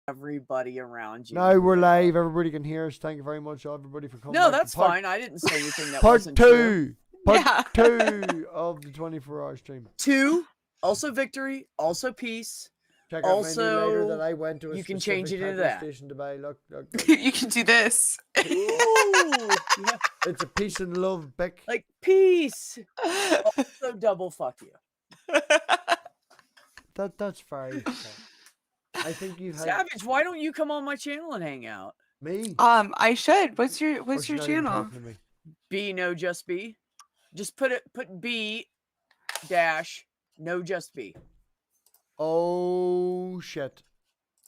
everybody around you. Now we're live. Everybody can hear us. Thank you very much, everybody, for coming. No, back that's to part, fine. I didn't say anything that part wasn't true. Part Yeah. 2 of the 24-hour stream. 2, also victory, also peace. Check out my new later Also, that I went to a you can specific change it into petrol that. station to buy. Look. You can do this. Ooh, yeah, It's a peace and love, Bic. like peace. Also, double fuck you. That's very fair. I think you've had Savage, why don't you come on my channel and hang out? me. I should. What's your Or she's not even channel? talking to me. B no just B. Just put B dash no just B, Oh shit.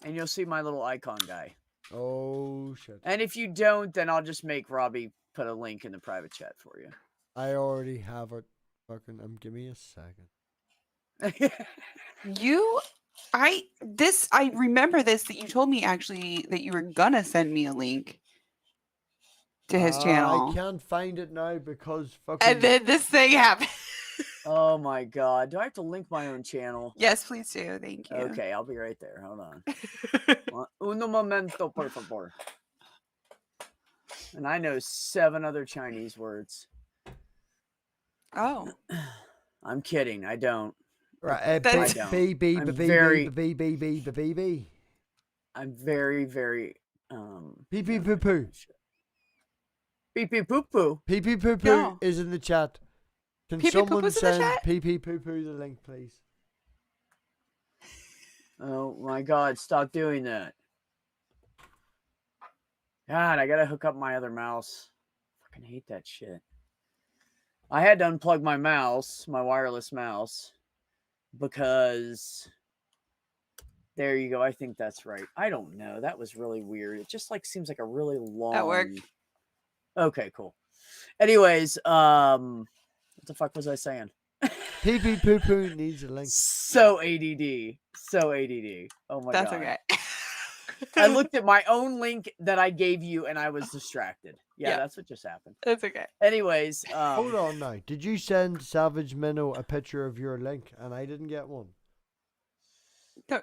and you'll see my little icon guy. Oh shit. And if you don't, then I'll just make Robbie put a link in the private chat for you. I already have it. Fucking, give me a second. I remember this, that you told me actually that you were gonna send me a link to his channel. I can't find it now because fucking. And then this thing happened. Oh my god. Do I have to link my own channel? Yes, please do. Thank you. Okay, I'll be right there. Hold on. Uno momento, por favor. And I know 7 other Chinese words. Oh. I'm kidding. I don't. Right, That's- B. I'm very, very Pee pee poo poo. beep beep poo poo. Pee pee poo poo No. is in the chat. Can Pee pee someone poo-poo's in the send chat? pee pee poo poo the link, please? Oh my god, stop doing that. God, I gotta hook up my other mouse. Fucking hate that shit. I had to unplug my mouse, my wireless mouse, because there you go. I think that's right. I don't know. That was really weird. It just like seems like a really long. worked. Okay, cool. Anyways, what the fuck was I saying? Pee pee poo poo needs a link. So ADD. So ADD. Oh my That's god. okay. I looked at my own link that I gave you and I was distracted. Yeah, Yeah. that's what just happened. That's okay. Anyways, Hold on now. Did you send Savage Minnow a picture of your link and I didn't get one?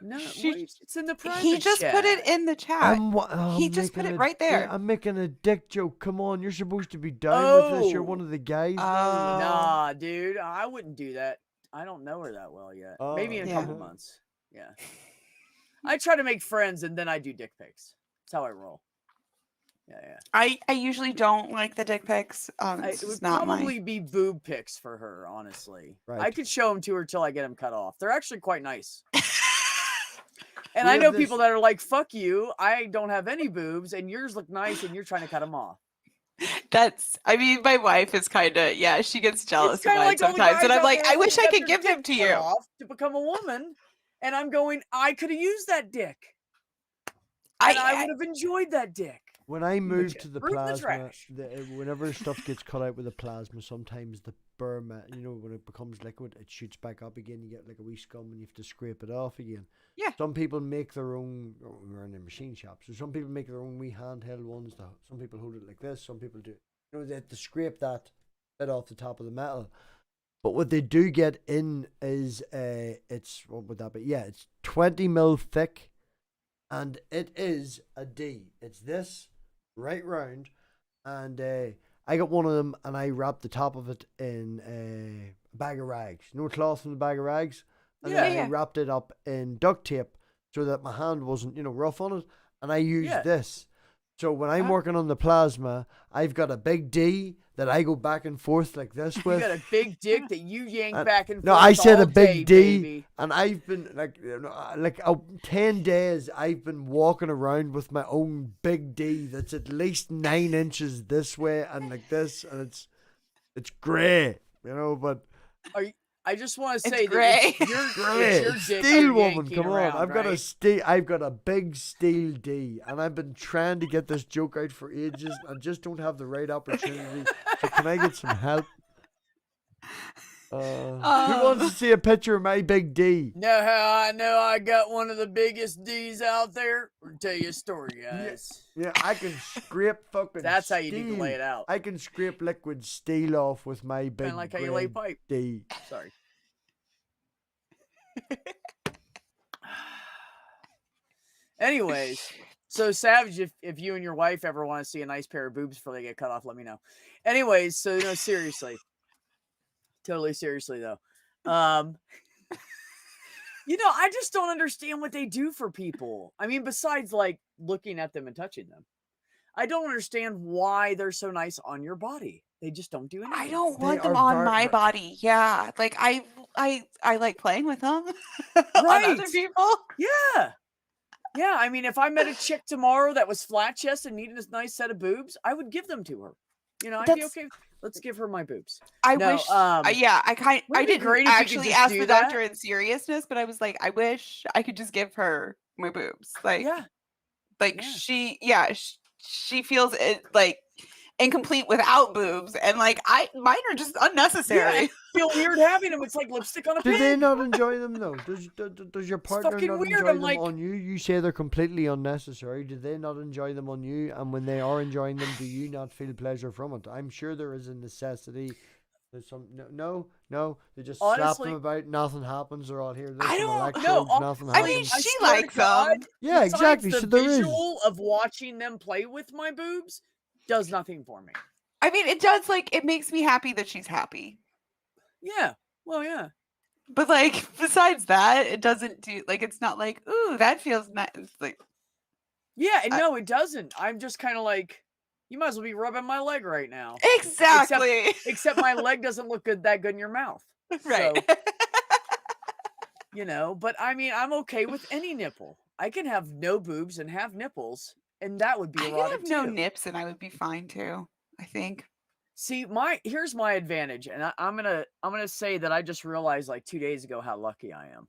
No, She- wait, it's in the private he just chat. put it in the chat. He I'm just put making it a- right there. I'm making a dick joke. Come on, you're supposed to be down with this. You're Oh. one of the guys. Nah, dude, I wouldn't do that. I don't know her that well yet. Maybe in a Yeah. couple months. Yeah. I try to make friends and then I do dick pics. That's how I roll. Yeah. I usually don't like the dick pics. It It's would just not probably my. be boob pics for her, honestly. I Right. could show them to her till I get them cut off. They're actually quite nice. And We I have know this- people that are like, fuck you, I don't have any boobs, and yours look nice, and you're trying to cut them off. I mean, my wife is kind of, yeah, she gets jealous of kinda mine like all the sometimes. guys And I'm out like, there I who wish I got could their give them dick to cut you. off to become a woman, and I'm going, I could have used that dick. I, And I would have enjoyed that dick. When I moved just to the threw it in the plasma, trash. whenever stuff gets cut out with the plasma, sometimes the Burma, when it becomes liquid, it shoots back up again. You get like a wee scum and you have to scrape it off again. Yeah. Some people make their own, we're in a machine shop, so some people make their own wee handheld ones. Some people hold it like this, some people do. They have to scrape that bit off the top of the metal. But what they do get in is, what would that be? Yeah, it's 20 mil thick. And it is a D. It's this right round, and I got one of them, and I wrapped the top of it in a bag of rags. Cloth from the bag of rags, and then Yeah. I wrapped it up in duct tape so that my hand wasn't, rough on it. And I used Yeah. this. So when I'm working on the plasma, I've got a big D that I go back and forth like this You with. got a big dick that you yank And- back and forth. No, I said all a big day, D, baby. and I've been like 10 days. I've been walking around with my own big D that's at least 9 inches this way and like this, and it's grey, But I just want to It's say gray. that it's grey, your dick steel you're woman. yanking Come on, around, I've got a big steel D, and I've been trying to get this joke out for ages. I just don't have the right opportunity. So can I get some help? Who wants to see a picture of my big D? Know how I know I got one of the biggest D's out there? I'll tell you a story, guys. Yeah, I can scrape fucking. That's how you need to steel. lay it out. I can scrape liquid steel off with my big. Kind of like how you lay grey pipe. D. Sorry. Anyways, so Savage, if you and your wife ever want to see a nice pair of boobs before they get cut off, let me know. Anyways, so no, seriously, totally seriously though, I just don't understand what they do for people. I mean, besides like looking at them and touching them, I don't understand why they're so nice on your body. They just don't do anything. I don't They want them are on my very- body. Yeah, like I like playing with them on other Right. people. Yeah. Yeah. I mean, if I met a chick tomorrow that was flat chested and needed a nice set of boobs, I would give them to her. I'd be That's- okay. Let's give her my boobs. I No, wish. Yeah, I wouldn't it be didn't great if you could actually just ask do the that? doctor in seriousness, but I was like, I wish I could just give her my boobs. Like, Yeah. yeah. She feels it like incomplete without boobs, and like mine are just unnecessary. I feel weird having them. It's like lipstick on a Do pig. they not enjoy them though? Does your partner fucking not weird, enjoy I'm them like- on you? You say they're completely unnecessary. Do they not enjoy them on you? And when they are enjoying them, do you not feel pleasure from it? I'm sure there is a necessity. There's some no. They just slap Honestly- them about. Nothing happens. They're all here. There's I some don't- electrodes, no, nothing I happens. mean, I she swear to likes God, them. Yeah, besides exactly. The So there is. visual of watching them play with my boobs does nothing for me. I mean, it does. Like, it makes me happy that she's happy. Yeah. Well, yeah. But like, besides that, it doesn't do. Like, it's not like, ooh, that feels nice. Like, Yeah, and no, it doesn't. I'm just kind of like, you might as well be rubbing my leg right now. exactly. Except my leg doesn't look that good in your mouth. Right. But I mean, I'm okay with any nipple. I can have no boobs and have nipples, and that would be I could erotic have no too. nips, and I would be fine too. I think. See, here's my advantage, and I'm gonna say that I just realized like 2 days ago how lucky I am,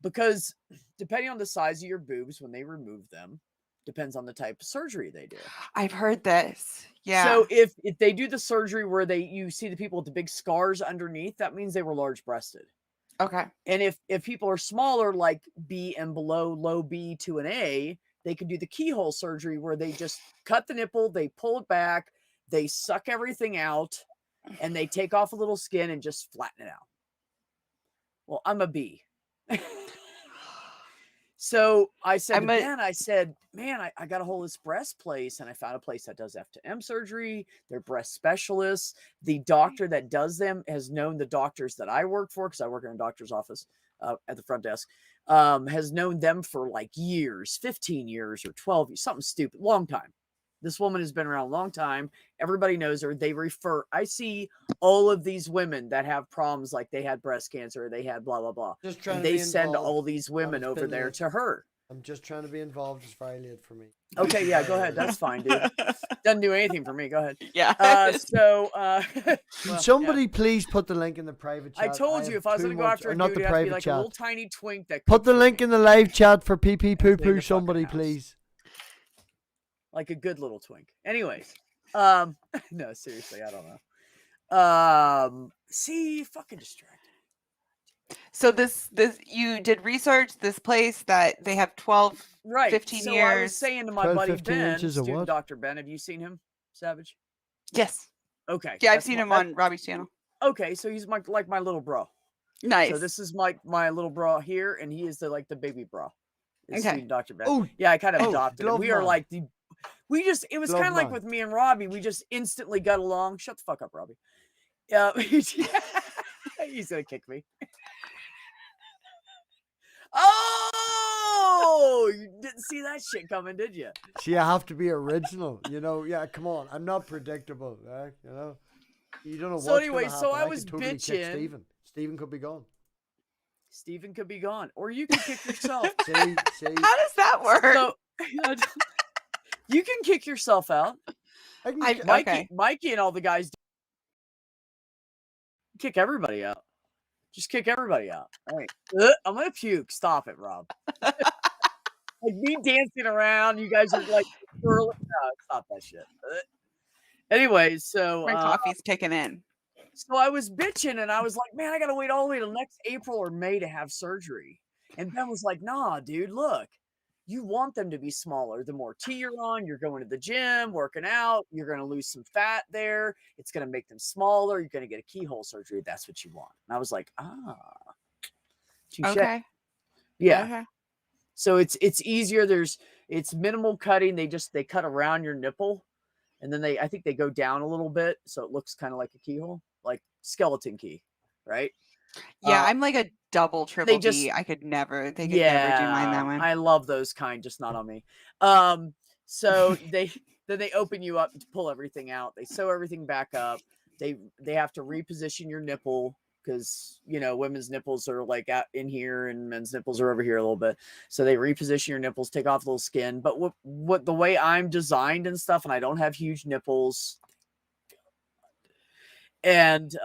because depending on the size of your boobs when they remove them, depends on the type of surgery they do. I've heard this. Yeah. So if they do the surgery where you see the people with the big scars underneath, that means they were large breasted. Okay. And if people are smaller, like B and below, low B to an A, they could do the keyhole surgery where they just cut the nipple, they pull it back, they suck everything out, and they take off a little skin and just flatten it out. Well, I'm a B. So I said to Ben, I got a hold of this breast place, and I found a place that does F to M surgery. They're breast specialists. The doctor that does them has known the doctors that I work for, because I work in a doctor's office at the front desk, has known them for like years, 15 years or 12 years, something stupid, long time. This woman has been around a long time. Everybody knows her. I see all of these women that have problems, like they had breast cancer, they had blah, blah, blah. Just trying And to they be send involved. all these women it's over been there late. to her. I'm just trying to be involved. It's very late for me. Okay, yeah, go ahead. That's fine, dude. Doesn't do anything for me. Go ahead. Yeah. Can well, somebody please put the link in the private I chat? told you have if I was too going to go much- after or a not dude, the it has to be private like chat. a little tiny twink that Put cooks the for link me. in the live chat for PP Poo Leave Poo. the Somebody, fucking house. please. Like a good little twink. Anyways, no, seriously, I don't know. See, fucking distracted. So this you did research this place that they have 12. Right. 15 so I was years. saying to my 12, buddy 15 Ben, inches of student what? Dr. Ben, have you seen him, Savage? Yes. Okay. Yeah, I've that's seen my- him that- on Robbie's channel. Okay, so he's my little bro. Nice. So this is my little bra here, and he is the baby bra. Is Okay. student Dr. Ben. Oh, Yeah, I kind of oh, adopted him. glove We are man. like it was Glove kind of like man. with me and Robbie. We just instantly got along. Shut the fuck up, Robbie. Yeah, he's gonna kick me. Oh, you didn't see that shit coming, did you? See, I have to be original. Yeah, come on. I'm not predictable. You don't know So what's anyway, gonna so happen. I was could totally kick bitching. Steven. Steven could be gone. Steven could be gone, or you can kick yourself. See. How does that work? So you can kick yourself out. I can, Okay. Mikey and all the guys kick everybody out. Just kick everybody out. All right. I'm gonna puke. Stop it, Rob. Like me dancing around, you guys are like twirling. No, stop that shit. Anyways, so My coffee's kicking in. so I was bitching and I was like, man, I gotta wait all the way till next April or May to have surgery. And Ben was like, nah, dude, look, you want them to be smaller. The more tea you're on, you're going to the gym, working out, you're going to lose some fat there. It's going to make them smaller. You're going to get a keyhole surgery. That's what you want. And I was like, touche. Okay. Yeah. Okay. So it's easier. It's minimal cutting. They cut around your nipple, and then I think they go down a little bit, so it looks kind of like a keyhole, like skeleton key, right? Yeah, Uh, I'm like a double they triple just B. I could never. They could never do mine yeah, that way. I love those kind, just not on me. So then they open you up to pull everything out. They sew everything back up. They have to reposition your nipple because women's nipples are like out in here and men's nipples are over here a little bit. So they reposition your nipples, take off a little skin. But what the way I'm designed and stuff, and I don't have huge nipples, and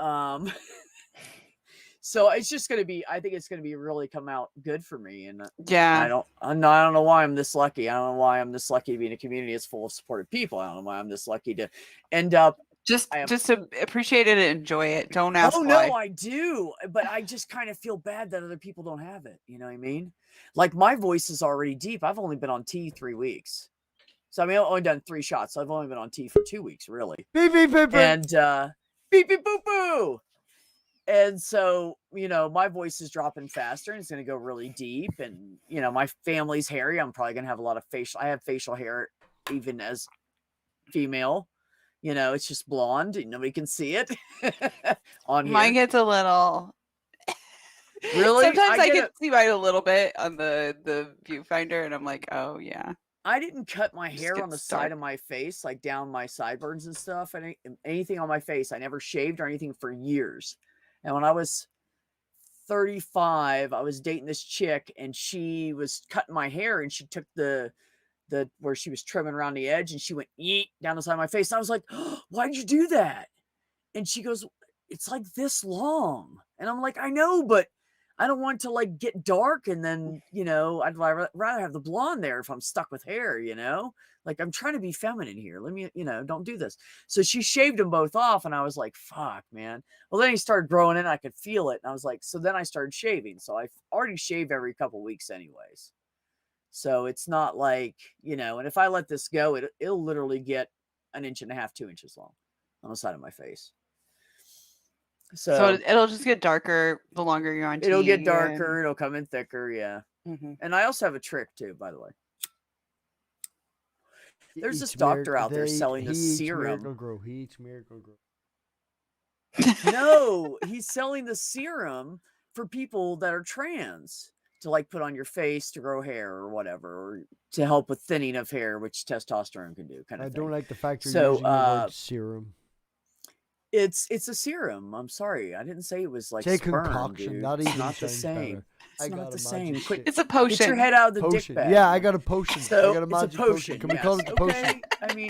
so it's just gonna be. I think it's gonna be really come out good for me, and Yeah. I don't know why I'm this lucky. I don't know why I'm this lucky to be in a community that's full of supportive people. I don't know why I'm this lucky to end up. Just to appreciate it and enjoy it. Don't ask Oh why. no, I do, but I just kind of feel bad that other people don't have it. You know what I mean? Like my voice is already deep. I've only been on T 3 weeks, so I mean I've only done 3 shots. So I've only been on T for 2 weeks, really. Beep beep beep beep. And beep beep boop boo. And so, my voice is dropping faster and it's going to go really deep. And, my family's hairy. I'm probably going to have a lot of I have facial hair even as female. It's just blonde. And nobody can see it on here. Mine gets a little. Really? Sometimes I can see mine a little bit on the viewfinder, and I'm like, oh yeah. I didn't cut my hair on the gets side dark. of my face, like down my sideburns and stuff. Anything on my face. I never shaved or anything for years. And when I was 35, I was dating this chick, and she was cutting my hair, and she took the where she was trimming around the edge, and she went yeet down the side of my face. And I was like, oh, why'd you do that? And she goes, it's like this long. And I'm like, I know, but I don't want to like get dark. And then, I'd rather have the blonde there if I'm stuck with hair, like I'm trying to be feminine here. Let me, don't do this. So she shaved them both off, and I was like, fuck, man. Well, then he started growing in, I could feel it. And I was like, so then I started shaving. So I already shave every couple weeks anyways. So it's not like, and if I let this go, it'll literally get 1.5 inches, 2 inches long on the side of my face. So it'll just get darker the longer you're on. It'll get darker. It'll come in thicker. Yeah. Mm-hmm. And I also have a trick too, by the way. There's this doctor out there selling the serum. He eats Miracle-Gro. No, he's selling the serum for people that are trans to like put on your face to grow hair or whatever, or to help with thinning of hair, which testosterone can do. Kind of. I don't like the fact you're So, using the word serum. It's a serum. I'm sorry, I didn't say it was like Say sperm, concoction. dude. Not It's even not the sounds same. better. It's not the same. Quick, It's a get your potion. head out of the Potion. dick bag. Yeah, I got a potion. So I got a it's magic a potion. Can we yes, call it a potion? okay? I mean,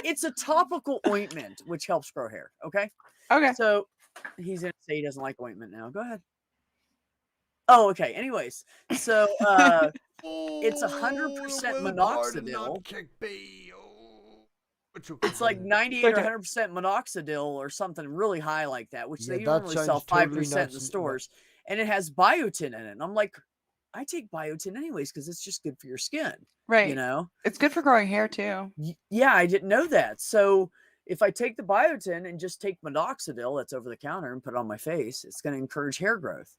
it's a topical ointment which helps grow hair. Okay. Okay. So he's gonna say he doesn't like ointment now. Go ahead. Oh, okay. Anyways, so it's 100% minoxidil. It's like 98 or 100% minoxidil or something really high like that, which Yeah, they that normally sell sounds 5% totally in nuts the and- stores, and it has biotin in it. And I'm like, I take biotin anyways because it's just good for your skin, Right. It's good for growing hair too. Yeah, I didn't know that. So if I take the biotin and just take minoxidil that's over the counter and put it on my face, it's going to encourage hair growth.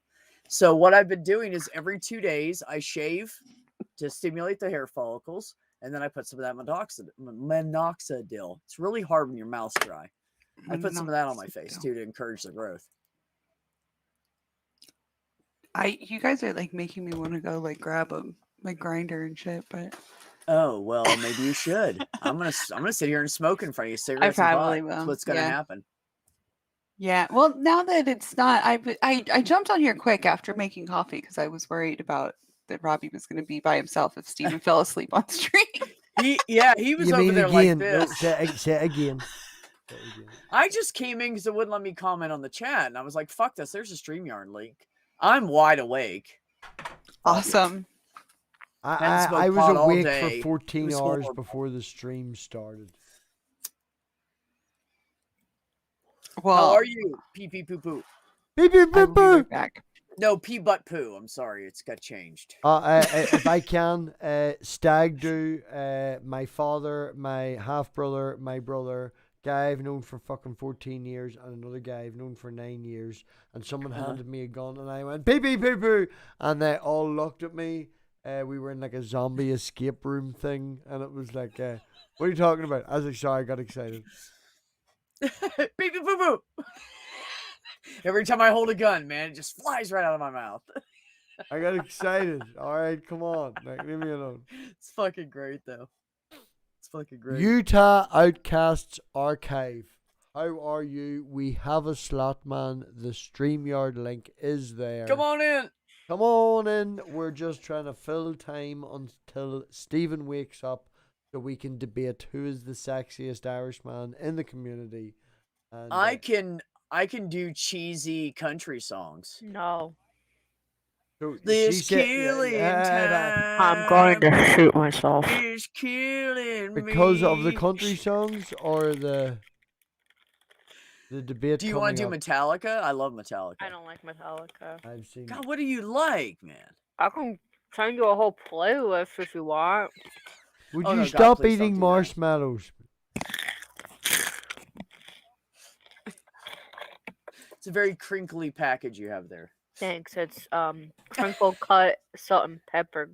So what I've been doing is every 2 days I shave to stimulate the hair follicles, and then I put some of that minoxidil. It's really hard when your mouth's dry. I put some of that on my face too to encourage the growth. You guys are like making me want to go like grab a like grinder and shit, but Oh well, maybe you should. I'm gonna sit here and smoke in front of you. Cigarettes probably and pot. will. That's what's gonna Yeah. happen. yeah. Well, now that it's not, I jumped on here quick after making coffee because I was worried about that Robbie was going to be by himself if Steven fell asleep on stream. He was You over mean there again? like No, this. say it again. Say it again. I just came in because it wouldn't let me comment on the chat, and I was like, "Fuck this!" There's a StreamYard link. I'm wide awake. Awesome. Hadn't smoked I was pot all awake day. for 14 It was hours horrible. before the stream started. Well, How are you? Pee pee poo poo. Beep, beep, I'll beep, be right beep. back. No, pee butt poo. I'm sorry, it's got changed. If I can, stag do, my father, my half brother, my brother, guy I've known for fucking 14 years, and another guy I've known for 9 years, and someone handed me a gun, and I went pee pee poo poo, and they all looked at me, we were in like a zombie escape room thing, and it was like, what are you talking about? I was like, sorry, I got excited. Beep beep boo boo. Every time I hold a gun, man, it just flies right out of my mouth. I got excited. All right, come on, like, leave me alone. It's fucking great though. It's fucking great. Utah Outcasts Archive. How are you? We have a slot, man. The StreamYard link is there. Come on in. Come on in. We're just trying to fill time until Stephen wakes up so we can debate who is the sexiest Irishman in the community. And I can do cheesy country songs. No. so This she said- killing that- I'm going time to shoot myself. is killing because of the me. country songs or the debate. Do you want to do coming up? Metallica? I love Metallica. I don't like Metallica. I've seen. God, what do you like, man? I can send you a whole playlist if you want. Would Oh, you no, God, stop please don't eating do that. marshmallows? It's a very crinkly package you have there. Thanks. It's crinkle cut salt and pepper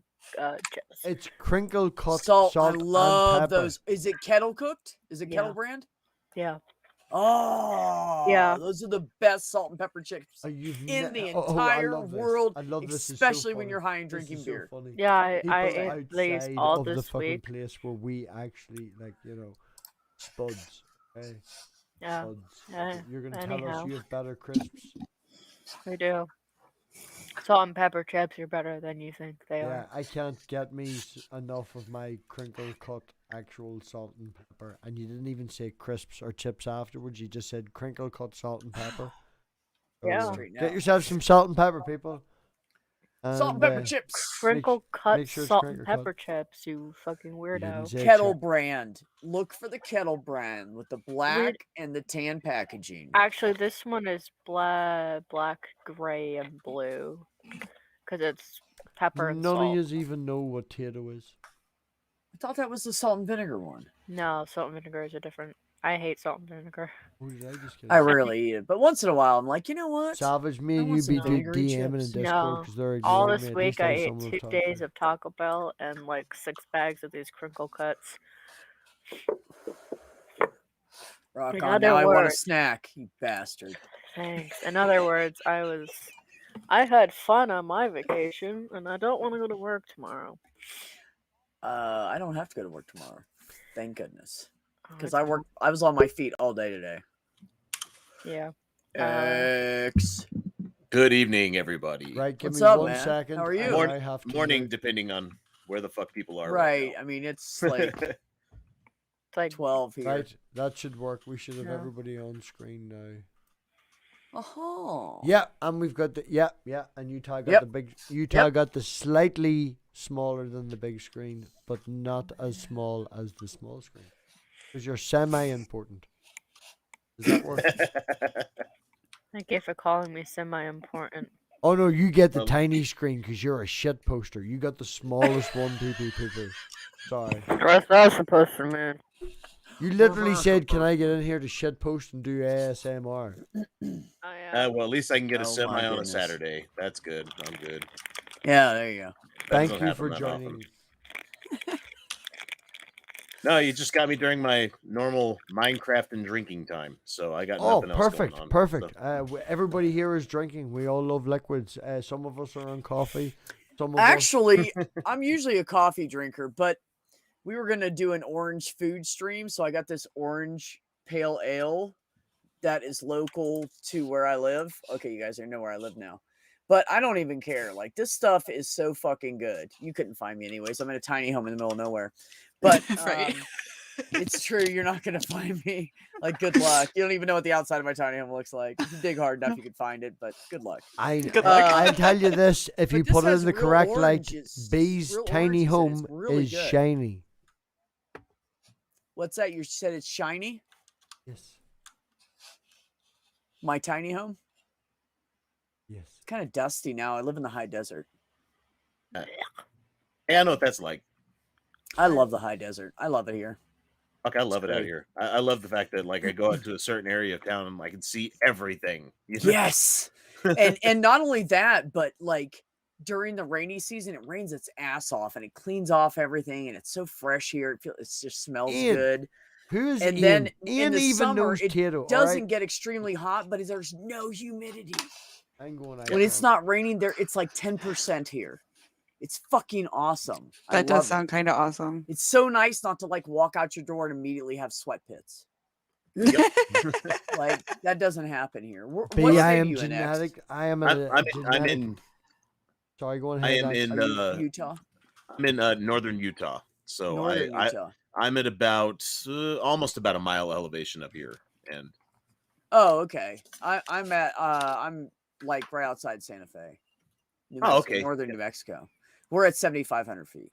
chips. It's crinkle cut Salt, salt, I love and pepper. those. Is it kettle cooked? Is it kettle Yeah. brand? Yeah. Oh, Yeah. Those are the best salt and pepper chips You've in ne- the oh, I entire love this. world, I love this. It's so especially when funny. you're high and This is drinking so beer. funny. Yeah, I People ate these outside all of the this fucking week. place where we actually spuds. Hey, Yeah, spuds. yeah, You're gonna tell us anyhow. you have better crisps. we do. Salt and pepper chips are better than you think they Yeah, are. I can't get me enough of my crinkle cut actual salt and pepper. And you didn't even say crisps or chips afterwards. You just said crinkle cut salt and pepper. Yeah. Straight Get now. yourself some salt and pepper, people. Salt and pepper uh, chips. Crinkle cut make sure it's salt crinkle and cut. pepper chips, you fucking you didn't weirdo. say Kettle chip. brand. Look for the kettle brand with the black and the tan packaging. Actually, this one is black, gray, and blue. Because it's pepper and None salt. of you even know what Tato is. I thought that was the salt and vinegar one. No, salt and vinegar is a different. I hate salt and vinegar. Who did I just get? I rarely eat it, but once in a while, I'm like, you know what? Savage, me I and want you some be vinegary DMing in chips. Discord No, because they're All ignoring this me. At week least I have ate someone to 2 talk days to. of Taco Bell and like 6 bags of these crinkle cuts. Rock In on. other Now I want a words- snack, you bastard. Thanks. In other words, I had fun on my vacation and I don't want to go to work tomorrow. I don't have to go to work tomorrow. Thank goodness. Oh, Because it's- I was on my feet all day today. Yeah. X. Good evening, everybody. Right, give What's me up, one man? second. How are you? and Morn- I have to Morning, look. depending on where the fuck people are. Right. Right I mean, it's now. like It's like 12 here. Right, that should work. We should have Yeah. everybody on screen now. Oh. Yeah, and we've got the yeah, and Utah got Yep. the big. Utah got the slightly smaller than the big screen, but not as small as the small screen. Because you're semi-important. Does that work? Thank you for calling me semi-important. Oh no, you get the Well- tiny screen because you're a shit poster. You got the smallest one, poo. Sorry. What's that supposed to mean? You literally said, "Can I get in here to shit post and do ASMR?" I am. Well, at least I can get Oh a my semi on a goodness. Saturday. That's good. I'm good. Yeah, there you go. That Thank doesn't you for happen that often. joining. No, you just got me during my normal Minecraft and drinking time, so I got Oh, nothing else perfect, going on. perfect. So- Everybody here is drinking. We all love liquids. Some of us are on coffee. Some of us. Actually, I'm usually a coffee drinker, but we were going to do an orange food stream. So I got this orange pale ale that is local to where I live. Okay, you guys know where I live now. But I don't even care. Like, this stuff is so fucking good. You couldn't find me anyways. I'm in a tiny home in the middle of nowhere. But Right. it's true. You're not going to find me. Like, good luck. You don't even know what the outside of my tiny home looks like. If you dig hard enough, you can find it, but good luck. Good luck. I'll tell you this: if But you this put it has in the real correct light, oranges, B's real tiny oranges in it. It's home really is good. shiny. What's that? You said it's shiny? Yes. My tiny home? Yes. It's kind of dusty now. I live in the high desert. Yeah, I know what that's like. I love the high desert. I love it here. Fuck, I love it out great. here. I love the fact that like I go out to a certain area of town and I can see everything. you know? Yes. And not only that, but like during the rainy season, it rains its ass off and it cleans off everything, and it's so fresh here. It just smells Ian, good. Who is And Ian? then in Ian the even summer, knows it Tato. All doesn't right? get extremely hot, but there's no humidity. I'm going. When it's not raining there, it's like 10% here. It's fucking awesome. I That does love it. sound kind of awesome. It's so nice not to like walk out your door and immediately have sweat pits. Like that doesn't happen here. What B, state I are am you in, X? genetic. I am I'm, a I'm, genetic. in. Sorry, go on I ahead. am Alex. in. Are you Utah? I'm in northern Utah. So Northern Utah. I'm at about almost about a mile elevation up here, and Oh, okay. I'm like right outside Santa Fe, New Oh, Mexico, okay. northern New Mexico. We're at 7,500 feet,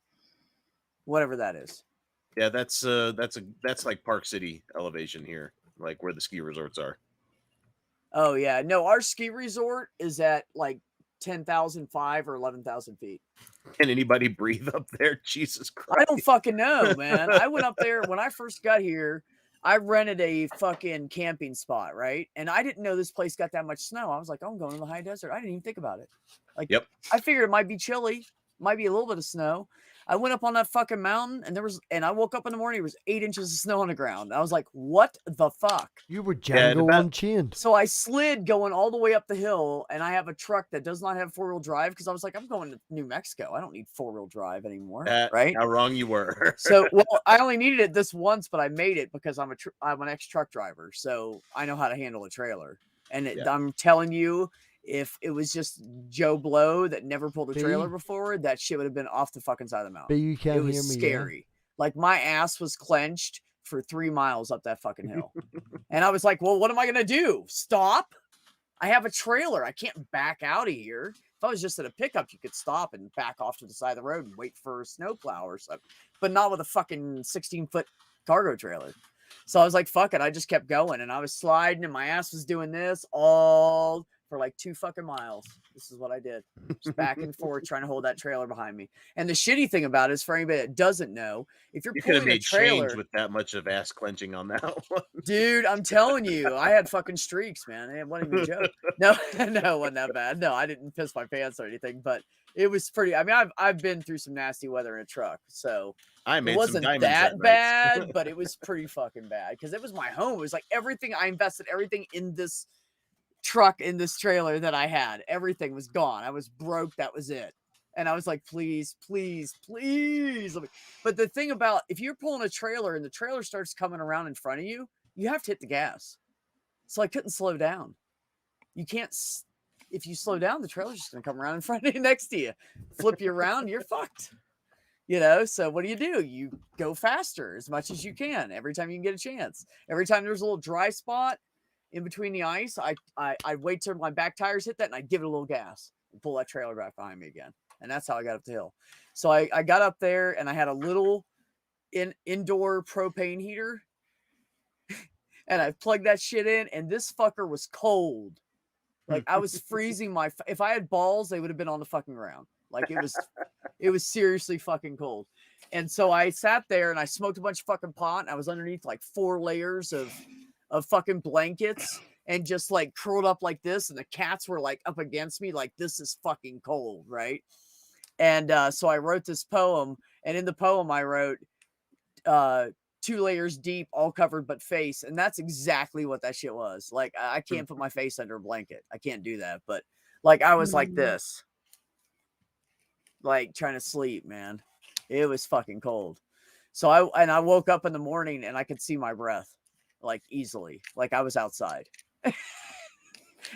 whatever that is. yeah, that's like Park City elevation here, like where the ski resorts are. Oh yeah, no, our ski resort is at like 10,005 or 11,000 feet. Can anybody breathe up there? Jesus Christ! I don't fucking know, man. I went up there when I first got here. I rented a fucking camping spot, right? And I didn't know this place got that much snow. I was like, oh, I'm going to the high desert. I didn't even think about it. Like, Yep. I figured it might be chilly, might be a little bit of snow. I went up on that fucking mountain and I woke up in the morning, there was 8 inches of snow on the ground. I was like, what the fuck? You were Yeah, Django the Unchained. So I slid going all the way up the hill, and I have a truck that does not have 4-wheel drive because I was like, I'm going to New Mexico. I don't need 4-wheel drive anymore, right? How wrong you were. So, well, I only needed it this once, but I made it because I'm an ex-truck driver, so I know how to handle a trailer. And I'm telling you, if it was just Joe Blow that never pulled a trailer before, that shit would have been off the fucking side of the But mountain. you can't It was hear me. scary. Like my ass was clenched for 3 miles up that fucking hill. And I was like, well, what am I going to do? Stop? I have a trailer. I can't back out of here. If I was just at a pickup, you could stop and back off to the side of the road and wait for a snowplow or something, but not with a fucking 16-foot cargo trailer. So I was like, fuck it. I just kept going, and I was sliding, and my ass was doing this all for like 2 fucking miles. This is what I did. Just back and forth trying to hold that trailer behind me. And the shitty thing about it is, for anybody that doesn't know, if you're You could have pulling a made trailer change with that much of ass clenching on that one. Dude, I'm telling you, I had fucking streaks, man. It wasn't even a joke. No, no, it wasn't that bad. No, I didn't piss my pants or anything, but it was pretty. I mean, I've been through some nasty weather in a truck, so I made it some wasn't diamonds that night. bad, but it was pretty fucking bad because it was my home. It was like everything I invested, everything in this truck, in this trailer that I had, everything was gone. I was broke. That was it. And I was like, please, please, please. But the thing about, if you're pulling a trailer and the trailer starts coming around in front of you, you have to hit the gas. So I couldn't slow down. You can't, if you slow down, the trailer's just going to come around in front of you, next to you, flip you around, you're fucked. You know, so what do? You go faster as much as you can every time you can get a chance. Every time there's a little dry spot in between the ice, I wait till my back tires hit that and I give it a little gas and pull that trailer back behind me again. And that's how I got up the hill. So I got up there and I had a little indoor propane heater and I plugged that shit in, and this fucker was cold. Like I was freezing if I had balls, they would have been on the fucking ground. Like it was seriously fucking cold. And so I sat there and I smoked a bunch of fucking pot, and I was underneath like 4 layers of fucking blankets and just like curled up like this. And the cats were like up against me, like this is fucking cold. Right. And so I wrote this poem, and in the poem I wrote 2 layers deep, all covered but face. And that's exactly what that shit was. Like, I can't put my face under a blanket. I can't do that. But like, I was like this, like trying to sleep, man. It was fucking cold. So I woke up in the morning and I could see my breath like easily, like I was outside.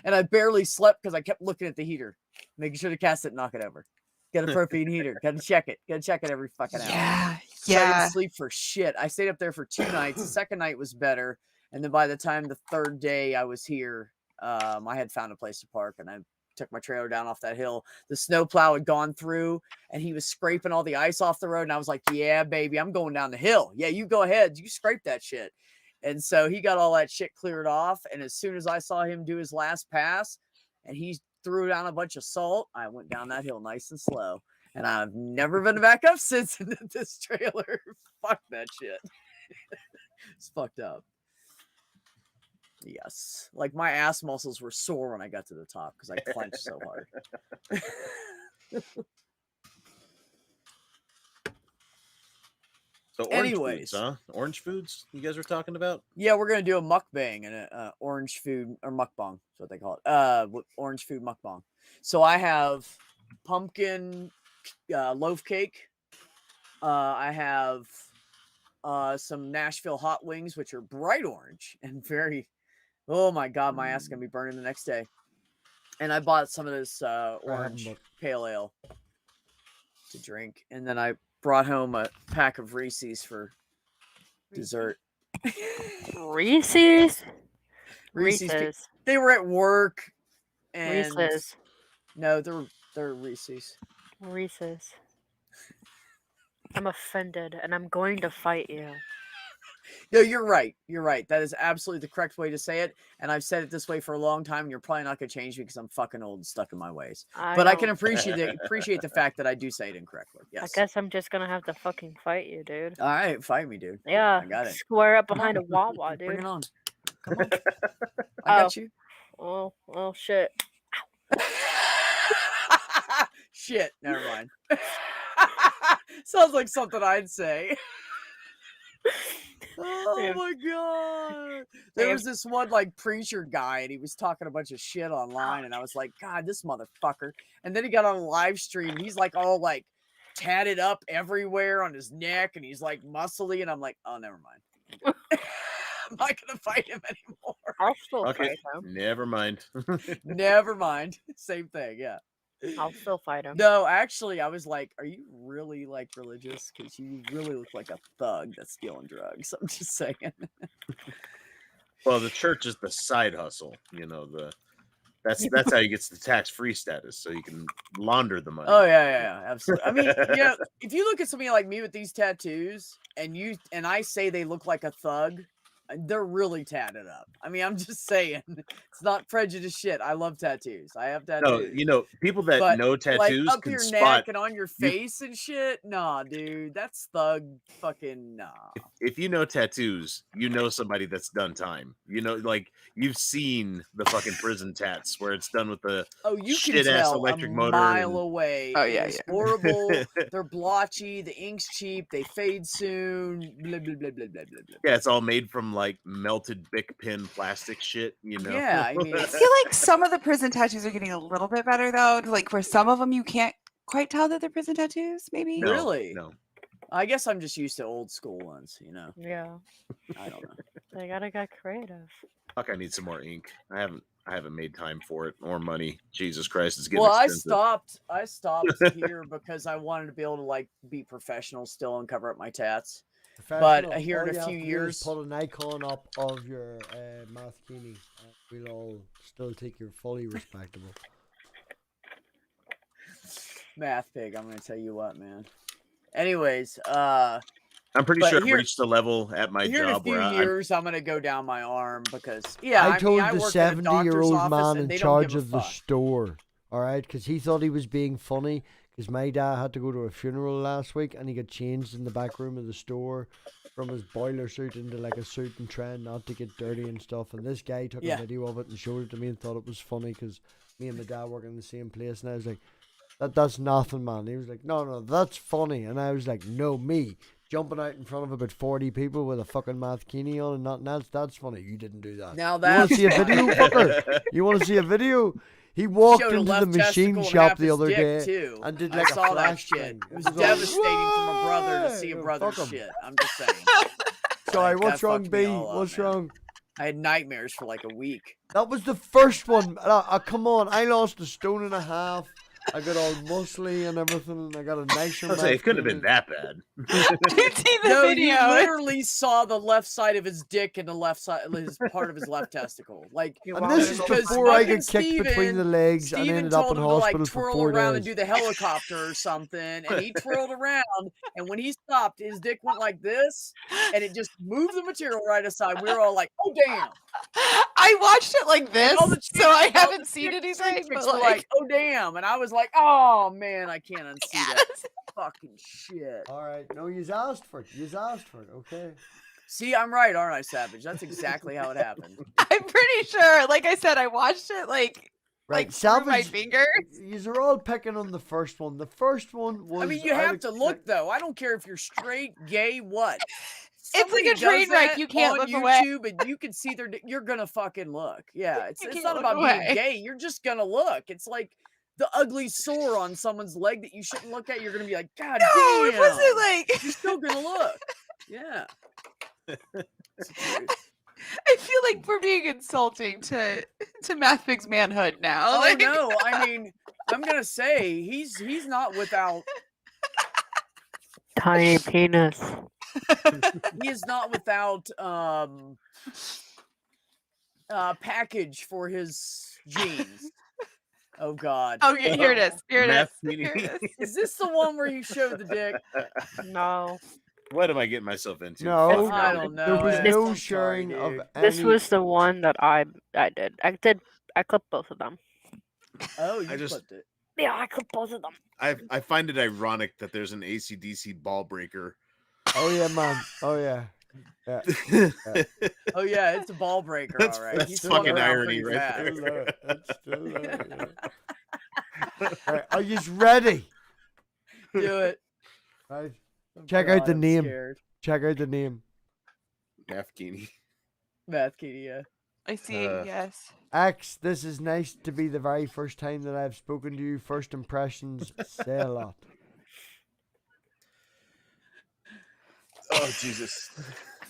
And I barely slept because I kept looking at the heater, making sure the cats didn't knock it over. Got a propane heater. Got to check it. Got to check it every fucking hour. Yeah. So I didn't sleep for shit. I stayed up there for 2 nights. The second night was better. And then by the time the third day I was here, I had found a place to park, and I took my trailer down off that hill. The snowplow had gone through and he was scraping all the ice off the road. And I was like, yeah, baby, I'm going down the hill. Yeah, you go ahead. You scrape that shit. And so he got all that shit cleared off. And as soon as I saw him do his last pass and he threw down a bunch of salt, I went down that hill nice and slow. And I've never been back up since in this trailer. Fuck that shit. It's fucked up. Yes. Like my ass muscles were sore when I got to the top because I clenched so hard. So orange Anyways. foods, huh? Orange foods you guys were talking about? Yeah, we're gonna do a mukbang and a orange food or mukbang. Is what they call it. Orange food mukbang. So I have pumpkin loaf cake. I have some Nashville hot wings, which are bright orange and very. Oh my god, my ass is gonna be burning the next day. And I bought some of this orange but- pale ale to drink, and then I brought home a pack of Reese's for dessert. Reese's. Reese's. Reese's. They were at work, and Reese's. no, they're Reese's. Reese's. I'm offended, and I'm going to fight you. No, you're right. You're right. That is absolutely the correct way to say it. And I've said it this way for a long time. And you're probably not going to change me because I'm fucking old and stuck in my ways. But I can know. appreciate the fact that I do say it incorrectly. I Yes. guess I'm just gonna have to fucking fight you, dude. All right, fight me, dude. Yeah, I got it. square up Come behind a on. Wawa, Bring dude. it on. Come on. I got you. Oh shit. Shit. Never mind. Sounds like something I'd say. Oh Yeah. my god. There Yeah. was this one like preacher guy and he was talking a bunch of shit online and I was like, God, this motherfucker. And then he got on a live stream. He's like all like tatted up everywhere on his neck and he's like muscly and I'm like, oh, never mind. I'm not gonna fight him anymore. I'll still Okay, fight him. never mind. Never mind. Same thing, yeah. I'll still fight him. No, actually, I was like, "Are you really like religious? Because you really look like a thug that's stealing drugs." I'm just saying. Well, the church is the side hustle. You know, that's how you get the tax-free status, so you can launder the money. Oh yeah, absolutely. I mean, yeah, if you look at somebody like me with these tattoos, and I say they look like a thug, they're really tatted up. I mean, I'm just saying, it's not prejudice shit. I love tattoos. I have tattoos. No, you know, people that But, know tattoos like up can your spot. neck and on your face and shit. Nah, dude, that's thug. Fucking nah. If you know tattoos, you know somebody that's done time. You know, like you've seen the fucking prison tats where it's done with the Oh, you can shit-ass tell electric a motor mile and- away. Oh, It yeah, is yeah. horrible. They're blotchy. The ink's cheap. They fade soon. Blah blah blah blah blah blah blah. Yeah, it's all made from like melted Bic pen plastic shit, you know. Yeah, I mean, I feel like some of the prison tattoos are getting a little bit better though. Like for some of them, you can't quite tell that they're prison tattoos. Maybe. No, Really? No. I guess I'm just used to old school ones. You know, Yeah, I don't know. they gotta get creative. Fuck, I need some more ink. I haven't made time for it or money. Jesus Christ, it's getting Well, expensive. I stopped here because I wanted to be able to like be professional still and cover up my tats. Professional, here in all a you have few to do is years- put an icon up of your Mathkini. We'll all still think you're fully respectable. Math pig. I'm gonna tell you what, man. Anyways, I'm pretty but sure I've here- reached the level at my here in a job few where years, I'm gonna go down my arm because I I told mean, I the work at a doctor's 70-year-old office man and in they don't charge give a of the fuck. store, all right, because he thought he was being funny. Because my dad had to go to a funeral last week and he got changed in the back room of the store from his boiler suit into like a suit and trying not to get dirty and stuff. And this guy took Yeah. a video of it and showed it to me and thought it was funny because me and my dad work in the same place. And I was like, that's nothing, man. He was like, no, that's funny. And I was like, no, me jumping out in front of about 40 people with a fucking Mathkini on and nothing else, that's funny. You didn't do that. Now You want that's to see a video, fucker? You want to see a video? He walked showed a into the left machine testicle and shop half the his other dick, day too. and did I like a saw that flash shit. thing. It was all, devastating from a brother to see a "Whoa, brother's fuck 'em." shit. I'm just saying. Sorry, Like, what's that wrong, fucked me B? all up, What's man. wrong? I had nightmares for like a week. That was the first one. Come on, I lost 1.5 stone. I got all muscly and everything, and I got a nicer. I'll say it couldn't have been Mathkini. that bad. I did see the No, video. you literally saw the left side of his dick and the left side, his part of his left testicle. Like, And this is because before I fucking got kicked between Steven- the legs and Steven ended up told in him to like hospital for twirl 4 around days. and do the helicopter or something, and he twirled around, and when he stopped, his dick went like this, and it just moved the material right aside. We were all like, "Oh damn!" I watched it like this, all the so I chicks- all haven't the seen chicks anything. But were like, like, "Oh damn!" And I was like, "Oh man, I can't unsee that fucking shit." All right, no, you asked for it. You asked for it. Okay. See, I'm right, aren't I, Savage? That's exactly how it happened. I'm pretty sure. Like I said, I watched it like Right, like through my salvage. fingers. You're all picking on the first one. The first one was. I mean, you have to look expect- though. I don't care if you're straight, gay, what. It's like Somebody a train does wreck. that You can't on look away. YouTube, and you can see you're gonna fucking look. Yeah, it's You can't not look about away. being gay. You're just gonna look. It's like the ugly sore on someone's leg that you shouldn't look at. You're gonna be like, God No, damn. it wasn't like. You're still gonna look. Yeah. It's the truth. I feel like we're being insulting to Mathpig's manhood now. Oh Like, no! I mean, I'm gonna say he's not without. Tiny penis. He is not without package for his genes. Oh God! Okay, here it is. Here it is. Meth Here meaning- it is. Is this the one where you show the dick? No. What am I getting myself into? No, I don't know. there was I'm no sorry, sharing of dude. This any- was the one that I did. I clipped both of them. Oh, you I just- clipped it. Yeah, I clipped both of them. I find it ironic that there's an AC/DC ball breaker. Oh yeah, man. Oh yeah. Oh yeah, it's a ball breaker. That's- all right. that's He's swung fucking around irony pretty right fast. there. Still there. It's still there, yeah. Right, are you ready? Do it. Right. Oh, Check out God, the I'm name. scared. Check out the name. Mafkini. Math Kitty, yeah. I see. Yes. X, this is nice to be the very first time that I've spoken to you. First impressions say a lot. Oh Jesus!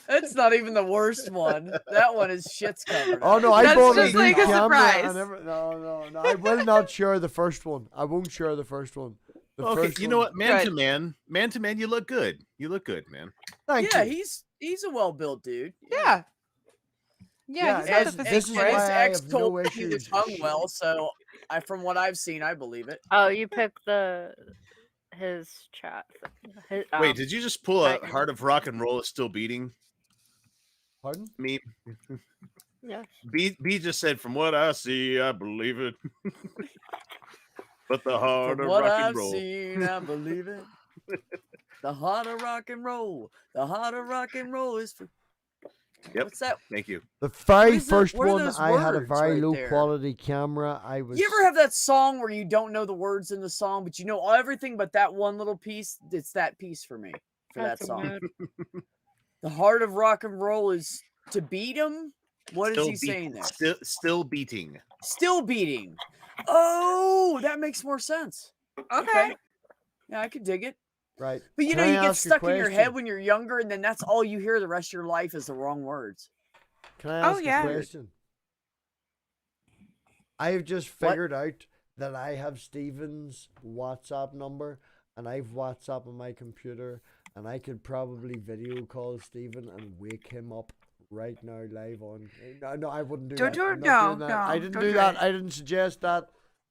That's not even the worst one. That one is shit's covered. Oh up. no, I That's bought a just new like a camera. surprise. No. I will not share the first one. I won't share the first one. The Okay, first you know one- what? Man Good. to man, you look good. You look good, man. Thank Yeah, you. he's a well-built dude. Yeah. Yeah, Yeah. He's got that's- the And, physique this is and for his why it. I ex have no told me he issues. was hung well, so from what I've seen, I believe it. Oh, you picked his chat. His, Wait, did you just pull a Titan. Heart of Rock and Roll is still beating Pardon? me? Yes. B just said, "From what I see, I believe it." But the heart From of what rock I've and roll. seen, I believe it. The heart of rock and roll. The heart of rock and roll is for. Yep. What's that? Thank you. The very is it? first What are one, those I had a words very right low there? quality camera. I was. You ever have that song where you don't know the words in the song, but you know everything but that one little piece? It's that piece for me, for that That's a song. mood. The heart of rock and roll is to beat him. What is Still he beat- saying there? Still beating. Still beating. Oh, that makes more sense. Okay. Yeah, I could dig it. Right. But you Can know, I you get ask a stuck in your head question? when you're younger, and then that's all you hear the rest of your life is the wrong words. Can I Oh, ask yeah. a question? I have just What? figured out that I have Steven's WhatsApp number and I've WhatsApp on my computer and I could probably video call Steven and wake him up right now live on. No, I wouldn't do Don't that. do it. I'm not doing No, that. I no, didn't don't do do that. it. I didn't suggest that.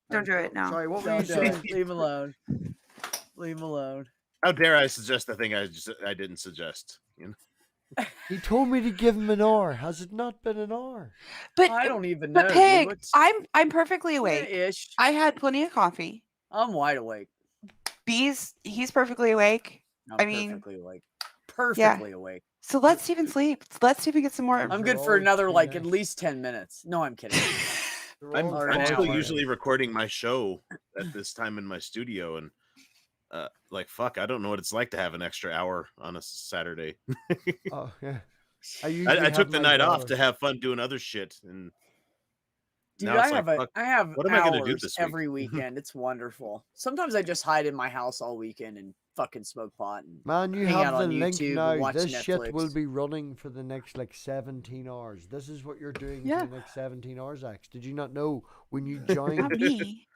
Don't do it, no. Sorry, what were you Don't do it. saying? Leave him alone. Leave him alone. How dare I suggest the thing I didn't suggest? You know? He told me to give him an hour. Has it not been an hour? But I don't even know. but dude. Pig, What's- I'm perfectly awake. ish. I had plenty of coffee. I'm wide awake. He's perfectly awake. I'm I mean, perfectly awake. Perfectly awake. So let Steven sleep. Let Steven get some more. I'm They're good for all another too like at nice. least 10 minutes. No, I'm kidding. I'm Or an still hour. usually recording my show at this time in my studio, and like fuck, I don't know what it's like to have an extra hour on a Saturday. Oh yeah. usually I have took the my night off daughter. to have fun doing other shit, and Dude, now I it's have like, fuck, I have what am I gonna do hours this week? every weekend. It's wonderful. Sometimes I just hide in my house all weekend and fucking smoke pot. And Man, you hang out have the on link YouTube and now. watch This shit will Netflix. be running for the next like 17 hours. This is what you're doing Yeah. for the next 17 hours, X. Did you not know when you Not join? me.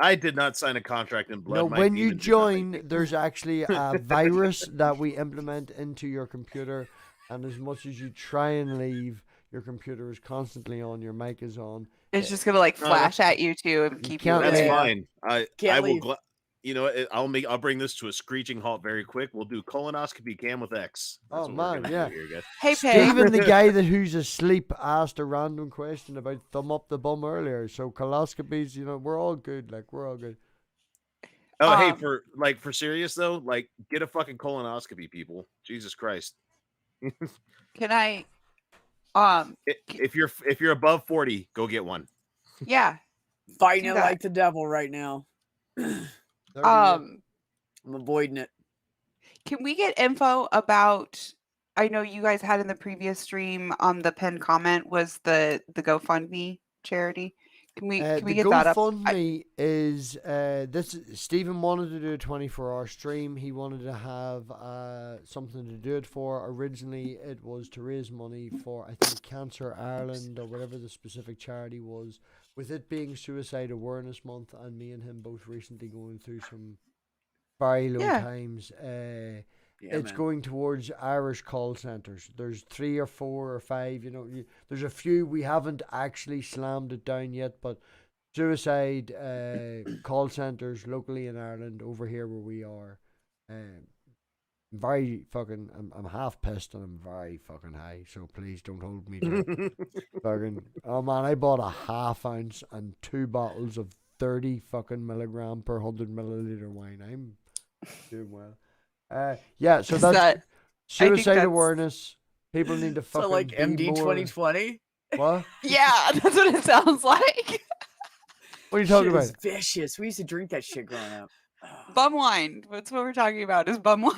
I did not sign a contract in blood. No, My when you demon did not make join, me. there's actually a virus that we implement into your computer, and as much as you try and leave, your computer is constantly on. Your mic is on. It's just gonna like No, flash at you too and keep you can't That's leave. awake. fine. Can't I will. leave. You know, I'll bring this to a screeching halt very quick. We'll do colonoscopy cam with X. That's Oh, what we're man, gonna yeah. do here, guys. Hey Pig. Steven, the guy who's asleep, asked a random question about thumb up the bum earlier. So coloscopies, we're all good. Like we're all good. Oh, hey, Um, for serious though, like get a fucking colonoscopy, people. Jesus Christ. Can I? If you're above 40, go get one. Yeah. Fighting do it that. like the devil right now. 30 Um, I'm avoiding it. can we get info about? I know you guys had in the previous stream on the pinned comment was the GoFundMe charity. Can we the get that up? GoFundMe is this. Stephen wanted to do a 24-hour stream. He wanted to have something to do it for. Originally, it was to raise money for, I think, Cancer Ireland or whatever the specific charity was. With it being Suicide Awareness Month, and me and him both recently going through some very low Yeah. times. Yeah, It's man. going towards Irish call centers. There's 3 or 4 or 5. There's a few. We haven't actually slammed it down yet, but suicide call centers locally in Ireland, over here where we are. Very fucking. I'm half pissed and I'm very fucking high. So please don't hold me to it. Fucking. Oh man, I bought a half ounce and 2 bottles of 30 fucking milligram per 100 milliliter wine. I'm doing well. Yeah, so Is that's that- suicide that's- awareness. People need to fucking So like be MD more... 2020. What? Yeah, that's what it sounds like. What are you talking Shit about? was vicious. We used to drink that shit growing up. Bum wine. That's what we're talking about. Is bum wine?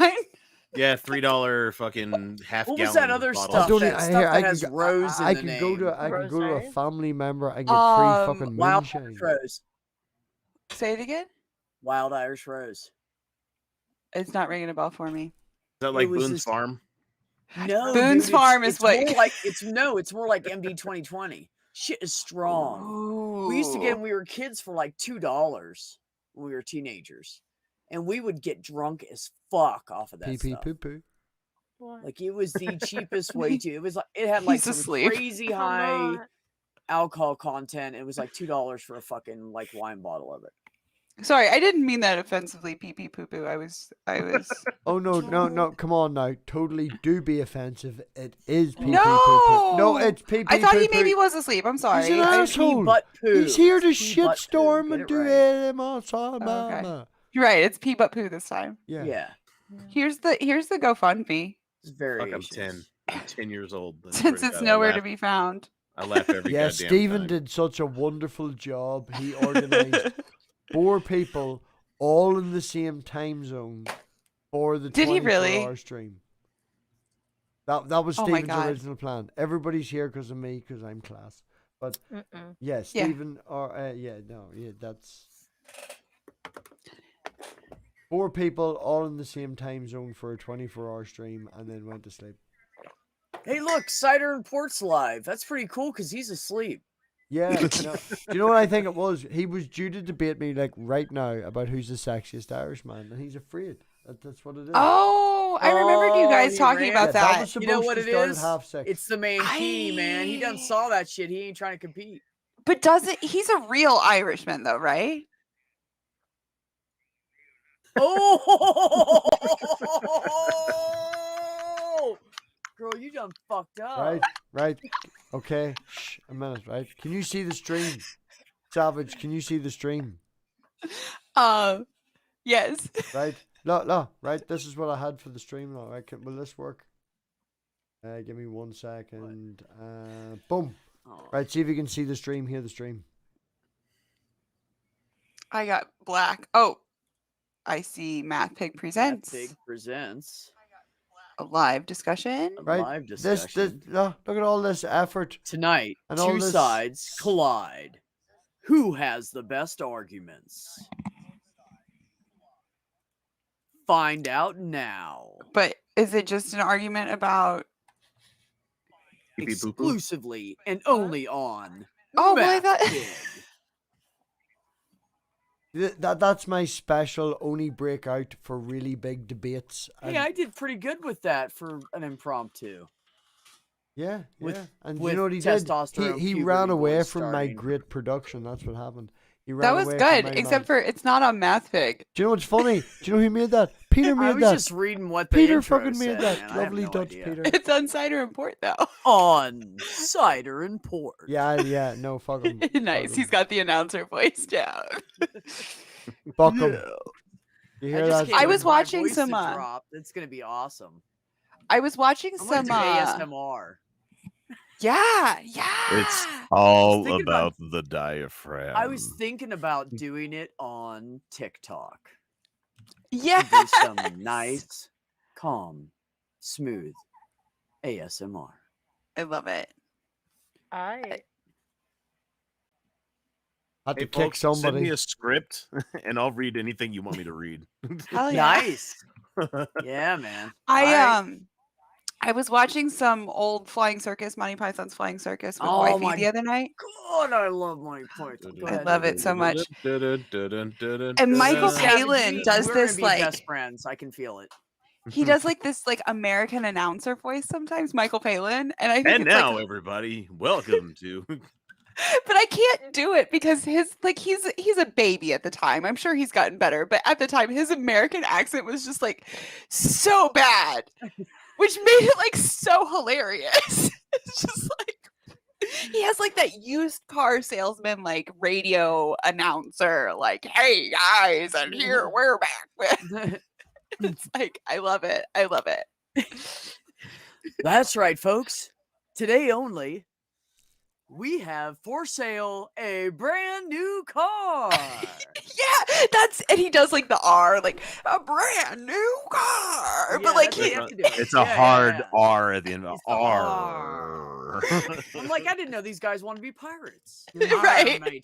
Yeah, $3 fucking half What gallon. was that other bottle. stuff? Don't that I- stuff here, that I has can go- rose in I the can go to name. I can go to a Rosé? family member and get free fucking Wild moonshine. Irish Rose. Say it again. Wild Irish Rose. It's not ringing a bell for me. Is that like was Boone's this- Farm? No, Boone's dude, Farm is it's what- more like it's more like MD 2020. Shit is strong. We used to get Ooh. when we were kids for like $2 when we were teenagers, and we would get drunk as fuck off of that Pee pee stuff. poo poo. What? Like it was the cheapest way to. It was like it had like He's some asleep. crazy Come high on. alcohol content. It was like $2 for a fucking like wine bottle of it. Sorry, I didn't mean that offensively. Pee pee poo poo. I was. Oh no! Come on now! Totally do be offensive. It is pee pee poo poo. No! No, it's pee pee. I thought he poo-poo. maybe was asleep. I'm sorry. an I- ass- asshole. Pee butt poo. He's here to It's pee butt poo. shitstorm Get and it do right. it. Okay. You're right. It's pee butt poo this time. Yeah. Yeah, Here's the GoFundMe. it's very. Fuck, I'm 10. I'm 10 years old. I swear Since to it's God, I nowhere to laugh- be found. I laugh every Yeah, goddamn Stephen time. did such a wonderful job. He organized 4 people all in the same time zone for the Did he 24-hour really? stream. That was Oh my Stephen's God. original plan. Everybody's here because of me, because I'm class. But Mm-mm. yeah, Stephen, that's 4 people all in the same time zone for a 24-hour stream, and then went to sleep. Hey, look, Cider and Port's live. That's pretty cool because he's asleep. Yeah, no, do you know what I think it was? He was due to debate me like right now about who's the sexiest Irishman, and he's afraid. That's what it is. Oh, I remembered you Oh, guys he talking ran- about Yeah, that. was You know supposed what to it start is? at 6:30. It's the man key, man. He done saw that shit. He ain't trying to compete. But doesn't he's a real Irishman though, right? Oh, girl, you done fucked up. Right. Okay. Shh, a minute, right? Can you see the stream? Savage, can you see the stream? Yes. Right? No, right? This is what I had for the stream now. Right? Will this work? Give me 1 second. Boom. Oh. Right, see if you can see the stream, hear the stream. I got black. Oh, I see Math Pig presents Big presents a live discussion. a Right. live This, discussion. look at all this effort. Tonight, and all two this- sides collide. Who has the best arguments? Find out now. But is it just an argument about? Pee pee poo poo. Exclusively and only on. Oh, well, I Math thought- Pig. That's my special only breakout for really big debates. Hey, I did pretty good with that for an impromptu. Yeah, with- yeah. And with you know what he did? testosterone He puberty ran away boys from my starting. great production. That's what happened. He ran That was away from good, my except mouth. for it's not on Math Pig. Do you know what's funny? Do you know who made that? Peter I made was that. just reading what the Peter intro fucking made said, that. man. I have Lovely no Dutch idea. Peter. It's on Cider and Port though. On cider and port. Yeah, no, fuck him. Nice. He's got the announcer voice down. Fuck him. Yeah. You I hear just that? can't I wait was for my watching voice to some, drop. It's gonna be awesome. I was watching I'm gonna some do ASMR. Yeah. It's all thinking about- about the diaphragm. I was thinking about doing it on TikTok. Yeah. Do some nice, calm, smooth ASMR. I love it. I Had to Hey, kick folks, send somebody. me a script, and I'll read anything you want me to read. Hell yeah. Nice. Yeah, man. I was watching some old Flying Circus, Monty Python's Flying Circus with Oh Wifey my the other night. God, I love Monty Python. Go I ahead. love it so much. And Michael Savage, Palin does we're this, gonna be like- best friends. I can feel it. He does like this like American announcer voice sometimes, Michael Palin, and I think And it's now, like, everybody, welcome to. but I can't do it because his like he's a baby at the time. I'm sure he's gotten better, but at the time his American accent was just like so bad, which made it like so hilarious. It's just like he has like that used car salesman like radio announcer like, "Hey guys, and here we're back with." It's like I love it. I love it. That's right, folks. Today only, we have for sale a brand new car. Yeah, and he does like the R, like a brand new car. Yeah, but like that's what he, you have to do it. It's a Yeah, yeah, hard yeah. R at the end of It's the R. I'm like, I didn't know these guys want to be pirates. Right. I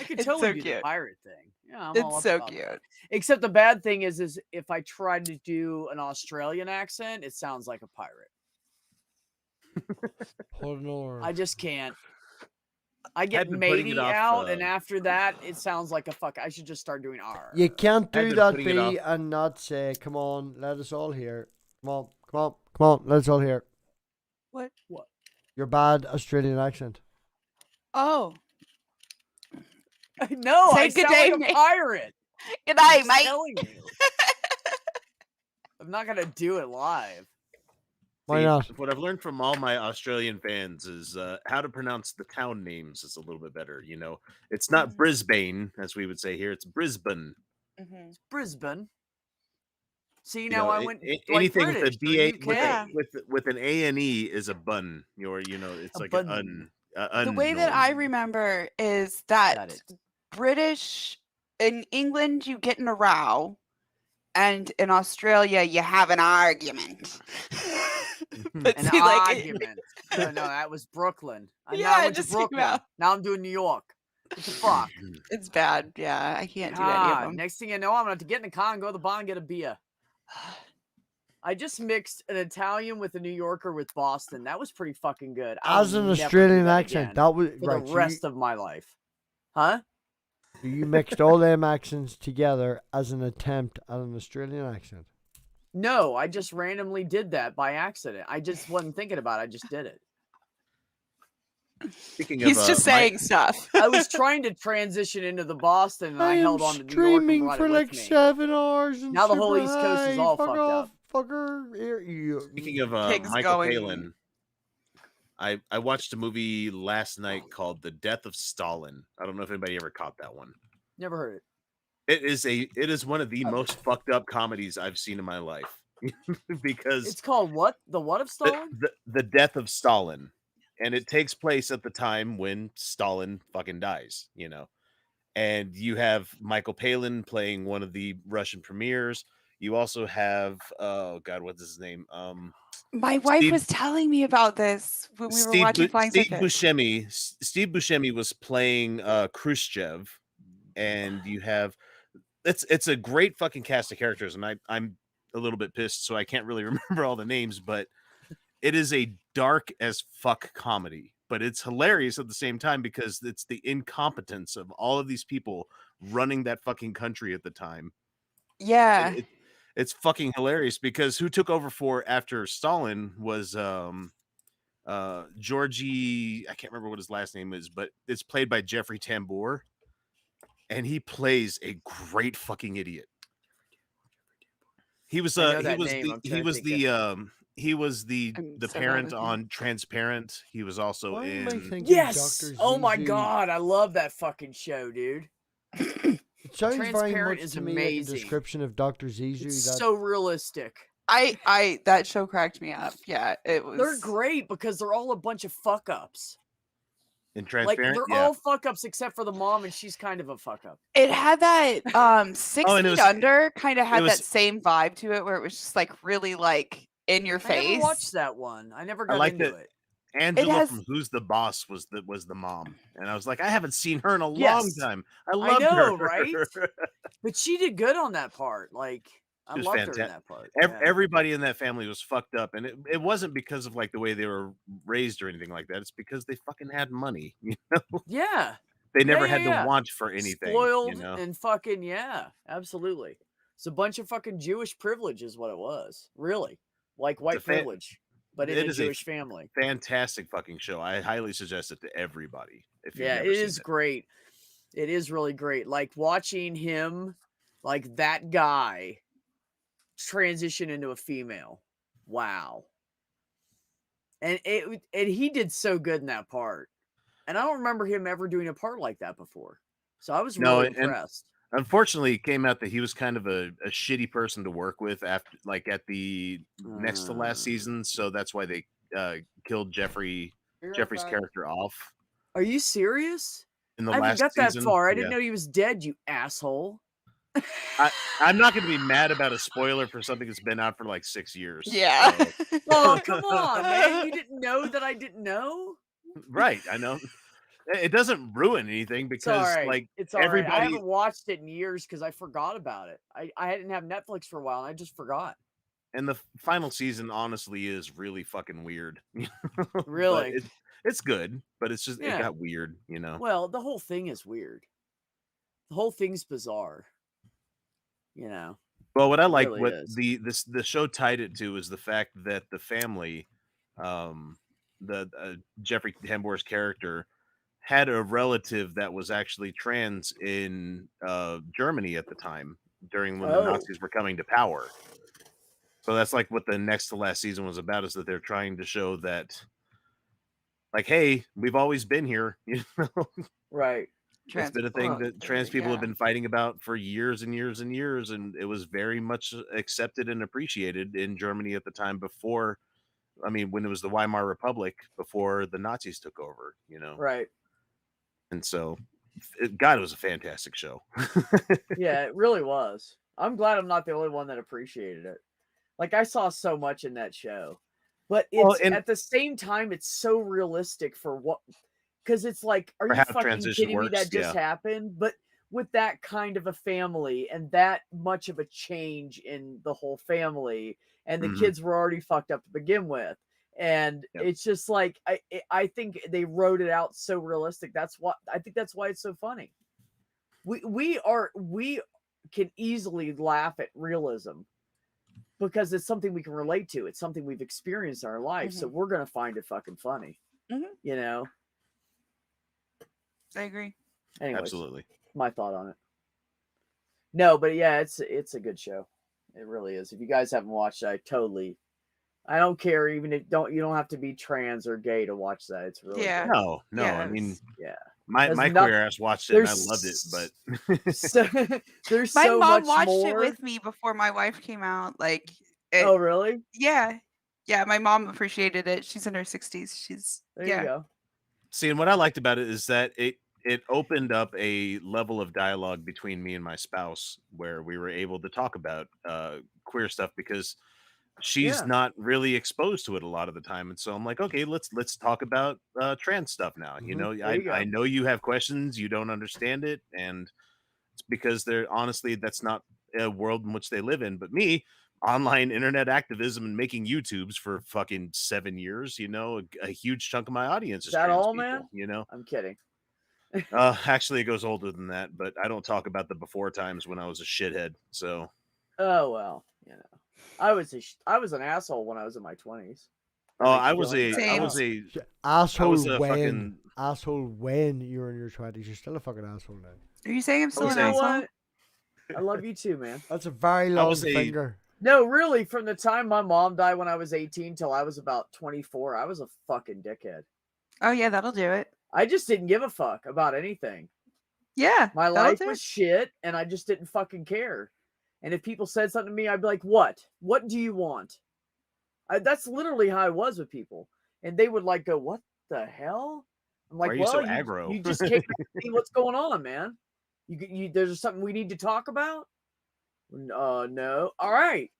could It's totally so do the cute. pirate thing. Yeah, I'm all It's up so about cute. that. Except the bad thing is if I tried to do an Australian accent, it sounds like a pirate. Hold on. I just can't. I get been putting it matey off, out, and after that, it sounds like a fuck. I should just start doing R. You can't I've do been that, putting it B, and not say, "Come on, let us all hear." Come on, come on, come on, let us all hear. what? Your bad Australian accent. Oh, No, Say I good sound day, like a mate. pirate. good I'm night, just mate. telling you. I'm not gonna do it live. Why See, not? What I've learned from all my Australian fans is how to pronounce the town names is a little bit better. You know, it's not Mhm. Brisbane, as we would say here. It's Brisbane. Mhm. Brisbane. See, You now know, I went like anything British with a or BA UK. Yeah. with an A and E is a bun. Or it's A like bun. an The way that I Unknown. remember is Got that it. British in England you get in a row, and in Australia you have an argument. But An see, like, argument. No, that was Brooklyn. Now Yeah, I it went to just came Brooklyn. out. Now I'm doing New York. What the fuck? it's bad. Yeah, I can't do any of God, them. next thing you know, I'm gonna have to get in the car and go to the bar and get a beer. I just mixed an Italian with a New Yorker with Boston. That was pretty fucking good. As an Australian accent, that was for right. the So rest of my life. Huh? you mixed all them accents together as an attempt at an Australian accent. No, I just randomly did that by accident. I just wasn't thinking about it. I just did it. Speaking He's of, just saying stuff. I was trying to transition into the Boston, and I I am held on to New York and streaming brought for it like with me. 7 hours. And Now the whole super East Coast is high. all Fuck fucked off, up. fucker. Here you. Speaking of Pig's Michael going- Palin, I watched a movie last night called The Death of Stalin. I don't know if anybody ever caught that one. Never heard it. It is one of the most fucked up comedies I've seen in my life. Because It's called what? The what of Stalin? the Death of Stalin, and it takes place at the time when Stalin fucking dies, and you have Michael Palin playing one of the Russian premiers. You also have what's his name? My wife Steve- was telling me about this when we were watching Flying Steve Circus. Buscemi. Steve Buscemi was playing Khrushchev, and you have it's a great fucking cast of characters, and I'm a little bit pissed, so I can't really remember all the names, but it is a dark as fuck comedy, but it's hilarious at the same time because it's the incompetence of all of these people running that fucking country at the time. Yeah. It's fucking hilarious because who took over after Stalin was Georgie, I can't remember what his last name is, but it's played by Jeffrey Tambor, and he plays a great fucking idiot. He was I know he that was name, the I'm he trying to was think the he was the I'm the so bad parent with him. on Transparent. He was also Why am I in thinking Yes. Dr. Oh my Zizi? god, I love that fucking show, dude. It sounds very Transparent much is to me like a amazing. description of Dr. Zizu. It's That so realistic. I that show cracked me up. Yeah, it was. They're great because they're all a bunch of fuck ups. And Like transparent. they're Yeah. all fuck ups except for the mom, and she's kind of a fuck up. It had that 6 Oh, Feet and it was- Under kind of had was- that same vibe to it, where it was just like really like in your I never face. watched that one. I never got like into that- it. Angela has- from Who's the Boss was the mom, and I was like, I haven't seen her in a long Yes. time. I loved know, her. right? But she did good on that part. Like I She was loved her in fantastic. that part. Ev- Yeah. Everybody in that family was fucked up, and it wasn't because of like the way they were raised or anything like that. It's because they fucking had money. You know, Yeah. they never yeah, had yeah. to want for anything. Spoiled You know, and fucking absolutely. It's a bunch of fucking Jewish privilege is what it was. Really. Like white privilege, but in it a is a Jewish family. fantastic fucking show. I highly suggest it to everybody. If you've Yeah, never it seen is great. It is really great. Like watching him, like that guy transition into a female. Wow. And he did so good in that part. And I don't remember him ever doing a part like that before. So I was No, really and- impressed. Unfortunately, it came out that he was kind of a shitty person to work with after, like at the next to last season. So that's why they killed Jeffrey's character off Are you serious? in the I haven't last got that season. far. I didn't Yeah. know he was dead, you asshole. I'm not going to be mad about a spoiler for something that's been out for like 6 years. Yeah. so- Oh, come on, man. You didn't know that I didn't know? right. I know. It doesn't ruin anything It's because all right. like It's all right. I everybody- haven't watched it in years because I forgot about it. I didn't have Netflix for a while and I just forgot. and the final season honestly is really fucking weird. But Really? it's good, but it's just Yeah. it got weird, you know. Well, the whole thing is weird. The whole thing's bizarre. You know. Well, what I like, really what is. the show tied it to is the fact that the family, Jeffrey Tambor's character, had a relative that was actually trans in Germany at the time during when the Oh. Nazis were coming to power. So that's like what the next to last season was about, is that they're trying to show that, like, hey, we've always been here. You know, Right. it's been a thing Well, that trans people have yeah. been fighting about for years and years and years, and it was very much accepted and appreciated in Germany at the time before. I mean, when it was the Weimar Republic, before the Nazis took over, you know. Right. And so, God, it was a fantastic show. Yeah, it really was. I'm glad I'm not the only one that appreciated it. Like I saw so much in that show. But it's Well, and- at the same time it's so realistic for what, because it's like, are For you how fucking transition kidding me? works, That just happened? But with that kind of a family and that much of a change in the whole family, and the Mhm. kids were already fucked up to begin with. And Yep. it's just like I think they wrote it out so realistic. That's why I think that's why it's so funny. We can easily laugh at realism because it's something we can relate to. It's something we've experienced in our life. So we're gonna find it fucking funny. Mhm. You know. I agree. Anyways, Absolutely. my thought on it. No, but yeah, it's a good show. It really is. If you guys haven't watched it, I don't care. Even if you don't have to be trans or gay to watch that. It's really Yeah. good. No, Yeah, I it mean, was- Yeah. my There's my not- queer ass watched it and I there's loved it, but So, there's My so mom much watched more. it with me before my wife came out. Like, Oh, really? yeah, my mom appreciated it. She's in her 60s. She's There yeah. you go. see, and what I liked about it is that it opened up a level of dialogue between me and my spouse where we were able to talk about queer stuff because she's Yeah. not really exposed to it a lot of the time, and so I'm like, okay, let's talk about trans stuff now. You Mhm. know, There you I go. know you have questions, you don't understand it, and it's because they're honestly that's not a world in which they live in. But me, online internet activism and making YouTubes for fucking 7 years, you know, a huge chunk of my audience is That trans all, people, man? you know. I'm kidding. Actually, it goes older than that, but I don't talk about the before times when I was a shithead. So, Oh well, you know, I was an asshole when I was in my 20s. I was a Asshole when fucking asshole when you're in your 20s. You're still a fucking asshole now. Are you saying I'm still was an You a- know asshole? what? I love you too, man. That's a very I long was a- finger. No, really, from the time my mom died when I was 18 till I was about 24, I was a fucking dickhead. Oh yeah, that'll do it. I just didn't give a fuck about anything. Yeah, My that'll life do was it. shit, and I just didn't fucking care. And if people said something to me, I'd be like, what? What do you want? That's literally how I was with people. And they would like go, what the hell? I'm like, Why are you well, so aggro? you just came to see what's going on, man. There's something we need to talk about? No. All right.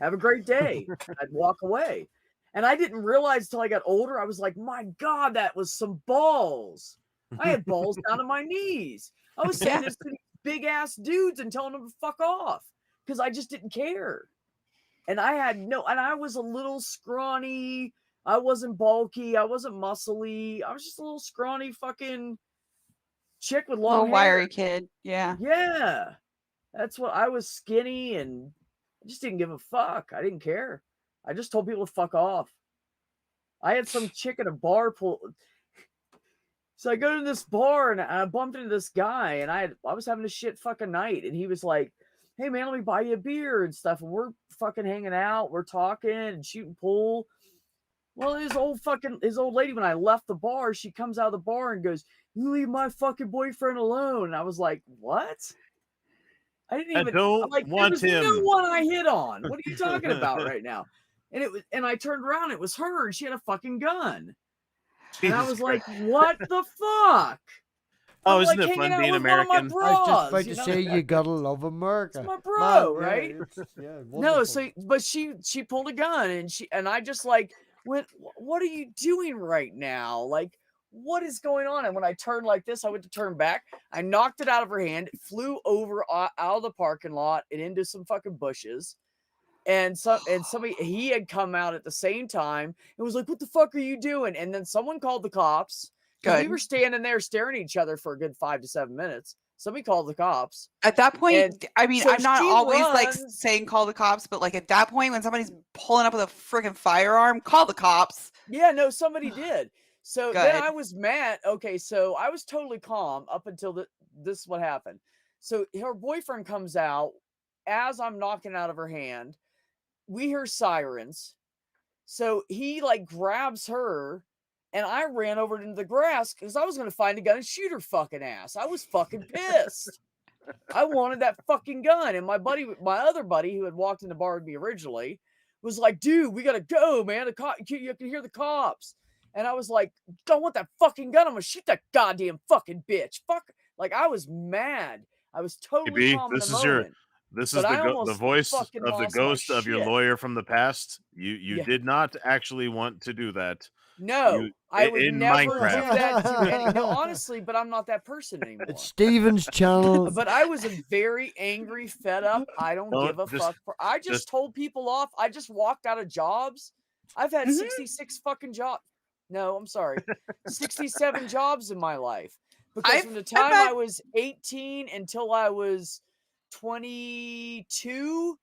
Have a great day. I'd walk away. And I didn't realize till I got older. I was like, my God, that was some balls. I had balls down to my knees. I was saying this to these big ass dudes and telling them to fuck off because I just didn't care. And and I was a little scrawny. I wasn't bulky. I wasn't muscly. I was just a little scrawny fucking chick with long Little hair. wiry kid. Yeah. Yeah. That's what I was, skinny, and I just didn't give a fuck. I didn't care. I just told people to fuck off. I had some chick at a bar pull. So I go to this bar and I bumped into this guy, and I was having a shit fucking night, and he was like, hey man, let me buy you a beer and stuff. And we're fucking hanging out, we're talking and shooting pool. Well, his old lady, when I left the bar, she comes out of the bar and goes, you leave my fucking boyfriend alone. And I was like, what? I didn't even want there was him. no one I hit on. What are you talking about right now? And I turned around, it was her, and she had a fucking gun. And I was like, what the fuck? Oh, I'm isn't like it fun hanging out being with one of my American? I was just bras, about you to know? say you gotta love America. It's my bro, Man, right? Yeah, No, wonderful. but she pulled a gun, and I just like went, what are you doing right now? Like, what is going on? And when I turned like this, I went to turn back. I knocked it out of her hand. It flew over out of the parking lot and into some fucking bushes. And somebody, he had come out at the same time and was like, what the fuck are you doing? And then someone called the cops. Because we Good. were standing there staring at each other for a good 5 to 7 minutes. Somebody called the cops. At that point, And I mean, so I'm not she always like runs- saying call the cops, but like at that point, when somebody's pulling up with a freaking firearm, call the cops. Yeah, no, somebody did. So then Good. I was mad. Okay, so I was totally calm up until this is what happened. So her boyfriend comes out as I'm knocking out of her hand. We hear sirens. So he like grabs her, and I ran over into the grass because I was going to find a gun and shoot her fucking ass. I was fucking pissed. I wanted that fucking gun. And my other buddy who had walked in the bar with me originally was like, dude, we got to go, man. You can hear the cops. And I was like, don't want that fucking gun. I'm going to shoot that goddamn fucking bitch. Fuck. Like, I was mad. I was totally AB, calm in this the is your- moment. This is But I the almost voice fucking of the lost my ghost of your shit. lawyer from the past. You Yeah. did not actually want to do that. No, You- I would in never Minecraft. do that to any. No, honestly, but I'm not that person anymore. It's Steven's channel. But I was a very angry, fed up. I don't Don't- give a just- fuck. I just told people off. I just walked out of jobs. I've had Mhm. 66 fucking jobs. No, I'm sorry, 67 jobs in my life. Because from the time had- I was 18 until I was 22,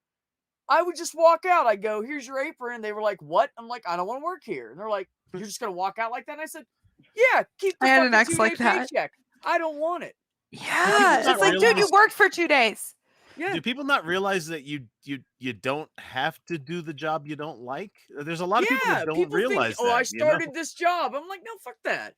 I would just walk out. I go, here's your apron. They were like, what? I'm like, I don't want to work here. And they're like, you're just going to walk out like that? And I said, yeah, keep the I had an fucking ex like 2-day that. paycheck. I don't want it. Yeah. not It's like, dude, you realize- worked for 2 days. Yeah. Do people not realize that you don't have to do the job you don't like? There's a lot of people that don't think, realize that. oh, I you know? started this job. I'm like, no, fuck that.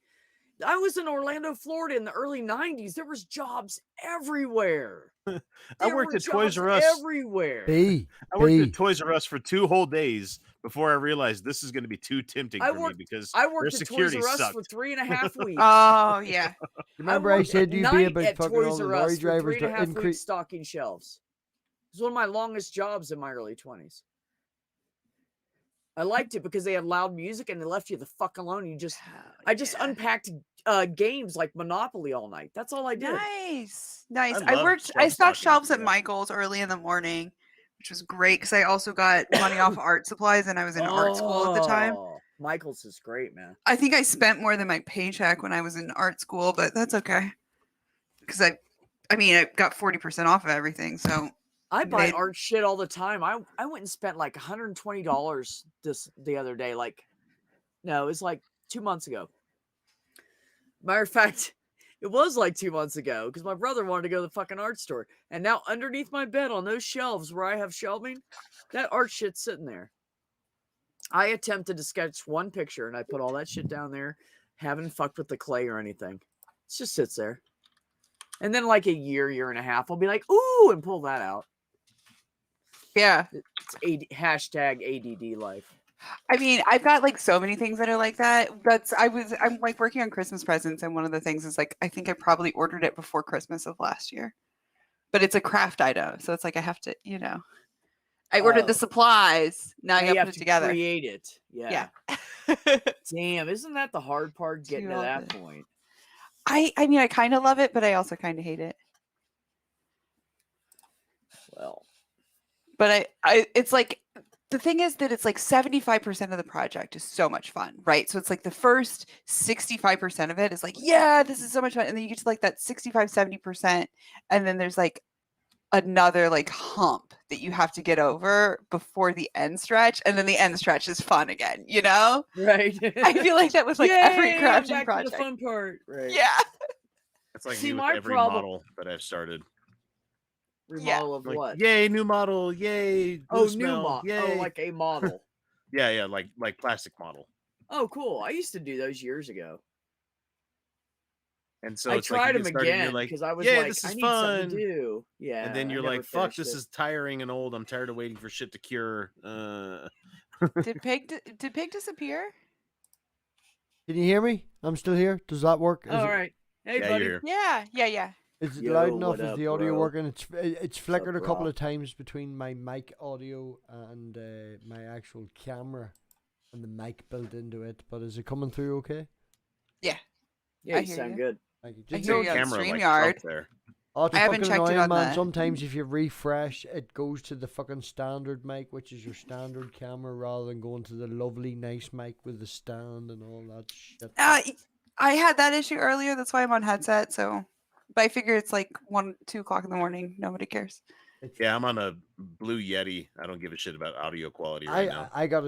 I was in Orlando, Florida in the early 90s. There was jobs everywhere. I There worked were at Toys jobs R Us. everywhere. I worked B. at Toys R Us for 2 whole days before I realized this is going to be too tempting I for worked- me because I their worked at Toys security R Us sucked. for 3.5 weeks. Oh, yeah. Remember I worked said at you'd night be about at fucking all Toys the R lorry Us for drivers to 3.5 weeks increase. stocking shelves. It was one of my longest jobs in my early 20s. I liked it because they had loud music and they left you the fuck alone. I just unpacked games like Monopoly all night. That's all I did. Nice. Nice. I I love worked, shelf I stocked stocking, shelves at yeah. Michael's early in the morning, which was great because I also got money off art supplies and I was in art school at the time. Oh, Michael's is great, man. I think I spent more than my paycheck when I was in art school, but that's okay. Because I mean, I got 40% off of everything. So I buy They- art shit all the time. I went and spent like $120 the other day. Like, no, it was like 2 months ago. Matter of fact, it was like 2 months ago because my brother wanted to go to the fucking art store. And now underneath my bed on those shelves where I have shelving, that art shit's sitting there. I attempted to sketch one picture and I put all that shit down there, haven't fucked with the clay or anything. It just sits there. And then like a year and a half, I'll be like, ooh, and pull that out. Yeah. It's hashtag ADD life. I mean, I've got like so many things that are like that. I'm like working on Christmas presents, and one of the things is like I think I probably ordered it before Christmas of last year. But it's a craft item, so it's like I have to, I ordered the Oh. supplies. Now I Now gotta you put have it to together. create it. Yeah. Yeah. Damn, isn't that the hard part getting Do to all that the- point? I mean, I kind of love it, but I also kind of hate it. Well, But it's like the thing is that it's like 75% of the project is so much fun, right? So it's like the first 65% of it is like, yeah, this is so much fun. And then you get to like that 65, 70%. And then there's like another like hump that you have to get over before the end stretch. And then the end stretch is fun again, right. I feel like that with like every Yay, crafting back project. to the fun part. Right. Yeah. It's like See, me with my every problem- model that I've started. Remodel of Like, what? yay, new model, yay. Oh, blue new smell, model. Yay. Oh, like a model. yeah, like plastic model. Oh, cool. I used to do those years ago. And so I it's like tried you them get started and again you're like, because I was yeah, like, this I is need fun. something to do. Yeah. And then I you're never like, fuck, finished this it. is tiring and old. I'm tired of waiting for shit to cure. Did Pig disappear? Can you hear me? I'm still here. Does that work? All right. Hey, Yeah, buddy. you're here. Yeah. Is it Yo, loud enough? what Is up, the audio bro? working? It's flickered a couple bro? of times between my mic audio and my actual camera and the mic built into it. But is it coming through okay? Yeah, I you hear sound you. good. Thank you. I Just hear know- you on Camera like StreamYard. Trump there. Oh, it's I haven't fucking checked it annoying, on man. the- Sometimes if you refresh, it goes to the fucking standard mic, which is your standard camera, rather than going to the lovely, nice mic with the stand and all that shit. I had that issue earlier. That's why I'm on headset. So, but I figure it's like 1, 2 o'clock in the morning. Nobody cares. Yeah, I'm on a Blue Yeti. I don't give a shit about audio quality right now. I got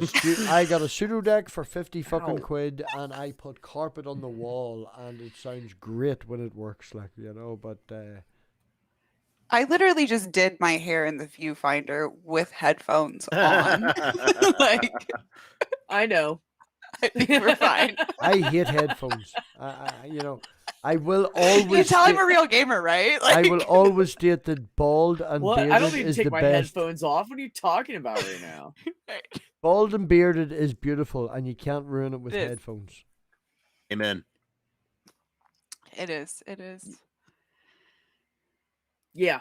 a pseudo deck for 50 fucking Ow. quid, and I put carpet on the wall, and it sounds great when it works, like, but I literally just did my hair in the viewfinder with headphones on. Like, I know. I think we're fine. I hate headphones. I will You always tell I'm state, a real gamer, right? I Like, will always state that bald and What? bearded I don't even is take the my best. headphones off. What are you talking about right now? Bald and bearded is beautiful, and you can't ruin it with It is. headphones. Amen. It is. It is. Yeah.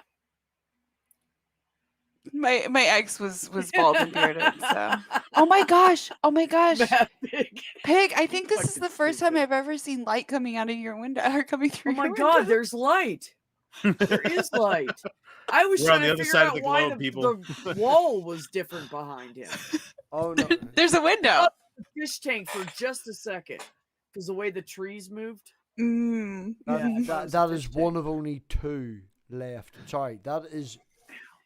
My ex was bald and bearded. So. Oh my gosh! Oh my gosh! That big. Pig, I think this is Fucking the first time stupid. I've ever seen light coming out of your window or coming through. Oh my your god, window. there's light. There is light. I was We're on trying the to other figure side of out the why globe, the, people. the wall was different behind him. Oh no! There's a window. Fish tank for just a second. Because the way the trees moved. Mm. That, Yeah, that, that was that a is fish one tank. of only 2 left. Sorry, that is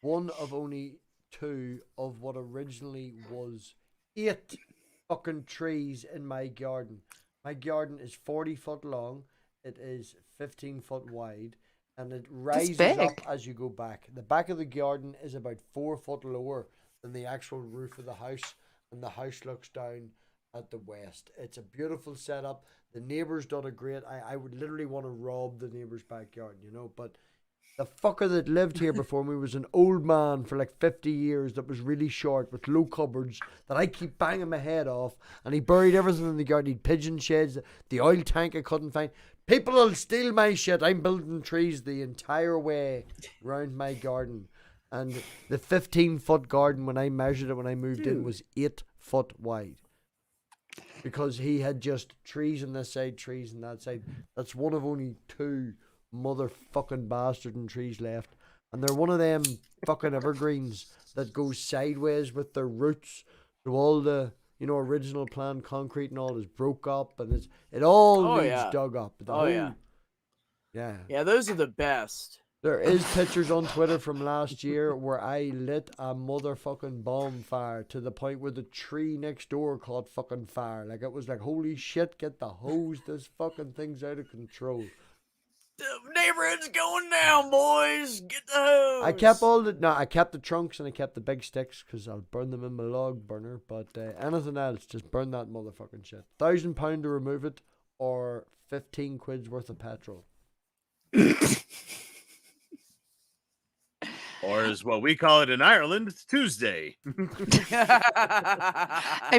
one of only 2 of what originally was 8 fucking trees in my garden. My garden is 40 foot long. It is 15 foot wide, and it rises up big. as you go back. The back of the garden is about 4 foot lower than the actual roof of the house, and the house looks down at the west. It's a beautiful setup. The neighbours done a great. I would literally want to rob the neighbour's backyard, but the fucker that lived here before me was an old man for like 50 years that was really short with low cupboards that I keep banging my head off, and he buried everything in the garden. He'd pigeon sheds, the oil tank I couldn't find. People will steal my shit. I'm building trees the entire way round my garden. And the 15-foot garden, when I measured it when I moved in, Dude. was 8 foot wide. Because he had just trees on this side, trees on that side. That's one of only 2 motherfucking bastarding trees left. And they're one of them fucking evergreens that goes sideways with their roots. So all the, original planned concrete and all is broke up, and it all Oh, needs yeah. dug up. The Oh, whole- yeah. Yeah. Yeah, those are the best. There is pictures on Twitter from last year where I lit a motherfucking bonfire to the point where the tree next door caught fucking fire. Like, it was like, holy shit, get the hose. This fucking thing's out of control. The neighborhood's going down, boys. Get the hose. I kept the trunks and I kept the big sticks because I'll burn them in my log burner. But anything else, just burn that motherfucking shit. £1,000 to remove it, or 15 quid's worth of petrol. Or as what we call it in Ireland, it's Tuesday. I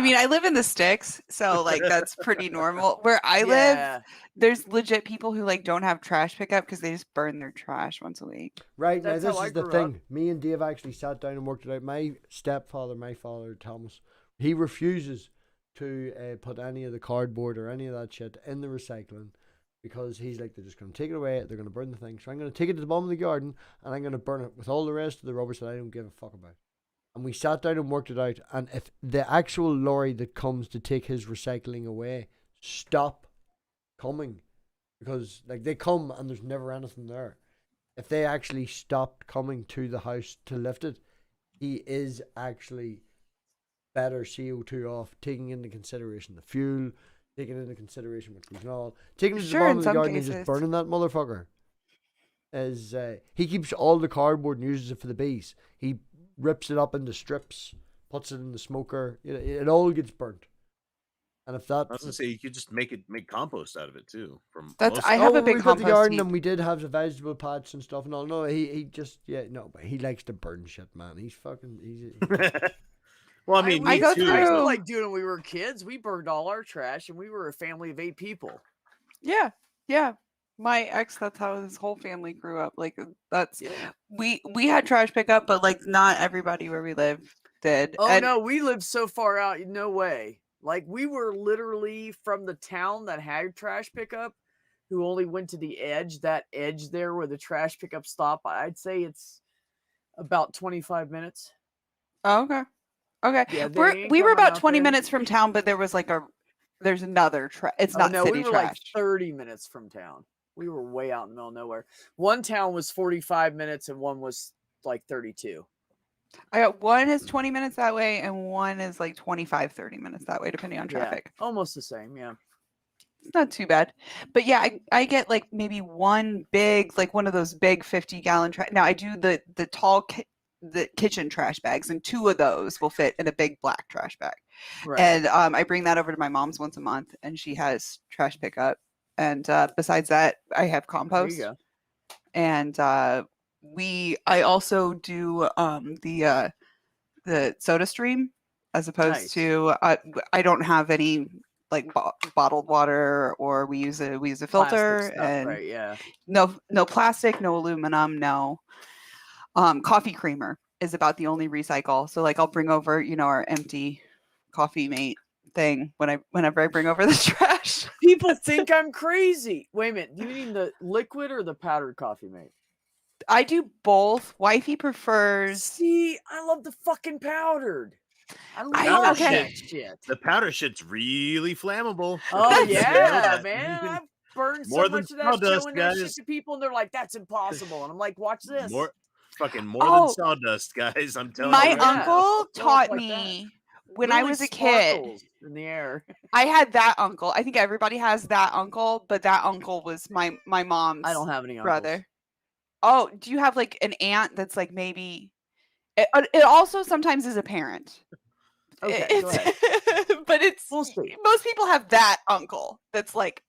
mean, I live in the sticks, so like that's pretty normal. Where I live, Yeah. there's legit people who like don't have trash pickup because they just burn their trash once a week. Right, That's now how this I is the grew thing. up. Me and Dave actually sat down and worked it out. My stepfather, my father, Thomas, he refuses to put any of the cardboard or any of that shit in the recycling because he's like, they're just going to take it away, they're going to burn the thing. So I'm going to take it to the bottom of the garden and I'm going to burn it with all the rest of the rubbish that I don't give a fuck about. And we sat down and worked it out. And if the actual lorry that comes to take his recycling away stop coming, because like they come and there's never anything there. If they actually stopped coming to the house to lift it, he is actually better CO2 off, taking into consideration the fuel, taking into consideration what goes on, taking it to the Sure, bottom in of the some garden and just cases. burning that motherfucker. As he keeps all the cardboard and uses it for the bees. He rips it up into strips, puts it in the smoker. It all gets burnt. And if that I was gonna say you could just make compost out of it too. That's most I of have a when big we got the compost garden heap. and we did have the vegetable patch and stuff and all. No, he just but he likes to burn shit, man. He's fucking it. Well, I mean, I me go too. I used to through- like doing when we were kids. We burned all our trash, and we were a family of 8 people. Yeah, yeah. My ex, that's how his whole family grew up. Like that's Yeah. we had trash pickup, but like not everybody where we live did. Oh And no, we lived so far out. No way. Like we were literally from the town that had trash pickup, who only went to the edge. That edge there where the trash pickup stop. I'd say it's about 25 minutes. oh, okay. Okay. Yeah, they ain't We were coming about out 20 there. minutes from town, but there was like there's another it's not Oh, no, city we were trash. like 30 minutes from town. We were way out in the middle of nowhere. One town was 45 minutes and one was like 32. I got one is 20 minutes that way and one is like 25, 30 minutes that way, depending on traffic. Yeah, almost the same. Yeah. It's not too bad. But yeah, I get like maybe one big, like one of those big 50-gallon trash. Now I do the tall the kitchen trash bags, and 2 of those will fit in a big black trash bag. Right. And I bring that over to my mom's once a month, and she has trash pickup. And besides that, I have there compost. you go. And I also do the Soda Stream, as opposed Nice. to I don't have any like bottled water, or we use a Plastic filter, stuff, and right? Yeah. no plastic, no aluminum, no coffee creamer is about the only recycle. So like I'll bring over our empty coffee mate thing whenever I bring over the trash. People think I'm crazy. Wait a minute. Do you mean the liquid or the powdered coffee mate? I do both. Wifey prefers. See, I love the fucking powdered. I I- love okay. that shit. The powder shit's really flammable. Oh That's- yeah, You man. can- I've burned so more than much of that sawdust, showing that shit guys. to people, and they're like, "That's impossible." And I'm like, "Watch this." More than Oh. sawdust, guys. I'm telling My you. right now. uncle Yeah, taught like that. me when I Literally was a kid. sparkles in the air. I had that uncle. I think everybody has that uncle, but that uncle was my mom's I don't have any uncles. brother. Oh, do you have like an aunt that's like maybe? It also sometimes is a parent. Okay, go ahead. But it's We'll see. most people have that uncle that's like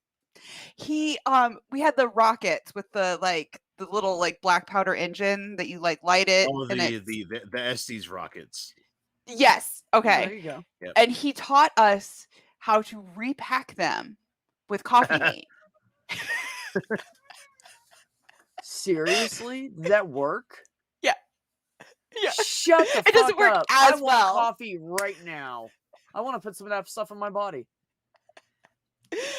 we had the rockets with the little like black powder engine that you like light it. Oh, and the Estes rockets. yes, okay. There you go. And he taught us how to repack them with coffee mate. Seriously, does that work? Yeah. Shut the fuck It doesn't work up. as I want well. coffee right now. I want to put some of that stuff in my body.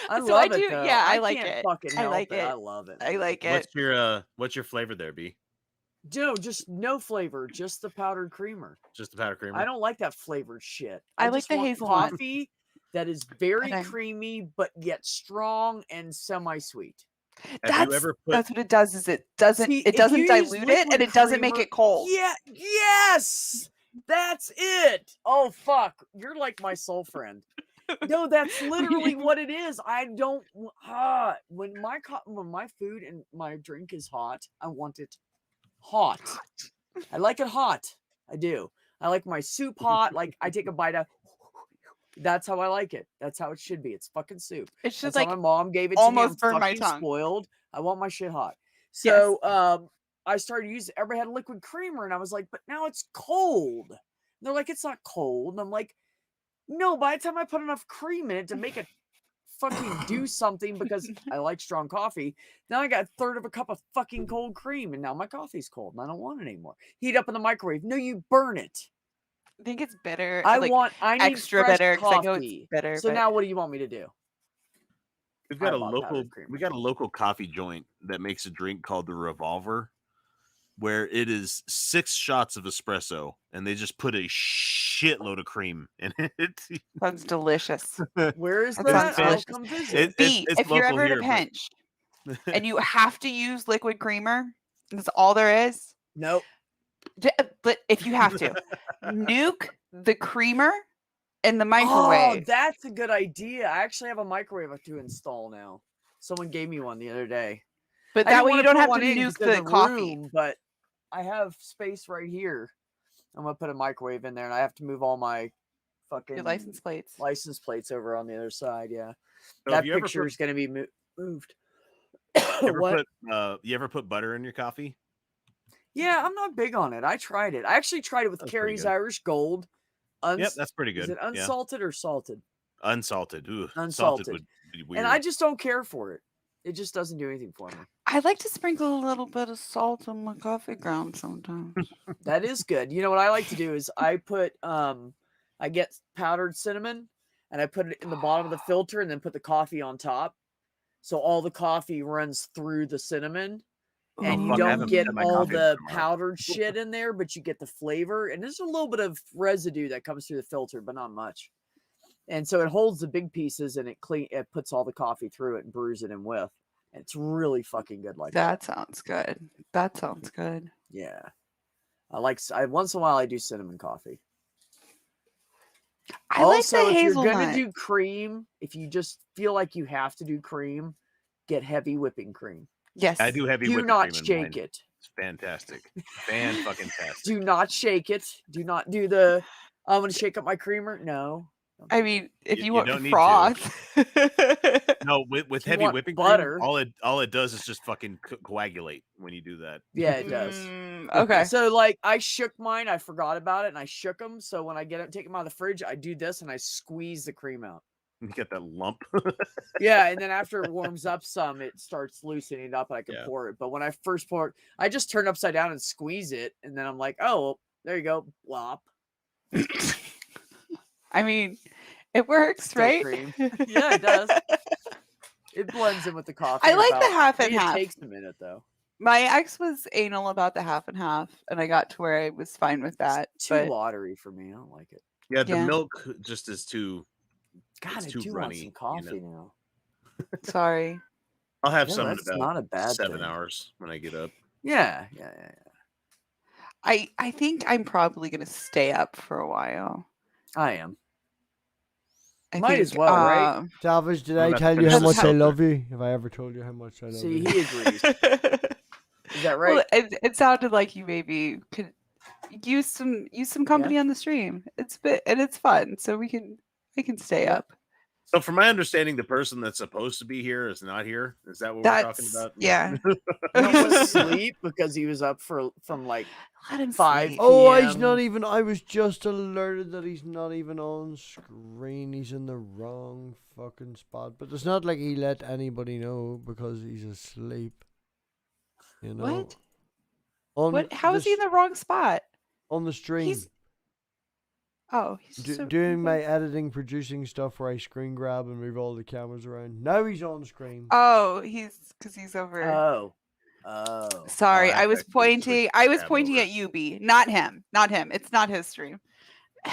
I So love I it do- though. yeah, I I like can't it. fucking I help like it. it. I love it. I like it. What's your flavor there, B? No, just no flavor, just the powdered creamer. Just the powder creamer. I don't like that flavored shit. I like just the want hazelnut. coffee that is very And I- creamy but yet strong and semi-sweet. Have you ever put? That's what it does. Is it doesn't See, it if doesn't you use dilute it, and liquid it doesn't make creamer- it cold. Yeah, yes, that's it. Oh fuck, you're like my soul friend. No, that's literally what it is. I don't when my food and my drink is hot, I want it hot. I like it hot. I do. I like my soup hot. Like I take a bite of. That's how I like it. That's how it should be. It's fucking soup. It's just That's like how my mom gave it to me. almost I'm burned my fucking tongue. spoiled. I want my shit hot. So I started using, everybody had liquid creamer, and I was like, but now it's cold. And they're like, it's not cold. And I'm like, no, by the time I put enough cream in it to make it fucking do something, because I like strong coffee, now I got a third of a cup of fucking cold cream, and now my coffee's cold, and I don't want it anymore. Heat up in the microwave. No, you burn it. I think it's bitter. I like, need extra fresh bitter 'cause I know it's coffee. bitter, So but- now what do you want me to do? We've got I a bought local powdered creamer. we got a local coffee joint that makes a drink called the Revolver, where it is 6 shots of espresso and they just put a shitload of cream in it. Sounds delicious. Where is That that? sounds I'll delicious. come visit. It- B, it's if you're local ever in a here, but- pinch and you have to use liquid creamer, that's all there is. Nope. But if you have to, nuke the creamer in the Oh, microwave. that's a good idea. I actually have a microwave to install now. Someone gave me one the other day. But I that didn't way you wanna don't put have to one in 'cause nuke there's the a coffee. room, but I have space right here. I'm gonna put a microwave in there, and I have to move all my fucking Your license plates. license plates over on the other side. Yeah, So that have you ever picture put- is gonna be moved. You ever put butter in your coffee? Yeah, I'm not big on it. I tried it. I actually tried it with That's pretty Carrie's good. Irish Gold. Yep, that's pretty good. Is it Yeah. unsalted or salted? Unsalted. Ooh, salted Unsalted. would be weird. And I just don't care for it. It just doesn't do anything for me. I like to sprinkle a little bit of salt on my coffee ground sometimes. That is good. You know what I like to do is I put I get powdered cinnamon and I put it in the bottom of the filter and then put the coffee on top. So all the coffee runs through the cinnamon and you fuck, I don't haven't get had my all coffee in the tomorrow. powdered shit in there, but you get the flavor, and there's a little bit of residue that comes through the filter, but not much. And so it holds the big pieces and it puts all the coffee through it and brews it in with. And it's really fucking good like that. That sounds good. That sounds good. Yeah. I once in a while I do cinnamon coffee. I Also, like the if hazelnut. you're gonna do cream, if you just feel like you have to do cream, get heavy whipping cream. Yes. I do heavy Do whipping not cream in shake mine. it. It's fantastic. Fan-fucking-tastic. Do not shake it. Do not do the I'm gonna shake up my creamer. No. I mean, if You- you you want don't need to. froth. No, with If you heavy want whipping butter- cream, all it does is just fucking coagulate when you do that. Yeah, it does. Okay. So like I shook mine, I forgot about it, and I shook them. So when I take them out of the fridge, I do this and I squeeze the cream out. You get that lump. Yeah, and then after it warms up some, it starts loosening up, and I can Yeah. pour it. But when I first pour it, I just turn it upside down and squeeze it, and then I'm like, oh, well, there you go, blop. I mean, it works, Still right? cream. Yeah, it does. It blends in with the coffee. I in like the about- half I and mean, half. It takes a minute though. My ex was anal about the half and half, and I got to where I was fine with that. Too But watery for me. I don't like it. Yeah, the Yeah. milk just is too. God, It's I too do runny, you want some coffee know. now. sorry. I'll have Yeah, some in that's about not a bad 7 thing. hours when I get up. Yeah. I think I'm probably gonna stay up for a while. I am. I Might as think, well, right? Savage, did I'm I about to tell you finish how this much I filter. love you? Have I ever told you how much I love See, you? he agrees. Is that right? Well, it sounded like you maybe could use some company on the stream. It's fun, so we can stay Yeah. up. So, from my understanding, the person that's supposed to be here is not here. Is that what we're talking That's about? yeah. He was asleep because he was up from like Let him 5 sleep. Oh, he's PM. not even. I was just alerted that he's not even on screen. He's in the wrong fucking spot. But it's not like he let anybody know because he's asleep. You know. What? On What? How is he in the wrong spot? on the stream? He's he's just Doing my editing, producing stuff where I screen grab and move all the cameras around. Now he's on screen. Oh, because he's over. Oh. Sorry, Oh, I was I switched pointing. I was tab pointing over. at you, B, not him. Not him. It's not his stream.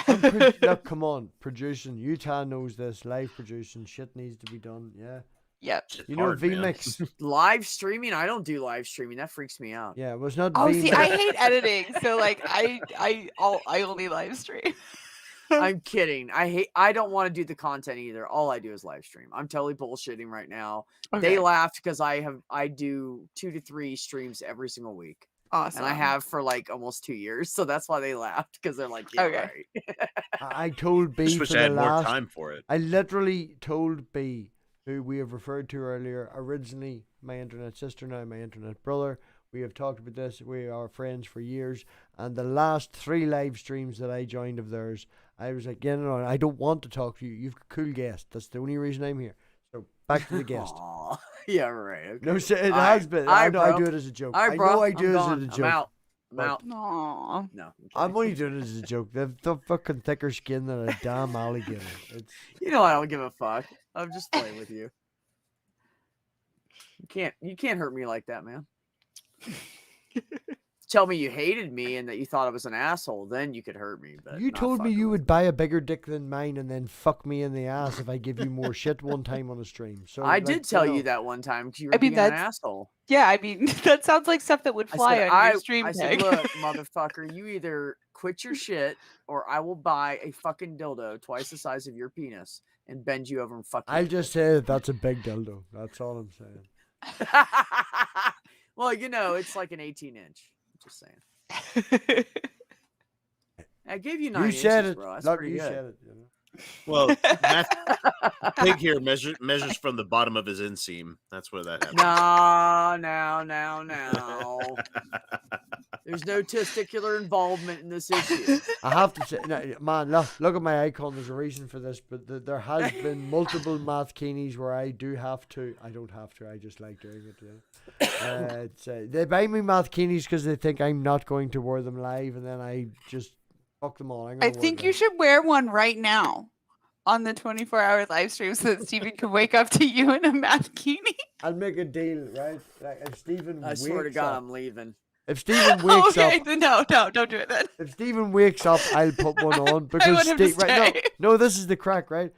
Look, come on, producing. Utah knows this. Live producing shit needs to be done. Yeah, Yep. It's you know hard, man. VMix. Live streaming? I don't do live streaming. That freaks me out. Yeah, well, it's not Oh, VMix. see, I hate editing, so like I only live stream. I'm kidding. I don't want to do the content either. All I do is live stream. I'm totally bullshitting right now. They Okay, laughed because I do 2 to 3 streams every single week. awesome. And I have for like almost 2 years. So that's why they laughed, because they're like, yeah, Okay. right. I told B Just for wish the I had more last. time for it. I literally told B, who we have referred to earlier, originally my internet sister, now my internet brother, We have talked about this. We are friends for years. And the last 3 live streams that I joined of theirs, I was like, yeah, no, I don't want to talk to you. You've a cool guest. That's the only reason I'm here. So back to the guest. Aw, yeah, right. Okay. No, it All has right. been. All I right, know I bro. do it as a joke. All right, I bro. know I do I'm it gone. as a joke. I'm out. I'm But- out. Aw. No. I'm only doing it as a joke. They're fucking thicker skin than a damn alligator. It's You know I don't give a fuck. I'm just playing with you. You can't hurt me like that, man. Tell me you hated me and that you thought I was an asshole, then you could hurt me. But you not told me fucking you with would buy a bigger dick than mine and then fuck me in the ass if I give you more shit one time on a stream. So I like, did tell know, you that one time because you were I mean, being an that's- asshole. Yeah, I mean, that sounds like stuff that would I fly said, on your stream I said, tag. look, motherfucker, you either quit your shit or I will buy a fucking dildo twice the size of your penis and bend you over and fuck you. I'll just say that that's a big dildo. That's all I'm saying. Well, you know, it's like an 18-inch. Just saying. I gave you 9 You inches, said it. bro. That's Look, pretty you good. said it. You know? Well, Pig here measures from the bottom of his inseam. That's where that happens. No. There's no testicular involvement in this issue. I have to say, no, man, look at my icon. There's a reason for this, but there has been multiple mathkinis where I don't have to. I just like doing it. Yeah. They buy me mathkinis because they think I'm not going to wear them live, and then I just fuck them all. I think you should wear one right now on the 24-hour live stream so that Steven can wake up to you in a matkini. I'll make a deal, right? Like if Stephen I wakes swear to God, up, I'm leaving. if Stephen wakes Okay, up, then no, don't do it then. if Stephen wakes up, I'll put one on I because want him to stay. no, this is the crack, right?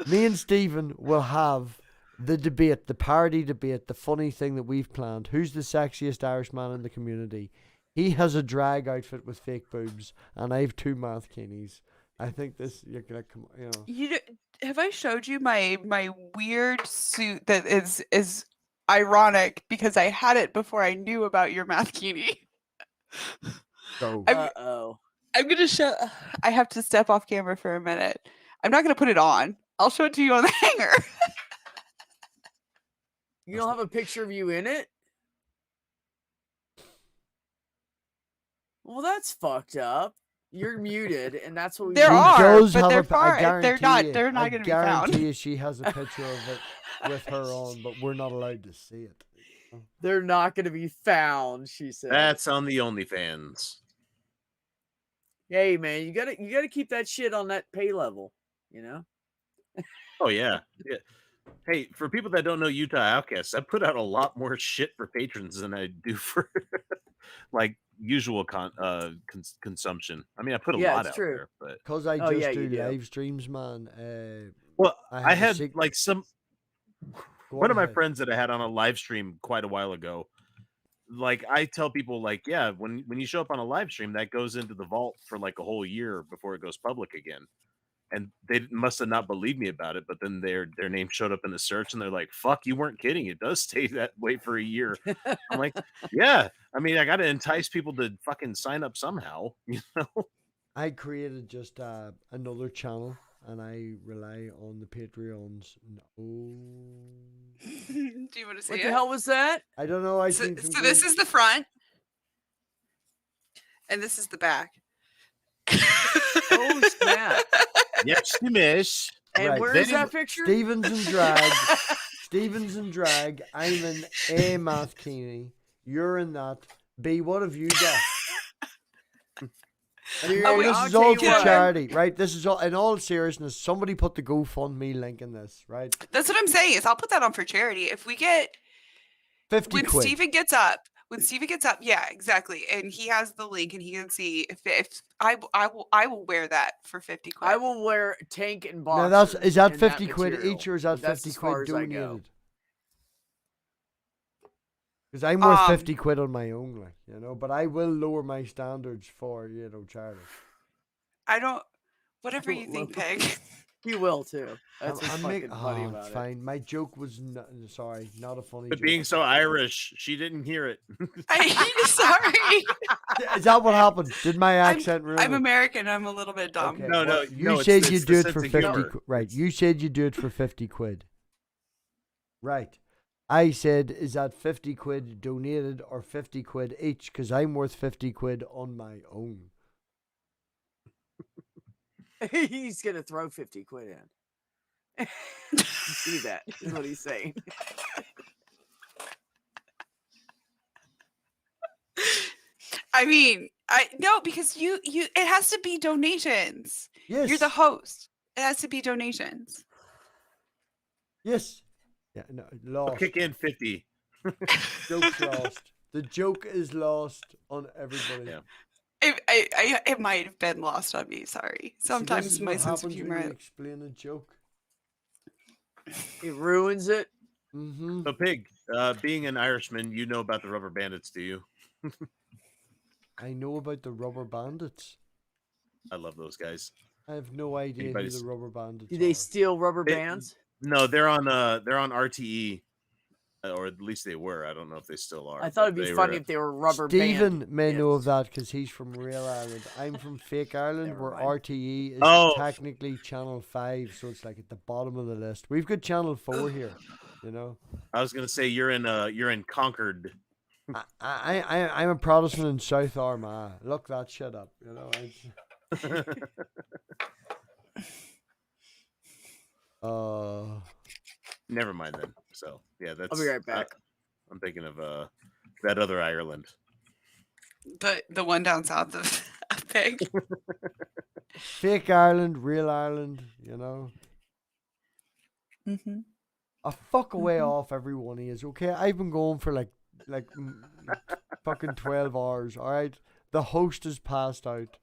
Me and Stephen will have the debate, the parody debate, the funny thing that we've planned. Who's the sexiest Irishman in the community? He has a drag outfit with fake boobs, and I have 2 mathkinis. I think this, you're gonna come, you know. Have I showed you my weird suit that is ironic because I had it before I knew about your mathkini? Go. Uh-oh. I'm gonna show. I have to step off camera for a minute. I'm not gonna put it on. I'll show it to you on the hanger. You don't have a picture of you in it? Well, that's fucked up. You're muted, and that's what we There do. are, does but have they're a, far. I They're guarantee not. you- They're not I gonna be found. guarantee you she has a picture of it with her on, but we're not allowed to see it. They're not going to be found, she said. That's on the OnlyFans. Hey, man, you gotta keep that shit on that pay level, you know? Oh yeah. Hey, for people that don't know Utah Outcasts, I put out a lot more shit for patrons than I do for like usual consumption. I mean, I put a Yeah, lot it's out true. there, but Because I Oh, just yeah, do you do. live streams, man. well, I I have a had secret- like Go one on of my ahead. friends that I had on a live stream quite a while ago. Like I tell people, like, yeah, when you show up on a live stream, that goes into the vault for like a whole year before it goes public again. And they must have not believed me about it, but then their name showed up in the search, and they're like, "Fuck, you weren't kidding! It does stay that way for a year." I'm like, "Yeah, I mean, I got to entice people to fucking sign up somehow." You know? I created just another channel, and I rely on the Patreons. No, Do you want to see What it? the hell was that? I don't know. I So, seen some so this good- is the front, and this is the back. Oh, snap. Yes, you miss. And Right, where is then that picture? Stevens and drag. Stevens and drag. I'm in A Mathkini. You're in that. B, what have you got? And Dude, Oh, wait, this I'll is tell all you for what. charity, right? This is all, in all seriousness, somebody put the GoFundMe link in this, right? That's what I'm saying. Is I'll put that on for charity if we get 50 when quid. Steven gets up. When Steven gets up, yeah, exactly, and he has the link, and he can see if I will wear that for 50 quid. I will wear tank and Now boxers. is that in 50 quid material, each, or is that but that's 50 as far quid as I go. donated? Because I'm worth Um, 50 quid on my own, like, you know, but I will lower my standards for, you know, charity. I don't. Whatever you Well, think, Peg. You will too. That's what's I'm fucking making, funny oh, about it's it. fine. My joke was, sorry, not a funny But joke. being so Irish, she didn't hear it. I'm sorry. Is that what happened? Did my accent ruin I'm it? American. I'm a little bit dumb. Okay, No, no, well, you no, it's- said it's you the do it sense for of 50 humor. quid. Right, you said you do it for 50 quid. Right. I said, is that 50 quid donated or 50 quid each? Because I'm worth 50 quid on my own. He's gonna throw 50 quid in. See that is what he's saying. I mean, no, because you it has to be donations. Yes. You're the host. It has to be donations. Yes. Yeah, no, I'll lost. kick in 50. Joke's lost. The joke is lost on everybody. Yeah. It might have been lost on me. Sorry. See, this Sometimes is my what sense of happens when humor. you explain a joke. It ruins it. Mm-hmm. So, Pig, being an Irishman, you know about the Rubber Bandits, do you? I know about the Rubber Bandits. I love those guys. I have no idea who Anybody's- the Rubber Bandits Do they are. steal rubber They- bands? No, they're on RTE, or at least they were. I don't know if they still are. I thought it'd but be they funny were- if they were rubber Stephen band. may know of kids. that because he's from real Ireland. I'm from fake Ireland, Never where mind. RTE is Oh. technically Channel 5, so it's like at the bottom of the list. We've got Channel 4 here, you know. I was gonna say you're in Concord. I'm a Protestant in South Armagh. Look that shit up, you know. Never mind then. So yeah, that's. I'll be right back. I'm thinking of that other Ireland. The one down south of Pig. Fake Ireland, real Ireland, you know. Mm-hmm. A fuck away off everyone he is, okay? I've been going for like fucking 12 hours, alright? The host has passed out.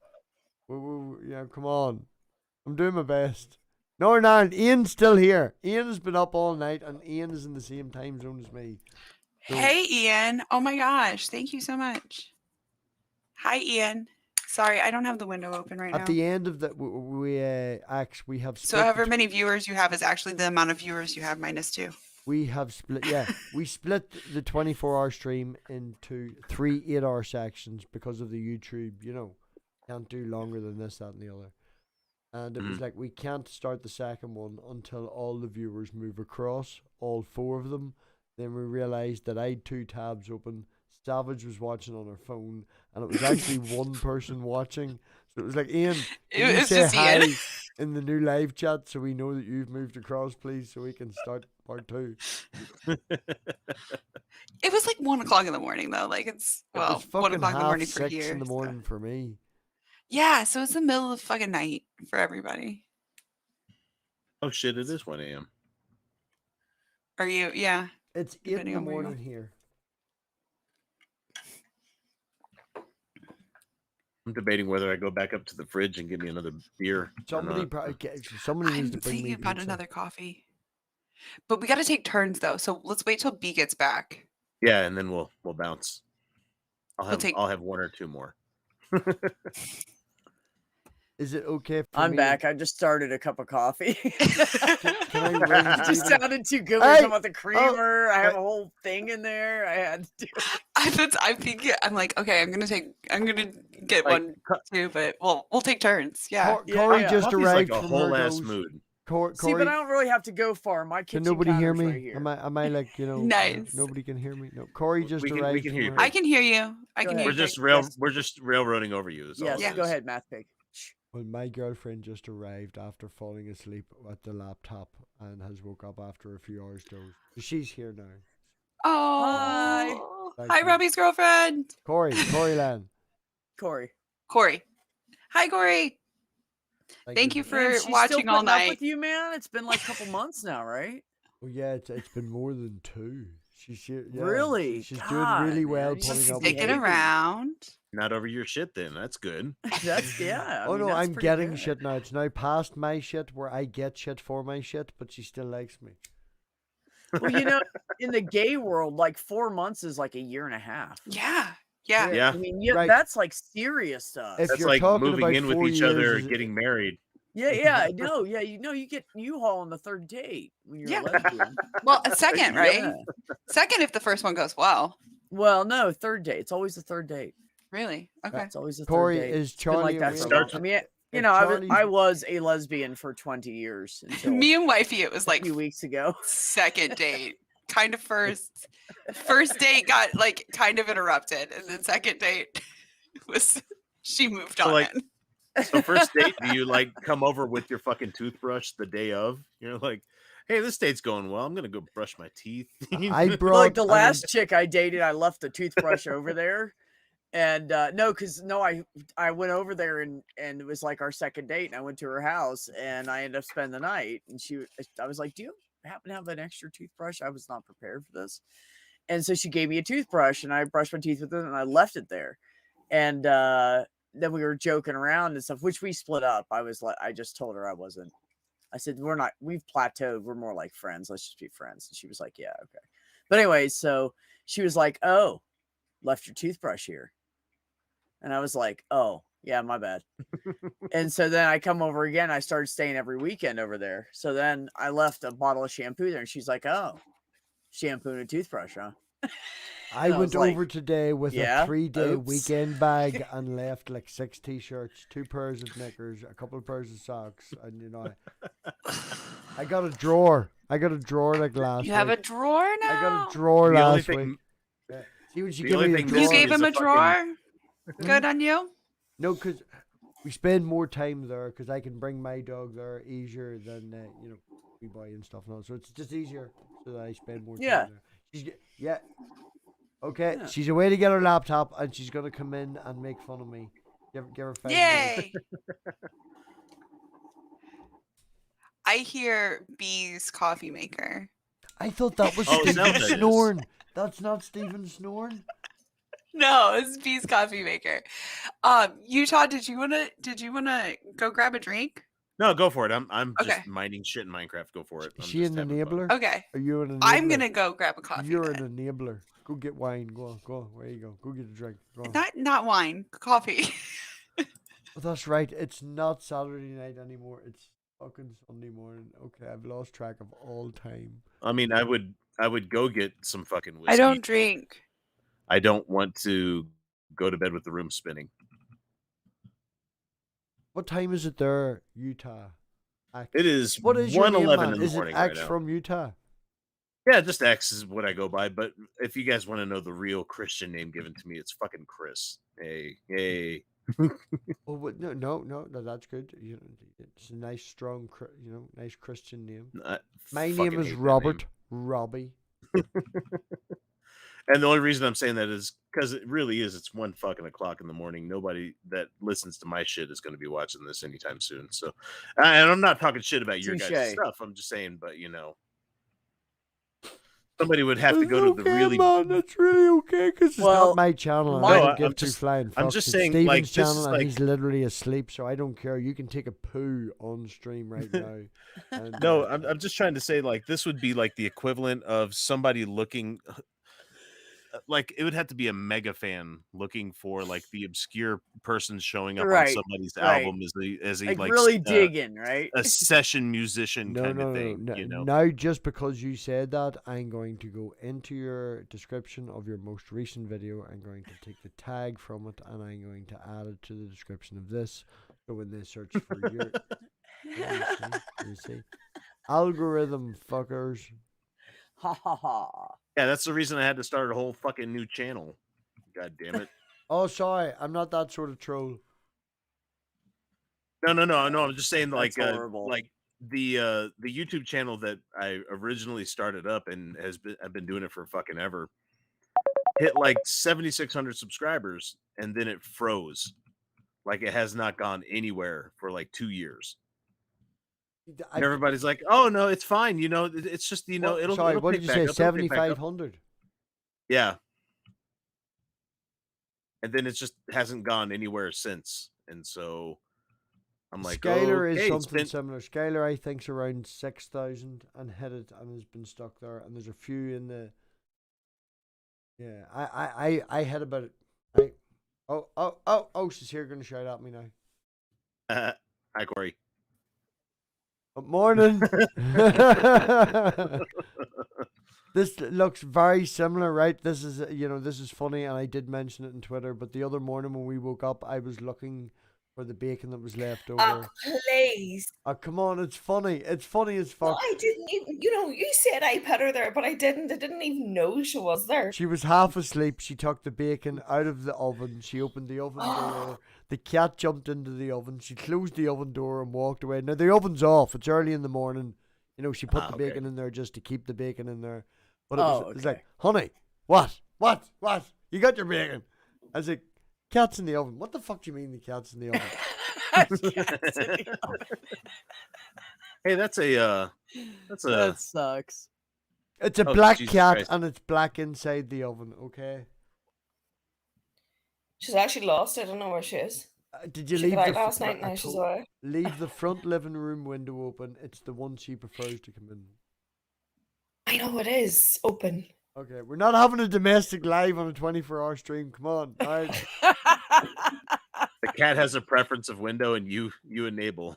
Yeah, come on. I'm doing my best. Northern Ireland, Ian's still here. Ian has been up all night and Ian is in the same time zone as me. So- Hey, Ian. Oh my gosh. Thank you so much. Hi, Ian. Sorry, I don't have the window open right At now. the end of the we have So split however the- many viewers you have is actually the amount of viewers you have minus 2. we have split we split the 24-hour stream into 3 8-hour sections because of the YouTube, you know, can't do longer than this, that and the other. And it was like, we can't start the second one until all the viewers move across, all 4 of them. Then we realized that I had 2 tabs open. Savage was watching on her phone, and it was actually one person watching. So it was like, Ian, can It you was say just hi Ian. in the new live chat so we know that you've moved across, please, so we can start part 2. It was like 1 o'clock in the morning though. Like it's It well, was 1 fucking o'clock in the half morning for 6 here. in the so- morning for me. Yeah, so it's the middle of fucking night for everybody. Oh shit! It is 1 a.m. Are you? Yeah. It's 8 in Depending the on where you are. morning here. I'm debating whether I go back up to the fridge and get me another beer. or Somebody not. probably somebody needs I'm to bring me thinking about pizza. another coffee. But we got to take turns though. So let's wait till B gets back. Yeah, and then we'll bounce. We'll take- I'll have 1 or 2 more. Is it okay for I'm me? back. I just started a cup of coffee. Can I ring It just Stephen? sounded too good. We were talking Hey! about the creamer. I have hey. a whole thing in there. I had to do. I'm thinking. I'm like, okay, I'm gonna get Like, one too, but we'll take turns. Yeah. Cor- Yeah, Corey yeah. just Coffee's arrived like a from whole her ass goes. mood. Corey, See, but I don't really have to go far. My can kitchen nobody hear counter's me? right here. Am I like, you know? Nice. Nobody can hear me. No, Corey just We can arrived. hear from you. her- I can hear you. I Go can ahead. hear you. We're just railroading over you. Is all Yes, it go is. ahead, Math Pig. Well, my girlfriend just arrived after falling asleep at the laptop and has woke up after a few hours doze. She's here now. Oh. Thank Hi, you. Robbie's girlfriend. Corey Lan. Corey. Corey. Hi, Corey. Thank you Man, for she's still watching all putting up night. with you, man. It's been like a couple months now, right? Oh yeah, it's been more than 2. She's here. Yeah, Really? She's God, doing really man, well you putting must up be with Sticking me. hating. around. Not over your shit, then. That's good. That's yeah. I Oh mean, no, that's I'm pretty getting good. shit now. It's now past my shit where I get shit for my shit, but she still likes me. Well, you know, in the gay world, like 4 months is like a year and a half. Yeah. Yeah. Yeah. Yeah, I mean, yeah, Right. that's like serious stuff. If that's you're like talking moving about in with 4 each years, other, is- getting married. Yeah, no, yeah, you get U-Haul on the 3rd date when you're Yeah. a lesbian. Well, a second, right? Yeah. Second if the first one goes well. Well, no, 3rd date. It's always the 3rd date. Really? Okay. It's always the 3rd Corey, date. is It's been like Charlie that away? for a long Starts- time. I mean, you if know, Charlie's- I was a lesbian for 20 years until Me and wifey, it was a like few weeks ago. second date. kind of first date got like kind of interrupted, and then second date was she moved So, on. like, in. So first date, do you like come over with your fucking toothbrush the day of? You're like, hey, this date's going well. I'm gonna go brush my teeth. I brought Like the I mean, last chick I dated, I left the toothbrush over there. And I went over there and it was like our second date, and I went to her house and I ended up spending the night. And I was like, "Do you happen to have an extra toothbrush? I was not prepared for this." And so she gave me a toothbrush, and I brushed my teeth with it, and I left it there. And then we were joking around and stuff, which we split up. I just told her I wasn't. I said, we've plateaued. We're more like friends. Let's just be friends. And she was like, yeah, okay. But anyway, so she was like, oh, left your toothbrush here. And I was like, oh, yeah, my bad. And so then I come over again. I started staying every weekend over there. So then I left a bottle of shampoo there, and she's like, oh, shampoo and a toothbrush, huh? I And I went was like, over today with yeah, a 3-day oops. weekend bag and left like 6 t-shirts, 2 pairs of knickers, a couple of pairs of socks, and I got a drawer. I got a drawer like last You have a week. drawer now. I got a drawer The only last thing- week. Yeah. See when she the gave only me a thing drawer. You missing gave is him a a fucking- drawer. Good on you. No, because we spend more time there because I can bring my dog there easier than we buy and stuff and all. So it's just easier so that I spend more time Yeah. there. Yeah. Okay, Yeah. she's away to get her laptop and she's gonna come in and make fun of me. Give her 5 minutes. Yay! I hear Bee's coffee maker. I thought that was Oh, is that Stephen what that is? snoring. That's not Stephen snoring. No, it's Bee's coffee maker. Utah, did you wanna go grab a drink? No, go for it. I'm just Okay. mining shit in Minecraft. Go for it. I'm Is she just an having fun. enabler? Okay. Are you an enabler? I'm gonna go grab a coffee. You're then. an enabler. Go get wine. Go on. Where you go? Go get a drink. Go on. Not wine, coffee. Oh, that's right. It's not Saturday night anymore. It's fucking Sunday morning. Okay, I've lost track of all time. I mean, I would go get some fucking whiskey. I don't drink. I don't want to go to bed with the room spinning. What time is it there, Utah? X? It is What is your name, 1:11 man? in the Is morning it X right now. from Utah? Yeah, just X is what I go by. But if you guys want to know the real Christian name given to me, it's fucking Chris. Hey. Oh, no, that's good. It's a nice, strong, nice Christian name. I My fucking name is hate that Robert. name. Robbie. And the only reason I'm saying that is because it really is. It's 1 fucking o'clock in the morning. Nobody that listens to my shit is going to be watching this anytime soon. So, and I'm not talking shit about your guys' Touche. stuff. I'm just saying, but somebody would have to It's go to the okay, really. man. That's really okay because it's Well, not my channel. And my- I No, don't give I'm two just- flying I'm fucks. just It's saying, Steven's like, this channel, is and like- he's literally asleep, so I don't care. You can take a poo on stream right now. And, No, I'm just trying to say, like, this would be like the equivalent of somebody looking. Like, it would have to be a mega fan looking for like the obscure person showing up on Right, somebody's right. album as a like really s- digging, right? a session musician No, kind no, of no, thing. no. Now, just because you said that, I'm going to go into your description of your most recent video. I'm going to take the tag from it, and I'm going to add it to the description of this. So when they search for your, you see, algorithm fuckers. Ha ha ha. Yeah, that's the reason I had to start a whole fucking new channel. God damn it. Oh, sorry, I'm not that sort of troll. No. I'm just saying, like, That's horrible. like the YouTube channel that I originally started up and I've been doing it for fucking ever. Hit like 7,600 subscribers, and then it froze. Like, it has not gone anywhere for like 2 years. And everybody's like, "Oh no, it's fine. It's just it'll." Sorry, it'll what pick did you back say? up, it'll pick back up." 7,500. Yeah. And then it just hasn't gone anywhere since. And so I'm like, Skylar okay, is it's something been- similar. Skylar, I think, is around 6,000 and hit it and has been stuck there. And there's a few in the. Yeah, I hit about it. Right. Oh! She's here, going to shout at me now. Hi, Corey. Good morning. This looks very similar, right? This is, this is funny, and I did mention it on Twitter. But the other morning when we woke up, I was looking for the bacon that was left Oh, over. please. Oh, come on, it's funny. It's funny as No, fuck. I didn't even, you said I put her there, but I didn't. I didn't even know she was there. She was half asleep. She took the bacon out of the oven. She opened the oven door. The cat jumped into the oven. She closed the oven door and walked away. Now, the oven's off. It's early in the morning. You know, she put the okay. bacon in there just to keep the bacon in there. But it was like, okay. honey, what? You got your bacon. I was like, cat's in the oven. What the fuck do you mean the cat's in the oven? Hey, that's a That sucks. It's a Oh, black Jesus cat Christ. and it's black inside the oven, okay? She's actually lost. I don't know where she is. Did you She leave got the out last fr- night, I now she's told- away. leave the front living room window open? It's the one she prefers to come in. I know it is open. Okay, we're not having a domestic live on a 24-hour stream. Come on, all right? the cat has a preference of window, and you enable.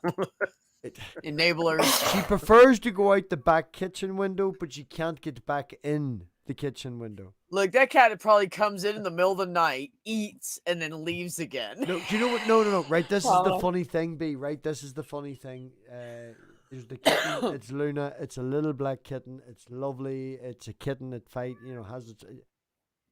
Enablers. She prefers to go out the back kitchen window, but she can't get back in the kitchen window. Look, that cat probably comes in the middle of the night, eats, and then leaves again. No, do you know what? No. Right, this is the Probably. funny thing, B. Right, this is the funny thing. There's the kitten. It's Luna. It's a little black kitten. It's lovely. It's a kitten that has its.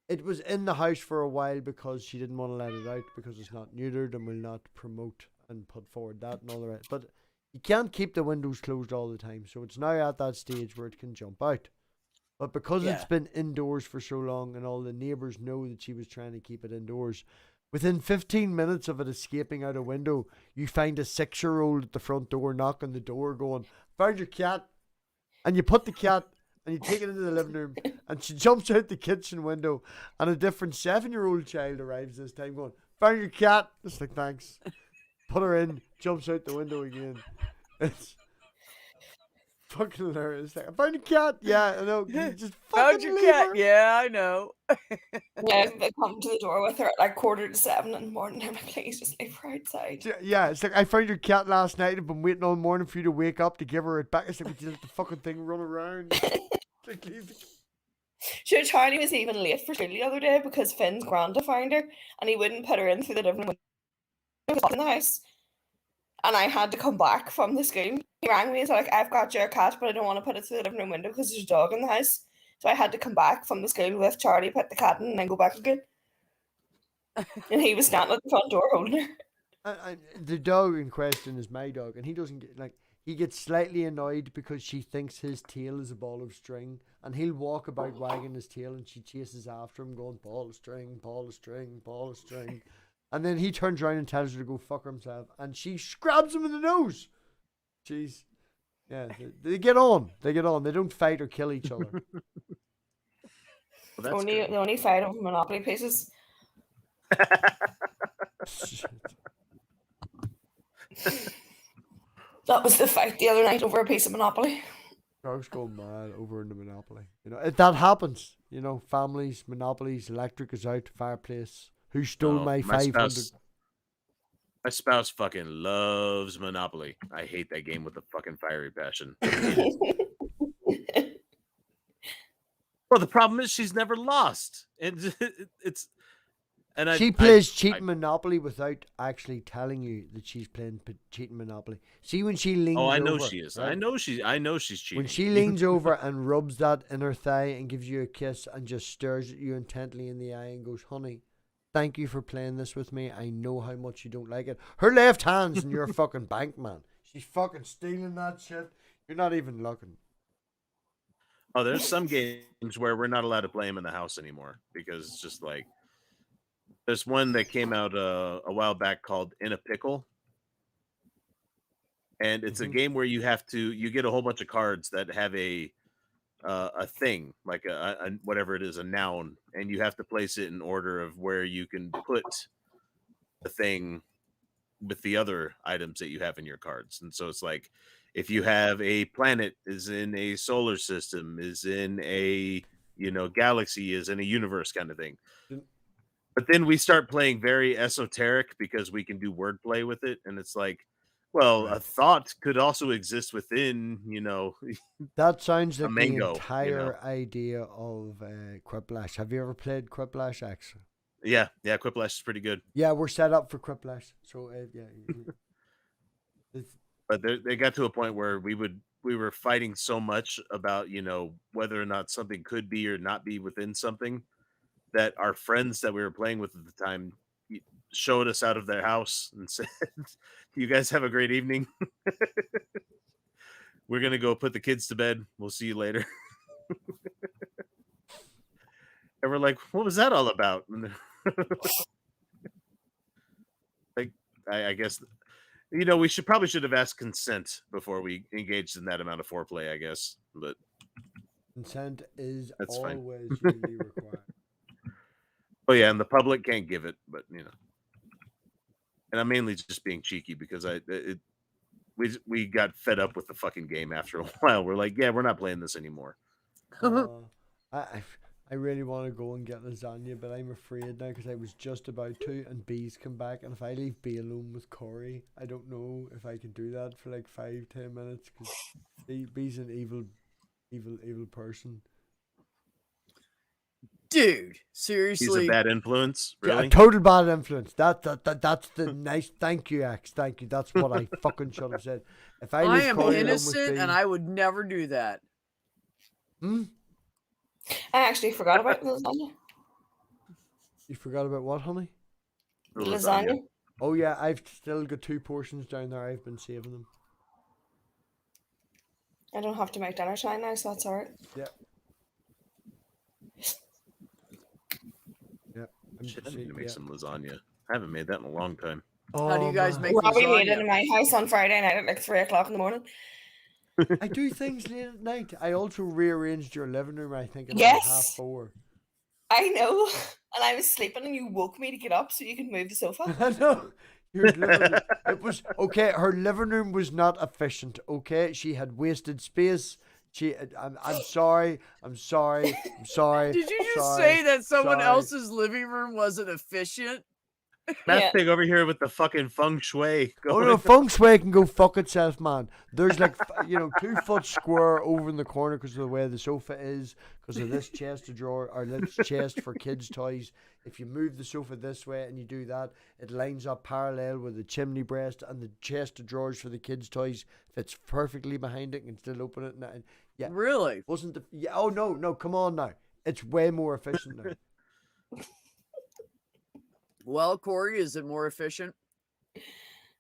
It was in the house for a while because she didn't want to let it out because it's not neutered and will not promote and put forward that and all the rest. But you can't keep the windows closed all the time, so it's now at that stage where it can jump out. But because it's Yeah. been indoors for so long and all the neighbours know that she was trying to keep it indoors, within 15 minutes of it escaping out a window, you find a 6-year-old at the front door knocking the door going, "Found your cat." And you put the cat and you take it into the living room and she jumps out the kitchen window and a different 7-year-old child arrives this time going, "Found your cat." It's like, thanks. Put her in, jumps out the window again. It's fucking hilarious. Like, "I found a cat." Yeah, I know. Can you just Found fucking your leave cat. her? Yeah, I know. Yeah, they come to the door with her at like 6:45 in the morning. I'm like, please just leave her outside. Yeah, it's like, "I found your cat last night. I've been waiting all morning for you to wake up to give her it back." It's like, "Would you let the fucking thing run around?" Like, leave the- Sure, Charlie was even late for school the other day because Finn's granda found her and he wouldn't put her in through the living window. It was in the house. And I had to come back from the school. He rang me and said, like, "I've got your cat, but I don't want to put it through the living room window because there's a dog in the house." So I had to come back from the school with Charlie, put the cat in, and then go back again. And he was standing at the front door holding her. And the dog in question is my dog, and he doesn't get he gets slightly annoyed because she thinks his tail is a ball of string, and he'll walk about wagging his tail, and she chases after him, going, "Ball of string, ball of string, ball of string," and then he turns around and tells her to go fuck himself, and she grabs him in the nose. Jeez, yeah, they get on. They get on. They don't fight or kill each other. Well, that's Only good. the only fight over Monopoly pieces. Shit. That was the fight the other night over a piece of Monopoly. Dogs go mad over in the Monopoly. That happens. Families, monopolies, electric is out, fireplace. Who stole No, my my 500? My spouse fucking loves Monopoly. I hate that game with a fucking fiery passion. Well, the problem is she's never lost. It's and She plays cheating Monopoly without actually telling you that she's playing cheating Monopoly. See when she leans Oh, I over. know she is. I right? know she's cheating. When she leans over and rubs that in her thigh and gives you a kiss and just stares at you intently in the eye and goes, "Honey, thank you for playing this with me. I know how much you don't like it." Her left hand's in your fucking bank, man. She's fucking stealing that shit. You're not even looking. Oh, there's some games where we're not allowed to play them in the house anymore because it's just like there's one that came out a while back called In a Pickle, and it's a game where you get a whole bunch of cards that have a thing like a whatever it is, a noun, and you have to place it in order of where you can put the thing with the other items that you have in your cards. And so it's like if you have a planet is in a solar system, is in a galaxy, is in a universe kind of thing. But then we start playing very esoteric because we can do wordplay with it, and it's like, well, a thought could also exist within, That sounds a like mango, the entire idea of Quiplash. Have you ever played Quiplash, actually? Yeah, Quiplash is pretty good. Yeah, we're set up for Quiplash. So yeah. But they got to a point where we were fighting so much about, whether or not something could be or not be within something, that our friends that we were playing with at the time showed us out of their house and said, "You guys have a great evening. We're gonna go put the kids to bed. We'll see you later." And we're like, "What was that all about?" Like, I guess, we should have asked consent before we engaged in that amount of foreplay, I guess. But Consent is That's fine. always usually required. oh yeah, and the public can't give it, but and I'm mainly just being cheeky because we got fed up with the fucking game after a while. We're like, yeah, we're not playing this anymore. I really want to go and get lasagna, but I'm afraid now because I was just about to, and Bees come back, and if I leave B alone with Corey, I don't know if I can do that for like 5-10 minutes because Bees an evil person. Dude, He's seriously. a bad influence, Yeah, really. a total bad influence. That's the nice. Thank you, X. Thank you. That's what I fucking should have said. If I I leave am Corey alone with innocent B, and I would never do that. I actually forgot about lasagna. You forgot about what, honey? The Lasagna. Oh yeah, I've still got 2 portions down there. I've been saving them. I don't have to make dinner tonight now, so that's alright. Yep. I'm Shit, I just need to make yeah. some lasagna. I haven't made that in a long time. How do you guys man. make Robbie made it lasagna? in my house on Friday night at like 3 o'clock in the morning. I do things late at night. I also rearranged your living room, I think, at Yes. 4:30. I know. And I was sleeping and you woke me to get up so you could move the sofa. I know. Your living room, it was okay. Her living room was not efficient. Okay, she had wasted space. I'm sorry. I'm sorry. I'm sorry. Did you just sorry, say that someone sorry. else's living room wasn't efficient? Matt's Yeah. big over here with the fucking feng shui. Oh Going. no, feng shui can go fuck itself, man. There's like 2 foot square over in the corner because of the way the sofa is, because of this chest of drawer or this chest for kids' toys. If you move the sofa this way and you do that, it lines up parallel with the chimney breast, and the chest of drawers for the kids' toys fits perfectly behind it and can still open it. And yeah, Really? wasn't the yeah? Oh no, come on now. It's way more efficient now. Well, Corey, is it more efficient?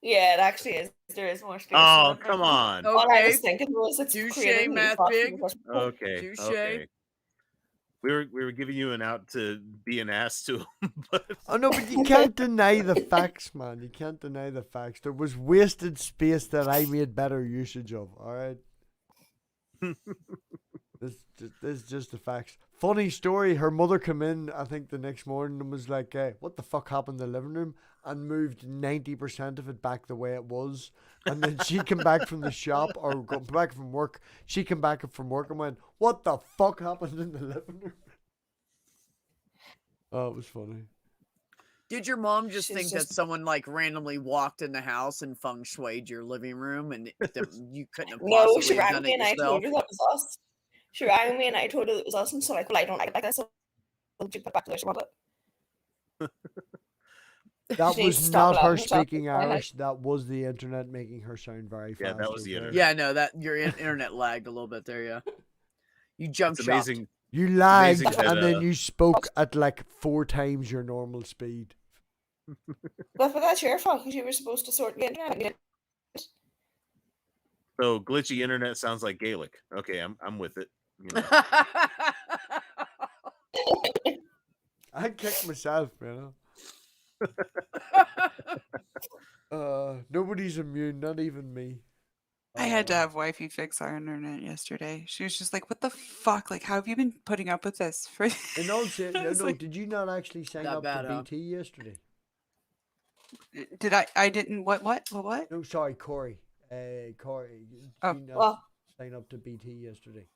Yeah, it actually is. There is more space. Oh, in it. come on. All I Okay. was thinking was it's Touche, creating new Math thoughts in Big. the first place. Okay. Touche. Okay. We were giving you an out to be an ass to him, but Oh no, but you can't deny the facts, man. You can't deny the facts. There was wasted space that I made better usage of. All right. This is just the facts. Funny story. Her mother came in, I think, the next morning and was like, "What the fuck happened in the living room?" and moved 90% of it back the way it was. And then she came back from the shop or back from work. She came back from work and went, "What the fuck happened in the living room?" Oh, it was funny. Did your mom just She's think just- that someone like randomly walked in the house and feng shuied your living room and you couldn't have No, possibly she rang done me it and I yourself? told her that was us. She rang me and I told her it was us, and so like, well, I don't like this. So she put back to where she wanted it. That She needs to was stop not her laughing herself. speaking Irish. That was the internet making her sound very Yeah, fast. that was the okay? internet. Yeah, no, that your internet lagged a little bit there. Yeah, you jumped it's shocked. amazing. You lagged amazing that, and then you spoke at like 4 times your normal speed. But that's your fault because you were supposed to sort the internet. You didn't. So glitchy internet sounds like Gaelic. Okay, I'm with it. You know. I kicked myself, Nobody's immune, not even me. I had to have wifey fix our internet yesterday. She was just like, "What the fuck? Like, how have you been putting up with this for?" In all seriousness, I was no, like, did you not actually sign Not up bad, to huh? BT yesterday? Did I? I didn't. What? No, sorry, Corey. Corey, did Oh. you not Well, sign up to BT yesterday?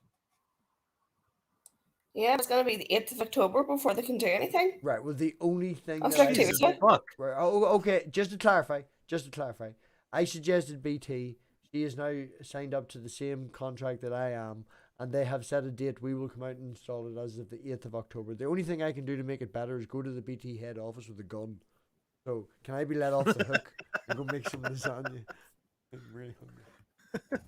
yeah, it's gonna be the 8th of October before they can do anything. Right. Well, the only thing That's that like I Jesus. suggested- Fuck. Right. Oh, okay. Just to clarify, I suggested BT. She is now signed up to the same contract that I am, and they have set a date. We will come out and install it as of the 8th of October. The only thing I can do to make it better is go to the BT head office with a gun. So can I be let off the hook and go make some lasagna? I'm really hungry.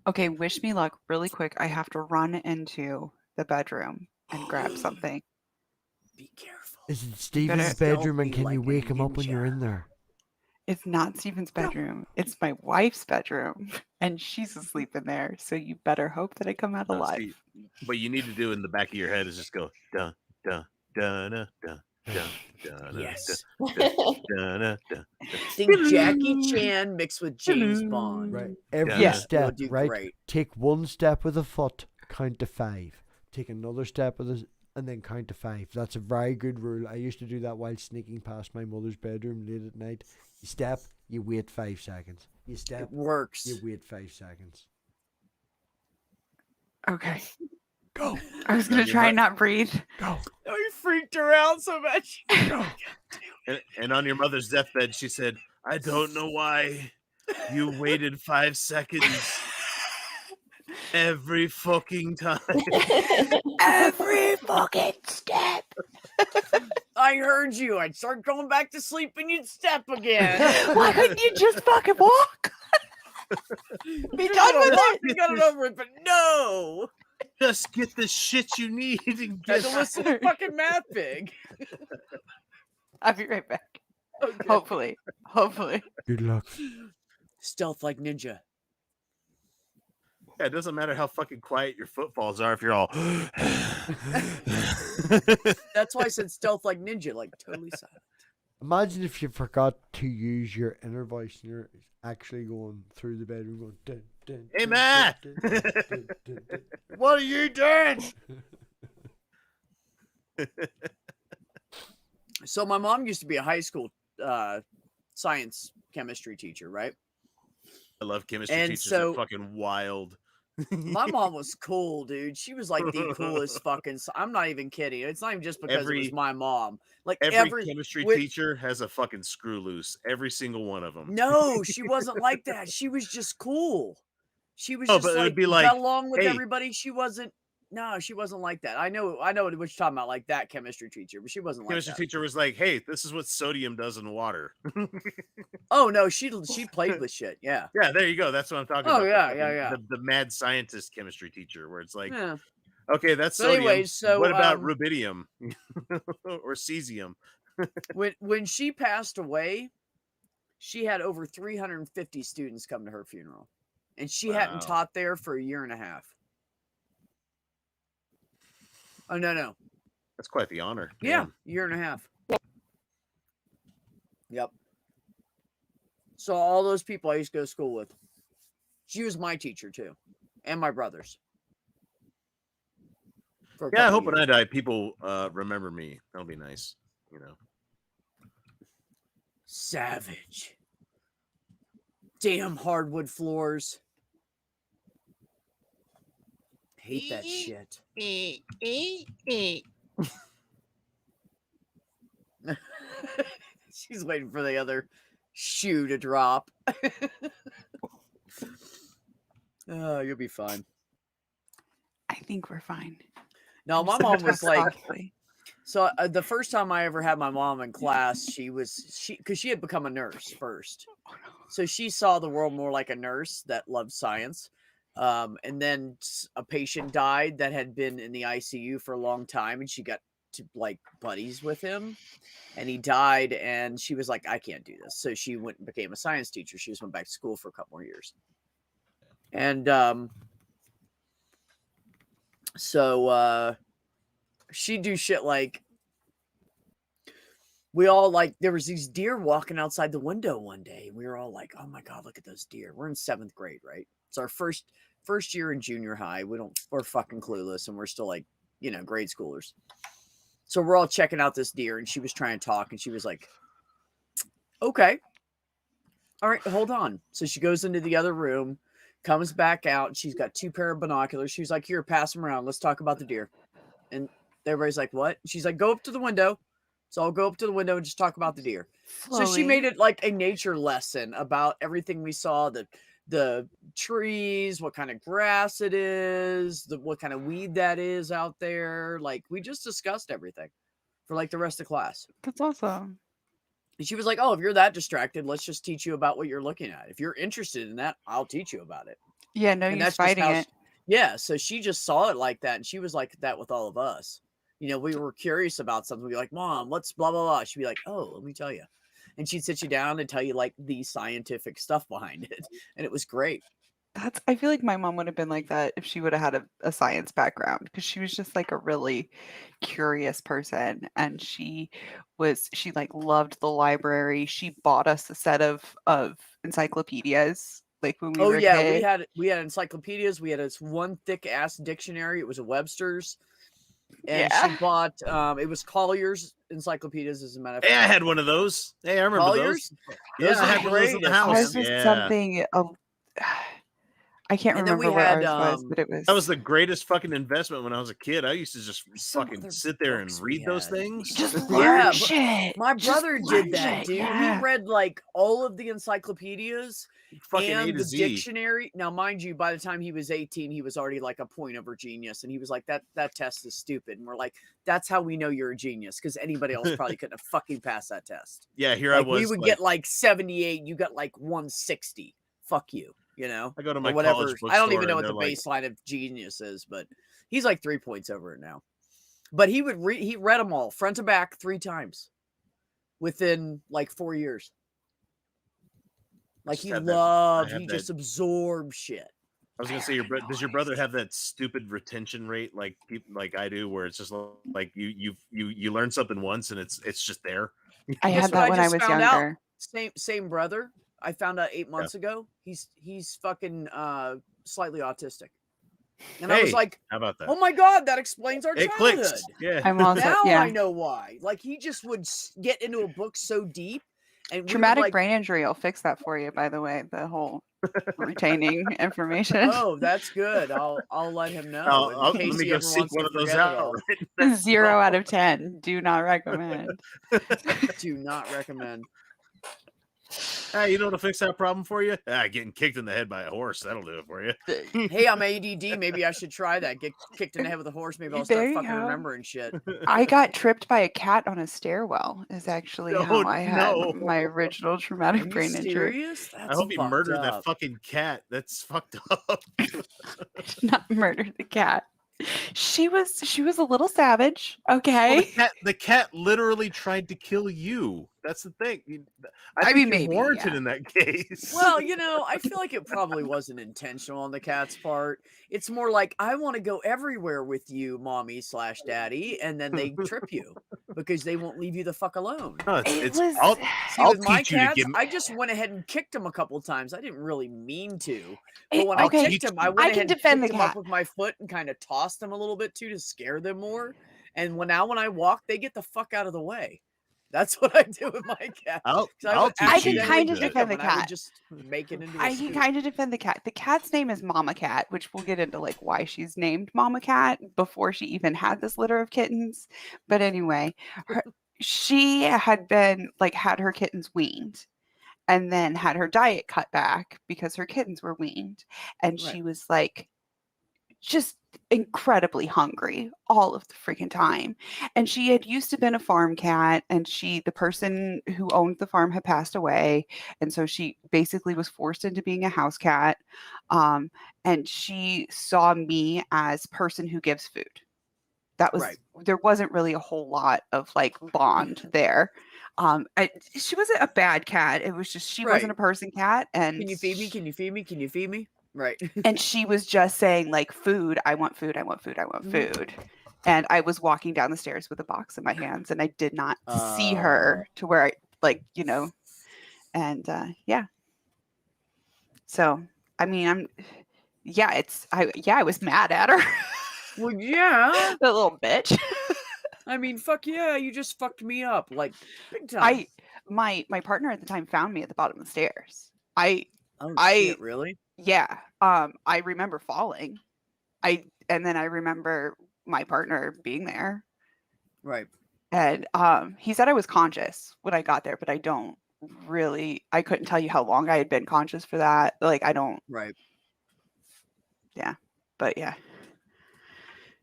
Okay, wish me luck really quick. I have to run into the bedroom and grab something. Be careful. Is it Steven's better bedroom, and stealthy can you like a wake him up when you're ninja. in there? It's not Steven's bedroom. It's my wife's bedroom, and she's asleep in there. So you better hope that I come out No, alive. see, what you need to do in the back of your head is just go dun dun dun dun dun dun dun Yes. dun dun dun. Think Jackie Chan mixed with James Bond. Right. Every Yeah. step, You'll do right? great. Take one step with a foot, count to 5. Take another step with a, and then count to 5. That's a very good rule. I used to do that while sneaking past my mother's bedroom late at night. You step, you wait 5 seconds. You step, It works. you wait 5 seconds. Okay. Go, I was gonna your try butt. and not breathe. go. Oh, you freaked her out so much. And on your mother's deathbed, she said, "I don't know why you waited 5 seconds every fucking time." Every fucking step. I heard you. I'd start going back to sleep and you'd step again. Why couldn't you just fucking walk? Be done with it. You got it over with, but no. Just get the shit you need and Had get to listen to fucking Math Big. I'll be right back. Okay. Hopefully. Hopefully. Good luck. Stealth like ninja. Yeah, it doesn't matter how fucking quiet your footfalls are if you're all. That's why I said stealth like ninja, like totally silent. Imagine if you forgot to use your inner voice and you're actually going through the bedroom going, dun, dun, Hey, dun, Matt! dun, dun, dun, dun, dun, dun. What are you doing? So my mom used to be a high school science chemistry teacher, right? I love chemistry And teachers. so- They're fucking wild. My mom was cool, dude. She was like the coolest fucking. I'm not even kidding. It's not even just because it Every- was my mom. Like Every chemistry with- teacher has a fucking screw loose. Every single one of them. No, she wasn't like that. She was just cool. She was No, just but it would like, be like, got along with hey. everybody. She wasn't. No, she wasn't like that. I know what you're talking about, like that chemistry teacher, but she wasn't like Chemistry that. teacher was like, "Hey, this is what sodium does in water." Oh no, she played with shit. Yeah. Yeah, there you go. That's what I'm talking Oh, about. yeah, fucking- yeah, yeah. The mad scientist chemistry teacher, where it's like, Yeah. okay, that's So sodium. anyways, so, what about um, rubidium or cesium? When she passed away, she had over 350 students come to her funeral, and she Wow. hadn't taught there for a year and a half. Oh no. That's quite the honor. Yeah, Damn. year and a half. Yep. So all those people I used to go to school with, she was my teacher too, and my brother's. For a Yeah, I couple hope when I years. die, people remember me. That'll be nice. You know. Savage. Damn hardwood floors. Hate that shit. She's waiting for the other shoe to drop. Oh, you'll be fine. I think we're fine. No, I'm my so mom was like, softly. so the first time I ever had my mom in class, because she had become a nurse first. So she saw the world more like a nurse that loved science. And then a patient died that had been in the ICU for a long time, and she got to like buddies with him, and he died, and she was like, I can't do this. So she went and became a science teacher. She just went back to school for a couple more years. And so she'd do shit like, we all like, there was these deer walking outside the window one day. We were all like, oh my God, look at those deer. We're in 7th grade, right? It's our first year in junior high. We're fucking clueless, and we're still like, grade schoolers. So we're all checking out this deer, and she was trying to talk, and she was like, okay. All right, hold on. So she goes into the other room, comes back out, and she's got 2 pair of binoculars. She's like, here, pass them around. Let's talk about the deer. And everybody's like, what? She's like, go up to the window. So I'll go up to the window and just talk about the deer. So she Slowly. made it like a nature lesson about everything we saw, the the trees, what kind of grass it is, what kind of weed that is out there. Like, we just discussed everything for like the rest of class. That's awesome. And she was like, "Oh, if you're that distracted, let's just teach you about what you're looking at. If you're interested in that, I'll teach you about it." Yeah, no And use that's just fighting how it. yeah, so she just saw it like that, and she was like that with all of us. You know, we were curious about something. We'd be like, "Mom, what's blah blah blah?" She'd be like, "Oh, let me tell you," and she'd sit you down and tell you like the scientific stuff behind it, and it was great. I feel like my mom would have been like that if she would have had a science background, because she was just like a really curious person, and she like loved the library. She bought us a set of encyclopedias like when we Oh were a yeah, kid. we had encyclopedias. We had this one thick ass dictionary. It was a Webster's, and Yeah. she bought it was Collier's encyclopedias, as a matter of Hey, I fact. had one of those. Hey, I remember Collier's? those. Those Yeah, I are had one of those at the great. house. Ours was Yeah. something I can't And then we remember what had ours was, but it was That was the greatest fucking investment when I was a kid. I used to just Some fucking other sit there and books we read those had. things. just Yeah, learn but shit. my Just brother did learn that, shit, dude. yeah. He read like all of the encyclopedias Fucking A and to the Z. dictionary. Now, mind you, by the time he was 18, he was already like a point over genius, and he was like, "That test is stupid." And we're like, "That's how we know you're a genius, because anybody else probably couldn't have fucking passed that test." Yeah, here Like, I was. we would like, get like 78, you got like 160. Fuck you, you know? I go to Or my whatever. college I don't bookstore even know and what the they're like, baseline of genius is, but he's like 3 points over it now. But he would he read them all front to back 3 times within like 4 years. Like, just he have that- I loved, have he that- just absorbed shit. I was gonna say, does your brother have that stupid retention rate like people like I do, where it's just like you learn something once and it's just there. I Guess had what that when I just was found out? younger. Same brother. I found out 8 months ago. He's fucking slightly autistic. And I was Hey, like, how about that? "Oh my god, that explains our It childhood." clicks. Yeah. I'm also Now yeah. I know why. Like, he just would get into a book so deep, and we would, Traumatic like, brain injury will fix that for you, by the way. The whole retaining information. "Oh, that's good. I'll let him know in Let case me he go ever seek wants one to of those forget it out. all." Right? That's the 0 out problem. of 10. Do not recommend. Do not recommend. Hey, you know what'll fix that problem for you? Getting kicked in the head by a horse. That'll do it for you. Hey, I'm ADD. Maybe I should try that. Get kicked in the head with a horse. Maybe I'll There start you fucking go. remembering shit. I got tripped by a cat on a stairwell is actually how Oh, I had no. my original Are traumatic you brain injury. serious? That's I hope he fucked murdered that up. fucking cat. That's fucked up. I did not murder the cat. She was a little savage, Well, okay? the cat literally tried to kill you. That's the thing. I think mean, you're maybe, warranted yeah. in that case. Well, you know, I feel like it probably wasn't intentional on the cat's part. It's more like, "I want to go everywhere with you, mommy / daddy," and then they trip you because they won't leave you the fuck alone. No, It it's was See, I'll with my teach you to cats, give. I just went ahead and kicked him a couple times. I didn't really mean to, but It- when I okay, kicked him, I I went I ahead can and defend picked the him up cat. with my foot and kind of tossed them a little bit too to scare them more. And when I walk, they get the fuck out of the way. That's what I do with my cat. I'll 'Cause I I'll would teach I you. can accidentally kinda kick defend him, the and I would cat. just make it into a I can scoop. kind of defend the cat. The cat's name is Mama Cat, which we'll get into like why she's named Mama Cat before she even had this litter of kittens. But anyway, she had been like had her kittens weaned and then had her diet cut back because her kittens were weaned. And Right. she was like just incredibly hungry all of the freaking time. And she had used to been a farm cat, and the person who owned the farm had passed away, and so she basically was forced into being a house cat. And she saw me as person who gives food. That was Right. there wasn't really a whole lot of like bond there. She wasn't a bad cat. It was just she wasn't Right. a person cat, and Can you feed me? Can you feed me? Can you feed me? Right. and she was just saying like food, I want food, I want food, I want Mhm. food. And I was walking down the stairs with a box in my hands, and I did not see Oh. her to where I like, and yeah. So I mean I was mad at her. Well, yeah. The little bitch. I mean, fuck yeah, you just fucked me up, like, big time. My partner at the time found me at the bottom of the stairs. Oh, I shit, really? Yeah. I remember falling. And then I remember my partner being there. Right. And he said I was conscious when I got there, but I don't really, I couldn't tell you how long I had been conscious for that. Like, I don't, Right. but yeah.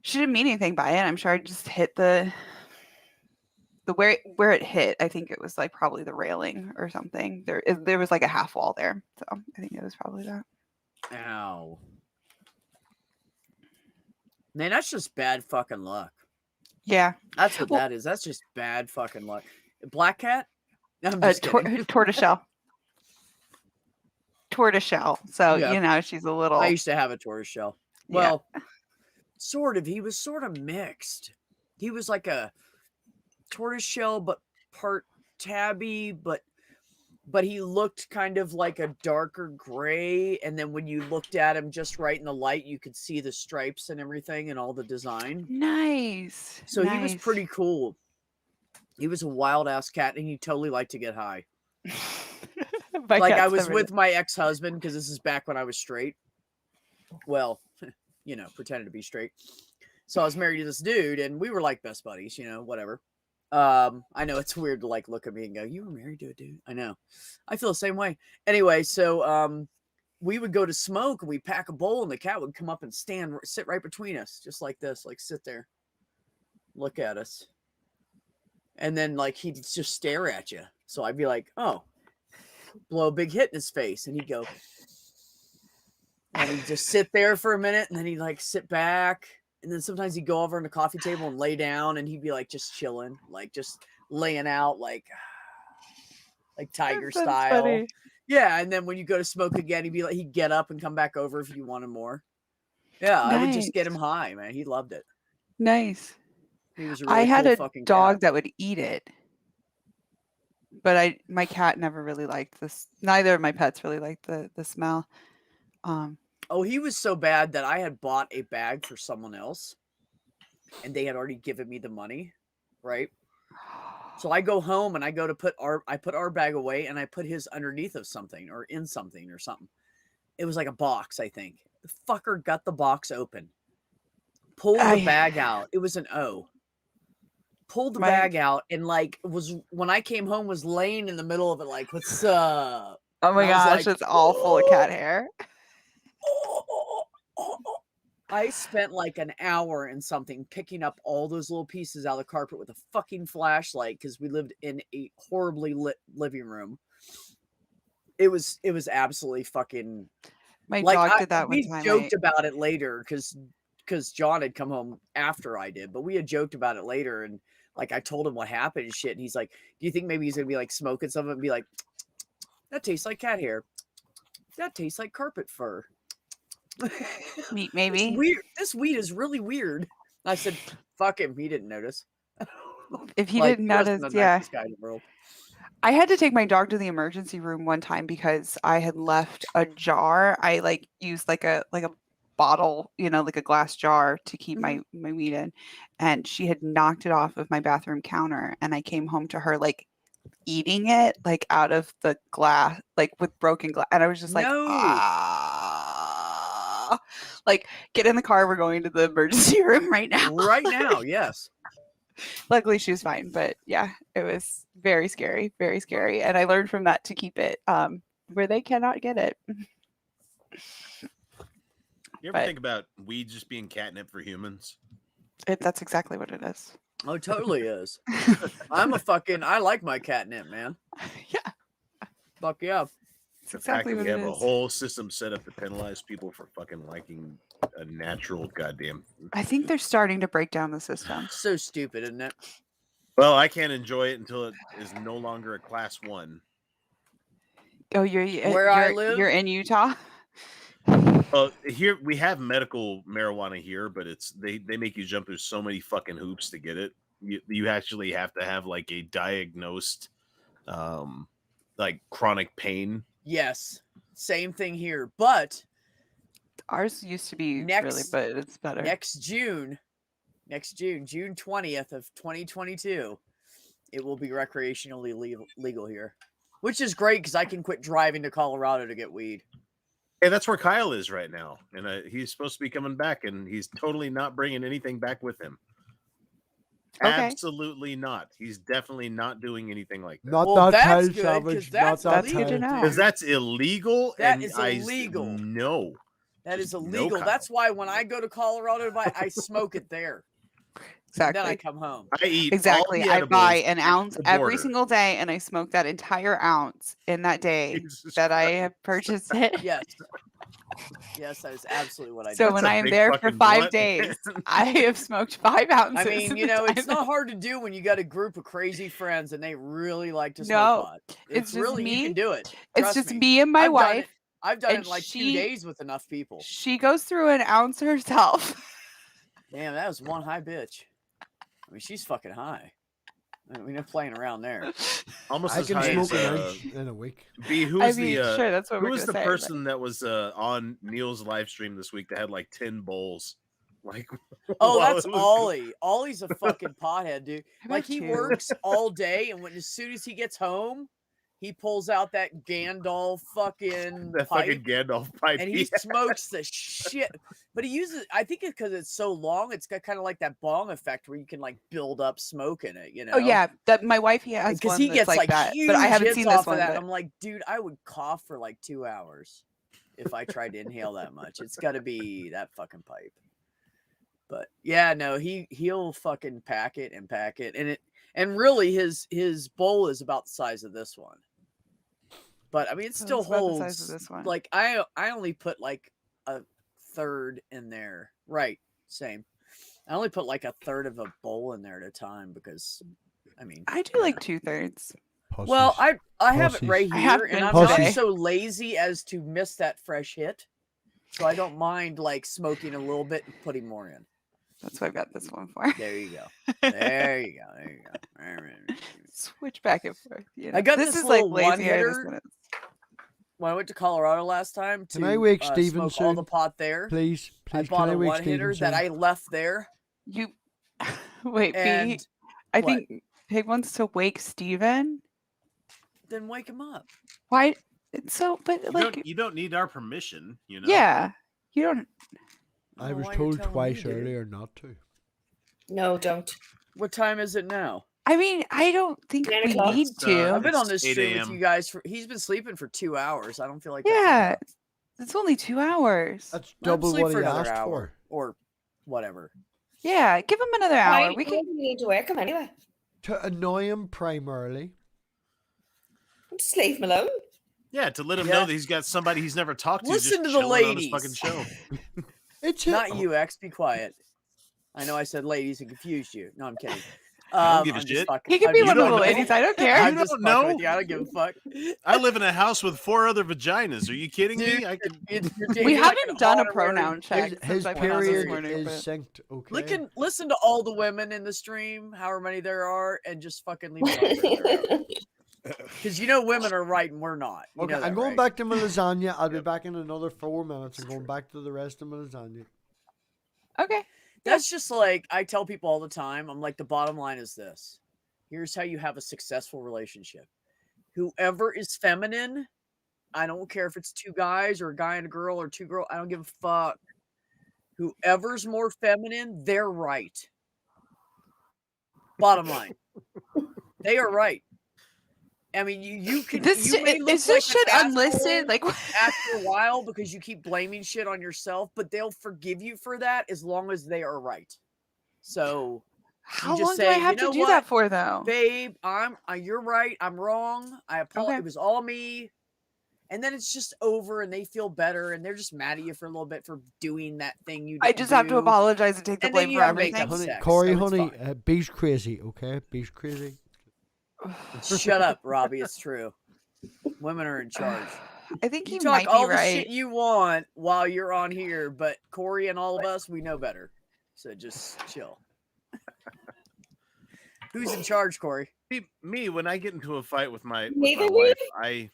She didn't mean anything by it. I'm sure I just hit the where it hit. I think it was like probably the railing or something. There was like a half wall there. So I think it was probably that. Ow. Man, that's just bad fucking luck. Yeah. That's what Well- that is. That's just bad fucking luck. Black cat? No, I'm just kidding. Tortoiseshell. Tortoiseshell. So, Yeah. you know, she's a little. I used to have a tortoiseshell. Yeah. Well, sort of. He was sort of mixed. He was like a tortoiseshell, but part tabby, but he looked kind of like a darker gray. And then when you looked at him just right in the light, you could see the stripes and everything and all the design. Nice. So he was nice. pretty cool. He was a wild ass cat, and he totally liked to get high. My Like I cat's was never with my ex-husband, because this is back when I was straight. Well, you know, pretended to be straight. So I was married to this dude, and we were like best buddies, you know, whatever. I know it's weird to like look at me and go, "You were married to a dude?" I know. I feel the same way. Anyway, so we would go to smoke, and we'd pack a bowl, and the cat would come up and sit right between us, just like this, like sit there, look at us. And then like he'd just stare at you. So I'd be like, "Oh," blow a big hit in his face, and he'd go, and he'd just sit there for a minute, and then he'd like sit back, and then sometimes he'd go over on the coffee table and lay down, and he'd be like just chilling, like just laying out, like tiger That's style. funny. Yeah, and then when you go to smoke again, he'd get up and come back over if you wanted more. Yeah, I would just get him high, man. He loved it. Nice. He was a really I had cool a fucking dog cat. that would eat it. But my cat never really liked this. Neither of my pets really liked the smell. Oh, he was so bad that I had bought a bag for someone else, and they had already given me the money, right? So I go home and I go to put our bag away, and I put his underneath of something or in something or something. It was like a box, I think. The fucker got the box open, pulled the bag out. It was an O. Pulled the bag out, and like when I came home, was laying in the middle of it, like, "What's up?" Oh my And I was gosh, like, it's all full of cat hair. I spent like an hour and something picking up all those little pieces out of the carpet with a fucking flashlight, because we lived in a horribly lit living room. It was absolutely fucking. My Like dog did that one we time. joked about it later because John had come home after I did, but we had joked about it later, and like I told him what happened and shit, and he's like, "Do you think maybe he's gonna be like smoking some of it and be like, that tastes like cat hair, that tastes like carpet fur." Meat, maybe. Weird. This weed is really weird. I said, "Fuck him." He didn't notice. If he Like, didn't he wasn't notice, the yeah. nicest guy in the world. I had to take my dog to the emergency room one time because I had left a jar. I like used like a bottle, you know, like a glass jar to keep my weed in, and she had knocked it off of my bathroom counter, and I came home to her like eating it like out of the glass, like with broken glass, and I was just like, No. ah, like get in the car, we're going to the emergency room right now. Right now, yes. Luckily she was fine, but yeah, it was very scary, and I learned from that to keep it where they cannot get it. You ever But- think about weed just being catnip for humans? That's exactly what it is. Oh, it totally is. I like my catnip, man. Yeah, Fuck yeah. it's The exactly fact what that it we have a is. whole system set up to penalize people for fucking liking a natural goddamn. I think they're starting to break down the system. So stupid, isn't it? Well, I can't enjoy it until it is no longer a class 1. Oh, Where I live? you're in Utah. Well, here we have medical marijuana here, but it's they make you jump through so many fucking hoops to get it. You actually have to have like a diagnosed like chronic pain. Yes. Same thing here. But Ours used to be really, Next- but it's better. next June, June 20th of 2022, it will be recreationally legal here, which is great because I can quit driving to Colorado to get weed. Yeah, that's where Kyle is right now, and he's supposed to be coming back, and he's totally not bringing anything back with him. Okay. Absolutely not. He's definitely not doing anything like that. Not Well, that that's Kyle good, 'cause Savage. that's Not that That's good to Kyle. know. Because that's illegal. That and is I illegal. No. That Just is no, illegal. Kyle. That's why when I go to Colorado to buy, I smoke it there. And then I Exactly. come home. I eat Exactly. all the I buy edibles an ounce at the every border. single day, and I smoke that entire ounce in that day Jesus that I Christ. have purchased it. Yes. Yes, that is absolutely what I do. So That's when a I am big there for fucking 5 blunt, days, man. I have smoked 5 ounces. I mean, in you the know, it's time not hard to do when you got a group of crazy friends and they really like to smoke No, pot. it's just really you me. can do it. It's Trust just me. me and my I've done wife. it. I've done it and in like 2 she- days with enough people. She goes through an ounce herself. Damn, that was one high bitch. I mean, she's fucking high. I mean, we're not playing around there. Almost I as can high smoke as an ounce in a week. B. Who I was mean, the sure, that's what who we're was gonna the say. person that was on Neil's live stream this week that had like 10 bowls? Like, Oh, while that's it was Ollie. Ollie's a fucking pothead, dude. I've Like had he 2. works all day, and as soon as he gets home, he pulls out that Gandalf fucking that pipe, fucking Gandalf pipe. and he smokes the shit. But he uses, I think it's because it's so long, it's got kind of like that bong effect where you can like build up smoke in it, you know? Oh yeah, that my wife he has Because one he that's gets like, like that, huge but I haven't hits seen this off one. of that. but- I'm like, dude, I would cough for like 2 hours if I tried to inhale that much. It's got to be that fucking pipe. But yeah, no, he'll fucking pack it, and really his bowl is about the size of this one. But I mean, it So still it's about the size holds. of this one. Like I only put like a third in there. Right, same. I only put like a third of a bowl in there at a time because, I mean, I do like 2/3. well, Pussies. I have it right Pussies. I have here, and been I'm not today. so lazy as to miss that fresh hit. So I don't mind like smoking a little bit and putting more in. That's what I've got this one for. There you go. There you go. There you go. All right. Switch back and forth. You know? I got this this is like little lazy. I just one-hitter. wanna- When I went to Colorado last time to Can I wake Steven smoke all the soon? pot there, Please, I please, bought can I a wake one-hitter Steven that soon? I left there, You wait, and B. I what? think Pig wants to wake Steven. then wake him up. Why? It's so, but like, you don't need our permission, you know. yeah, you don't. I I don't know was why you're told telling twice me, dude. earlier not to. No, don't. What time is it now? I mean, I don't think 9 we o'clock. need It's, to. I've been on It's this 8 stream with a.m.. you guys for. He's been sleeping for 2 hours. I don't feel like that's Yeah, enough. it's only 2 hours. That's Let him double sleep what for he another asked hour for. or whatever. Yeah, give him another Why? hour. We Why can. do you need to wake him anyway? To annoy him primarily. Just leave him alone. Yeah, to let him Yeah. know that he's got somebody he's never talked to. Listen just to the chilling on his fucking ladies. show. It's Not you, X. Be quiet. I know I said ladies and confused you. No, I'm kidding. I don't give a I'm just shit. fucking- He can I'm be just one of the don't know. ladies. I don't care. I'm You just don't fucking know. with you. I don't give a fuck. I live in a house with 4 other vaginas. Are you kidding Dude, me? I can. We you're like haven't an done a honorary- pronoun check his since I went on this period morning. is but- synced, okay? Listen to all the women in the stream, however many there are, and just fucking leave it because you know women are right and we're not. You Okay, know I'm that, going right? back to my lasagna. I'll be back in another 4 minutes. I'm going back to the rest of my lasagna. Okay. That's just like I tell people all the time. I'm like, the bottom line is this. Here's how you have a successful relationship. Whoever is feminine, I don't care if it's 2 guys or a guy and a girl or 2 girls. I don't give a fuck. Whoever's more feminine, they're right. Bottom line. They are right. I mean, you can. This you may look is like this an shit asshole unlisted? Like, after a while because you keep blaming shit on yourself, but they'll forgive you for that as long as they are right. So, how just long do say, I "You have know to do what, that for, though? babe, you're right. I'm wrong. I apologize. Okay. It was all me." And then it's just over, and they feel better, and they're just mad at you for a little bit for doing that thing you. I didn't just have to do. apologize and take the And then blame you for have makeup everything. Honey, sex, Corey, so it's honey, fine. be's crazy, okay? Be's crazy. Shut up, Robbie. It's true. Women are in charge. I think You he talk might all be the right. shit you want while you're on here, but Corey and all of us, we know better. So just chill. Who's in charge, Corey? See, me when I get into a fight with my Neither wife, we.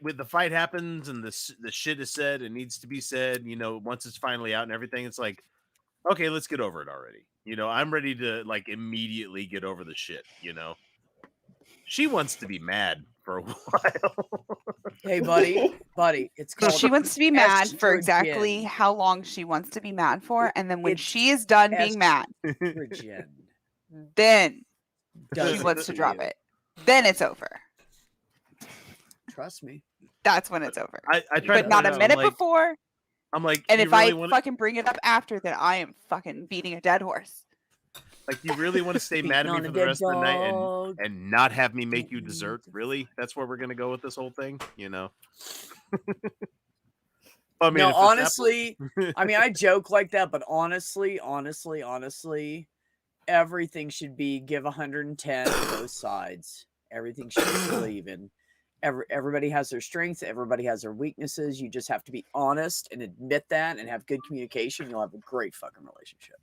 when the fight happens and the shit is said and needs to be said, you know, once it's finally out and everything, it's like, okay, let's get over it already. You know, I'm ready to like immediately get over the shit. You know, she wants to be mad for a while. Hey, buddy, it's called. She wants to be mad for exactly estrogen. how long she wants to be mad for, and then when It's she is done being mad, Estrogen then does she it wants to to drop you. it. Then it's over. Trust me. That's when it's over. I tried, But not a minute before. I'm like, And you if really I want fucking bring it up after, then I am fucking beating a dead horse. like you really want to stay mad at me Beating for on the a rest of the night dog. and not have me make you Beating dessert? the- Really? That's where we're gonna go with this whole thing, you know? I mean, No, if it's honestly, I mean, I joke like that, but honestly, everything should be give 110 to both sides. Everything should be still even. Everybody has their strengths. Everybody has their weaknesses. You just have to be honest and admit that and have good communication. You'll have a great fucking relationship.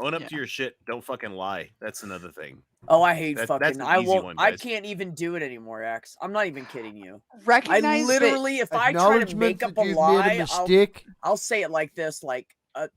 own up Yeah. to your shit. Don't fucking lie. That's another thing. Oh, I hate That's fucking. an I easy won't. one, I guys. can't even do it anymore, X. I'm not even kidding you. I Recognize literally, if I try to Acknowledgement make up that a you've made lie, a mistake. I'll say it like this, like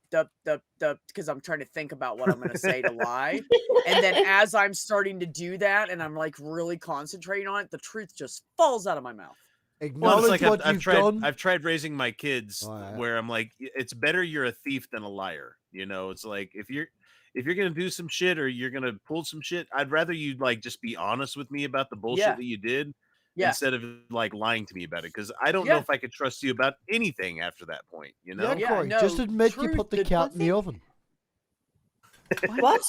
because I'm trying to think about what I'm going to say to lie. And then as I'm starting to do that and I'm like really concentrating on it, the truth just falls out of my mouth. Well, Acknowledge it's like what I've you've tried. done. I've tried raising my kids Oh, yeah. where I'm like, it's better you're a thief than a liar. You know, it's like if you're gonna do some shit or you're gonna pull some shit, I'd rather you like just be honest with me about the bullshit Yeah. that you did Yeah. instead of like lying to me about it. Because I don't Yeah. know if I could trust you about anything after that point. You know? Yeah, Yeah, Corey, no, just admit you truth, put the the cat in the thing- oven. What?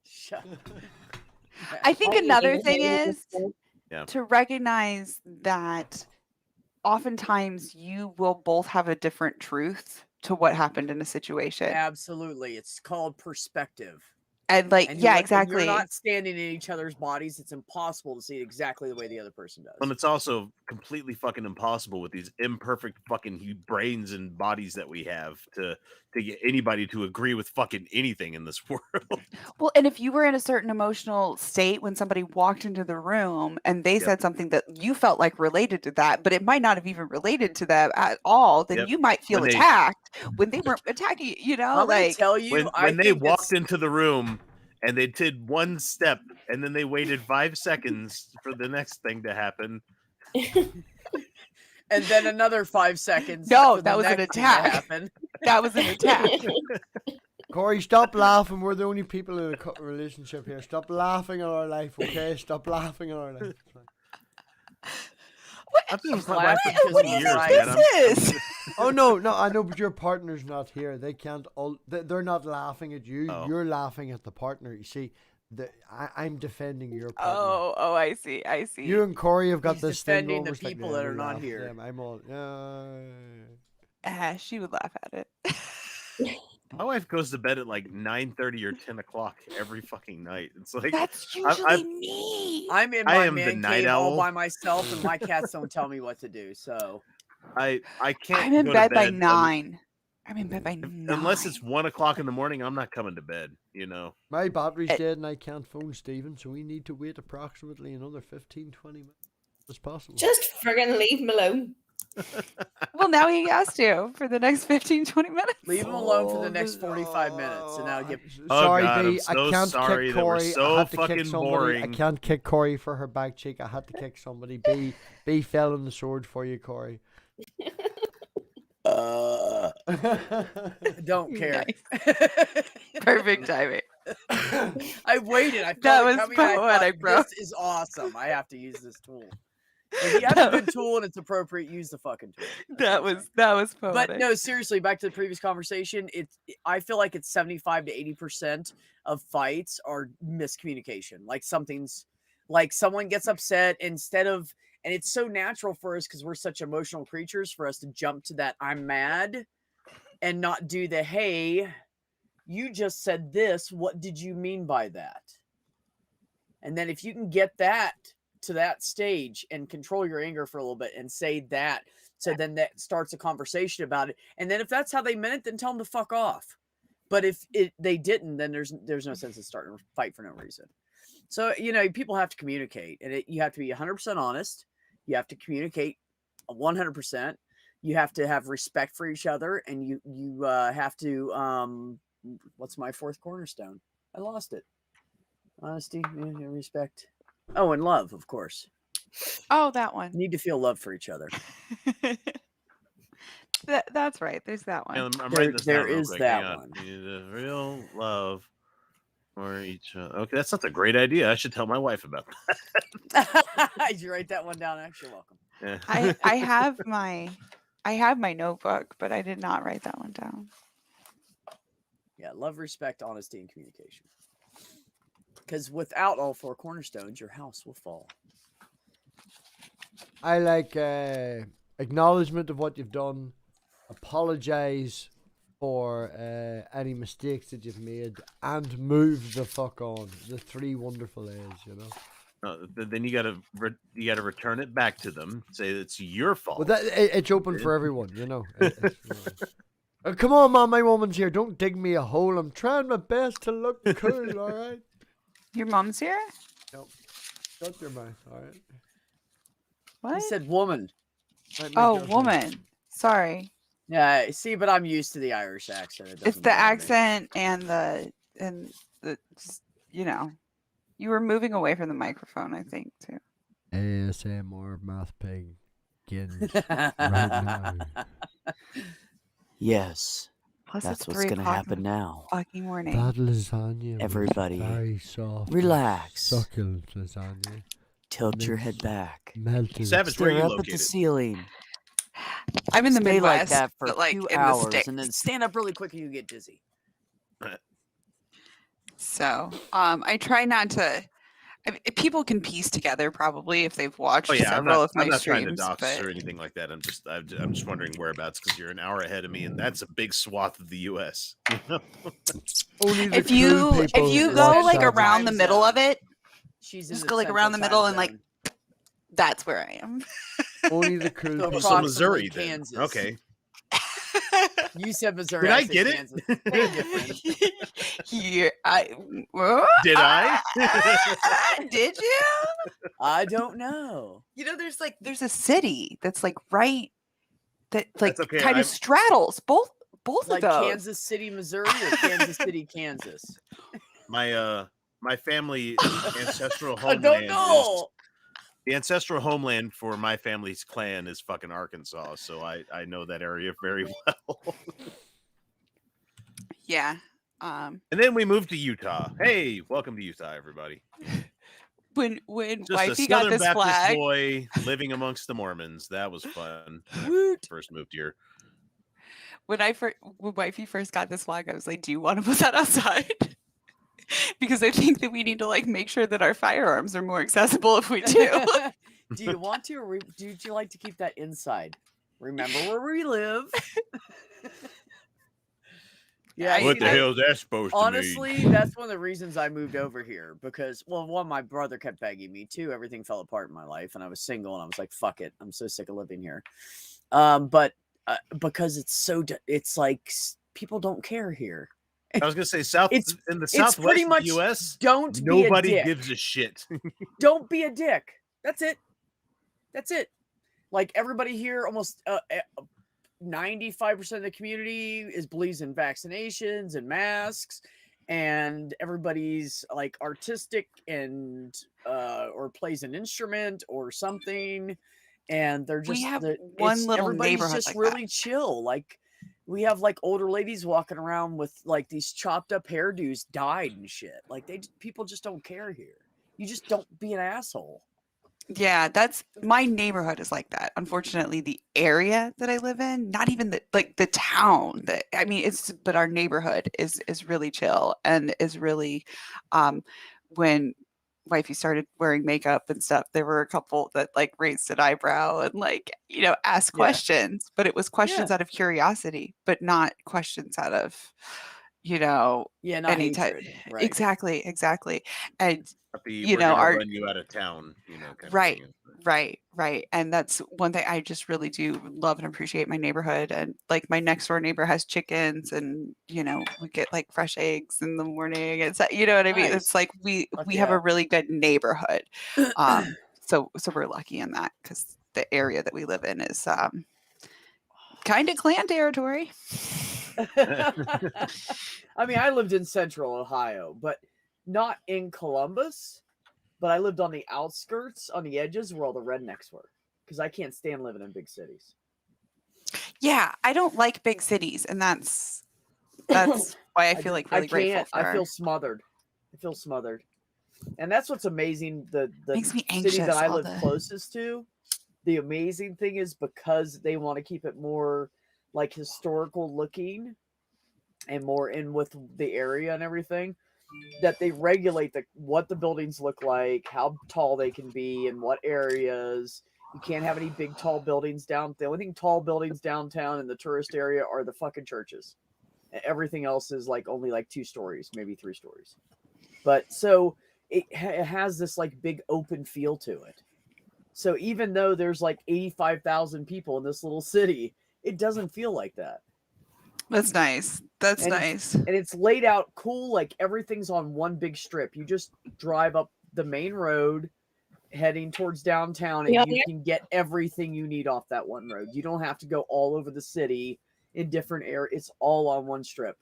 Shut. I think Oh, another yeah. thing is Yeah. to recognize that oftentimes you will both have a different truth to what happened in a situation. Absolutely. It's called perspective. And like, And yeah, when exactly. you're not standing in each other's bodies, it's impossible to see it exactly the way the other person does. And it's also completely fucking impossible with these imperfect fucking brains and bodies that we have to get anybody to agree with fucking anything in this world. Well, and if you were in a certain emotional state when somebody walked into the room and they Yep. said something that you felt like related to that, but it might not have even related to them at all, then Yep. you might feel When they- attacked when they weren't attacking you, you know? I'm gonna Like, tell you, I When they think walked it's- into the room and they did one step and then they waited 5 seconds for the next thing to happen. and then another 5 seconds. No, for the that was an next thing to attack. happen. that was an attack. Corey, stop laughing. We're the only people in a relationship here. Stop laughing at our life, okay? Stop laughing at our life. It's fine. I've been with my Laughing wife for because 20 he's years, right. man. This is. Oh no, I know, but your partner's not here. They can't. They're not laughing at you. Oh. You're laughing at the partner. You see, I'm defending your partner. Oh, I see. You and Corey have got He's this thing defending going the where it's like, people yeah, that we are not laugh at here. them. I'm all, She would laugh at it. My wife goes to bed at like 9:30 or 10 o'clock every fucking night. It's like That's I've- usually me. I'm in I my am the man night cave all owl. by myself, and my cats don't tell me what to do. So I can't. I'm in go to bed by un- 9. I'm in bed by 9. Unless it's 1 o'clock in the morning, I'm not coming to bed. You know. my battery's Eh. dead and I can't phone Stephen, so we need to wait approximately another 15-20 minutes as possible. Just friggin' leave him alone. Well, now he has to for the next 15-20 minutes. leave him alone for the Oh, next 45 minutes, and I'll get. Oh, Sorry, God, I'm B. so I can't sorry kick that we're Corey. so I had to kick fucking somebody. I boring. can't kick Corey for her back cheek. I had to kick somebody. B fell on the sword for you, Corey. Don't care. Perfect timing. I waited. I felt That it was coming, and I poetic, thought, bro. This is awesome. I have to use this tool. If you have a good tool and it's appropriate, use the fucking tool. That was poetic. But no, seriously, back to the previous conversation. I feel like it's 75 to 80% of fights are miscommunication. Like someone gets upset instead of, and it's so natural for us because we're such emotional creatures for us to jump to that I'm mad and not do the, hey, you just said this. What did you mean by that? And then if you can get that to that stage and control your anger for a little bit and say that, so then that starts a conversation about it. And then if that's how they meant it, then tell them to fuck off. But if they didn't, then there's no sense in starting a fight for no reason. So, people have to communicate, and you have to be 100% honest. You have to communicate 100%. You have to have respect for each other, and you have to, what's my fourth cornerstone? I lost it. Honesty, respect. Oh, and love, of course. Oh, that one. Need to feel love for each other. That's right. There's that Yeah, one. I'm There- writing this there down real is quick. that Hang on. one. We need a real love for each other. Okay, that's not a great idea. I should tell my wife about Did you write that one down? Actually, welcome. that. I have my notebook, but I did not write that one down. Yeah, love, respect, honesty, and communication. Because without all four cornerstones, your house will fall. I like acknowledgement of what you've done, apologize for any mistakes that you've made, and move the fuck on. The three wonderful A's, you know. Then you gotta return it back to them. Say it's your fault. Well, it's open for everyone, you know. Come on, man, my woman's here. Don't dig me a hole. I'm trying my best to look cool, all right? Your mom's here? Nope. Shut your mouth, all right? What? He said woman. Right, make Oh, your turn. woman. Sorry. Yeah, see, but I'm used to the Irish accent. It It's doesn't the bother me. accent and the just, you know. You were moving away from the microphone, I think, too. ASMR Math Pig begins right now. Yes, Plus, that's it's what's 3 going to o'clock happen in the now. fucking morning. That lasagna Everybody, was very soft. relax. Succulent lasagna. Tilt your Makes head back. Melted. Savage, where are Stare you up at the located? ceiling. I'm in the Stay Midwest, like that for but like 2 in hours, the and then States. stand up really quick and you get dizzy. So, I try not to. People can piece together probably if they've watched Oh yeah, I'm several not, of my I'm not trying to streams. dox But or anything like that. I'm just wondering whereabouts because you're an hour ahead of me, and that's a big swath of the U.S. Only the if you cool if people you will go watch like that. around the Time middle zone. of it, She's Just in go, like, Central around the middle Time and, like, Zone. that's where I am. Only the cool So people. So approximately Missouri, then. Kansas. Okay. You said Missouri. Did I said get it? Kansas. Hey, different. Did Did Did you? I don't know. You know, there's a city that's like right that like okay, kind I'm- of straddles both Like of those. Kansas City, Missouri, or Kansas City, Kansas. My family ancestral I homeland don't is know. the ancestral homeland for my family's clan is fucking Arkansas, so I know that area very well. Yeah. And then we moved to Utah. Hey, welcome to Utah, everybody. When Just wifey a got Southern this Baptist flag, boy living amongst the Mormons. That was fun. when I Woot. first moved here. when wifey first got this flag, I was like, "Do you want to put that outside?" Because I think that we need to like make sure that our firearms are more accessible if we do. Do you want to, or would you like to keep that inside? Remember where we live. Yeah, What see, the that- hell is that supposed honestly, that's one of the reasons I moved over here because, well, one, my brother kept begging me. Two, everything fell apart in my life, and I was single, and I was like, "Fuck it, I'm so sick of living here." But because it's so, it's like people don't care here. I was gonna say in the it's southwest pretty of much the U.S. Don't Nobody be a dick. gives a shit. Don't be a dick. That's it. That's it. Like everybody here, almost 95% of the community believes in vaccinations and masks, and everybody's like artistic and or plays an instrument or something, and they're just We have the- one it's- little everybody's neighborhood just like really chill. Like we have like older ladies walking around with like these chopped up hairdos dyed and shit. Like people just don't care here. You just don't be an asshole. Yeah, that's my neighborhood is like that. Unfortunately, the area that I live in, not even the town that I mean, but our neighborhood is really chill and is really when wifey started wearing makeup and stuff, there were a couple that like raised an eyebrow and like, asked Yeah. questions, but it was questions out of curiosity, but not questions out of, Yeah, not any type. hatred. Right. Exactly. And We're know, gonna our- run you out of town. Kind of Right. thing. Right. And that's one thing I just really do love and appreciate my neighborhood. And like my next door neighbor has chickens and, we get like fresh eggs in the morning. It's, you know what I mean? Nice. It's like we Fuck have yeah. a really good neighborhood. So we're lucky in that because the area that we live in is kind of clan territory. I mean, I lived in central Ohio, but not in Columbus. but I lived on the outskirts, on the edges where all the rednecks were, because I can't stand living in big cities. Yeah, I don't like big cities, and that's why I feel like really grateful for. I feel smothered. And that's what's amazing. The Makes me city that anxious I all live the- closest to, the amazing thing is because they want to keep it more like historical looking and more in with the area and everything, that they regulate what the buildings look like, how tall they can be, in what areas. You can't have any big tall buildings down. The only thing tall buildings downtown in the tourist area are the fucking churches. Everything else is like only like 2 stories, maybe 3 stories. But so it has this like big open feel to it. So even though there's like 85,000 people in this little city, it doesn't feel like that. That's nice. That's And nice. And it's laid out cool, like everything's on one big strip. You just drive up the main road heading towards downtown, and Yeah. you can get everything you need off that one road. You don't have to go all over the city in different areas. It's all on one strip.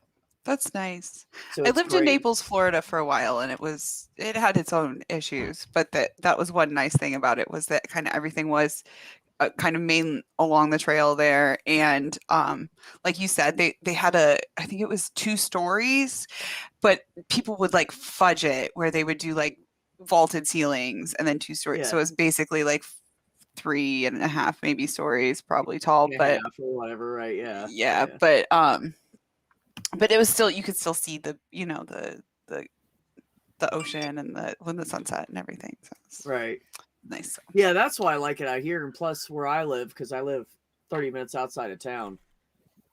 That's nice. So I it's lived in great. Naples, Florida for a while, and it had its own issues, but that was one nice thing about it, was that kind of everything was kind of main along the trail there. And like you said, they had I think it was 2 stories, but people would like fudge it where they would do like vaulted ceilings and then 2 stories. So Yeah. it was basically like 3.5 maybe stories probably tall, And a but half or whatever, right? Yeah. yeah, but it was still, you could still see the ocean and the sunset and everything. So it's Right. nice. Yeah, that's why I like it out here. And plus, where I live, because I live 30 minutes outside of town.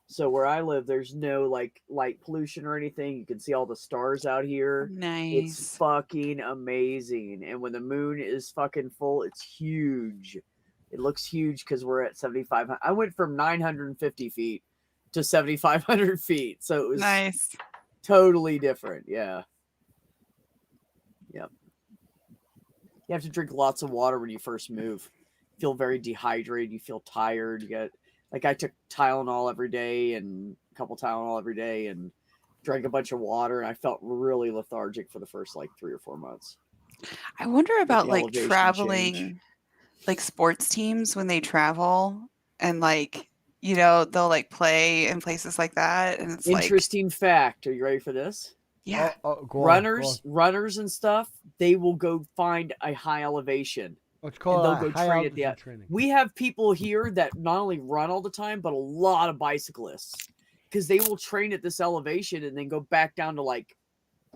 So where I live, there's no like light pollution or anything. You can see all the stars out here. It's Nice. fucking amazing. And when the moon is fucking full, it's huge. It looks huge because we're at 7,500. I went from 950 feet to 7,500 feet. So it was Nice. totally different. Yeah. Yep. You have to drink lots of water when you first move. You feel very dehydrated. You feel tired. You get, like, I took Tylenol every day and a couple Tylenol every day and drank a bunch of water. And I felt really lethargic for the first like 3 or 4 months. I wonder about the like elevation traveling, change. like sports teams when they travel and like, they'll like play in places like that. And it's like, Interesting fact. Are you ready for this? yeah, Go on, Runners and stuff, they will go find a high elevation. What's called they'll go high train at the altitude training. We have people here that not only run all the time, but a lot of bicyclists, because they will train at this elevation and then go back down to like,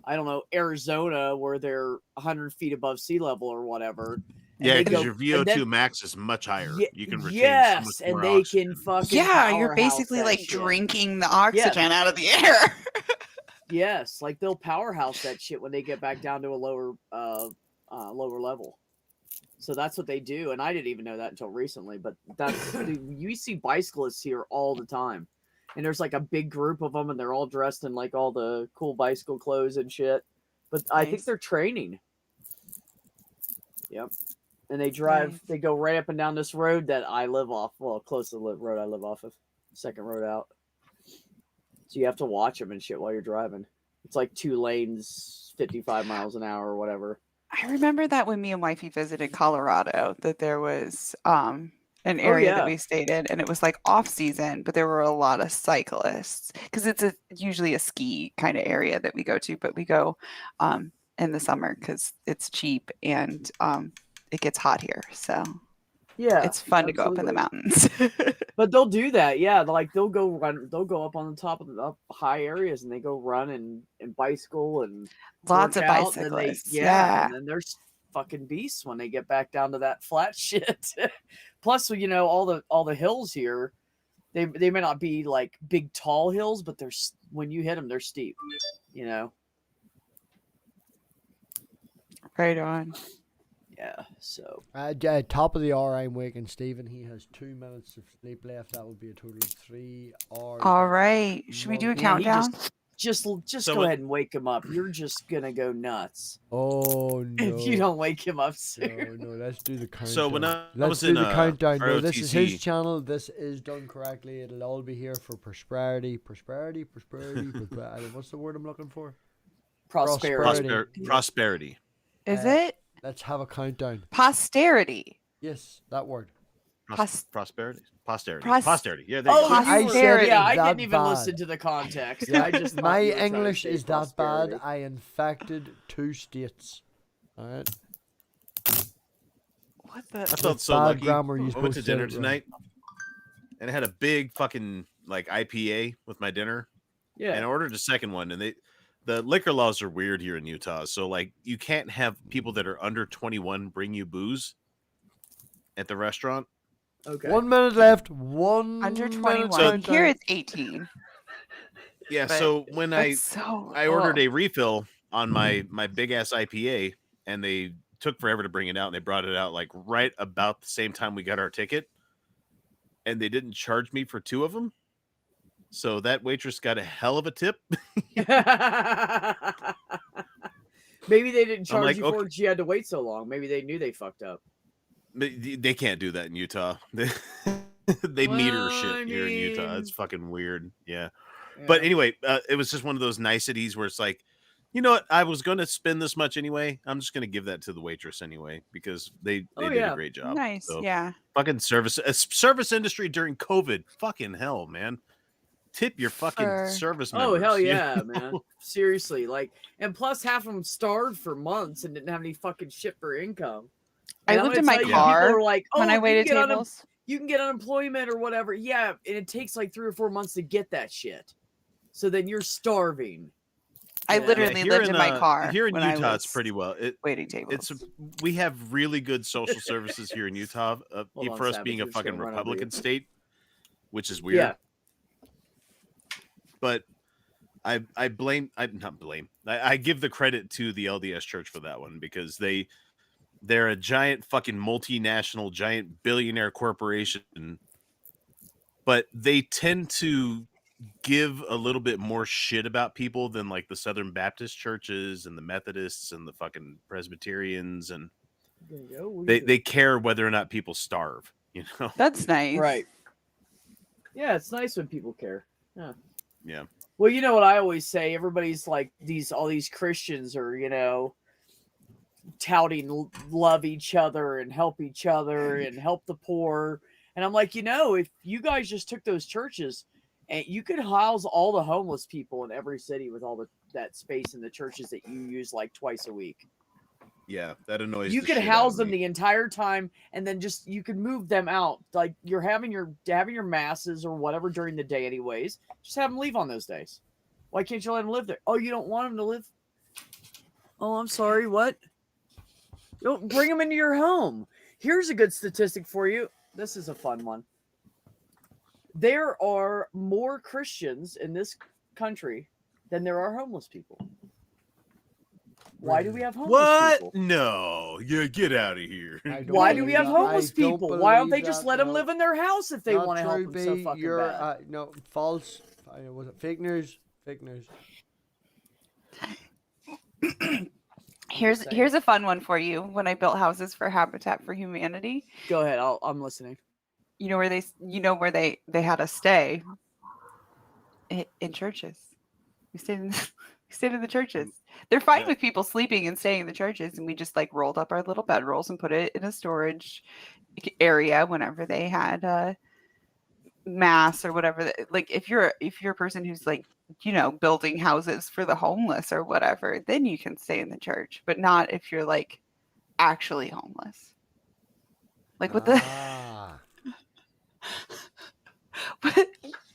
I don't know, Arizona, where they're 100 feet above sea level or whatever. And Yeah, they because go- your and VO2 then- max is much higher. Ye- You can retain yes, so much and more they oxygen. can fucking yeah, you're powerhouse basically that like shit. drinking the oxygen out of the air. Yes, like they'll powerhouse that shit when they get back down to a lower level. So that's what they do, and I didn't even know that until recently. But that's you see bicyclists here all the time, and there's like a big group of them, and they're all dressed in like all the cool bicycle clothes and shit. But I think Nice. they're training. Yep, and they drive. Nice. They go right up and down this road that I live off. Well, close to the road I live off of, second road out. So you have to watch them and shit while you're driving. It's like 2 lanes, 55 miles an hour or whatever. I remember that when me and wifey visited Colorado, that there was an area yeah. that we stayed in, and it was like off season, but there were a lot of cyclists because it's usually a ski kind of area that we go to, but we go in the summer because it's cheap and it gets hot here, so Yeah, it's fun to go up in the absolutely. mountains. But they'll do that, yeah. Like they'll go run, they'll go up on the top of the high areas, and they go run and bicycle and Lots of work out, and then bicyclists. and then they're fucking beasts when they get back down to that flat shit. Plus, all the hills here, they may not be like big tall hills, but when you hit them, they're steep. Right on. Yeah. So Top of the hour, I'm waking Stephen. He has 2 minutes of sleep left. That would be a total of 3 hours. All right. Should we do a Man, he countdown? just So go what- ahead and wake him up. You're just gonna go nuts Oh no! if you don't wake him up soon. No, let's do the countdown. So when I let's was do in the countdown. No, this is his ROTC. channel. This is done correctly. It'll all be here for prosperity. What's the word I'm looking for? Prosperity. Prosperity. Prosperity. Is Uh, it? Let's have a countdown. Posterity. Yes, that word. Prosperity. Posterity. Pros- Posterity. Yeah, there you Oh, go. I you were, said it yeah, was I that didn't even bad. listen to the context. Yeah, I just thought my you were trying to English say is that bad. prosperity. I infected 2 states. All right. What the? I With felt so bad lucky. grammar, you're I went supposed to to say dinner it wrong. tonight, and I had a big fucking like IPA with my dinner, Yeah. and I ordered a second one. And the liquor laws are weird here in Utah, so like you can't have people that are under 21 bring you booze at the restaurant. Okay. 1 minute left. 1 Under minute 21. countdown. Here it's 18. Yeah, But so when That's so. I ordered ugh. a refill on my big ass IPA, and they took forever to bring it out, and they brought it out like right about the same time we got our ticket, and they didn't charge me for 2 of them. So that waitress got a hell of a tip. Maybe they didn't I'm charge like, you for okay. it. She had to wait so long. Maybe they knew they fucked up. They can't do that in Utah. They meter Well, shit I here in Utah. mean- It's fucking weird. Yeah. Yeah. But anyway, it was just one of those niceties where it's like, you know what? I was going to spend this much anyway. I'm just going to give that to the waitress anyway because they Oh, did yeah. a great job. Nice. So, Yeah. fucking service industry during COVID. Fucking hell, man. Tip your fucking For- service Oh members. hell you yeah, know? man! Seriously, like, and plus half of them starved for months and didn't have any fucking shit for income. I And I'm lived in gonna my tell you, people car are like, when "Oh, I you waited can get tables. you can get unemployment or whatever." Yeah, and it takes like 3 or 4 months to get that shit. So then you're starving. I Yeah. literally here lived in my car. Here in when I Utah, it's was pretty well. waiting tables. We have really good social services here in Utah Hold on, for us Savage, being a we're just gonna fucking run over Republican you. state, which is weird. Yeah. But I give the credit to the LDS Church for that one because they're a giant fucking multinational, giant billionaire corporation, but they tend to give a little bit more shit about people than like the Southern Baptist churches and the Methodists and the fucking Presbyterians, and they care whether or not people starve, you know. That's nice. Right. Yeah, it's nice when people care. Yeah. Yeah. Well, you know what I always say? Everybody's like all these Christians are, touting love each other and help each other and help the poor. And I'm like, if you guys just took those churches and you could house all the homeless people in every city with all that space in the churches that you use like twice a week. Yeah, that annoys You the could shit out house of them me. the entire time, and then you could move them out. Like you're having your masses or whatever during the day, anyways. Just have them leave on those days. Why can't you let them live there? Oh, you don't want them to live? Oh, I'm sorry. What? Don't bring them into your home. Here's a good statistic for you. This is a fun one. There are more Christians in this country than there are homeless people. Why do we have homeless What? people? No, yeah, get out of here. I don't Why do we believe have that. homeless I don't people? Why don't they believe just that, let them no. live in their house if they Not want to help true, them so B. fucking You're, bad? no, false. Was it fake news? Fake news. Here's a fun one for you. When I built houses for Habitat for Humanity, Go ahead. I'm listening. you know where they had us stay in churches. We stayed in the churches. They're fine Yeah. with people sleeping and staying in the churches, and we just like rolled up our little bedrolls and put it in a storage area whenever they had mass or whatever. Like if you're a person who's like building houses for the homeless or whatever, then you can stay in the church, but not if you're like actually homeless. Like with the Ah. but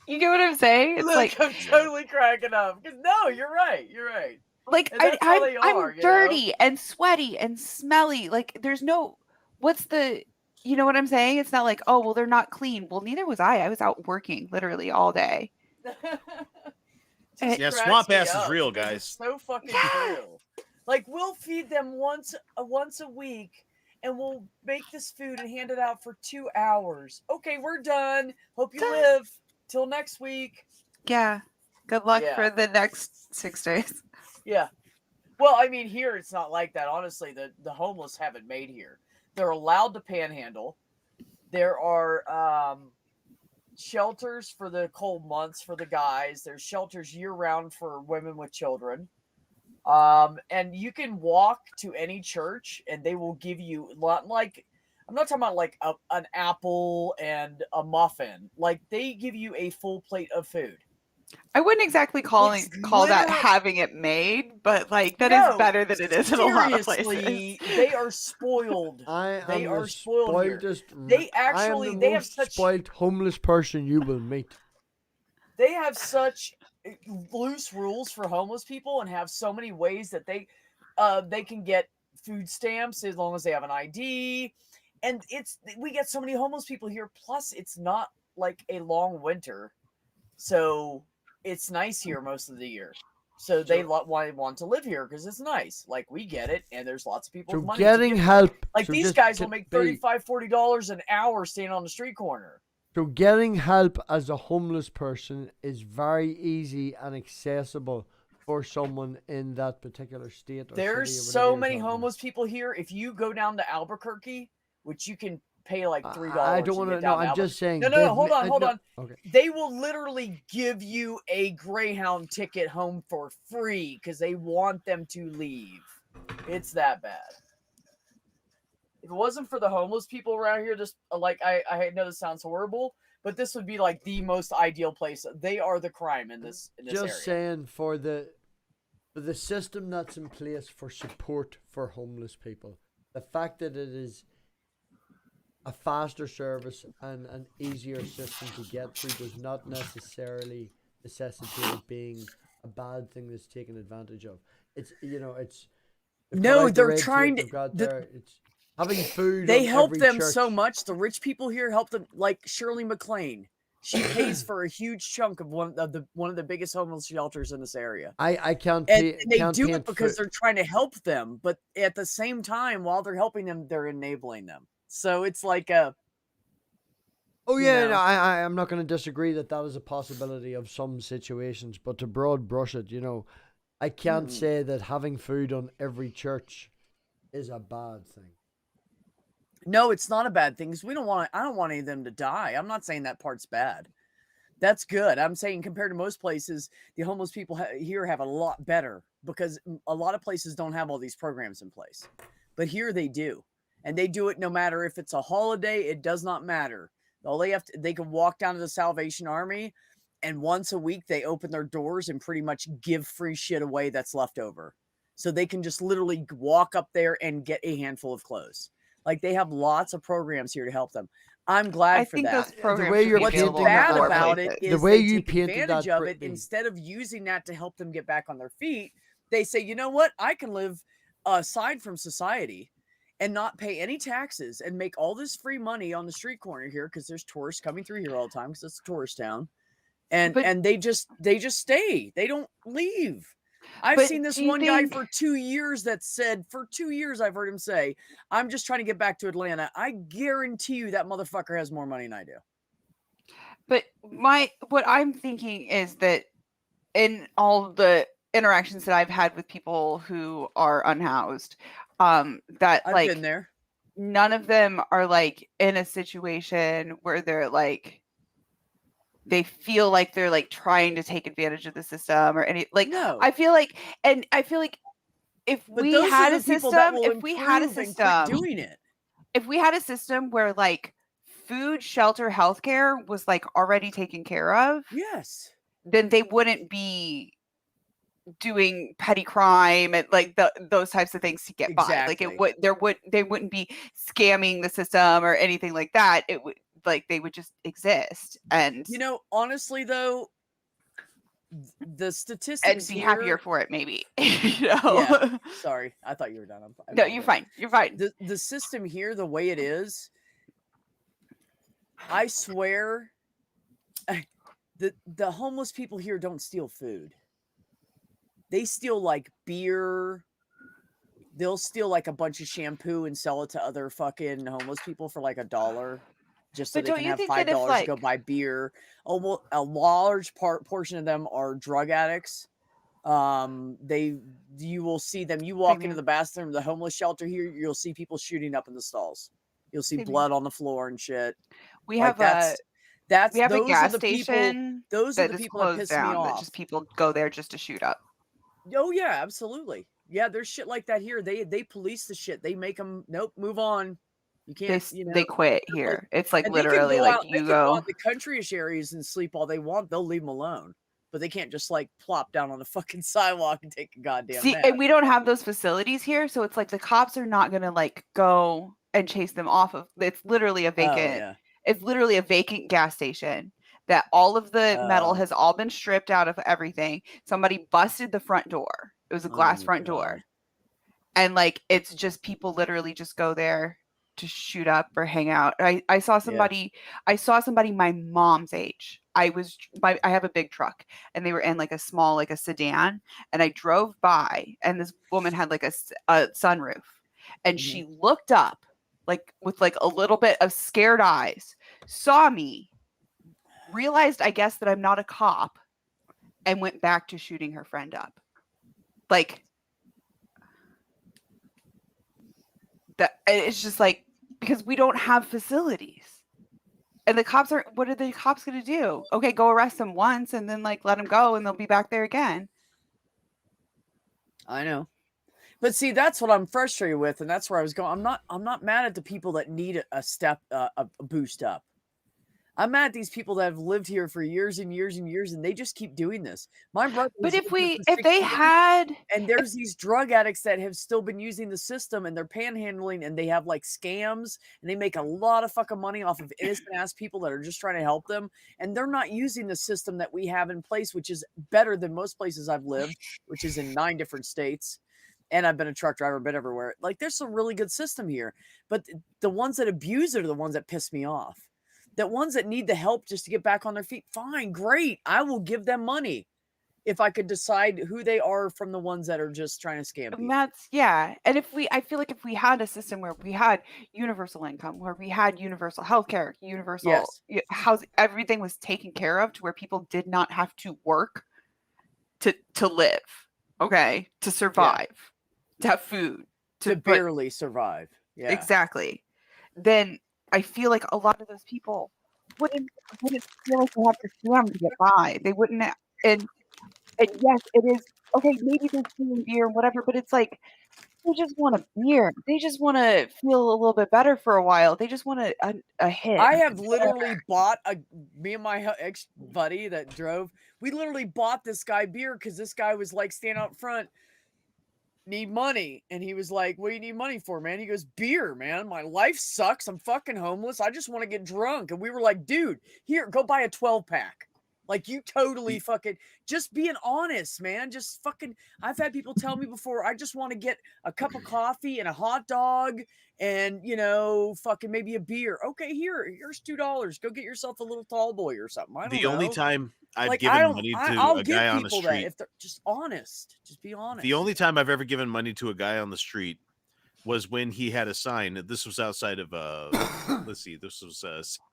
you get what I'm saying? It's like I'm totally cracking up. Because no, you're right. You're right. like And that's how they I'm are, you know? dirty and sweaty and smelly. Like there's no what's the you know what I'm saying? It's not like, oh well, they're not clean. Well, neither was I. I was out working literally all day. Just Yeah, cracks swamp me ass is up real, because guys. it's so fucking Yeah. true. Like we'll feed them once a week, and we'll make this food and hand it out for 2 hours. Okay, we're done. Hope you Done. live till next week. Yeah. Good luck Yeah. for the next 6 days. Yeah. Well, I mean, here it's not like that. Honestly, the homeless haven't made here. They're allowed to panhandle. There are shelters for the cold months for the guys. There's shelters year round for women with children. And you can walk to any church and they will give you like, I'm not talking about like an apple and a muffin. Like they give you a full plate of food. I wouldn't exactly call that literally- having it made, but like that No, is better than it is in a lot of seriously, places. they are spoiled. I They am are the spoiled here. spoiledest. They I am actually- the they have most such- spoiled homeless person you will meet. They have such loose rules for homeless people and have so many ways that they can get food stamps as long as they have an ID. And we get so many homeless people here. Plus, it's not like a long winter, so it's nice here most of the year. So they want to live here because it's nice. Like we get it, and there's lots of people So with money. to getting give- help. like so these just guys to will make be- $35-$40 an hour standing on the street corner. So getting help as a homeless person is very easy and accessible for someone in that particular state. Or There's city or whatever so you're many talking about. homeless people here. If you go down to Albuquerque, which you can pay like $3, I don't want to. No, I'm just saying. No, they've hold ma- on, hold no, on. Okay. They will literally give you a Greyhound ticket home for free because they want them to leave. It's that bad. If it wasn't for the homeless people around here, just like I know this sounds horrible, but this would be like the most ideal place. They are the crime in this Just area. saying for the system that's in place for support for homeless people, the fact that it is a faster service and an easier system to get through does not necessarily necessitate it being a bad thing that's taken advantage of. It's they've cut No, out the they're red tape, trying to- they've got the- their- it's having food. They on help every them church. so much. The rich people here help them, like Shirley MacLaine. She pays for a huge chunk of one of the biggest homeless shelters in this area. I can't. And they can't do paint it because food. they're trying to help them, but at the same time, while they're helping them, they're enabling them. So it's like a Oh you yeah, know. no, I'm not going to disagree that is a possibility of some situations, but to broad brush it, I can't say that having food on every church is a bad thing. no, it's not a bad thing because I don't want any of them to die. I'm not saying that part's bad. That's good. I'm saying compared to most places, the homeless people here have a lot better because a lot of places don't have all these programs in place, but here they do, and they do it no matter if it's a holiday. It does not matter. All they can walk down to the Salvation Army, and once a week they open their doors and pretty much give free shit away that's left over, so they can just literally walk up there and get a handful of clothes. Like they have lots of programs here to help them. I'm glad I for think that. those programs way should you're be What's available painting in bad more about places. it The is way they you take painted advantage that, of it Brittany. instead of using that to help them get back on their feet. They say, you know what? I can live aside from society and not pay any taxes and make all this free money on the street corner here because there's tourists coming through here all the time because it's a tourist town, and But- they just stay. They don't leave. I've But seen this do you one guy think- for 2 years that said, for 2 years, I've heard him say, I'm just trying to get back to Atlanta. I guarantee you that motherfucker has more money than I do. But what I'm thinking is that in all the interactions that I've had with people who are unhoused, that I've like been there. none of them are like in a situation where they're like they feel like they're like trying to take advantage of the system or any like No. I feel like if But we those had are a the people that system, will if we had a improve and quit system, doing it. if we had a system where like food, shelter, healthcare was like already taken care of, Yes. then they wouldn't be doing petty crime and like those types of things to get by. Like Exactly. they wouldn't be scamming the system or anything like that. It would like they would just exist and You know, honestly though, the statistics be happier here- for it maybe. You know? Yeah. Sorry, I thought you were done. I No, you're apologize. fine. You're fine. The system here, the way it is, I swear, the homeless people here don't steal food. They steal like beer. They'll steal like a bunch of shampoo and sell it to other fucking homeless people for like $1, just so But they don't can you have think that if, $5 to go like- buy beer. Almost a large portion of them are drug addicts. You will see them. You walk into here. the bathroom of the homeless shelter here, you'll see people shooting up in the stalls. You'll see Same here. blood on the floor and shit. We Like, have that's we have a those are gas the people. station Those are that the is people that closed piss me down that off. just people go there just to shoot up. Oh yeah, absolutely. Yeah, there's shit like that here. They police the shit. They make them nope, move on. You They can't, s- you know. they quit They're like- here. It's like and they can literally go like out. They you can go go. out in the countryish areas and sleep all they want. They'll leave them alone, but they can't just like plop down on the fucking sidewalk and take a goddamn See, nap. and we don't have those facilities here, so it's like the cops are not gonna like go and chase them off of. It's literally a Oh vacant. yeah. It's literally a vacant gas station that all of the metal Oh. has all been stripped out of everything. Somebody busted the front door. It was a glass Oh, front God. door, and like it's just people literally just go there to shoot up or hang out. I saw somebody my mom's age. I have a big truck and they were in like a small like a sedan, and I drove by and this woman had like a sunroof, and Mhm. she looked up like with like a little bit of scared eyes, saw me, realized I guess that I'm not a cop, and went back to shooting her friend up. Like that, it's just like, because we don't have facilities. And the cops are, what are the cops going to do? Okay, go arrest them once and then like let them go and they'll be back there again. I know. But see, that's what I'm frustrated with, and that's where I was going. I'm not mad at the people that need a step, a boost up. I'm mad at these people that have lived here for years and years and years, and they just keep doing this. My brother. But was if living here we, for if they 60 years, had, and there's these drug addicts that have still been using the system, and they're panhandling, and they have like scams, and they make a lot of fucking money off of innocent ass people that are just trying to help them, and they're not using the system that we have in place, which is better than most places I've lived, which is in 9 different states. And I've been a truck driver, been everywhere. Like, there's a really good system here, but the ones that abuse it are the ones that piss me off. The ones that need the help just to get back on their feet, fine, great. I will give them money if I could decide who they are from the ones that are just trying to scam and people. that's, yeah. And if we, I feel like if we had a system where we had universal income, where we had universal healthcare, universal Yes. housing, everything was taken care of to where people did not have to work to live, okay, to survive, to have food, To put- barely survive. Yeah. exactly, then I feel like a lot of those people wouldn't feel like they have to scam to get by. They wouldn't, and yes, it is okay. Maybe they're stealing beer and whatever, but it's like they just want a beer. They just want to feel a little bit better for a while. They just want a hit. I have literally bought me and my ex buddy that drove. We literally bought this guy beer because this guy was like standing out front, need money, and he was like, "What do you need money for, man?" He goes, "Beer, man. My life sucks. I'm fucking homeless. I just want to get drunk." And we were like, "Dude, here, go buy a 12-pack." Like, you totally fucking just being honest, man. Just fucking. I've had people tell me before, I just want to get a cup of coffee and a hot dog and, you know, fucking maybe a beer. Okay, here's $2. Go get yourself a little tall boy or something. I don't The know. only time I've Like, given money to I'll a give guy on the people street, that if they're just honest. Just be honest. the only time I've ever given money to a guy on the street was when he had a sign. This was outside of let's see, this was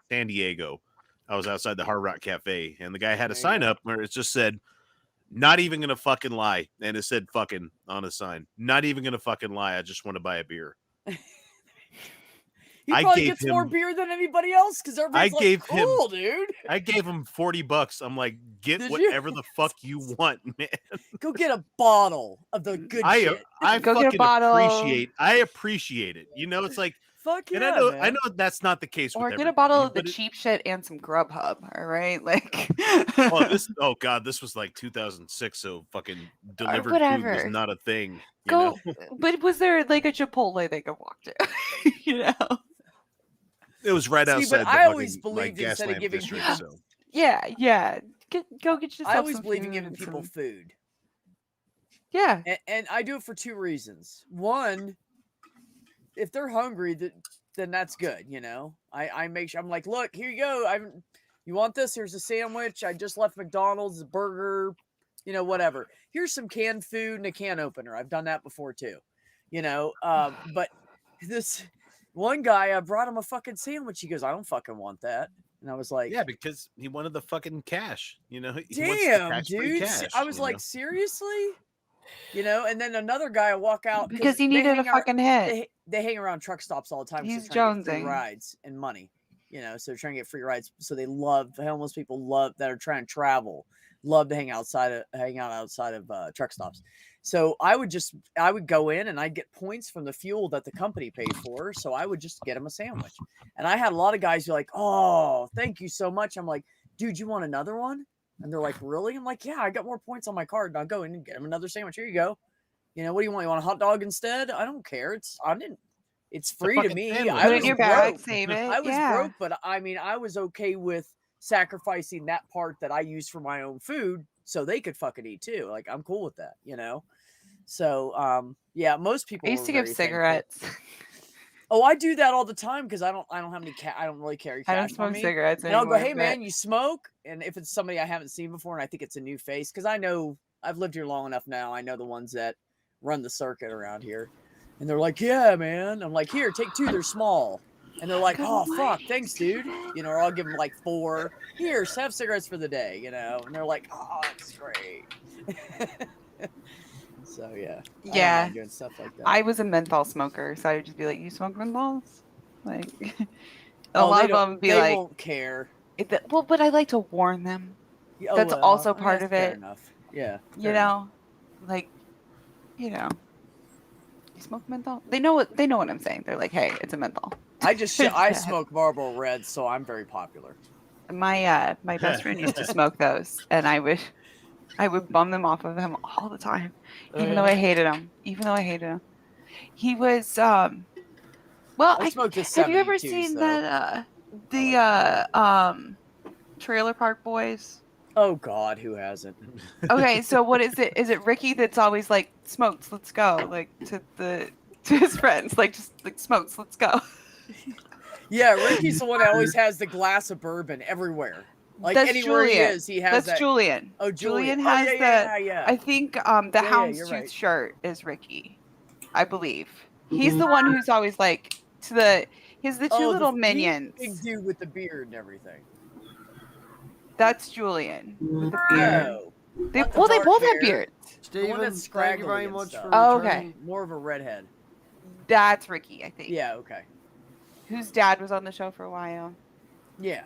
San Diego. I was outside the Hard Rock Cafe, and the guy had a There you sign go. up where it just said, "Not even gonna fucking lie," and it said "fucking" on a sign. Not even gonna fucking lie. I just want to buy a beer. He I probably gave gets more him- beer than anybody else because everybody's like, gave him- cool, dude. I gave him $40. I'm like, get Did you? whatever the fuck you want, man. Go get a bottle of the good shit. I Go get a fucking bottle. appreciate it. You know, it's like, Fuck yeah, and I man. know that's not the case Or with get a bottle of the everybody, cheap shit and some Grubhub. All right, like. oh god, this was like 2006, so fucking delivered food was whatever. not a thing. You Go, know? but was there like a Chipotle they could walk to? You know? It was right See, outside. but the I always fucking, like, believed instead of Gaslamp giving district, people- so. Yeah. Go get yourself. I always some believe in food giving and people some- food. Yeah, And I do it for 2 reasons. One, if they're hungry, then that's good, you know. I make sure I'm like, look, here you go. You want this? Here's a sandwich. I just left McDonald's, a burger, you know, whatever. Here's some canned food and a can opener. I've done that before too. You know, but this one guy, I brought him a fucking sandwich. He goes, I don't fucking want that. And I was like, Yeah, because he wanted the fucking cash. You know, he wants the damn, tax-free dude. Cash, I was you like, know? seriously? You know, and then another guy, I walk out because he they needed a hang out- fucking hit. They hang around truck stops all the time. 'cause He's they're trying to get free jonesing. rides and money. you know, so they're trying to get free rides. So they love, homeless people love that are trying to travel, love to hang out outside of truck stops. So I would go in and I'd get points from the fuel that the company paid for. So I would just get them a sandwich. And I had a lot of guys who are like, oh, thank you so much. I'm like, dude, you want another one? And they're like, really? I'm like, yeah, I got more points on my card. And I'll go in and get them another sandwich. Here you go. You know, what do you want? You want a hot dog instead? I don't care. It's free to fucking me. sandwich. I Put it was in your bag, broke. save it. I was yeah. broke, but I mean, I was okay with sacrificing that part that I used for my own food so they could fucking eat too. Like, I'm cool with that, you know? So, yeah, most people I used were to give very thankful. cigarettes. Oh, I do that all the time because I don't have any I don't really carry cash I don't on smoke me. cigarettes And I'll anymore. go, hey but- man, you smoke? And if it's somebody I haven't seen before and I think it's a new face, because I know I've lived here long enough now, I know the ones that run the circuit around here. And they're like, yeah, man. I'm like, here, take 2, they're small. And they're like, Good oh fuck, morning, thanks, dude. Steven. You know, or I'll give them like 4. Here, have cigarettes for the day, you know. And they're like, oh, that's great. So yeah. I don't Yeah. mind doing stuff like that. I was a menthol smoker, so I would just be like, "You smoke menthols?" Like, a Oh, lot they of don't- them be they like, won't care. "Well, but I like to warn them." Yeah, That's well, also I mean, part that's of fair it. enough. Yeah. You fair enough. know, like, you know, you smoke menthol. They know what I'm saying. They're like, "Hey, it's a menthol." I smoke Marlboro Reds, so I'm very popular. My best friend used to smoke those, and I would bum them off of him all the time, even though I hated him. He was well. I smoked a Have you ever 72s, seen though. that the Trailer Park Boys? Oh God, who hasn't? Okay, so what is it? Is it Ricky that's always like, smokes, let's go, like to his friends, like just like, smokes, let's go. Yeah, Ricky's the one that always has the glass of bourbon everywhere. Like That's anywhere he Julian. is, he has That's that. Julian. Oh, Julian Oh, has yeah. I think the Yeah, houndstooth you're right. shirt is Ricky, I believe. He's the one who's always like he's the two Oh, little he's the minions. big dude with the beard and everything. That's Julian with the beard. No, They not the both dark have hair. beards. Stephen, that's thank you scraggly very and much stuff. for Oh, okay. returning. More of a redhead. That's Ricky, I think. Yeah. Okay. Whose dad was on the show for a while. Yeah.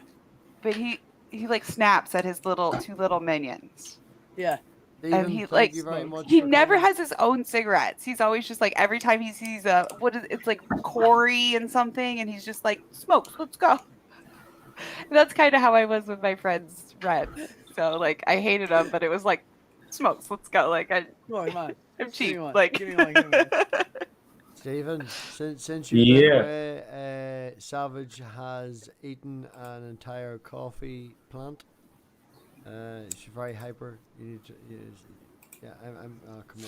But he like snaps at his two little minions. Yeah. Stephen, And he thank like you very much he for never coming. has his own cigarettes. He's always just like, every time he sees it's like Corey and something, and he's just like, smokes, let's go. And that's kind of how I was with my friends Reds. So like I hated them, but it was like, smokes, let's go. Like Come on, come on. I'm Give me cheap. one. Like Give me one. Give me one. Stephen, since you've been Yeah. away, Savage has eaten an entire coffee plant. She's very hyper. You need to, yeah. I'm come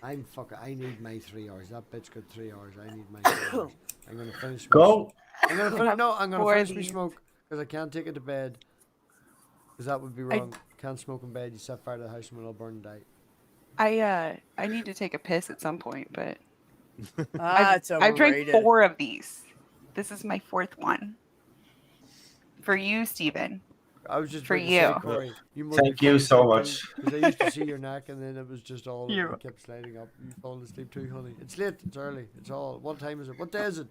on. I need my 3 hours. That bitch got 3 hours. I need my 3 hours. I'm gonna finish. Go. I'm gonna finish. No, I'm gonna For finish my these. smoke because I can't take it to bed. Because that would be wrong. Can't smoke in bed. You set fire to the house and it'll burn and die. I need to take a piss at some point, but It's I've drank overrated. 4 of these. This is my 4th one. For you, Steven. I was just For about to say, you. Corey, you must Thank be you falling so asleep much. too, 'cause I used to see your neck and then it was just all You. it kept sliding up. You falling asleep too, honey. It's late. It's early. It's all. What time is it? What day is it?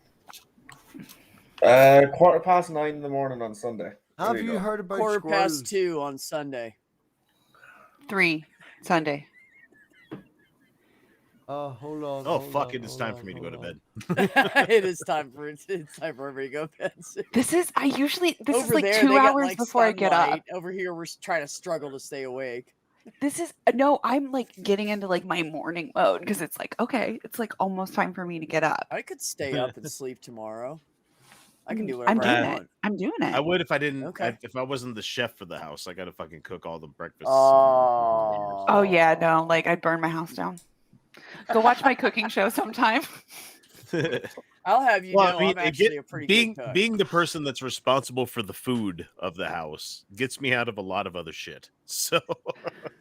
9:15 in the morning on Sunday. Have There you go. heard about 2:15 on Sunday. 3 Sunday. Hold on. Oh hold fuck on, it! It's hold time on, for me to go to hold on. bed. It's time for everybody to go to bed. This is Over like there, 2 they got, hours like, before I get up. sunlight. Over here, we're trying to struggle to stay awake. No, I'm like getting into like my morning mode because it's like, okay, it's like almost time for me to get up. I could stay up and sleep tomorrow. I can do I'm whatever doing I it. want. I'm doing it. I would if I didn't. Okay. If I wasn't the chef for the house, I gotta fucking cook all the breakfasts. Oh yeah, no, like I'd burn my house down. Go watch my cooking show sometime. I'll have you Well, know, I mean, I'm actually a pretty being good cook. being the person that's responsible for the food of the house gets me out of a lot of other shit. So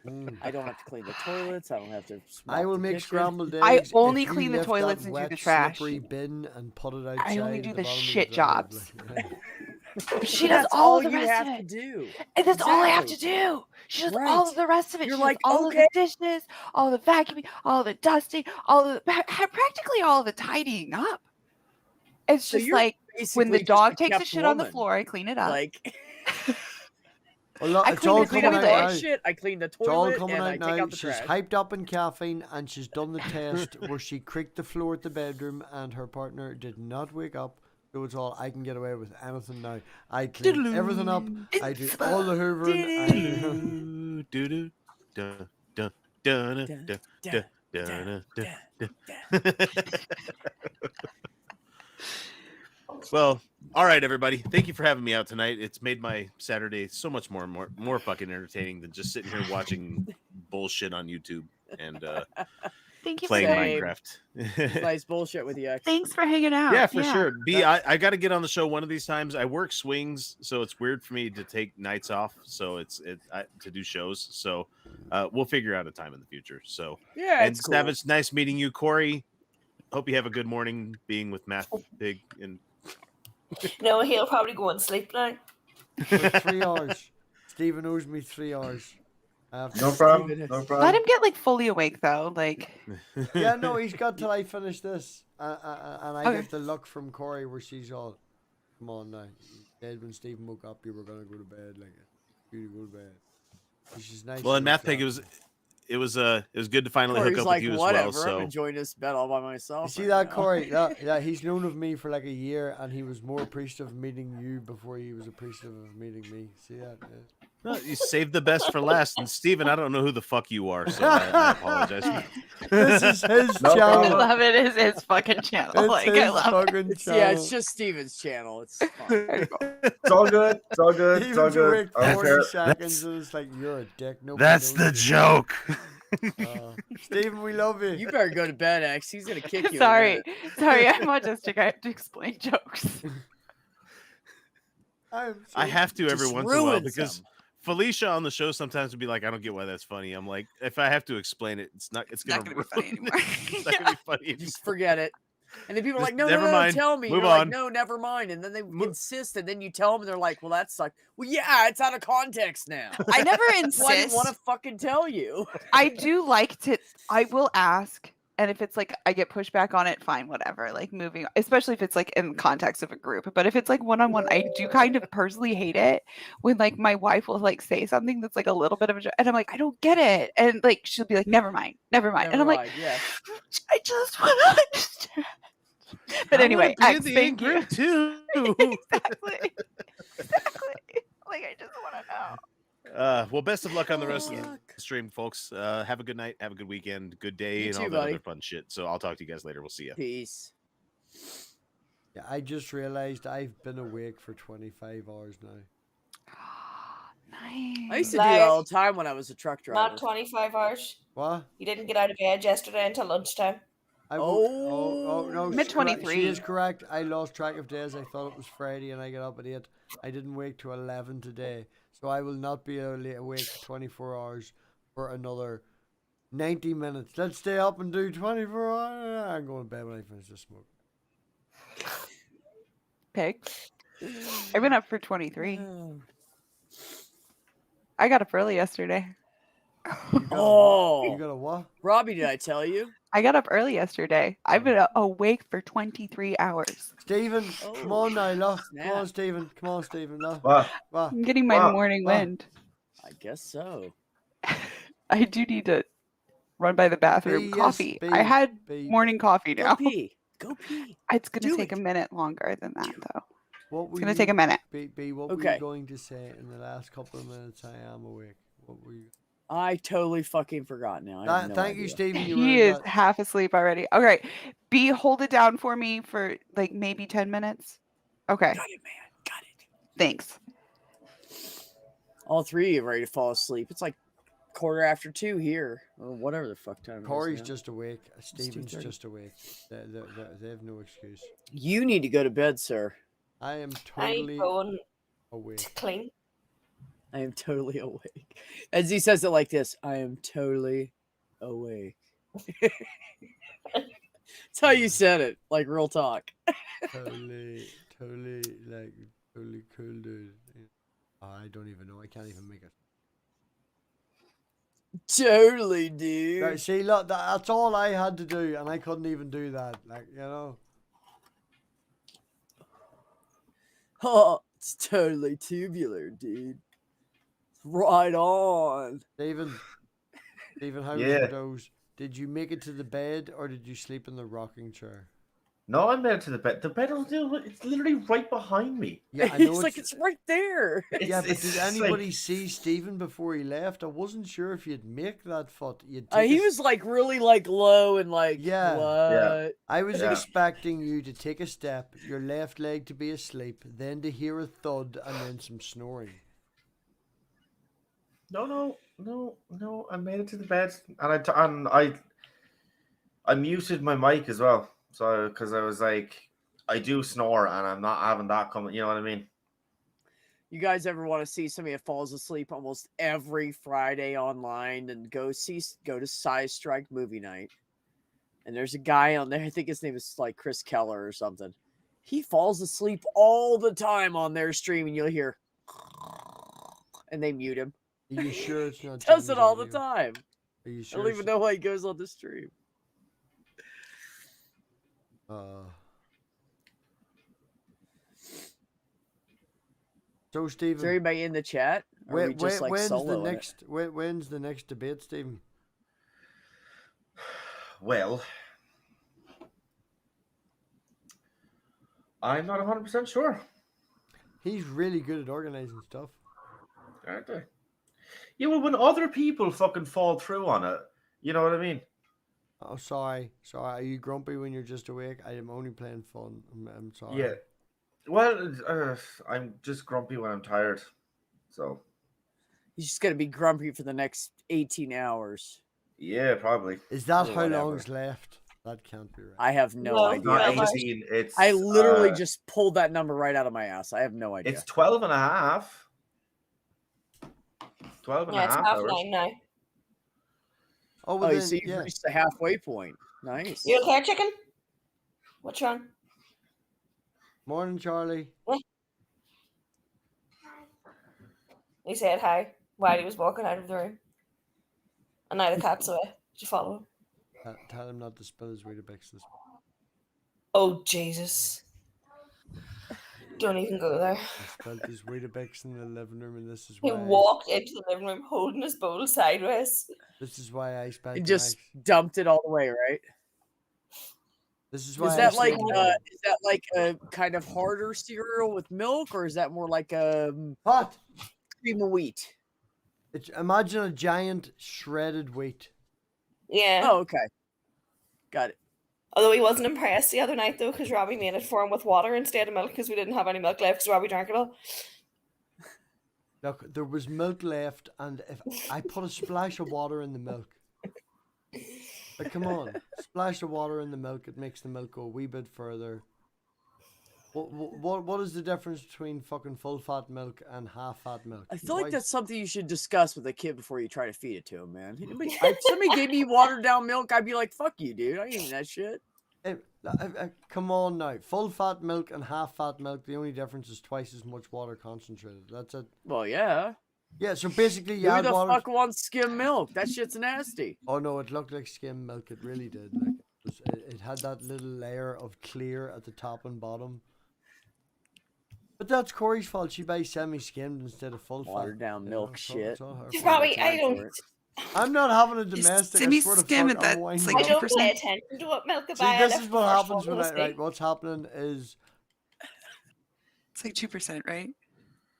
Mm. I don't have to clean the toilets. I don't have to. I mop will the make kitchen. scrambled eggs. I if only you clean the lift that toilets and do the wet, trash. slippery bin and put it outside. I only at do the the bottom of shit driveway, jobs. like, But she does That's all the you rest have of to it. do. And that's all I have to Exactly. do. She does all Right. of the rest of it. You're She like, does all okay. of the dishes, all the vacuuming, all the dusting, all the practically all of the tidying up. It's So just you're like when the basically just dog a takes a kept shit on the woman. floor, I clean it up. Like, Well, look, I it's clean all the clean coming up out toilet. dog now. shit. I clean the It's all toilet coming and I out take now. out the She's trash. hyped up in caffeine and she's done the test where she creaked the floor at the bedroom and her partner did not wake up. So it's all I can get away with anything now. I clean everything up. I do all the hoovering. I do. Do-do, dun, dun, dun, dun, dun, dun, dun, dun, dun. Well, all right, everybody. Thank you for having me out tonight. It's made my Saturday so much more fucking entertaining than just sitting here watching bullshit on YouTube and Thank you playing for Same. Minecraft. It's nice bullshit with you, X. Thanks for hanging out. Yeah, for sure. B, I got to get on the show one of these times. I work swings, so it's weird for me to take nights off. So to do shows. So we'll figure out a time in the future. So Yeah, and it's cool. Savage, nice meeting you, Corey. Hope you have a good morning being with Math Big and No, he'll probably go and sleep now. For 3 hours. Stephen owes me 3 hours. No problem. No Let problem. him get like fully awake though. Like, Yeah, no, he's got till I finish this. And I Okay. get the look from Corey where she's all, come on now. You said when Stephen woke up, you were going to go to bed. Like, you go to bed. She's nice. Well, and and Math Pig, it was good to finally Corey's hook up like, with you whatever. as well. I'm enjoying this bed all by You myself. see right that, now." Corey? Yeah, he's known of me for like a year, and he was more appreciative of meeting you before he was appreciative of meeting me. See that? Yeah. No, you saved the best for last. And Steven, I don't know who the fuck you are, so I apologize. This is his No I channel. problem. love it. It's his fucking channel. It's Like, his I love it. fucking It's, channel. yeah, it's just Steven's channel. It's fine. It's all good. It's all good. It's all Steven's awake good. I don't 40 care. seconds, and it's like, you're a dick. Nobody That's knows the you. joke. Steven, we love you. You better go to bed, X. He's gonna kick you. in a Sorry, minute. sorry. I'm autistic. I have to explain jokes. I'm I so- have to every Just once in a while ruins because them. Felicia on the show sometimes would be like, I don't get why that's funny. I'm like, if I have to explain it, it's not not gonna gonna be funny ruin anymore. it. It's not gonna be funny. Just forget it. And then people are Just like, no, never no, no, mind. tell me. Move You're like, on. no, never mind. And then they Mo- insist, and then you tell them, and they're like, well, that sucked. Well, yeah, it's out of context now. I never Well, I didn't insist. want to fucking tell you. I do like to. I will ask, and if it's like I get pushback on it, fine, whatever. Like moving, especially if it's like in the context of a group. But if it's like one-on-one, I do kind of personally hate it when like my wife will like say something that's like a little bit of a joke, and I'm like, I don't get it, and like she'll be like, never mind, and I'm like, yeah. I just want to understand. But anyway, X, thank you. too. Exactly. Exactly. Like I just want to know. Well, best of luck on the rest of Fuck. the stream, folks. Have a good night, have a good weekend, good day, You and too, all that buddy. other fun shit. So I'll talk to you guys later. We'll see you. Peace. Yeah, I just realized I've been awake for 25 hours now. Nice. I used to do that all the time when I was a truck driver. Not 25 hours. What? You didn't get out of bed yesterday until lunchtime. Oh no, I'm at she's correct. 23. She is correct. I lost track of days. I thought it was Friday and I got up at 8. I didn't wake to 11 today. So I will not be awake 24 hours for another 90 minutes. Let's stay up and do 24 hours. I'm going to bed when I finish this smoke. Pig. I've been up for 23. Oh. I got up early yesterday. You Oh, got a what? Robbie, did I tell you? I got up early yesterday. I've been awake for 23 hours. Stephen, come on now, look. Come snap. on, Stephen. Come on, Stephen. Look. What? What? I'm getting my Wow. morning Wow. wind. I guess so. I do need to run by the bathroom. yes, Coffee. B, I had B. morning coffee Go now. pee. Go pee. It's going Do to take it. a minute longer than that, though. What It's were going to take a minute. B, what were Okay. you going to say in the last couple of minutes? I am awake. What were you? I totally fucking forgot now. I have no Thank you, idea. Stephen. You He were is half asleep already. Okay. B, hold it down for me for like maybe 10 minutes. Okay. Got it, man. Got it. Thanks. All three are ready to fall asleep. It's like 2:15 here, or whatever the fuck time. Corey's it is now. just awake. Stephen's 2:30. just awake. They have no excuse. You need to go to bed, sir. I am I totally going to awake. clean. I am totally awake. As he says it like this, I am totally awake. That's how you said it, like real talk. totally like totally cool, dude. I don't even know. I can't even make it. Totally, dude. Right, see, look, that's all I had to do, and I couldn't even do that. Like, you know. Oh, it's totally tubular, dude. Right on. Stephen, how was Yeah. your dose? Did you make it to the bed or did you sleep in the rocking chair? No, I made it to the bed. The bed is it's literally right behind me. Yeah, I know It's like it's right there. Yeah, but It's did like- anybody see Stephen before he left? I wasn't sure if you'd make that foot. He was like really like low and like Yeah. what? I was Yeah. expecting you to take a step, your left leg to be asleep, then to hear a thud and then some snoring. No. I made it to the bed, and I muted my mic as well. So because I was like, I do snore, and I'm not having that coming. You know what I mean? You guys ever want to see somebody that falls asleep almost every Friday online and go to Size Strike movie night? And there's a guy on there, I think his name is like Chris Keller or something. He falls asleep all the time on their stream, and you'll hear and they mute him. Are you sure it's not? Does Jimmy's it all the audio? time. Are you I sure? don't even know why he goes on the stream. So Is Stephen, there anybody in the chat? Or are we just like when's the soloing it? next? When's the next debate, Stephen? Well, I'm not 100% sure. He's really good at organizing stuff. Aren't they? Yeah, well, when other people fucking fall through on it, you know what I mean? Oh, sorry. Are you grumpy when you're just awake? I am only playing fun. I'm sorry. Yeah. Well, I'm just grumpy when I'm tired. So, He's just gonna be grumpy for the next 18 hours. yeah, probably. Is that Or how whatever. long's left? That can't be right. I have no No, idea. Not I, Yeah, 18. It's I literally uh, just pulled that number right out of my ass. I have no idea. it's 12 and a half. 12 and Yeah, a it's half half hours. 9 now. Oh, well Oh, then, so you've yeah. reached the halfway point. Nice. You okay, chicken? What's wrong? Morning, Charlie. He said hi while he was walking out of the room. And now the cat's away. Did you follow him? Tell him not to spill his Weetabix this. Oh, Jesus. Don't even go there. He spilled his Weetabix in the living room, and this is He why. walked into the living room holding his bowl sideways. This is why I spent. He just dumped it all the way, right? This is why. Is I that like spent- a kind of harder cereal with milk, or is that more like a What? cream of wheat? Imagine a giant shredded wheat. Yeah. Oh, okay. Got it. Although he wasn't impressed the other night, though, because Robbie made it for him with water instead of milk because we didn't have any milk left because Robbie drank it all. Look, there was milk left, and if I put a splash of water in the milk. Like, come on, splash of water in the milk. It makes the milk go a wee bit further. What is the difference between fucking full fat milk and half fat milk? I feel like Why- that's something you should discuss with a kid before you try to feed it to him, man. If somebody gave me watered down milk, I'd be like, "Fuck you, dude! I ain't eating that shit." Come on now, full fat milk and half fat milk. The only difference is twice as much water concentrated. That's it. Well, yeah. Yeah, so basically, you Who add the water. fuck wants skim milk? That shit's nasty. Oh no, it looked like skim milk. It really did. Like, it had that little layer of clear at the top and bottom. But that's Corey's fault. She buys semi-skimmed instead of full Watered fat. down you know, milk it's all- shit. it's all her Just fault. Robbie, I Time for don't. it. I'm not having a Just domestic. I swear to semi-skim fuck, it, I'm that's winding like I up. don't 2%. pay attention to what milk I See, buy. this left is the what first happens one when on I the right. What's happening is It's like 2%, right?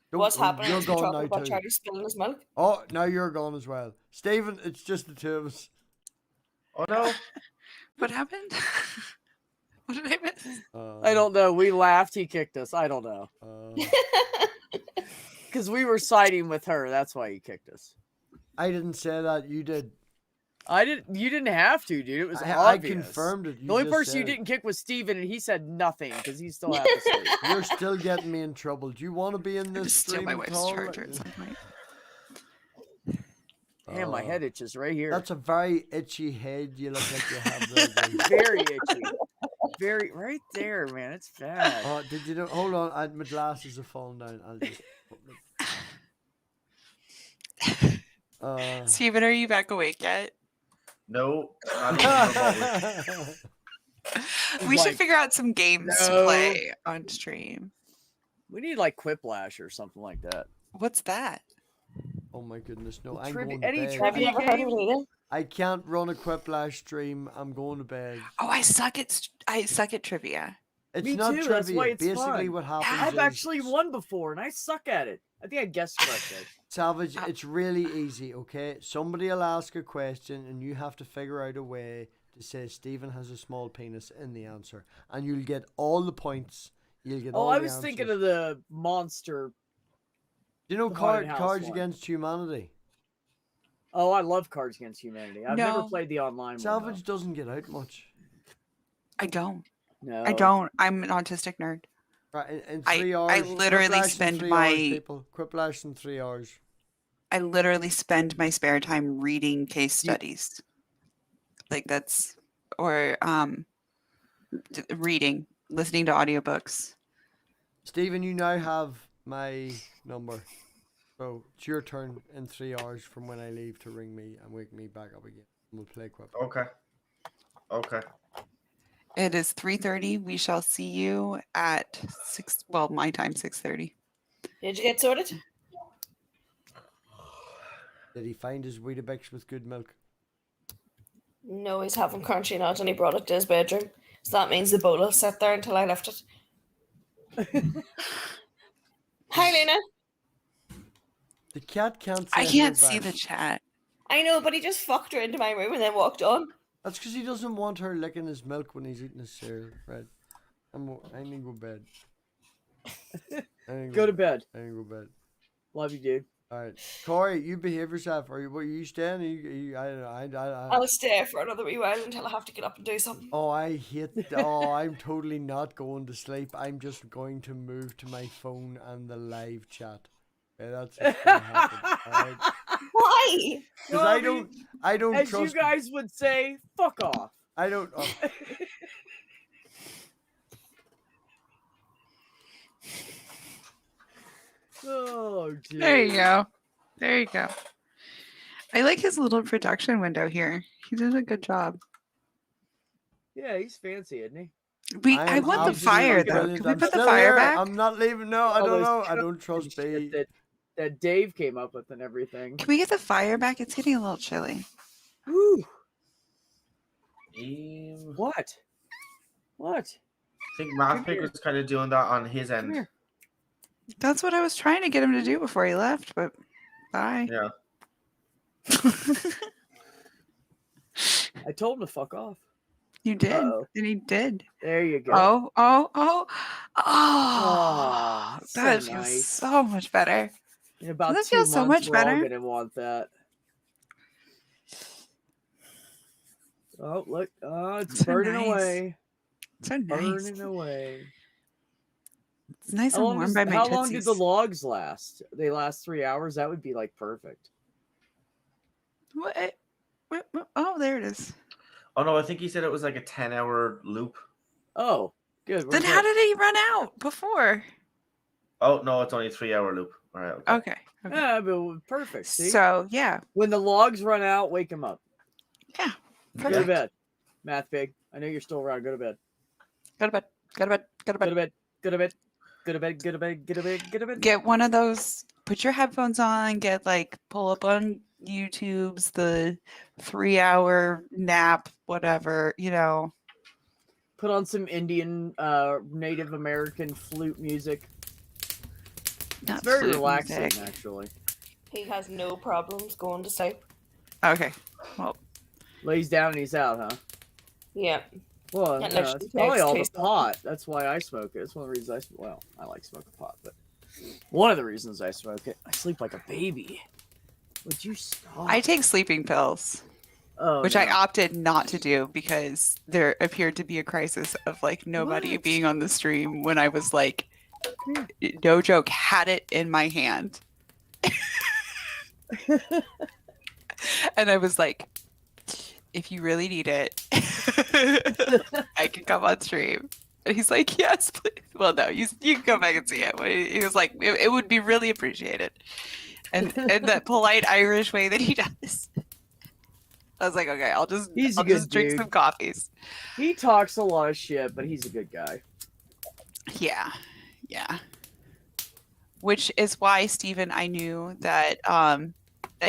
What's happening You're is we're gone talking now about too. Charlie spilling his milk. Oh, now you're gone as well, Stephen. It's just the two of us. Oh no. What happened? What did I miss? I don't know. We laughed. He kicked us. I don't know. Because we were siding with her. That's why he kicked us. I didn't say that. You did. I didn't. You didn't have to, dude. It was I obvious. confirmed it. You The only just person you said it. didn't kick was Steven, and he said nothing because he still had to sleep. You're still getting me in trouble. Do you want to be in I this just steal stream my at wife's all? charger at some point. Damn, my head itches right here. That's a very itchy head you look like you have there. dude. Very itchy. Very right there, man. It's bad. Oh, did you know? Hold on, my glasses are falling down. I'll just. Steven, are you back awake yet? No. I don't know about We should Like, figure out some games to no. play on stream. We need like Quiplash or something like that. What's that? Oh my goodness, no! The I'm trivia- going to any bed. Have you trivia ever heard of game? it either? I can't run a Quiplash stream. I'm going to bed. Oh, I suck at trivia. It's Me not too, trivia. that's why it's Basically, fun. what happens I've is actually won before, and I suck at it. I think I guessed correctly. Savage. It's really easy. Okay, somebody will ask a question, and you have to figure out a way to say Stephen has a small penis in the answer, and you'll get all the points. You'll get Oh, all I the was thinking answers. of the monster. Do you know the haunted house Cards one. Against Humanity? Oh, I love Cards Against Humanity. I've never No. played the online one. Savage doesn't get out much. I don't. though. No, I don't. I'm an autistic nerd. Right, in I- 3 hours. I literally Quiplash in spend 3 my- hours, people. Quiplash in 3 hours. I literally spend my spare time reading case You- studies. Like that's or reading, listening to audiobooks. Stephen, you now have my number. So it's your turn in 3 hours from when I leave to ring me and wake me back up again. We'll play Quiplash. Okay. Okay. It is 3:30. We shall see you at 6. Well, my time 6:30. Did you get sorted? Did he find his Weetabix with good milk? No, he's having crunchy nuts and he brought it to his bedroom. So that means the bowl will sit there until I lift it. Hi, Luna. The cat can't. I send can't her see back. the chat. I know, but he just fucked her into my room and then walked on. That's because he doesn't want her licking his milk when he's eating his cereal. Right. I need to go bed. I need go to bed. I need to go bed. Love you, dude. All right, Corey, you behave yourself. Are you staying? I don't know. I'll stay for another wee while until I have to get up and do something. Oh, I hate. Oh, I'm totally not going to sleep. I'm just going to move to my phone and the live chat. Okay, that's what's gonna happen. All right. Why? Because Well, I don't As trust. you guys would say, fuck off. I don't. Oh, Oh, dude. There you go. There you go. I like his little production window here. He did a good job. Yeah, he's fancy, isn't he? I am want the absolutely fire though. brilliant. Can we I'm put the still fire here. back? I'm not leaving. No, I All don't those know. I shit don't trust shit B. that Dave came up with and everything. Can we get the fire back? It's getting a little chilly. Whew. I What? What? think Matt here. was kind of doing that on his Come end. here. That's what I was trying to get him to do before he left, but bye. Yeah. I told him to fuck off. You did. Uh-oh. And he did. There you go. Oh. Aw, so that feels nice. so much better. In about Doesn't 2 that feel months, so much we're all better? gonna want that. Oh, look. Oh, it's So burning nice. away. So nice. Burning away. It's nice How and long, warm by my how long did the tootsies. logs last? They last 3 hours? That would be like perfect. What? Oh, there it is. Oh no, I think he said it was like a 10-hour loop. Oh, good. we're Then good. how did he run out before? Oh no, it's only a 3-hour loop. All right. Okay. Okay. Okay. Yeah, but perfect. See? So yeah. When the logs run out, wake them up. Yeah. Go to Perfect. bed. Math Pig. I know you're still around. Go to bed. Go to bed. Go to bed. Go to Go to bed. bed. Go to bed. Go to bed. Go to bed. Go to bed. Go to bed. Get one of those. Put your headphones on. Get like pull up on YouTube's the 3-hour nap, whatever. You know. Put on some Indian, Native American flute music. Not It's very flute relaxing, music. actually. He has no problems going to sleep. Okay. Well, Lays down and he's out, huh? Yeah. Well, Yeah, no, no, it's she probably takes all the taste off. pot. That's why I smoke it. It's one of the reasons I like smoking pot, but one of the reasons I smoke it. I sleep like a baby. Would you stop? I take sleeping pills, oh, which no. I opted not to do because there appeared to be a crisis of like nobody What? being on the stream when I was like, no joke, had it in my hand. And I was like, if you really need it, I can come on stream. And he's like, yes, please. Well, no, you can come back and see it. But he was like, it would be really appreciated. And in that polite Irish way that he does. I was like, okay, I'll just He's a I'll good just drink dude. some coffees. He talks a lot of shit, but he's a good guy. Yeah. Yeah. which is why, Stephen, I knew that that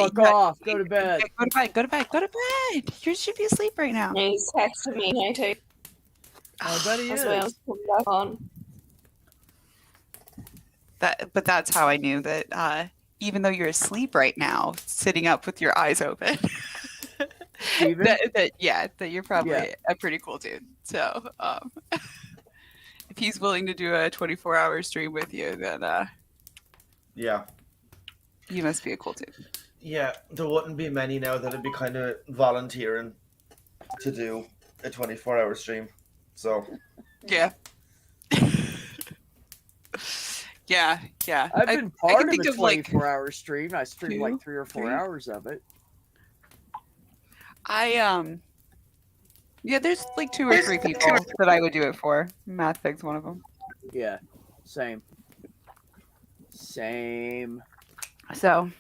Fuck you had- off. Go to bed. Go to bed. Go to bed. Go to bed. You should be asleep right now. And he's texting me now too I bet he as well. is. Come back on. But that's how I knew that even though you're asleep right now, sitting up with your eyes open, Steven? that you're probably Yeah. a pretty cool dude. So if he's willing to do a 24-hour stream with you, then Yeah. you must be a cool dude. Yeah, there wouldn't be many now that'd be kind of volunteering to do a 24-hour stream. So Yeah. yeah. I've I been can part of think a of, like, 24-hour stream. I streamed like 2, 3 or 4 3. hours of it. Yeah, there's like 2 or 3 people that I would do it for. Mathfig's one of them. Yeah, same. Same. So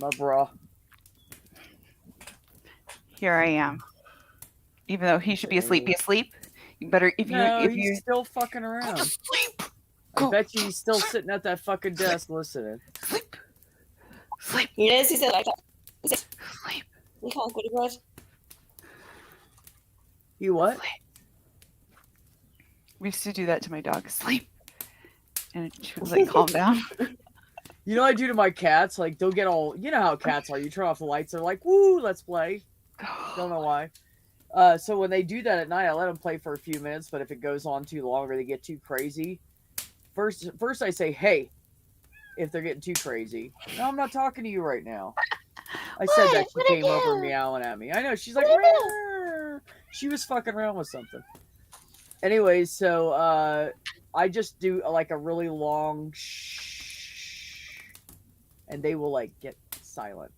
My bra. here I am. Even though he should be asleep, be asleep. You better if No, you he's still fucking around. sleep, I go. bet you he's still sitting at that fucking desk listening. sleep, sleep, He is. He said like that. sleep. He can't go to bed. You what? We used to do that to my dog. Sleep, and she would like calm down. You know what I do to my cats? Like, they'll get all, you know how cats are. You turn off the lights, they're like, woo, let's play. Don't know why. So when they do that at night, I let them play for a few minutes, but if it goes on too long or they get too crazy, first I say, hey, if they're getting too crazy. No, I'm not talking to you right now. I said that. She came over meowing at me. I know. She's like, "Rrr." She was fucking around with something. Anyways, so I just do like a really long shh, and they will like get silent.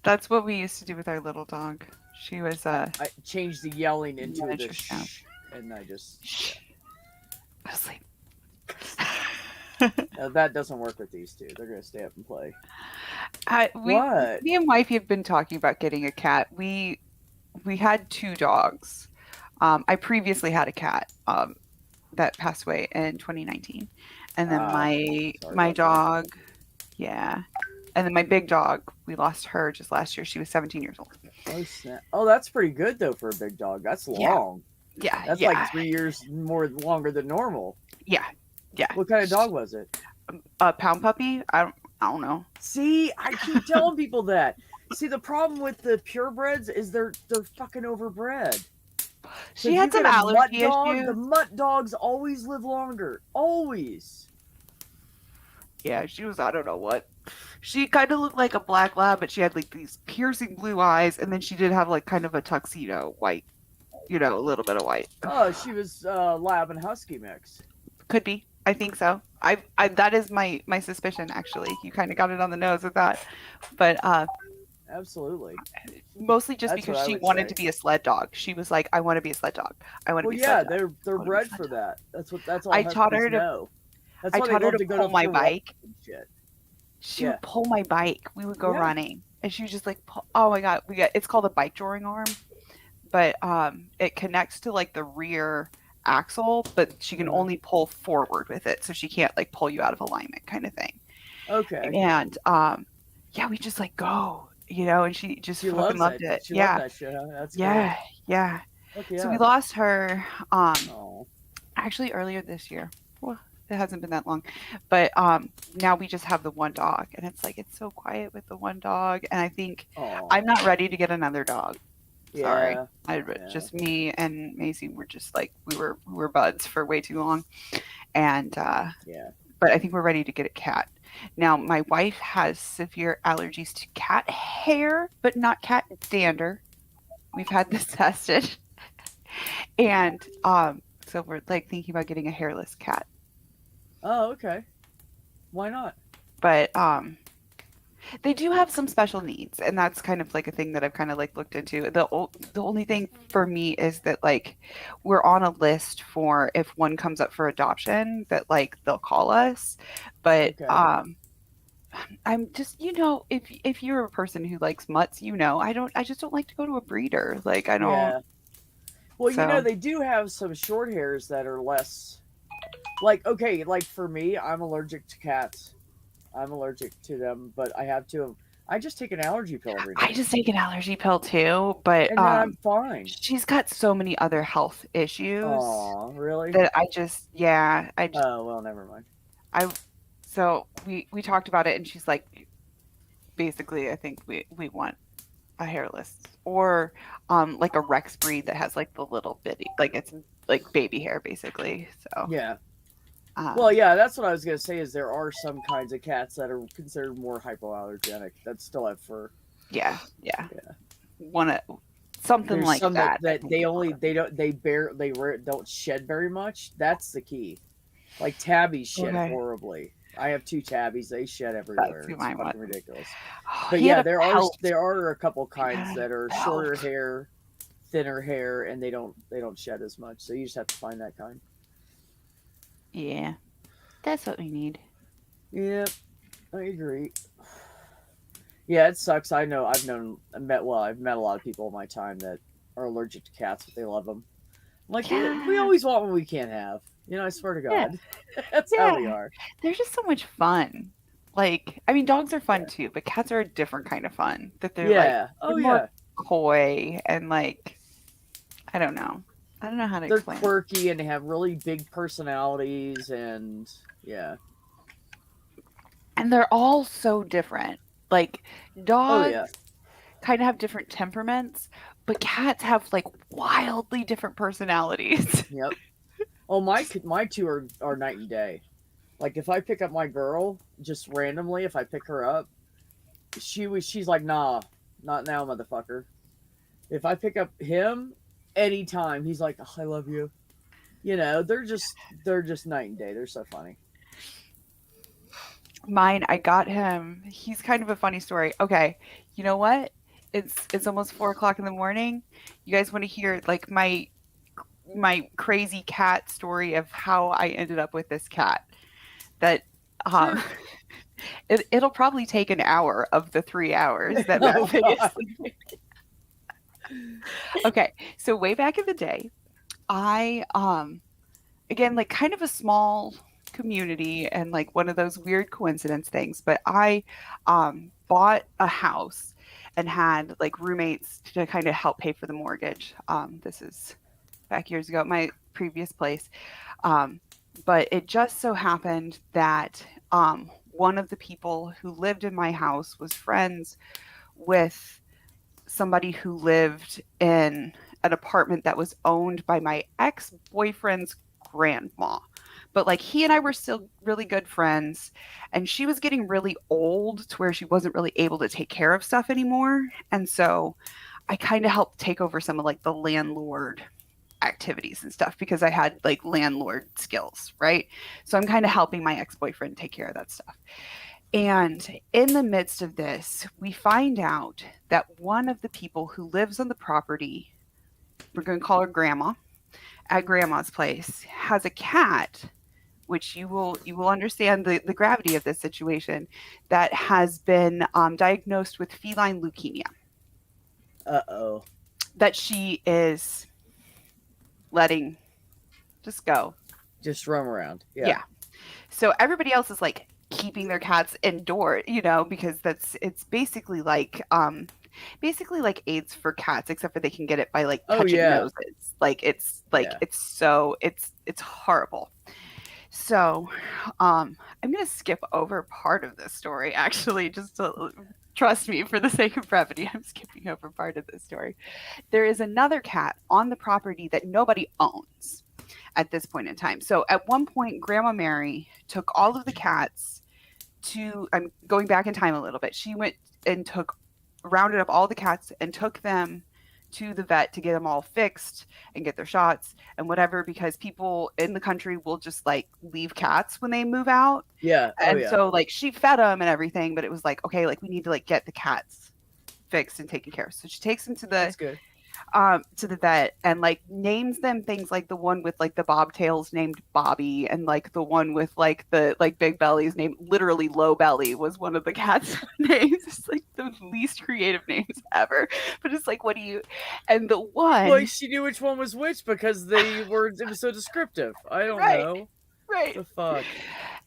That's what we used to do with our little dog. She was I changed the yelling into Miniature the sound. shh, and I just shh. Go to sleep. that doesn't work with these two. They're gonna stay up and play. What? Me and wifey have been talking about getting a cat. We had 2 dogs. I previously had a cat that passed away in 2019, and then sorry my about that. dog, yeah, and then my big dog, we lost her just last year. She was 17 years old. Oh snap! Oh, that's pretty good though for a big dog. That's Yeah. long. Yeah, That's yeah, like 3 years longer than normal. yeah. What kind of dog was it? A pound puppy. I don't know. See, I keep telling people that. See, the problem with the purebreds is they're fucking overbred. So She if had you some get a mutt allergy dog, issues. the mutt dogs always live longer. Always. Yeah, she was, I don't know what. She kind of looked like a black lab, but she had like these piercing blue eyes, and then she did have like kind of a tuxedo white, a little bit of white. Oh, she was lab and husky mix. Could be. I think so. I that is my suspicion actually. You kind of got it on the nose with that. But Absolutely. mostly just That's what because I she would wanted say. to be a sled dog. She was like, I want to be a sled dog. I want to Well, be a yeah, sled dog. they're wanna be bred sled for dog. that. That's all I taught her huskies to- know. That's I why they taught her love to go pull my for walks bike. and shit. She Yeah. would pull my bike. We would go Yeah. running, and she would just like, pull, oh my god, it's called a bike drawing arm, but it connects to like the rear axle, but she can Mhm. only pull forward with it, so she can't like pull you out of alignment, kind of thing. Okay. And yeah, we just like go, and she just She fucking loves loved that. it. She Yeah, loved that shit, huh? That's yeah, yeah. Cool. Fuck So we yeah. lost her Oh. actually earlier this year. Well, it hasn't been that long, but now we just have the one dog, and it's like it's so quiet with the one dog, and I think Oh. I'm not ready to get another dog. Sorry. Yeah. Just me and Maisie were just like we were buds for way too long, and Yeah. but I think we're ready to get a cat. Now my wife has severe allergies to cat hair, but not cat dander. We've had this tested, and so we're like thinking about getting a hairless cat. Oh, okay. Why not? But they do have some special needs, and that's kind of like a thing that I've kind of like looked into. The only thing for me is that like we're on a list for if one comes up for adoption that like they'll call us, but Okay. I'm just if you're a person who likes mutts, I just don't like to go to a breeder. Like I don't. Yeah. Well, So- they do have some short hairs that are less Like, okay, like for me, I'm allergic to cats. I'm allergic to them, but I just take an allergy pill every day. I just take an allergy pill too, but and then I'm fine. she's got so many other health issues Oh, really? that I just Oh, well, never mind. so we talked about it, and she's like, basically, I think we want a hairless or like a Rex breed that has like the little bitty, like it's like baby hair basically. So Yeah. Well, yeah, that's what I was gonna say. Is there are some kinds of cats that are considered more hypoallergenic that still have fur. yeah. Something There's like some that. that they don't shed very much. That's the key. Like tabbies shed Okay. horribly. I have 2 tabbies. They shed everywhere. who It's mine fucking was. ridiculous. Oh, But he yeah, had a pelt. there are a couple kinds had that a are pelt. shorter hair, thinner hair, and they don't shed as much. So you just have to find that kind. Yeah, that's what we need. Yep, I agree. Yeah, it sucks. I've met a lot of people in my time that are allergic to cats, but they love them. I'm like, we Yeah. always want what we can't have. I swear to Yeah. God, that's how we Yeah. are. They're just so much fun. Like, I mean, dogs are fun too, but cats are a different kind of fun. That they're like Yeah. Oh they're more yeah. coy and like, I don't know how to They're explain it. quirky and they have really big personalities, and yeah. And they're all so different. Like Oh dogs yeah. kind of have different temperaments, but cats have like wildly different personalities. Yep. Oh, my 2 are night and day. Like if I pick up my girl just randomly, if I pick her up, she's like, nah, not now, motherfucker. If I pick up him anytime, he's like, oh, I love you. They're just night and day. They're so funny. Mine, I got him. He's kind of a funny story. Okay, you know what? It's almost 4 o'clock in the morning. You guys want to hear like my crazy cat story of how I ended up with this cat? That Sure. it'll probably take an hour of the 3 hours that Oh, Matt God. Okay, so way back in the day, I again, like kind of a small community and like one of those weird coincidence things, but I bought a house and had like roommates to kind of help pay for the mortgage. This is back years ago at my previous place. But it just so happened that one of the people who lived in my house was friends with somebody who lived in an apartment that was owned by my ex-boyfriend's grandma. But like he and I were still really good friends, and she was getting really old to where she wasn't really able to take care of stuff anymore. And so I kind of helped take over some of like the landlord activities and stuff because I had like landlord skills, right? So I'm kind of helping my ex-boyfriend take care of that stuff. And in the midst of this, we find out that one of the people who lives on the property, we're going to call her Grandma, at Grandma's place, has a cat, which you will understand the gravity of this situation, that has been diagnosed with feline leukemia. Uh-oh. That she is letting just go. Just roam around. Yeah. So everybody else is like keeping their cats indoor, because it's basically like AIDS for cats, except for they can get it by like Oh, touching yeah. noses. Like it's Yeah. it's horrible. So I'm gonna skip over part of this story actually, just to trust me, for the sake of brevity. I'm skipping over part of this story. There is another cat on the property that nobody owns at this point in time. So at one point, Grandma Mary took all of the cats to, I'm going back in time a little bit. She went and rounded up all the cats and took them to the vet to get them all fixed and get their shots and whatever, because people in the country will just like leave cats when they move out. Yeah. Oh, And yeah. so like she fed them and everything, but it was like, okay, like we need to like get the cats fixed and taken care of. So she takes them to That's good. the vet and like names them things like the one with like the bobtails named Bobby, and like the one with like the like big bellies named literally Low Belly was one of the cats' names. It's like the least creative names ever, but it's like, what do you? And the one, Well, she knew which one was which because it was so descriptive. I don't Right. know. Right. The fuck?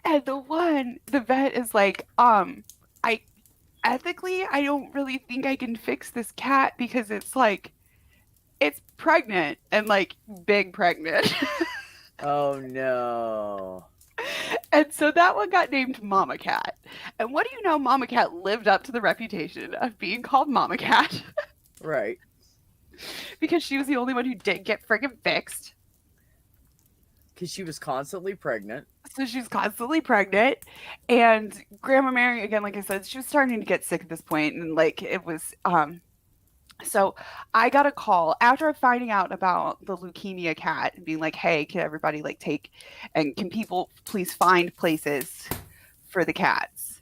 And the vet is like, I ethically, I don't really think I can fix this cat because it's like, it's pregnant and like big pregnant. Oh no. And so that one got named Mama Cat. And what do you know? Mama Cat lived up to the reputation of being called Mama Cat Right. because she was the only one who did get friggin' fixed. Because she was constantly pregnant. So she's constantly pregnant. And Grandma Mary, again, like I said, she was starting to get sick at this point, and like it was so I got a call after finding out about the leukemia cat and being like, hey, can everybody like take, and can people please find places for the cats?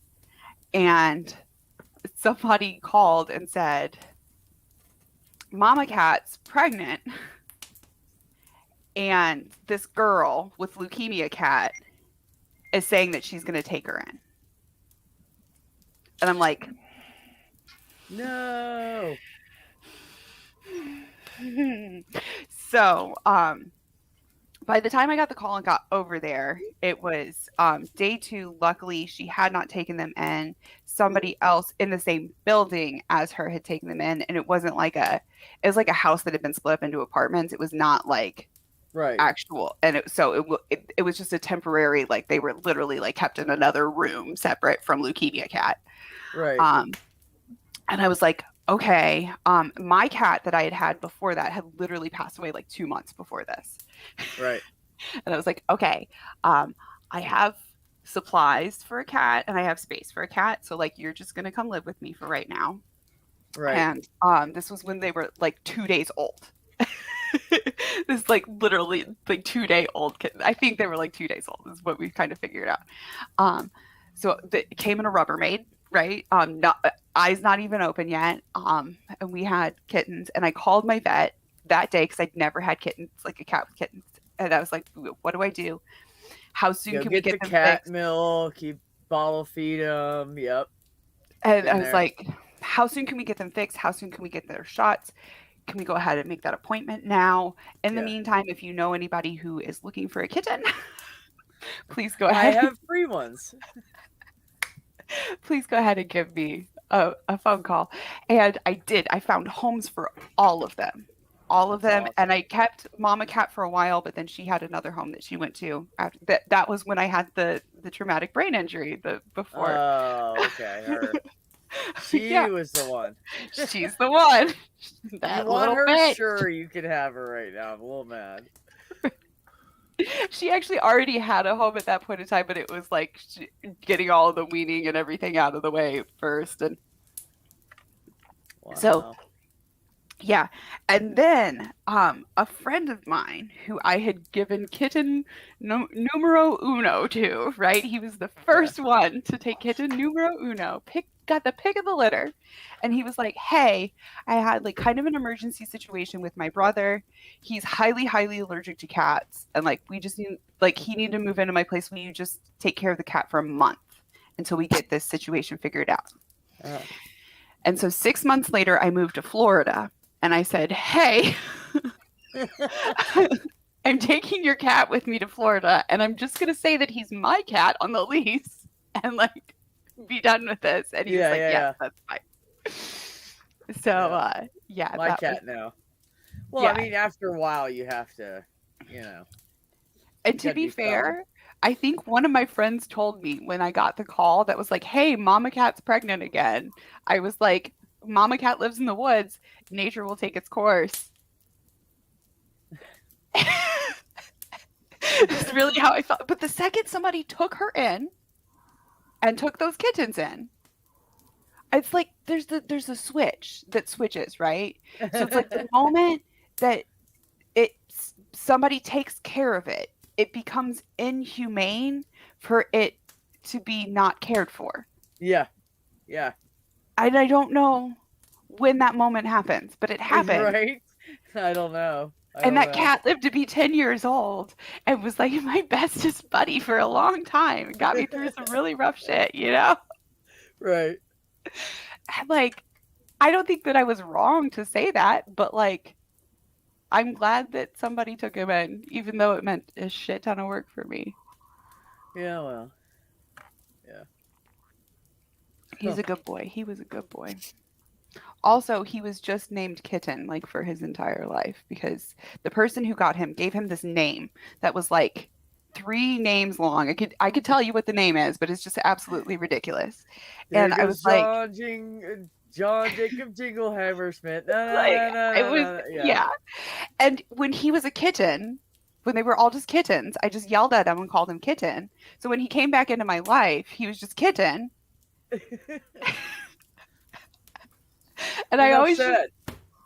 And somebody called and said, Mama Cat's pregnant, and this girl with leukemia cat is saying that she's going to take her in. And I'm like, No. so by the time I got the call and got over there, it was day 2. Luckily, she had not taken them in. Somebody else in the same building as her had taken them in, and it wasn't like it was like a house that had been split up into apartments. It was not like Right. actual, and it was just a temporary, like they were literally like kept in another room separate from leukemia cat. Right. And I was like, okay, my cat that I had before that had literally passed away like 2 months before this. Right. And I was like, okay, I have supplies for a cat and I have space for a cat. So like, you're just going to come live with me for right now. Right. And this was when they were like 2 days old. This like literally like 2-day old kitten. I think they were like 2 days old is what we kind of figured out. So it came in a Rubbermaid, right? Eyes not even open yet. And we had kittens, and I called my vet that day because I'd never had kittens, like a cat with kittens. And I was like, what do I do? How soon Go can we get get the them cat fixed? milk? You bottle feed them. Yep. And been I was there. like, how soon can we get them fixed? How soon can we get their shots? Can we go ahead and make that appointment now? In the Yeah. meantime, if you know anybody who is looking for a kitten, please go I ahead. have free ones. Please go ahead and give me a phone call. And I did. I found homes for all of them. All of That's them. awesome. And I kept Mama Cat for a while, but then she had another home that she went to after that. That was when I had the traumatic brain injury before. Oh, okay. Her. She Yeah. was the one. She's the one. That You want little her? bitch. Sure, you can have her right now. I'm a little mad. She actually already had a home at that point in time, but it was like getting all the weaning and everything out of the way first. And So- Wow. yeah. And then a friend of mine who I had given kitten numero uno to, right? He was the first one to take kitten numero uno, got the pick of the litter. And he was like, hey, I had like kind of an emergency situation with my brother. He's highly, highly allergic to cats. And like, we just need, like, he needed to move into my place. Will you just take care of the cat for a month until we get this situation figured out? Oh. And so 6 months later, I moved to Florida. And I said, hey, I'm taking your cat with me to Florida, and I'm just going to say that he's my cat on the lease and like be done with this. And he was Yeah, like, yeah, yeah, yeah. that's fine. So, yeah. My that cat was- now. Well, Yeah. I mean, after a while, you have to, you know. And to gotta be be fair, I think one of my friends told me when I got the call that was like, hey, Mama Cat's pregnant again. I was like, Mama Cat lives in the woods. Nature will take its course. It's really how I felt. But the second somebody took her in and took those kittens in, it's like there's a switch that switches, right? So it's like the moment that somebody takes care of it, it becomes inhumane for it to be not cared for. Yeah. Yeah. And I don't know when that moment happens, but it happened. Right? I don't know. And that cat lived to be 10 years old and was like my bestest buddy for a long time and got me through some really rough shit, you know? Right. And like, I don't think that I was wrong to say that, but like, I'm glad that somebody took him in, even though it meant a shit ton of work for me. Yeah, well. He's a good boy. He was a good boy. Also, he was just named Kitten like for his entire life because the person who got him gave him this name that was like 3 names long. I could tell you what the name is, but it's just absolutely ridiculous. There And I goes was like, John Jacob Jinglehammer Smith. I was yeah. And when he was a kitten, when they were all just kittens, I just yelled at him and called him Kitten. So when he came back into my life, he was just Kitten. And I always just,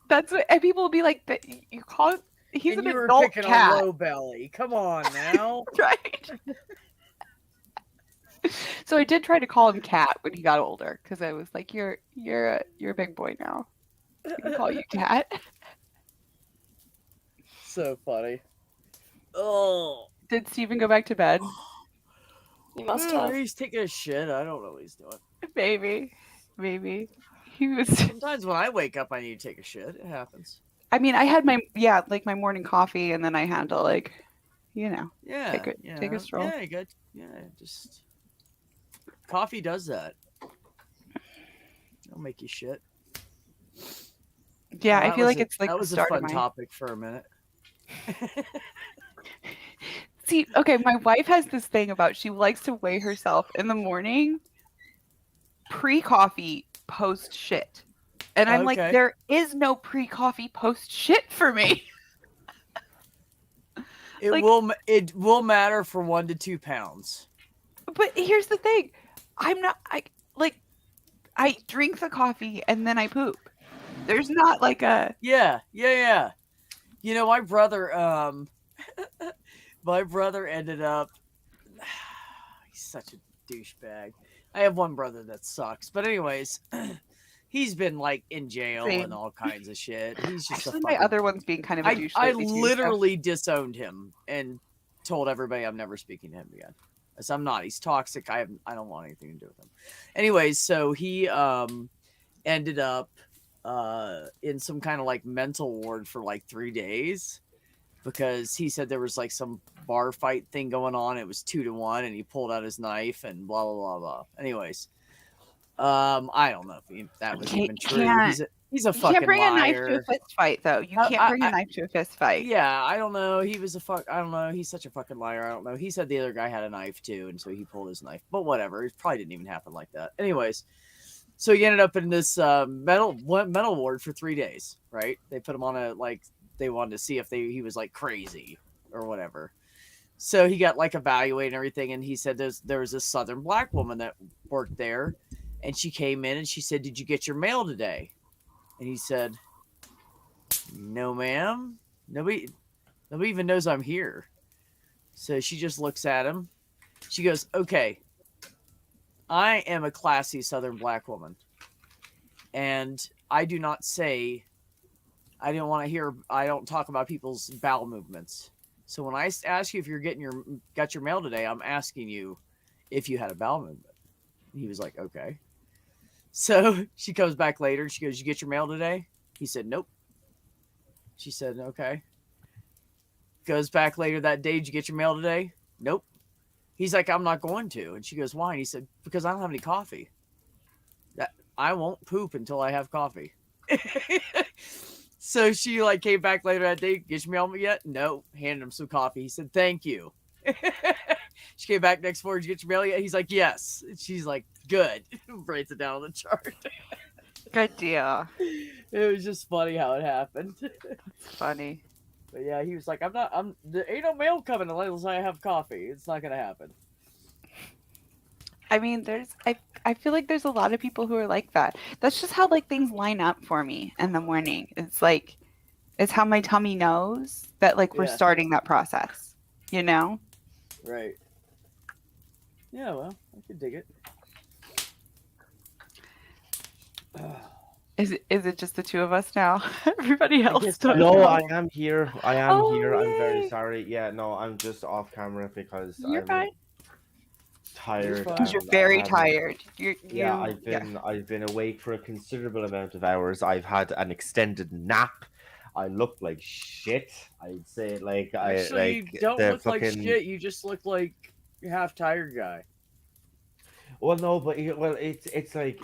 that's what, and people will be like, "That you call it, he's and an you were adult picking cat." on Low Belly. Come on now. Right. So I did try to call him Cat when he got older because I was like, "You're a big boy now. I can call you Cat." So funny. Oh, Did Steven go back to bed? You must have. He's taking a shit. I don't know what he's doing. Maybe he was. Sometimes when I wake up, I need to take a shit. It happens. I mean, I had my my morning coffee, and then I had to Yeah. take a stroll. Yeah, good. Yeah, just coffee does that. It'll make you shit. Yeah, Well, I that feel was like a- it's like that the was a start fun of my. topic for a minute. See, okay, my wife has this thing about she likes to weigh herself in the morning, pre-coffee, post shit. And I'm like, Okay. there is no pre-coffee, post shit for me. It Like- will matter for 1 to 2 pounds. But here's the thing. I drink the coffee and then I poop. There's not like a Yeah. You know, my brother ended up he's such a douchebag. I have one brother that sucks. But anyways, he's been like in jail Same. and all kinds of shit. He's just actually a my fucking other one's being kind of a douche I lately, too, so- literally disowned him and told everybody I'm never speaking to him again. As I'm not. He's toxic. I don't want anything to do with him. Anyways, so he ended up in some kind of like mental ward for like 3 days because he said there was like some bar fight thing going on. It was 2-1 and he pulled out his knife and blah blah blah blah. Anyways, I don't know if that was even true. He's a You fucking can't bring liar. a knife to a fist fight, though. You can't bring a knife to a fist fight. Yeah, I don't know. He was I don't know. He's such a fucking liar. I don't know. He said the other guy had a knife too, and so he pulled his knife. But whatever. It probably didn't even happen like that. Anyways, so he ended up in this mental ward for 3 days. Right? They put him on they wanted to see if he was like crazy or whatever. So he got like evaluated and everything, and he said there was this Southern black woman that worked there, and she came in and she said, "Did you get your mail today?" And he said, "No, ma'am. Nobody even knows I'm here." So she just looks at him. She goes, "Okay, I am a classy Southern black woman, and I do not say, I don't talk about people's bowel movements. So when I ask you if you're got your mail today, I'm asking you if you had a bowel movement." And he was like, "Okay." So she comes back later. She goes, "You get your mail today?" He said, "Nope." She said, "Okay." Goes back later that day. "Did you get your mail today?" "Nope." He's like, "I'm not going to." And she goes, "Why?" And he said, "Because I don't have any coffee. I won't poop until I have coffee." So she came back later that day. "Get your mail yet?" "No." Handed him some coffee. He said, "Thank you." She came back next morning. "Did you get your mail yet?" He's like, "Yes." And she's like, "Good." Writes it down on the chart. Good deal. It was just funny how it happened. It's funny. But yeah, he was like, there ain't no mail coming unless I have coffee. It's not gonna happen. I mean, I feel like there's a lot of people who are like that. That's just how things line up for me in the morning. It's how my tummy knows that we're Yeah. starting that process. You know? Right. Yeah, well, I could dig it. Is it just the two of us now? Everybody else guess doesn't No, know. I am here. I am Oh, here. I'm very yay. sorry. Yeah, no, I'm just off camera because You're I'm fine. tired. fine. Because you're and very I haven't- tired. Yeah, I've been awake for a considerable amount of hours. I've had an extended nap. I look like shit. I'd say Actually, you don't the look like fucking- shit. You just look like half tiger guy. Well, no, but it's like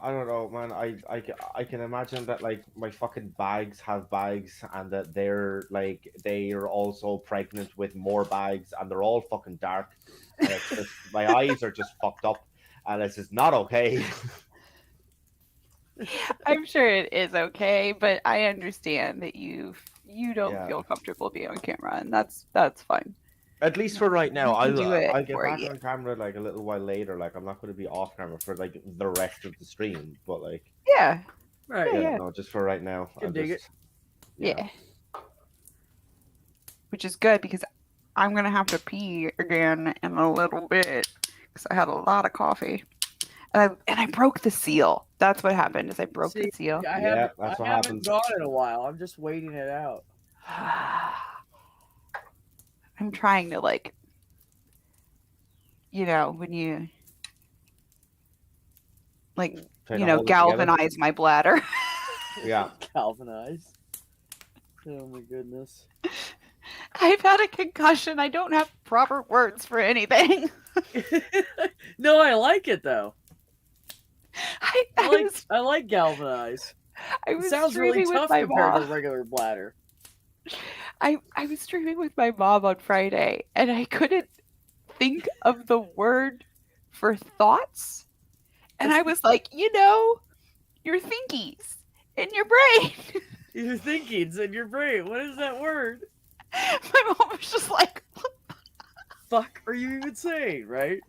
I don't know, man. I can imagine that like my fucking bags have bags, and that they're also pregnant with more bags, and they're all fucking dark, and it's just my eyes are just fucked up, and it's just not okay. I'm sure it is okay, but I understand that you don't Yeah. feel comfortable being on camera, and that's fine. At least for right now, can do it I'll get for back you. on camera like a little while later. Like I'm not going to be off camera for like the rest of the stream, but like Yeah, Right. Yeah. no, just for right now. Can I'm dig it. just yeah. Which is good because I'm gonna have to pee again in a little bit because I had a lot of coffee, and I broke the seal. That's what happened. Is I broke the See, seal. I Yeah, haven't, that's I what haven't happens. gone in a while. I'm just waiting it out. I'm trying to like, when you like, trying to hold it together. galvanize my bladder. Yeah. Galvanized. Oh my goodness. I've had a concussion. I don't have proper words for anything. No, I like it though. I I like galvanized. It was sounds really streaming with tough my compared to mom. regular bladder. I was streaming with my mom on Friday, and I couldn't think of the word for thoughts. And I was like, your thinkies in your brain. Your thinking's in your brain. What is that word? My mom was just like, Fuck are you even saying, right?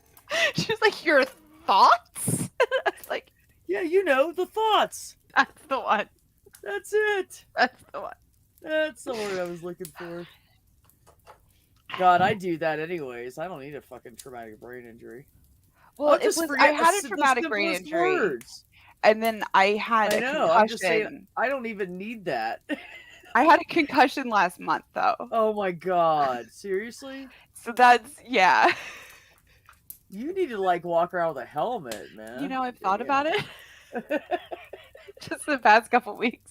she was like, your thoughts? I was like, Yeah, the thoughts. that's the one. That's it. That's the one. That's the word I was looking for. God, I do that anyways. I don't need a fucking traumatic brain injury. Well, I'll it just was. I forget had a the traumatic brain simplest injury, words. and then I had I a know. I'm just saying. concussion. I don't even need that. I had a concussion last month, though. Oh my god! Seriously? So that's yeah. You need to like walk around with a helmet, man. I've thought Damn. about it just the past couple weeks.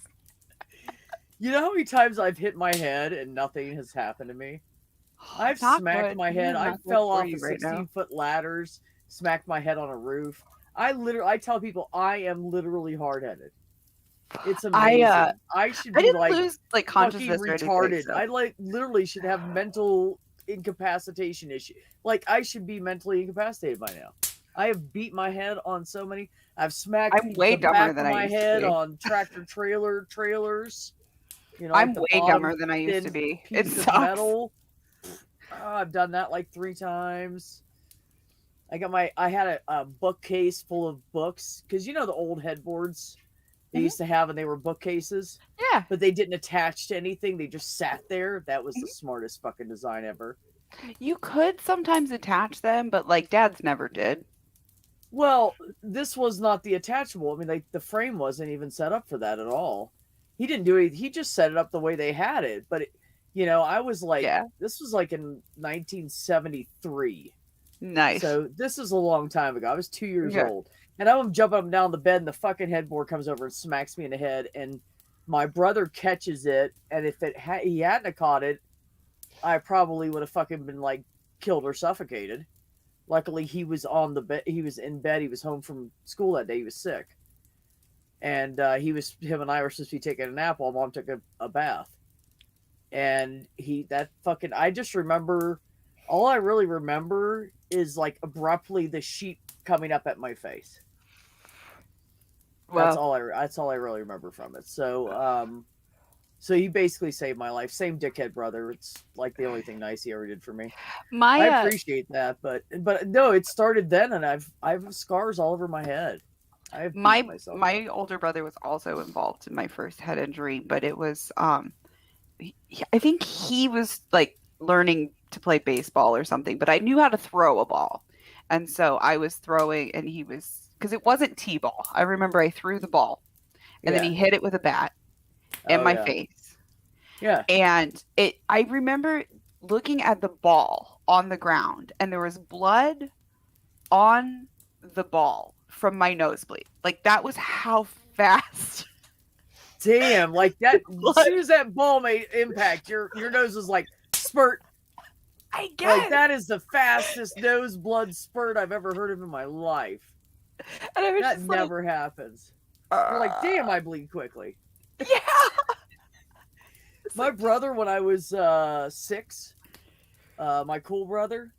You know how many times I've hit my head and nothing has happened to me? I've Not smacked good. my head. I Not good fell for off you of right now. 16-foot ladders, smacked my head on a roof. I tell people I am literally hard-headed. It's amazing. I should I be didn't like lose like fucking consciousness or anything. retarded. So. I literally should have mental incapacitation issue. Like I should be mentally incapacitated by now. I have beat my head on so many. I've smacked I'm way the dumber back than of I my used to head be. on tractor trailers. I'm like the way bottom dumber than I used to thin be. It piece of sucks. metal. I've done that like 3 times. I had a bookcase full of books because the old headboards they used to have, and they were bookcases, Yeah. but they didn't attach to anything. They just sat there. That was the smartest fucking design ever. You could sometimes attach them, but like Dad's never did. Well, this was not the attachable. I mean, like the frame wasn't even set up for that at all. He didn't do it. He just set it up the way they had it. But I was like, this was like in 1973. Nice. So this is a long time ago. I was 2 years Yeah. old, and I'm jumping up and down the bed, and the fucking headboard comes over and smacks me in the head. And my brother catches it, and if he hadn't have caught it, I probably would have fucking been like killed or suffocated. Luckily, he was on the bed. He was in bed. He was home from school that day. He was sick, and him and I were supposed to be taking a nap while Mom took a bath. And I just remember, all I really remember is like abruptly the sheet coming up at my face. That's all I really remember from it. So he basically saved my life. Same dickhead brother. It's like the only thing nice he ever did for me. I appreciate that, but no, it started then, and I have scars all over my head. I have my older brother was also involved in my first head injury, but it was I think he was like learning to play baseball or something, but I knew how to throw a ball, and so I was throwing, and he was, because it wasn't t-ball. I remember I threw the ball, and then he hit it with a bat in my face. Yeah. And I remember looking at the ball on the ground, and there was blood on the ball from my nosebleed. Like that was how fast. Damn, like that. As soon as that ball made impact, your nose was like spurt. I Like guess. that is the fastest nose blood spurt I've ever heard of in my life. And I was That just never happens. You're like, damn, I bleed quickly. Yeah. My brother, when I was 6, my cool brother,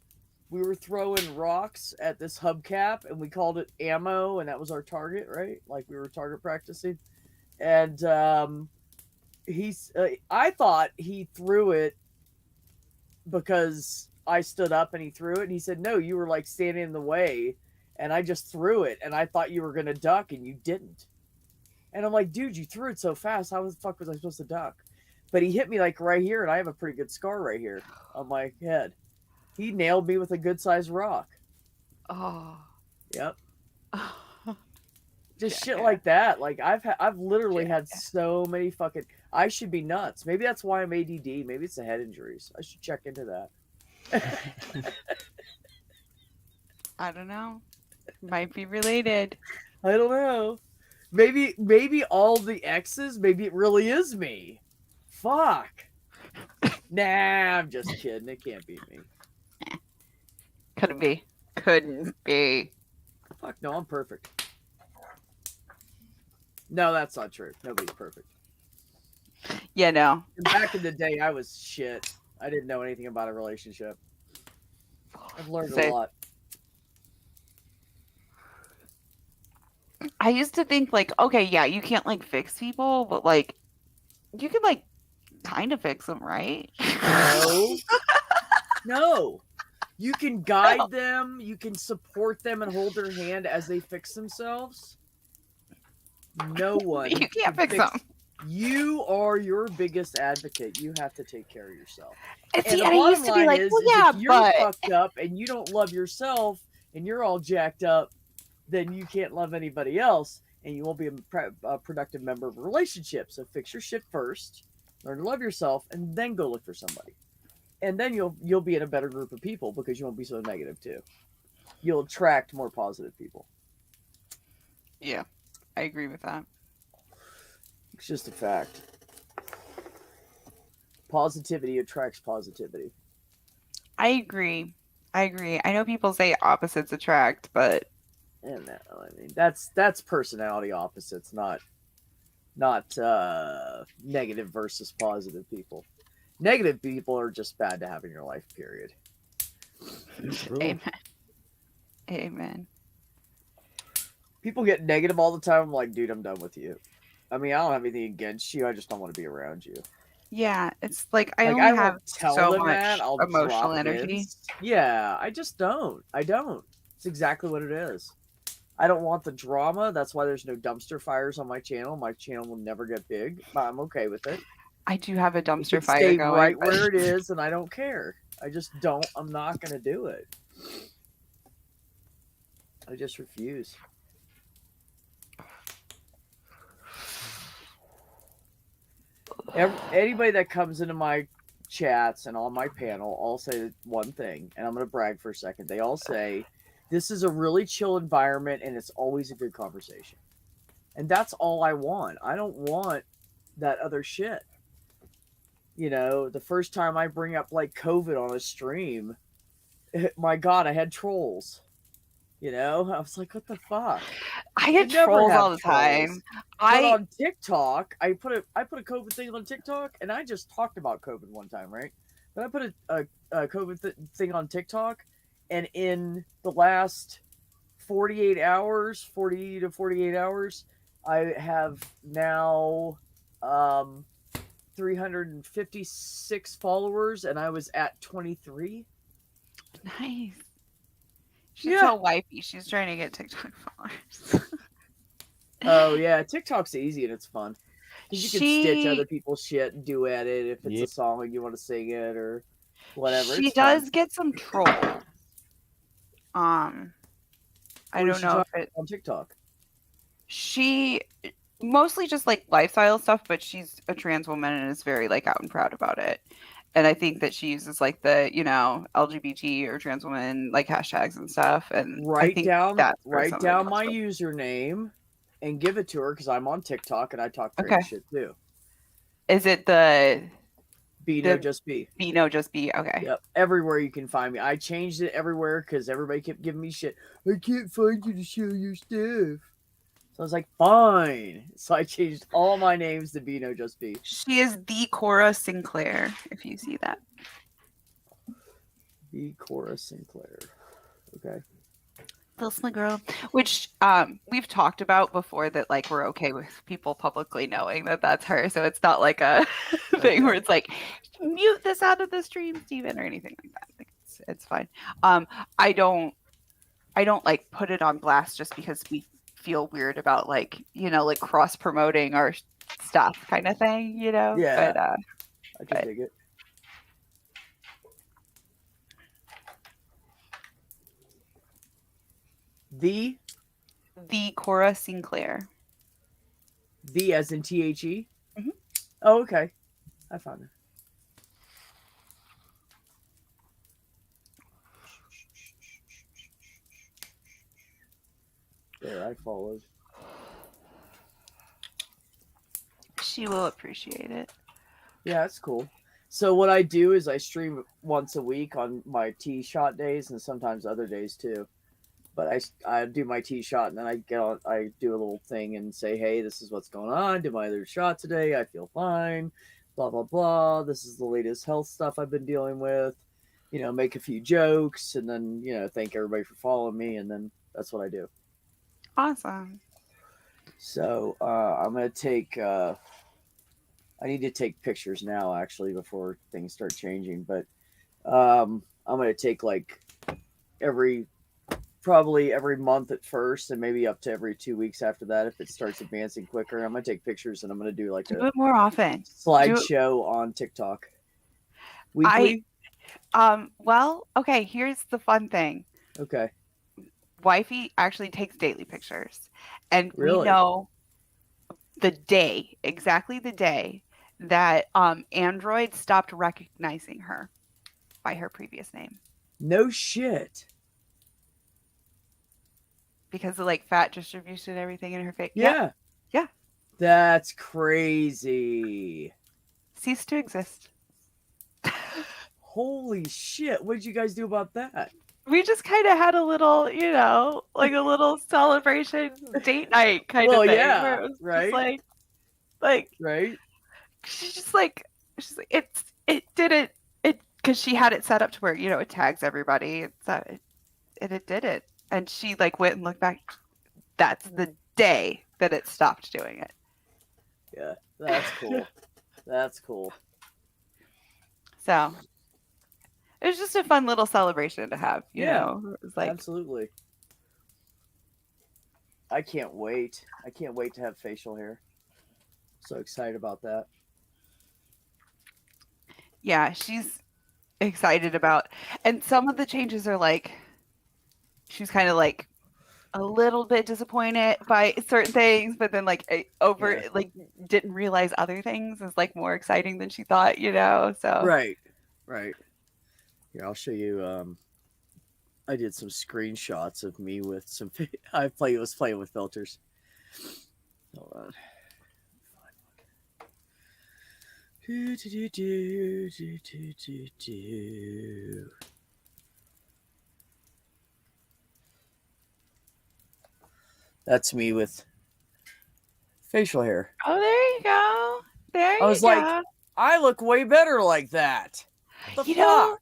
we were throwing rocks at this hubcap, and we called it ammo, and that was our target, right? Like we were target practicing. And I thought he threw it because I stood up and he threw it, and he said, no, you were like standing in the way, and I just threw it, and I thought you were gonna duck, and you didn't. And I'm like, dude, you threw it so fast. How the fuck was I supposed to duck? But he hit me like right here, and I have a pretty good scar right here on my head. He nailed me with a good sized rock. Oh. Yep. Just shit like that. Like I've literally had so many fucking. I should be nuts. Maybe that's why I'm ADD. Maybe it's the head injuries. I should check into that. I don't know. Might be related. I don't know. Maybe all the X's. Maybe it really is me. Fuck. Nah, I'm just kidding. It can't be me. Couldn't be. Couldn't be. Fuck no, I'm perfect. No, that's not true. Nobody's perfect. Yeah, no. And back in the day, I was shit. I didn't know anything about a relationship. I've learned a lot. I used to think like, okay, yeah, you can't like fix people, but like you can like kind of fix them, right? No. No. You can guide them, you can support them and hold their hand as they fix themselves. No one. You can't can fix them. You are your biggest advocate. You have to take care of yourself. And And see, the and I bottom used to be line like, is well, yeah, if you're but fucked up and you don't love yourself and you're all jacked up, then you can't love anybody else and you won't be a productive member of a relationship. So fix your shit first, learn to love yourself, and then go look for somebody. And then you'll be in a better group of people because you won't be so negative too. You'll attract more positive people. yeah, I agree with that. It's just a fact. Positivity attracts positivity. I agree. I know people say opposites attract, but And that, I mean, that's personality opposites, not negative versus positive people. Negative people are just bad to have in your life, period. amen. Amen. People get negative all the time. I'm like, dude, I'm done with you. I mean, I don't have anything against you. I just don't want to be around you. Yeah, it's like I Like, only I have won't tell so them much that. I'll emotional drop energy. hints. Yeah, I just don't. I don't. It's exactly what it is. I don't want the drama. That's why there's no dumpster fires on my channel. My channel will never get big, but I'm okay with it. I do have a It dumpster should fire stay going. right but- where it is, and I don't care. I just don't. I'm not going to do it. I just refuse. Anybody that comes into my chats and on my panel all say one thing, and I'm going to brag for a second. They all say, this is a really chill environment, and it's always a good conversation. And that's all I want. I don't want that other shit. You know, the first time I bring up like COVID on a stream, my God, I had trolls. You know, I was like, what the fuck? I get You never trolls have all the time. trolls. But on TikTok, I put a COVID thing on TikTok, and I just talked about COVID one time, right? But I put a COVID thing on TikTok, and in the last 40 to 48 hours, I have now 356 followers, and I was at 23. Nice. She's Yeah. so wifey. She's trying to get TikTok followers. Oh yeah, TikTok's easy and it's fun. 'Cause you can stitch She- other people's shit and duet it if it's Yep. a song and you want to sing it or whatever. She it's fun. does get some trolls. I What don't does she know talk if it. on TikTok. She mostly just like lifestyle stuff, but she's a trans woman and is very like out and proud about it. And I think that she uses like the, you know, LGBT or trans woman like hashtags and stuff. And I Write think down that's where some of it comes my from. username and give it to her because I'm on TikTok and I talk trans Okay. shit too. Is it the Bino The- just be. Bino just be okay. Yep, everywhere you can find me. I changed it everywhere because everybody kept giving me shit. I can't find you to show your stuff. So I was like, fine. So I changed all my names to Bino just be. She is the Cora Sinclair, if you see that. The Cora Sinclair. Okay. That's my girl. Which we've talked about before that like we're okay with people publicly knowing that that's her. So it's not like a thing where it's like mute this out of the stream, Steven, or anything like that. Like, it's fine. I don't like put it on blast just because we feel weird about like, you know, like cross promoting our stuff kind of thing, you know? Yeah. But I can dig it. The Cora Sinclair. The as in THE? Mhm. Oh, okay. I found it. There, I followed. She will appreciate it. Yeah, that's cool. So what I do is I stream once a week on my tee shot days and sometimes other days too. But I do my tee shot and then I get on. I do a little thing and say, hey, this is what's going on. Did my other shot today. I feel fine. Blah blah blah. This is the latest health stuff I've been dealing with. You know, make a few jokes and then thank everybody for following me and then that's what I do. Awesome. So I'm gonna take. I need to take pictures now, actually, before things start changing. But I'm gonna take like probably every month at first, and maybe up to every 2 weeks after that if it starts advancing quicker. I'm gonna take pictures and I'm gonna do like Do a it more often. slideshow on TikTok. Weekly. Well, okay, here's the fun thing. Okay. Wifey actually takes daily pictures. And Really? we know exactly the day that Android stopped recognizing her by her previous name No shit. because of like fat distribution and everything in her face. Yeah. Yeah. That's crazy. Ceased to exist. Holy shit. What did you guys do about that? We just kind of had a little, like a little celebration date night kind Well, of thing. yeah, where it was right? Just like Right? she's like it didn't because she had it set up to where it tags everybody. It did it, and she like went and looked back. That's the day that it stopped doing it. Yeah. That's cool. That's cool. So it was just a fun little celebration to have. You Yeah, know, it was like Absolutely. I can't wait. I can't wait to have facial hair. So excited about that. yeah, she's excited about, and some of the changes are like she's kind of like a little bit disappointed by certain things, but then like Yeah. like didn't realize other things is like more exciting than she thought, so Right. Here, I'll show you. I did some screenshots of me with some. I was playing with filters. Hold on. That's me with facial hair. Oh, there you go. There I was you like, go. I look way better like that. What the You know, fuck?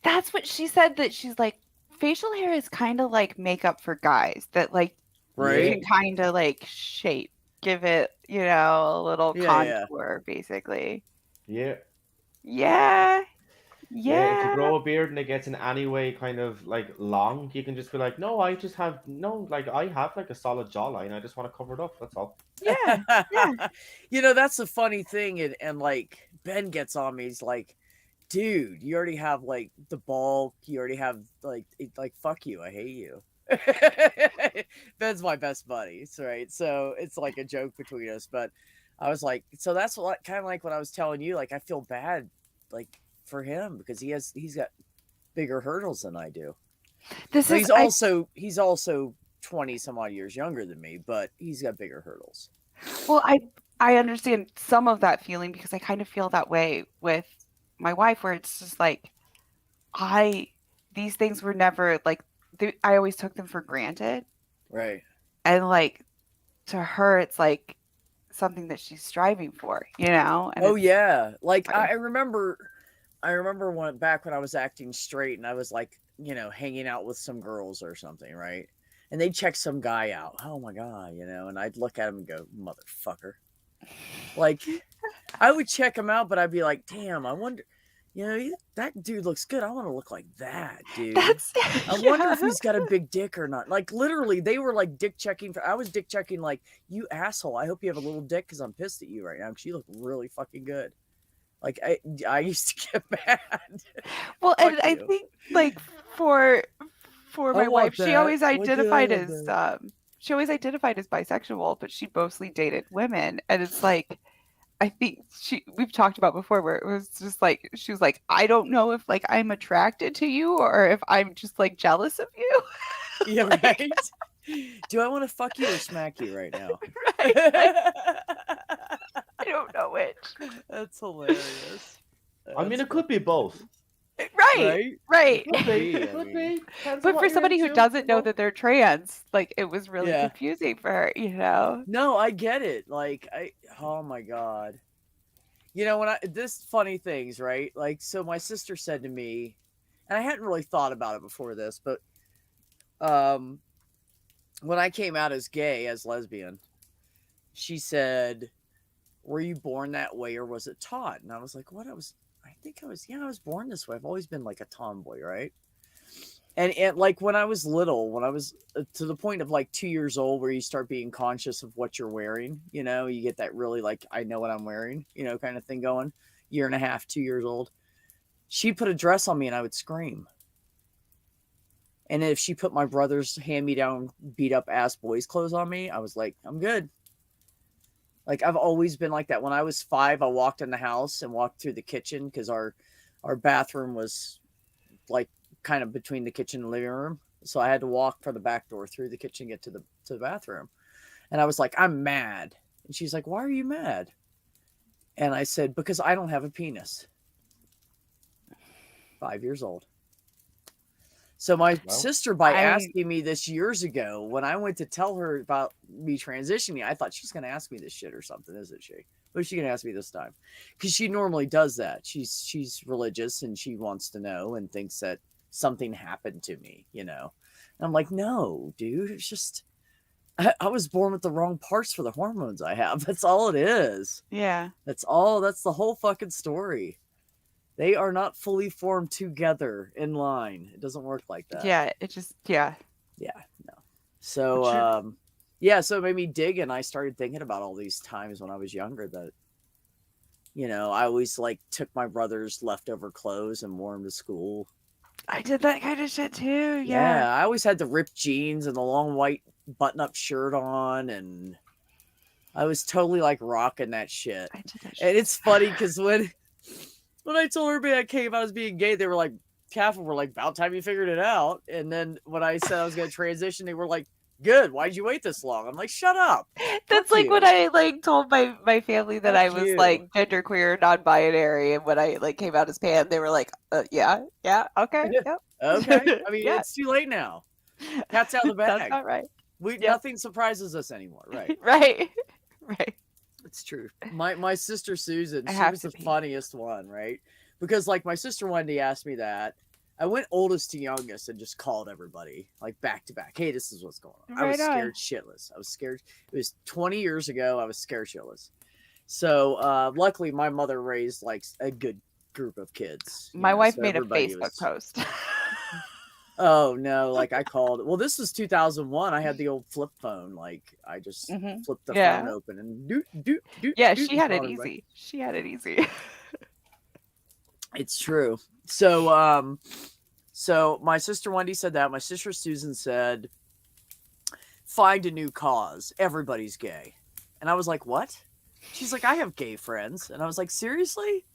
That's what she said, that she's like, facial hair is kind of like makeup for guys, that like you Right? can kind of like shape, give it, a little Yeah, yeah. contour, basically. Yeah. Yeah. If Yeah. you grow a beard and it gets in any way kind of like long, you can just be like, no, I have like a solid jawline. I just want to cover it up. That's all. Yeah. Yeah. That's the funny thing, and like Ben gets on me. He's like, dude, you already have like the bulk. You already have like fuck you. I hate you. Ben's my best buddy, right? So it's like a joke between us. But I was like, so that's what kind of like what I was telling you. Like I feel bad, like for him because he's got bigger hurdles than I do. This But is he's also 20 some odd years younger than me, but he's got bigger hurdles. well, I understand some of that feeling because I kind of feel that way with my wife, where it's just like these things were never like I always took them for granted, Right. and like to her it's like something that she's striving for, and Oh it's yeah. Like I- I remember when back when I was acting straight and I was like, hanging out with some girls or something, right? And they'd check some guy out. Oh my god, and I'd look at him and go, motherfucker. Like I would check him out, but I'd be like, damn, I wonder, that dude looks good. I want to look like that, dude. that's I wonder if he's got a big dick or not. Like literally, they were like dick checking. I was dick checking like, you asshole. I hope you have a little dick because I'm pissed at you right now because you look really fucking good. Like I used to get mad. well, and Fuck I you. think like for my want wife, she that. always What the identified hell as is that? she always identified as bisexual, but she mostly dated women, and it's like I think we've talked about before where it was just like she was like, I don't know if like I'm attracted to you or if I'm just like jealous of you. Yeah, Like, right. Do I want to fuck you or smack you right now? right? Like, I don't know which. That's hilarious. I mean, That's it could be fucking both. Right. Right. Could be. I Could mean- be. Depends on But what for you're somebody who into, doesn't you know that they're trans, like it was really Yeah. confusing for her, No, I get it. Like oh my god. When this funny things, right? Like so my sister said to me, and I hadn't really thought about it before this, but when I came out as gay, as lesbian, she said, "Were you born that way or was it taught?" And I was like, "What?" I was born this way. I've always been like a tomboy, right? And like when I was little, when I was to the point of like 2 years old, where you start being conscious of what you're wearing, you get that really like, I know what I'm wearing, kind of thing going. 1.5 years, 2 years old. She put a dress on me and I would scream. And if she put my brother's hand-me-down, beat-up ass boys' clothes on me, I was like, I'm good. Like I've always been like that. When I was 5, I walked in the house and walked through the kitchen because our bathroom was like kind of between the kitchen and living room. So I had to walk from the back door through the kitchen, get to the bathroom. And I was like, I'm mad. And she's like, why are you mad? And I said, because I don't have a penis. 5 years old. So my sister, by asking me this years ago, when I went to tell her about me transitioning, I thought she's going to ask me this shit or something, isn't she? What is she going to ask me this time? Because she normally does that. She's religious and she wants to know and thinks that something happened to me, And I'm like, no, dude, it's just I was born with the wrong parts for the hormones I have. That's all it is. Yeah. That's all. That's the whole fucking story. They are not fully formed together in line. It doesn't work like that. Yeah. It just, yeah. Yeah, no. So, so it made me dig, and I started thinking about all these times when I was younger that, I always like took my brother's leftover clothes and wore them to school. I did that kind of shit too. Yeah, Yeah. I always had the ripped jeans and the long white button-up shirt on, and I was totally like rocking that shit. I did that And shit. it's funny because when I told everybody I came out as being gay, they were like, Catholic were like, about time you figured it out. And then when I said I was going to transition, they were like, good. Why'd you wait this long? I'm like, shut up. That's Fuck like when you. I like told my family that I Fuck was you. like genderqueer, non-binary, and when I like came out as pan, they were like, yeah, okay, yep. Okay. I mean, Yeah. it's too late now. Cat's out of the That's bag. not right. Nothing surprises us anymore. Right. Right. Right. It's true. My sister Susan, I she have was to the be. funniest one, right? Because like my sister Wendy asked me that. I went oldest to youngest and just called everybody like back to back. Hey, this is what's going on. I was Right on. scared shitless. I was scared. It was 20 years ago. I was scared shitless. So luckily my mother raised like a good group of kids. My wife so made a everybody Facebook was- post. Oh no, like I called. Well, this was 2001. I had the old flip phone. Like I just Mhm. flipped the Yeah. phone open and doot. Yeah, doot, she had it called everybody. easy. She had it easy. It's true. So so my sister Wendy said that. My sister Susan said, find a new cause. Everybody's gay. And I was like, what? She's like, I have gay friends. And I was like, seriously?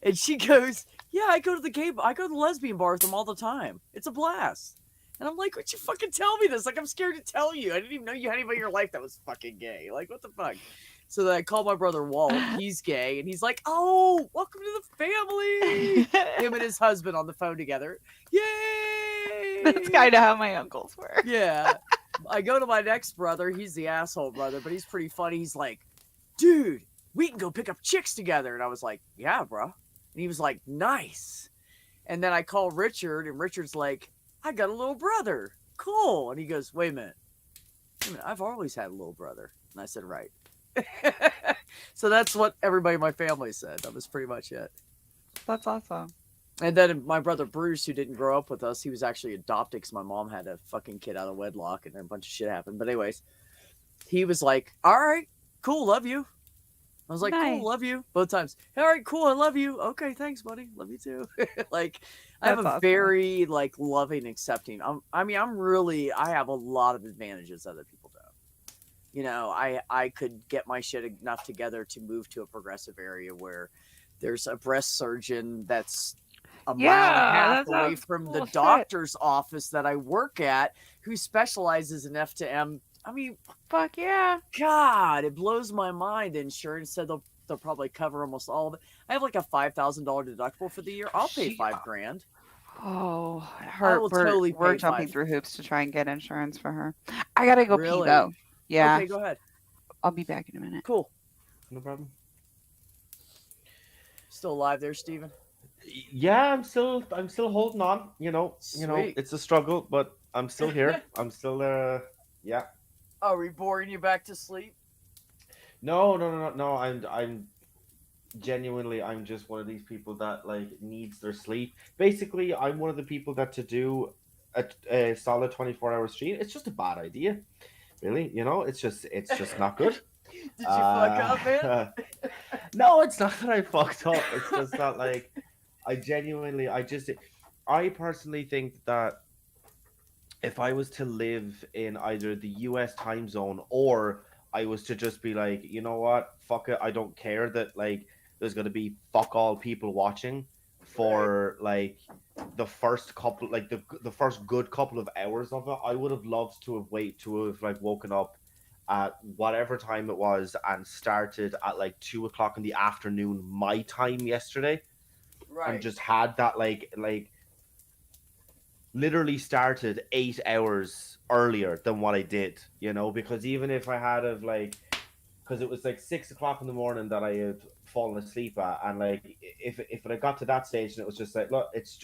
And she goes, yeah, I go to the lesbian bar with them all the time. It's a blast. And I'm like, would you fucking tell me this? Like, I'm scared to tell you. I didn't even know you had anybody in your life that was fucking gay. Like, what the fuck? So then I call my brother Walt. He's gay, and he's like, "Oh, welcome to the family." Him and his husband on the phone together. Yay! That's kind of how my uncles were. Yeah. I go to my next brother. He's the asshole brother, but he's pretty funny. He's like, "Dude, we can go pick up chicks together." And I was like, "Yeah, bro." And he was like, "Nice." And then I call Richard, and Richard's like, "I got a little brother. Cool." And he goes, "Wait a minute. I've always had a little brother." And I said, "Right." So that's what everybody in my family said. That was pretty much it. That's awesome. And then my brother Bruce, who didn't grow up with us, he was actually adopted because my mom had a fucking kid out of wedlock, and then a bunch of shit happened. But anyways, he was like, "All right, cool, love you." I was like, Nice. "Cool, love you," both times. "All right, cool, I love you." "Okay, thanks, buddy. Love you too." Like, I have That's a awesome. very like loving, accepting. I have a lot of advantages other people don't. You know, I could get my shit enough together to move to a progressive area where there's a breast surgeon that's a mile and a Yeah, half that away sounds from cool the shit. doctor's office that I work at, who specializes in F to M. I mean, Fuck yeah. God, it blows my mind. The insurance said they'll probably cover almost all of it. I have like a $5,000 deductible for the year. I'll pay $5,000. Oh, will totally we're pay jumping $5,000. through hoops to try and get insurance for her. I gotta go pee Really? though. Yeah, Okay, go ahead. I'll be back in a minute. Cool. No problem. Still alive there, Steven? Yeah, I'm still holding on. You know, Sweet. it's a struggle, but I'm still here. I'm still yeah. Are we boring you back to sleep? No. I'm genuinely, I'm just one of these people that like needs their sleep. Basically, I'm one of the people that to do a solid 24-hour stream, it's just a bad idea. Really, it's just not good. Did you fuck up, man? No, it's not that I fucked up. It's just that like I personally think that if I was to live in either the US time zone, or I was to just be like, you know what, fuck it, I don't care that like there's gonna be fuck all people watching for like the first couple, like the first good couple of hours of it, I would have loved to have like woken up at whatever time it was and started at like 2 o'clock in the afternoon my time yesterday, Right. and just had that like literally started 8 hours earlier than what I did, because even if I had of like, because it was like 6 o'clock in the morning that I had fallen asleep at, and like if it had got to that stage and it was just like, look, it's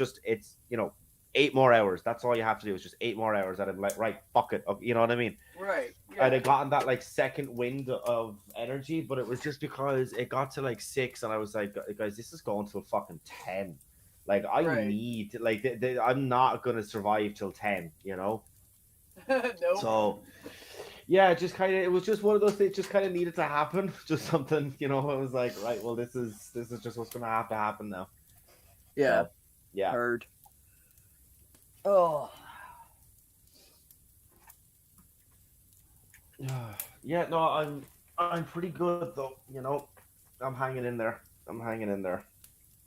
8 more hours, that's all you have to do, is just 8 more hours, and I'm like, right, fuck it, you know what I mean? Right. I'd have gotten that like second wind of energy, but it was just because it got to like 6 and I was like, guys, this is going till fucking 10. Like I Right. need like I'm not gonna survive till 10, Nope. So yeah, it was just one of those things, just kind of needed to happen, just something, I was like, right, well, this is just what's gonna have to happen now. Yeah. So, yeah. Heard. Oh. Yeah, no, I'm pretty good though, I'm hanging in there.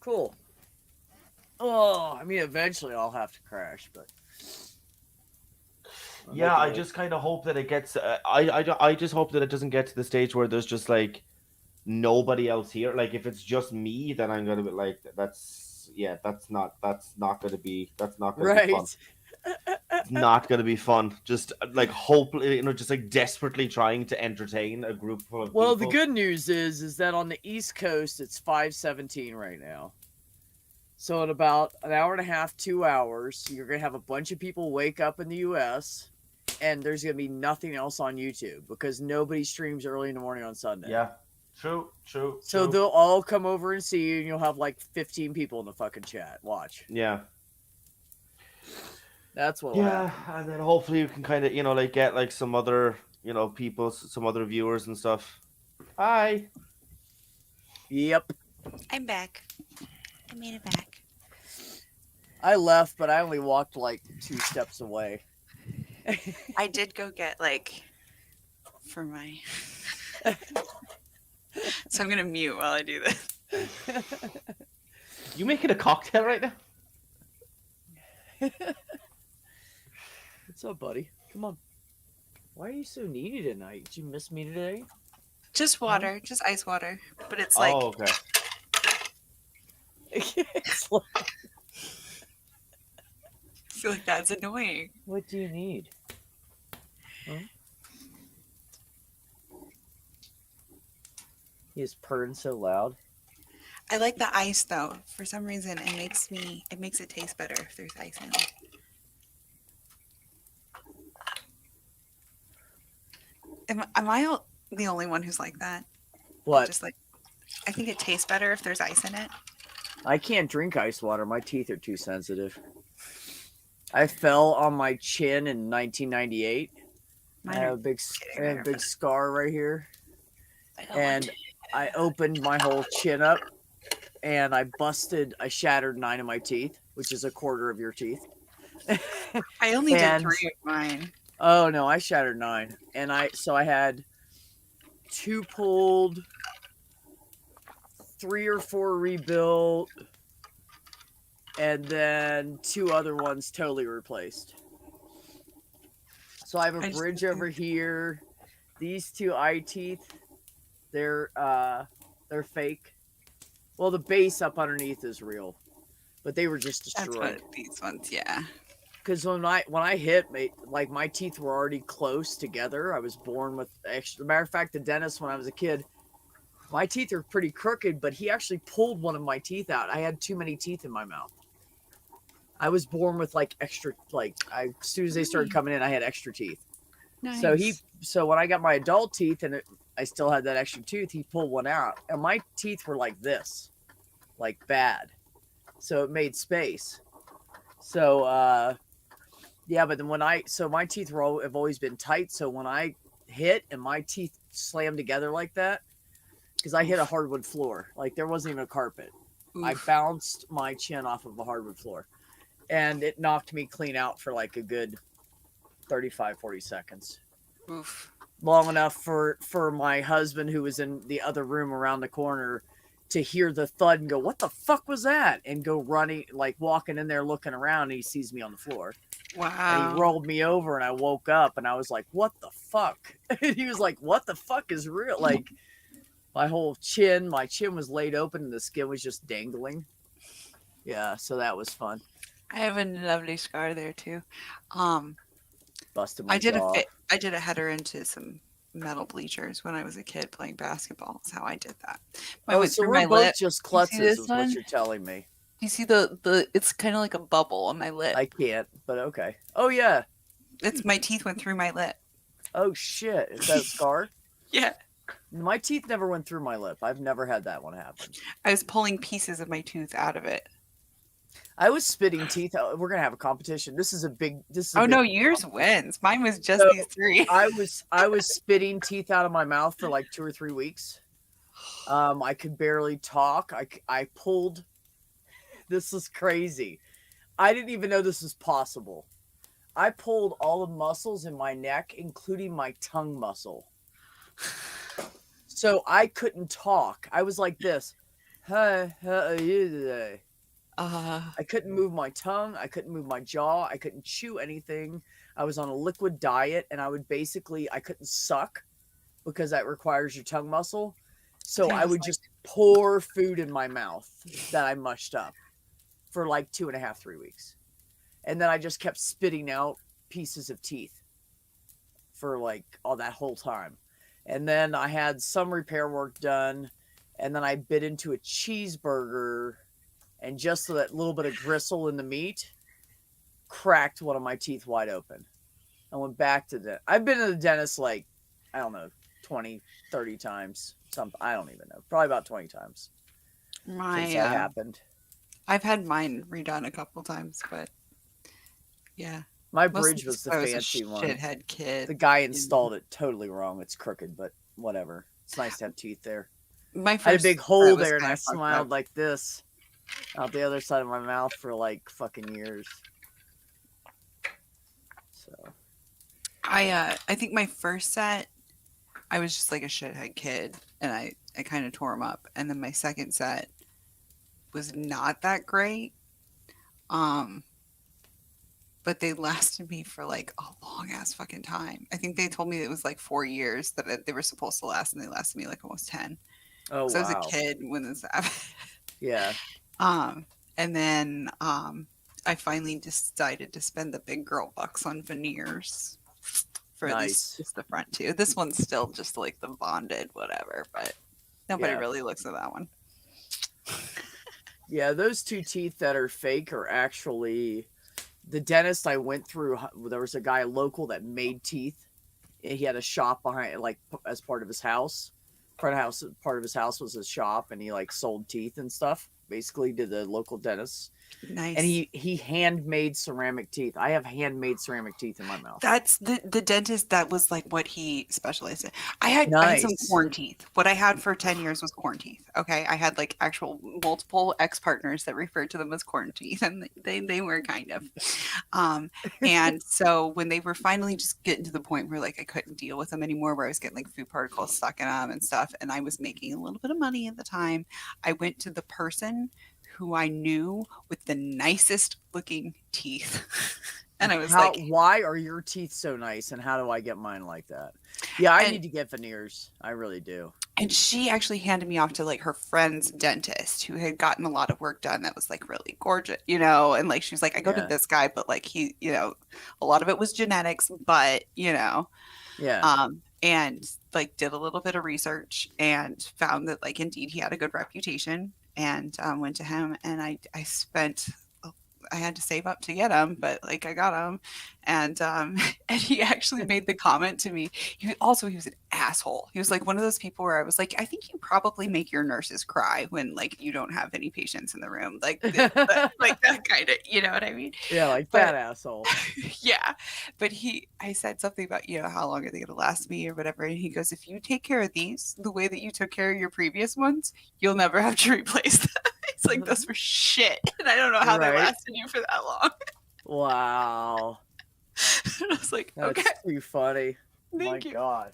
Cool. Oh, I mean, eventually I'll have to crash, but Yeah, I just kind of hope that it gets. I just hope that it doesn't get to the stage where there's just like nobody else here. Like if it's just me, then I'm gonna be like, that's not gonna be right. fun. It's not gonna be fun. Just like hope, just like desperately trying to entertain a group full of Well, people. the good news is that on the East Coast it's 5:17 right now. So in about an hour and a half, 2 hours, you're gonna have a bunch of people wake up in the US, and there's gonna be nothing else on YouTube because nobody streams early in the morning on Sunday. Yeah, true. So they'll all come over and see you, and you'll have like 15 people in the fucking chat. Watch. Yeah. That's what. Yeah, and then hopefully you can kind of, like get like some other, people, some other viewers and stuff. Hi. Yep. I'm back. I made it back. I left, but I only walked like 2 steps away. I did go get like for my. So I'm gonna mute while I do this. You making a cocktail right now? What's up, buddy? Come on. Why are you so needy tonight? Did you miss me today? Just water, just ice water. But it's like Oh, okay. It's like, I feel like that's annoying. what do you need? Huh? He's purring so loud. I like the ice though. For some reason, it makes it taste better if there's ice in it. Am I the only one who's like that? What? Just like, I think it tastes better if there's ice in it. I can't drink ice water. My teeth are too sensitive. I fell on my chin in 1998. I Mine have are a big, getting I have a better, big scar right here, but I don't want and to. I opened my whole chin up, and I shattered 9 of my teeth, which is a quarter of your teeth. I only did and- 3 of mine. Oh no, I shattered 9, and I had 2 pulled, 3 or 4 rebuilt, and then 2 other ones totally replaced. So I have I a just bridge think- over here. These 2 eye teeth, they're fake. Well, the base up underneath is real, but they were just That's destroyed. what these ones, yeah. Because when I hit, like my teeth were already close together. I was born with extra. Matter of fact, the dentist when I was a kid, my teeth are pretty crooked, but he actually pulled one of my teeth out. I had too many teeth in my mouth. I was born with like extra, as soon as they started coming in, I had extra teeth. Nice. So when I got my adult teeth and I still had that extra tooth, he pulled one out, and my teeth were like this, like bad. So it made space. So yeah, but then my teeth have always been tight. So when I hit and my teeth slammed together like that, because I hit a hardwood floor, like there wasn't even a carpet. I Oof. bounced my chin off of a hardwood floor, and it knocked me clean out for like a good 35, 40 seconds. Oof. Long enough for my husband, who was in the other room around the corner, to hear the thud and go, "What the fuck was that?" And go running, like walking in there looking around, and he sees me on the floor. And Wow. he rolled me over, and I woke up, and I was like, "What the fuck?" And he was like, "What the fuck is real?" Like my chin was laid open, and the skin was just dangling. Yeah, so that was fun. I have a lovely scar there too. Busted my I did jaw. I did a header into some metal bleachers when I was a kid playing basketball. That's how I did that. I Oh, went so through we're my both lip. just You see klutzes, this is what one? you're telling me. You see the it's kind of like a bubble on my lip. I can't, but okay. Oh yeah. It's my teeth went through my lip. Oh shit. Is that a scar? Yeah. My teeth never went through my lip. I've never had that one happen. I was pulling pieces of my tooth out of it. I was spitting teeth. We're gonna have a competition. This is a big. Oh no, yours wins. Mine was just So, these 3. I was spitting teeth out of my mouth for like 2 or 3 weeks. I could barely talk. I pulled. This is crazy. I didn't even know this was possible. I pulled all the muscles in my neck, including my tongue muscle. So I couldn't talk. I was like this. Hi, how are you today? I couldn't move my tongue. I couldn't move my jaw. I couldn't chew anything. I was on a liquid diet, and I couldn't suck because that requires your tongue muscle. So I would just pour food in my mouth that I mushed up for like 2.5, 3 weeks. And then I just kept spitting out pieces of teeth for like all that whole time. And then I had some repair work done, and then I bit into a cheeseburger, and just so that little bit of gristle in the meat cracked one of my teeth wide open. I went back to I've been to the dentist like, I don't know, 20, 30 times. I don't even know. Probably about 20 times since that happened. I've had mine redone a couple times, but yeah. My Mostly bridge was just the 'cause I was a fancy one. shithead kid. The guy installed it totally wrong. It's crooked, but whatever. It's nice to have teeth there. My I had a first big part hole was there, and kinda I fucked smiled up. like this out the other side of my mouth for like fucking years. So I think my first set, I was just like a shithead kid, and I kind of tore them up. And then my second set was not that great. but they lasted me for like a long ass fucking time. I think they told me it was like 4 years that they were supposed to last, and they lasted me like almost 10. Oh, So I was a wow. kid when this happened. Yeah. And then I finally decided to spend the big girl bucks on veneers for Nice. just the front two. This one's still just like the bonded whatever, but nobody Yeah. really looks at that one. Yeah, those two teeth that are fake are actually the dentist I went through. There was a guy local that made teeth. He had a shop behind, like as part of his house. Part of his house was his shop, and he like sold teeth and stuff. Basically, to the local dentist. Nice. And he handmade ceramic teeth. I have handmade ceramic teeth in my mouth. That's the dentist. That was like what he specialized in. I had some Nice. corn teeth. What I had for 10 years was corn teeth. Okay. I had like actual multiple ex-partners that referred to them as corn teeth, and they were kind of. And so when they were finally just getting to the point where like I couldn't deal with them anymore, where I was getting like food particles stuck in them and stuff, and I was making a little bit of money at the time, I went to the person who I knew with the nicest looking teeth. And I was like, why are your teeth so nice, and how do I get mine like that? Yeah, I And- need to get veneers. I really do. and she actually handed me off to like her friend's dentist who had gotten a lot of work done that was like really gorgeous, you know, and like she was like, I go to Yeah. this guy, but like he, you know, a lot of it was genetics, but you know, Yeah. and like did a little bit of research and found that like indeed he had a good reputation, and went to him, and I had to save up to get him, but like I got him, and and he actually made the comment to me. He was an asshole. He was like one of those people where I was like, I think you probably make your nurses cry when like you don't have any patients in the room, like like that kind of, you know what I mean? Yeah, like But- that asshole. Yeah, but I said something about, you know, how long are they going to last me or whatever, and he goes, if you take care of these the way that you took care of your previous ones, you'll never have to replace them. It's like, those were shit, and I don't know how they Right. lasted you for that long. Wow. And I was like, That's okay, too funny. thank My you. God.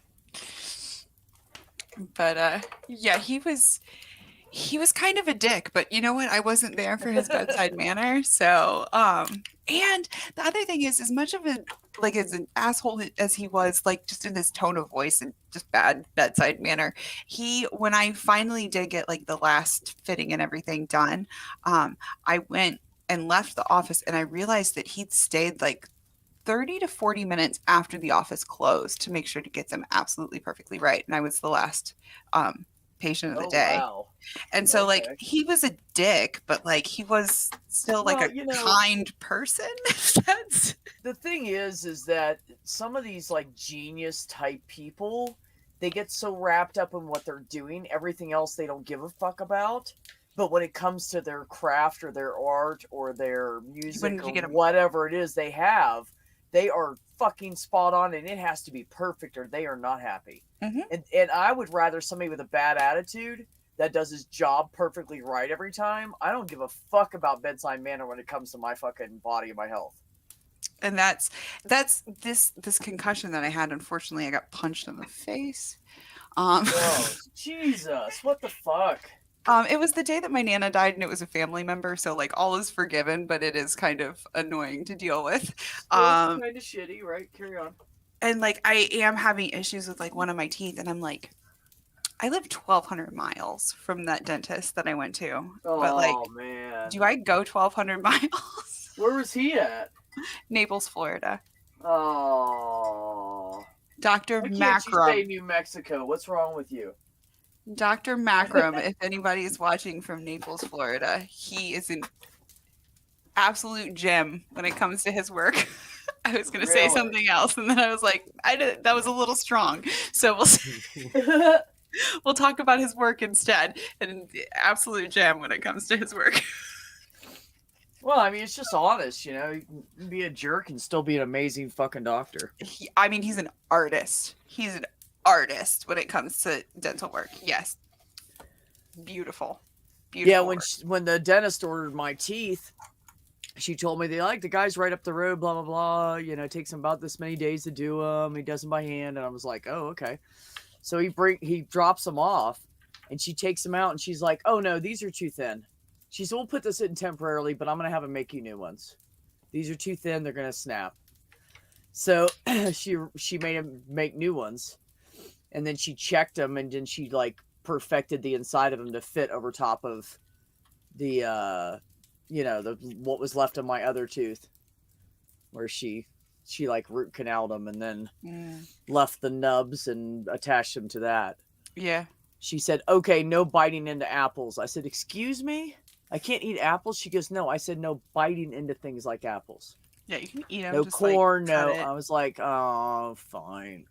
But yeah, he was kind of a dick, but you know what? I wasn't there for his bedside manner. So, and the other thing is, as much of a like as an asshole as he was, like just in his tone of voice and just bad bedside manner, when I finally did get like the last fitting and everything done, I went and left the office, and I realized that he'd stayed like 30 to 40 minutes after the office closed to make sure to get them absolutely perfectly right. And I was the last patient of the Oh, day. wow. And so like Okay. he was a dick, but like he was still like Well, a you know- kind person. That's The thing is that some of these like genius type people, they get so wrapped up in what they're doing, everything else they don't give a fuck about. But when it comes to their craft or their art or their music When you or get 'em- whatever it is they have, they are fucking spot on, and it has to be perfect or they are not happy. Mhm. And I would rather somebody with a bad attitude that does his job perfectly right every time. I don't give a fuck about bedside manner when it comes to my fucking body and my health. and that's this concussion that I had. Unfortunately, I got punched in the face. Whoa, Jesus, what the fuck? It was the day that my Nana died, and it was a family member, so like all is forgiven, but it is kind of annoying to deal with. Kind of shitty, right? Carry on. And like I am having issues with like one of my teeth, and I'm like, I live 1,200 miles from that dentist that I went to, Oh, but like, man. do I go 1,200 miles? Where was he at? Naples, Florida. Oh. Dr. Why can't you say Macrum. New Mexico? What's wrong with you? Dr. Macrum, if anybody is watching from Naples, Florida, he is an absolute gem when it comes to his work. I was going to say Really? something else, and then I was like, that was a little strong. So we'll talk about his work instead. And absolute gem when it comes to his work. Well, I mean, it's just honest, you know. You can be a jerk and still be an amazing fucking doctor. I mean, he's an artist. He's an artist when it comes to dental work. Yes. Beautiful. Beautiful. Yeah, work. when the dentist ordered my teeth, she told me the guy's right up the road, blah blah blah. You know, it takes him about this many days to do them. He does them by hand, and I was like, oh okay. So he drops them off, and she takes them out, and she's like, oh no, these are too thin. She said, we'll put this in temporarily, but I'm gonna have him make you new ones. These are too thin. They're gonna snap. So she made him make new ones, and then she checked them, and then she like perfected the inside of them to fit over top of the what was left of my other tooth, where she like root canaled them and then left the nubs and attached them to that. Yeah. She said, "Okay, no biting into apples." I said, "Excuse me? I can't eat apples?" She goes, "No." I said, "No biting into things like apples. Yeah, you can eat them. No just, corn, like, cut no." it. I was like, "Oh, fine."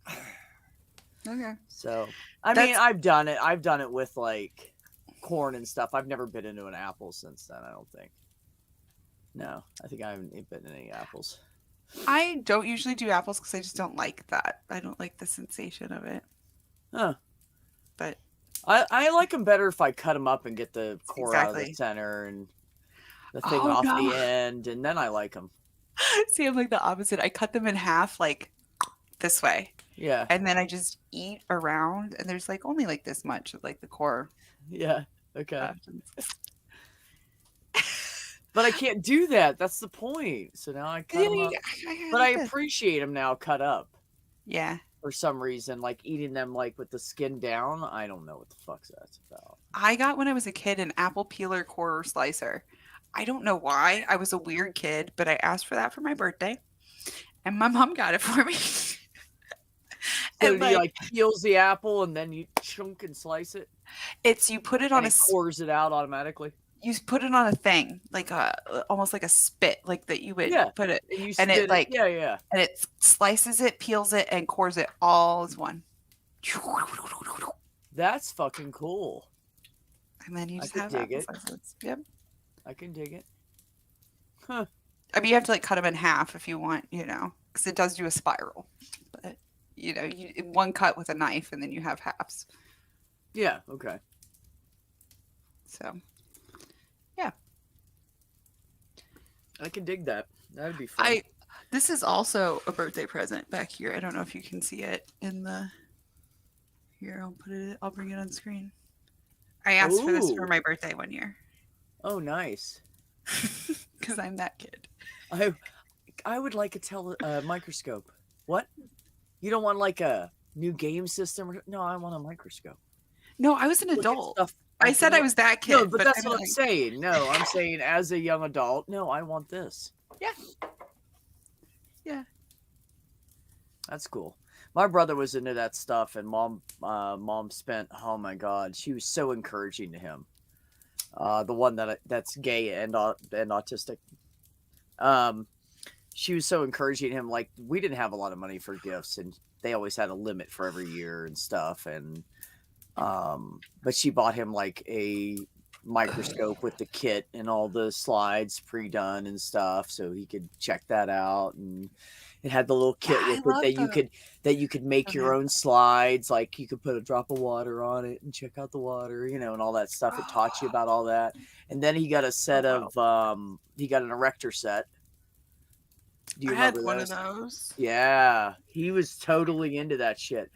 Okay. So, I mean, I've done it with like corn and stuff. I've never bit into an apple since then, I don't think. No, I think I haven't bitten any apples. I don't usually do apples because I just don't like that. I don't like the sensation of it. Huh. But I like them better if I cut them up and get the core out of the Exactly. center and the thing Oh, off no. the end, and then I like them. See, I'm like the opposite. I cut them in half, like this way, Yeah, and then I just eat around, and there's like only like this much of like the core yeah, okay. left. But I can't do that. That's the point. So now I cut them up. But I appreciate them now cut up Yeah. for some reason. Like eating them like with the skin down. I don't know what the fuck's that's about. I got when I was a kid an apple peeler quarter slicer. I don't know why. I was a weird kid, but I asked for that for my birthday, and my mom got it for me. So And, do you like peels the apple and then you chunk and slice it? it's you put it on And a it pours it out automatically. you put it on a thing like almost like a spit, like that you would Yeah. put it, And you and spit it like yeah. and it slices it, peels it, and cores it all as one. That's fucking cool. And then you I just could have dig apple it. slices. Yep. I can dig it. I mean, you have to like cut them in half if you want, because it does do a spiral. But one cut with a knife, and then you have halves. Yeah, okay. So I can dig that. That'd be fun. this is also a birthday present back here. I don't know if you can see it in the. Here, I'll bring it on screen. I asked for this for Ooh. my birthday one year Oh, nice. because I'm that kid. I would like a microscope. What? You don't want like a new game system? No, I want a microscope. No, I was an Look at adult. stuff I can said I look- was that kid. No, but that's I'm what I'm like, saying. No, I'm saying as a young adult, no, I want this. Yeah. Yeah. That's cool. My brother was into that stuff, and mom spent, oh my god, she was so encouraging to him. The one that's gay and autistic. She was so encouraging him. Like, we didn't have a lot of money for gifts, and they always had a limit for every year and stuff. And but she bought him like a microscope with the kit and all the slides pre-done and stuff, so he could check that out. And it had the little kit Yeah, I with love it that you could make your Okay. own slides. Like you could put a drop of water on it and check out the water, and all that stuff. It taught you about all that. And then he got a set Oh, of he got an erector set. Do you I had remember one those? of those. Yeah, he was totally into that shit.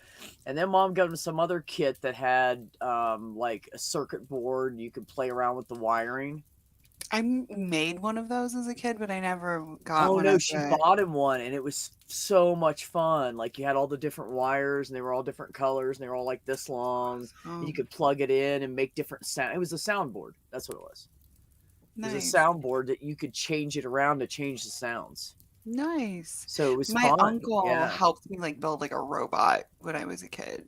And then mom got him some other kit that had like a circuit board, and you could play around with the wiring. I made one of those as a kid, but I never got Oh one. no, as she a- bought him one, and it was so much fun. Like you had all the different wires, and they were all different colors, and they were all like this long. Oh, And you could plug it in and make different sound. It was a soundboard. That's what it was. It was nice. a soundboard that you could change it around to change the sounds. Nice. So it was My fun. uncle Yeah. helped me like build like a robot when I was a kid.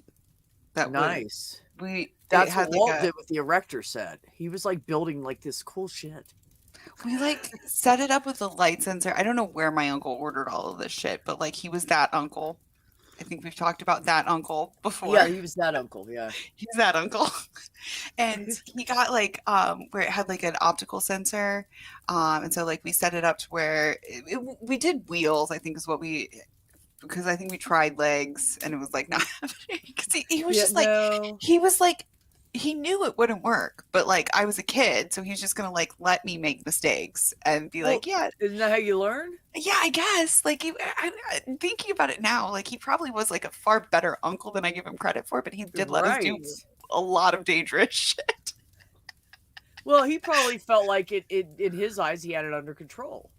That would- Nice. it That's had what Walt like did with the erector set. He was like building like this cool shit. we like set it up with the light sensor. I don't know where my uncle ordered all of this shit, but like he was that uncle. I think we've talked about that uncle before. Yeah, he was that uncle. Yeah. He's that uncle. And he got like where it had like an optical sensor. And so like we set it up to where we did wheels, I think is what because I think we tried legs and it was like not happening. Because he was Yeah, just like no. he was like he knew it wouldn't work, but like I was a kid, so he's just gonna like let me make mistakes and be like, yeah, Isn't that how you learn? yeah, I guess. Like, I'm thinking about it now, like he probably was like a far better uncle than I give him credit for, but he did let us do Right. a lot of dangerous shit. Well, he probably felt like it in his eyes he had it under control.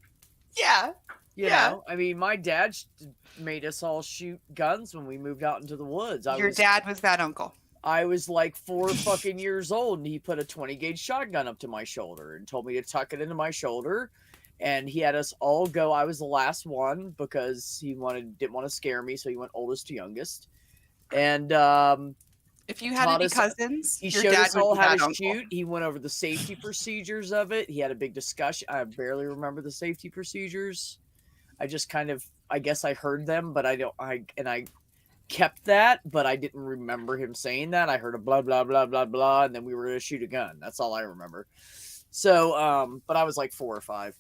Yeah. You Yeah. know, I mean, my dad made us all shoot guns when we moved out into the woods. Your dad was that uncle. I was like 4 fucking years old, and he put a 20 gauge shotgun up to my shoulder and told me to tuck it into my shoulder. And he had us all go. I was the last one because he didn't want to scare me, so he went oldest to youngest. And If you had taught any us- cousins, he your showed dad us would all be how that to uncle. shoot. He went over the safety procedures of it. He had a big discussion. I barely remember the safety procedures. I just kind of, I guess I heard them, but I kept that, but I didn't remember him saying that. I heard a blah, blah, blah, blah, blah, and then we were going to shoot a gun. That's all I remember. So, but I was like 4 or 5.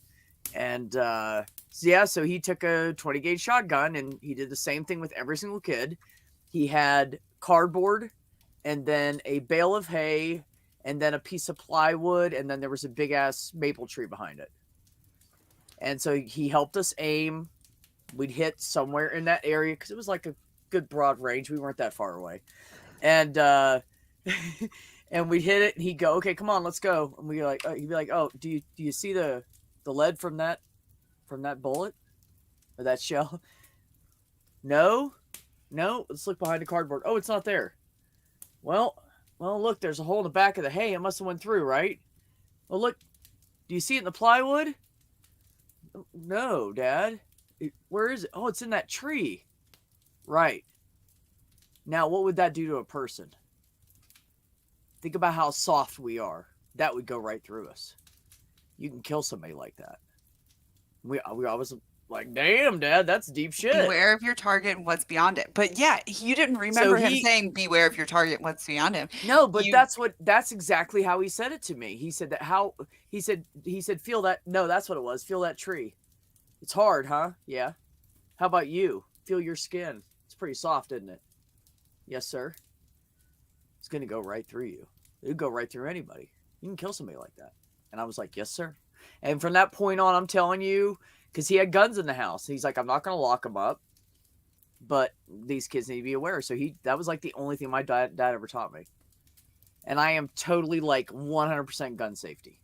And so he took a 20 gauge shotgun and he did the same thing with every single kid. He had cardboard and then a bale of hay and then a piece of plywood. And then there was a big ass maple tree behind it. And so he helped us aim. We'd hit somewhere in that area because it was like a good broad range. We weren't that far away. And and we'd hit it and he'd go, okay, come on, let's go. And we'd like, he'd be like, oh, do you see the lead from that bullet or that shell? No, let's look behind the cardboard. Oh, it's not there. Well, look, there's a hole in the back of the hay. It must have went through, right? Well, look, do you see it in the plywood? No, Dad. Where is it? Oh, it's in that tree. Right. Now, what would that do to a person? Think about how soft we are. That would go right through us. You can kill somebody like that. We always like, damn, Dad, that's deep shit. Beware of your target and what's beyond it. But yeah, you didn't remember him saying, beware of your target and what's beyond him. No, but that's exactly how he said it to me. He said that he said, feel that. No, that's what it was. Feel that tree. It's hard, huh? Yeah. How about you? Feel your skin. It's pretty soft, isn't it? Yes, sir. It's going to go right through you. It'll go right through anybody. You can kill somebody like that. And I was like, yes, sir. And from that point on, I'm telling you, because he had guns in the house. He's like, I'm not going to lock them up, but these kids need to be aware. So that was like the only thing my dad ever taught me. And I am totally like 100% gun safety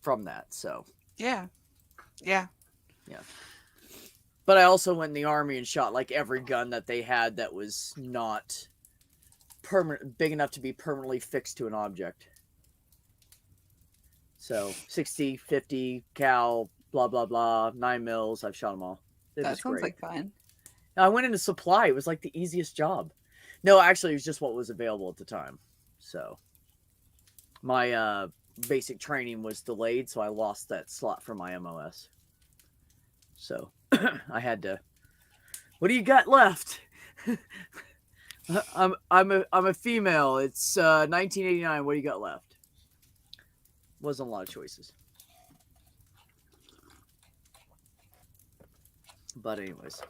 from that. So. Yeah. But I also went in the army and shot like every gun that they had that was not big enough to be permanently fixed to an object. So 60, 50 cal, blah, blah, blah, 9 mils. I've shot them all. That sounds like fun. I went into supply. It was like the easiest job. No, actually, it was just what was available at the time. So my basic training was delayed, so I lost that slot for my MOS. So I had to. What do you got left? I'm a female. It's 1989. What do you got left? Wasn't a lot of choices. But anyways.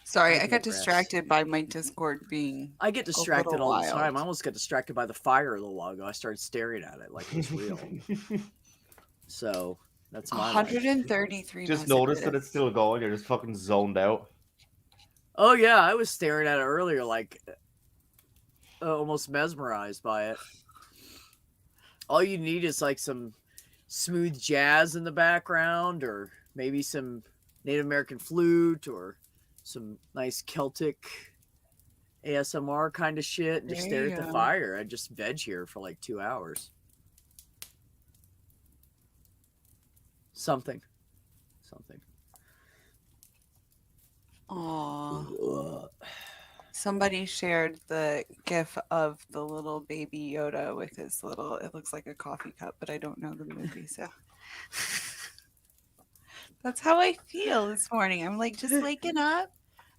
Sorry, I got distracted by my Discord being. I get distracted all the time. I almost got distracted by the fire a little while ago. I started staring at it like it was real. So that's my 133. Just notice that it's still going. You're just fucking zoned out. Oh yeah, I was staring at it earlier, like almost mesmerized by it. All you need is like some smooth jazz in the background, or maybe some Native American flute, or some nice Celtic ASMR kind of shit, and just stare at the fire. I just veg here for like 2 hours. Something. Aww. Somebody shared the gif of the little baby Yoda with his little, it looks like a coffee cup, but I don't know the movie, so. That's how I feel this morning. I'm like just waking up.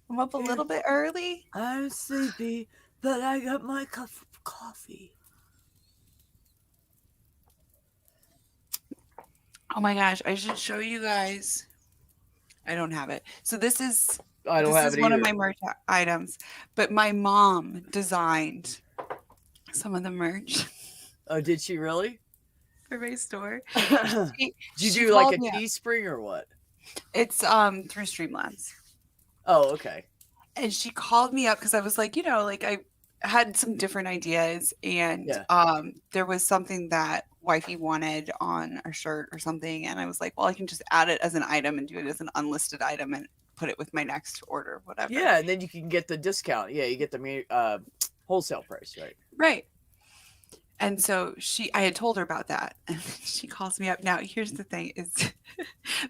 I'm up a little bit early. I'm sleepy, but I got my cup of coffee. Oh my gosh, I should show you guys. I don't have it. So this is one of my merch items, but my mom designed some of the merch. Oh, did she really? For my store. Did you do like a Teespring or what? It's through Streamlabs. Oh, okay. And she called me up because I was like, I had some different ideas, and there was something that wifey wanted on a shirt or something, and I was like, well, I can just add it as an item and do it as an unlisted item and put it with my next order, whatever. Yeah, and then you can get the discount. Yeah, you get the wholesale price, right? Right. And so I had told her about that, and she calls me up. Now, here's the thing is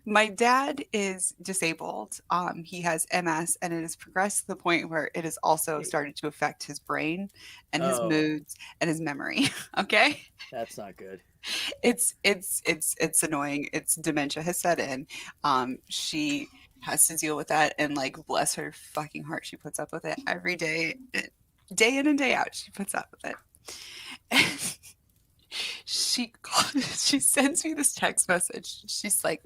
my dad is disabled. He has MS, and it has progressed to the point where it has also started to affect his brain and his moods and his memory. Okay. That's not good. It's annoying. It's dementia has set in. She has to deal with that, and like, bless her fucking heart, she puts up with it every day, day in and day out. She puts up with it. And she sends me this text message. She's like,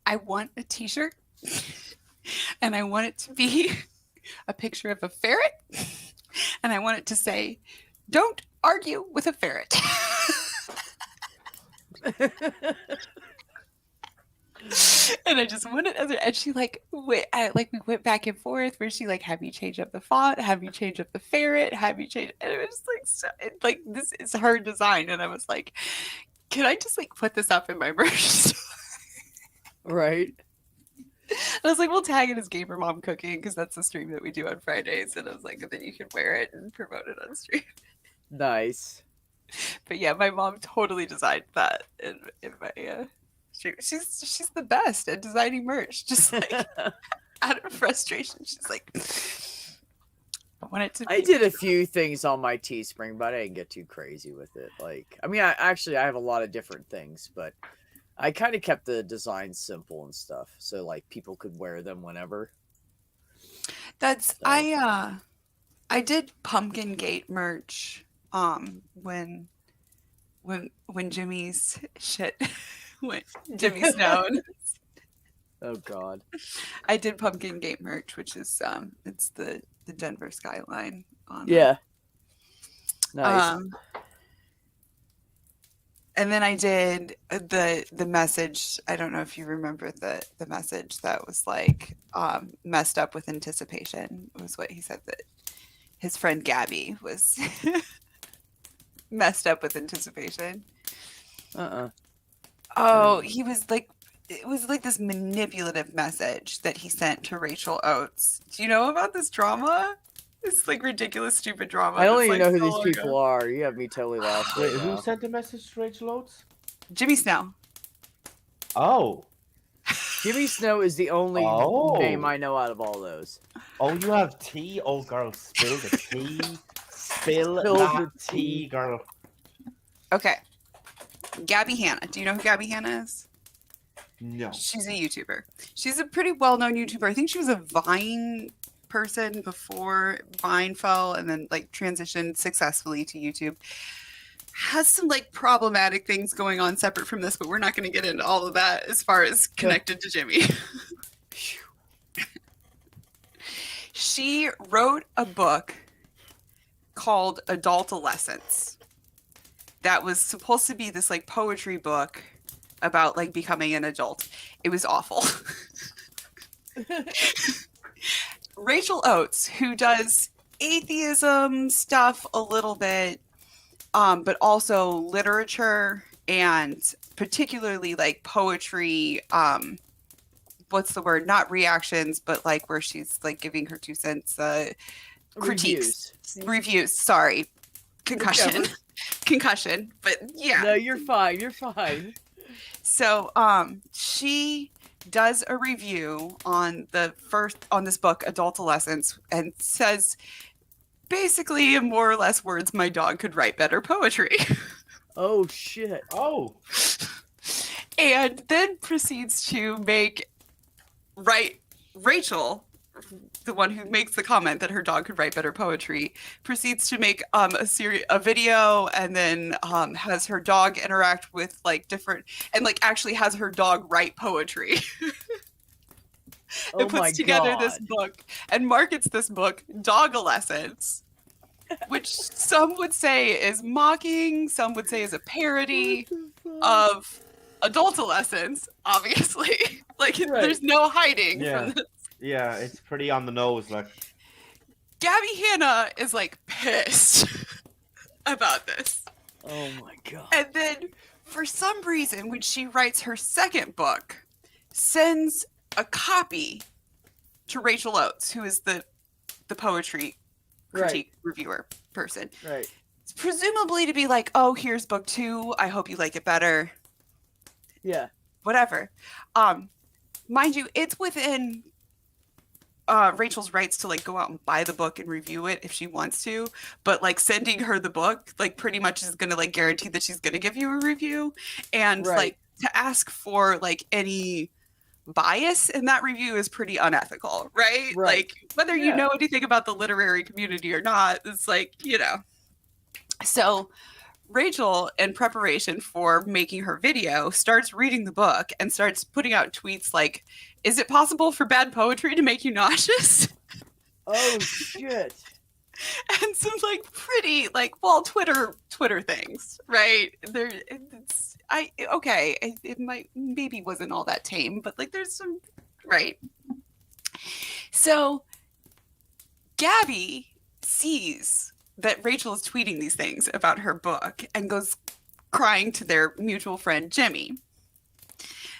I want a t-shirt and I want it to be a picture of a ferret, and I want it to say, don't argue with a ferret. And I just wanted, and she like, we went back and forth where she like, have you changed up the font? Have you changed up the ferret? Have you changed? And it was like, this is her design. And I was like, can I just like put this up in my merch store? Right. I was like, we'll tag it as Gamer Mom Cooking, because that's the stream that we do on Fridays. And I was like, and then you can wear it and promote it on stream. Nice. But yeah, my mom totally designed that in my she's the best at designing merch. Just like out of frustration, she's like, I want it to be. I did a few things on my Teespring, but I didn't get too crazy with it. Like, I mean, I have a lot of different things, but I kind of kept the design simple and stuff, so like people could wear them whenever. That's So. I did Pumpkin Gate merch when Jimmy's shit went Jimmy Stone. Oh God. I did Pumpkin Gate merch, which is it's the Denver skyline on Yeah. Nice. And then I did the message. I don't know if you remember the message that was like messed up with anticipation, was what he said, that his friend Gabby was messed up with anticipation. Oh, he was like, it was like this manipulative message that he sent to Rachel Oates. Do you know about this drama? It's like ridiculous, stupid drama. I don't that's, even like, know who so these long people ago. are. You have me totally lost. Wait, right who now. sent a message to Rachel Oates? Jimmy Snow. Oh. Jimmy Snow is the only Oh. name I know out of all those. Oh, you have tea? Oh, girl, spill the tea. Spill Spill that the tea, girl. Okay. Gabby Hanna. Do you know who Gabby Hanna is? No. She's a YouTuber. She's a pretty well-known YouTuber. I think she was a Vine person before Vine fell and then like transitioned successfully to YouTube. Has some like problematic things going on separate from this, but we're not going to get into all of that as far as connected to Jimmy. She wrote a book called Adultolescence that was supposed to be this like poetry book about like becoming an adult. It was awful. Rachel Oates, who does atheism stuff a little bit, but also literature and particularly like poetry, what's the word? Not reactions, but like where she's like giving her 2 cents, critiques, reviews. Sorry, concussion, concussion. But yeah, No, you're fine. You're fine. so she does a review on this book, Adultolescence, and says basically in more or less words, my dog could write better poetry. Oh shit. Oh. And then proceeds to Rachel, the one who makes the comment that her dog could write better poetry, proceeds to make a video, and then has her dog interact with like different, and like actually has her dog write poetry. Oh And puts my together God. this book and markets this book, Dogolescence, which some would say is mocking, some would say is a parody of adultolescence, obviously. Like, Right. there's no hiding Yeah. from this. Yeah, it's pretty on the nose, like. Gabby Hanna is like pissed about this. Oh my god. And then for some reason, when she writes her second book, sends a copy to Rachel Oates, who is the poetry critique reviewer person. Right. Presumably to be like, oh, here's book 2. I hope you like it better. Yeah. Whatever. Mind you, it's within Rachel's rights to like go out and buy the book and review it if she wants to, but like sending her the book like pretty much is gonna like guarantee that she's gonna give you a review, and Right. like to ask for like any bias in that review is pretty unethical, right? Right. Like whether you Yeah. know anything about the literary community or not, it's like, you know. So Rachel, in preparation for making her video, starts reading the book and starts putting out tweets like, is it possible for bad poetry to make you nauseous? Oh shit. And some like pretty like, well, Twitter things, right? There, it's it might maybe wasn't all that tame, but like there's some, right? So Gabby sees that Rachel is tweeting these things about her book and goes crying to their mutual friend Jimmy.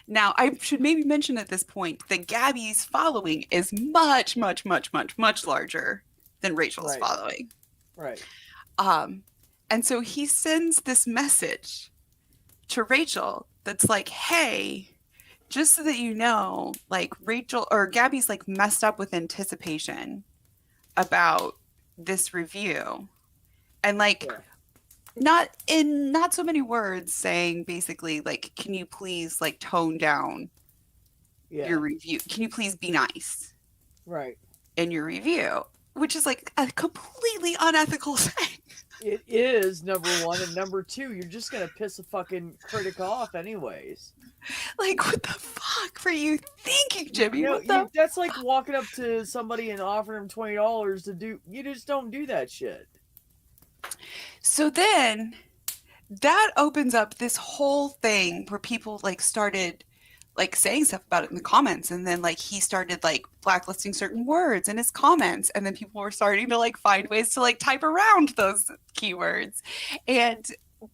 Now, I should maybe mention at this point that Gabby's following is much, much, much, much, much larger than Rachel's Right. following. Right. And so he sends this message to Rachel that's like, hey, just so that you know, like Rachel or Gabby's like messed up with anticipation about this review. And like Yeah. not so many words, saying basically like, can you please like tone down Yeah. your review? Can you please be nice Right. in your review? Which is like a completely unethical thing. It is, number one, and number two, you're just gonna piss a fucking critic off anyways. Like, what the fuck were you thinking, Jimmy? You know, What the that's like walking up to somebody and offering them $20 to do. You just don't do that shit. So then that opens up this whole thing where people like started like saying stuff about it in the comments, and then like he started like blacklisting certain words in his comments, and then people were starting to like find ways to like type around those keywords, and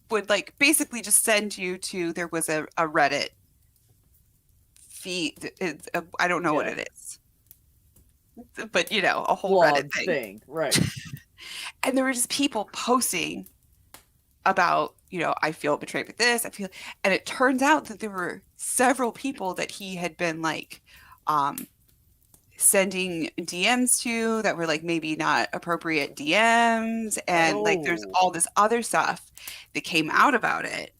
would like basically just send you to, there was a Reddit feed, I don't know what Yeah. it is, but you know, a whole Blog Reddit thing. right? And there were just people posting about, you know, I feel betrayed with this, I feel, and it turns out that there were several people that he had been like sending DMs to that were like maybe not appropriate DMs, and like there's Oh. all this other stuff that came out about it.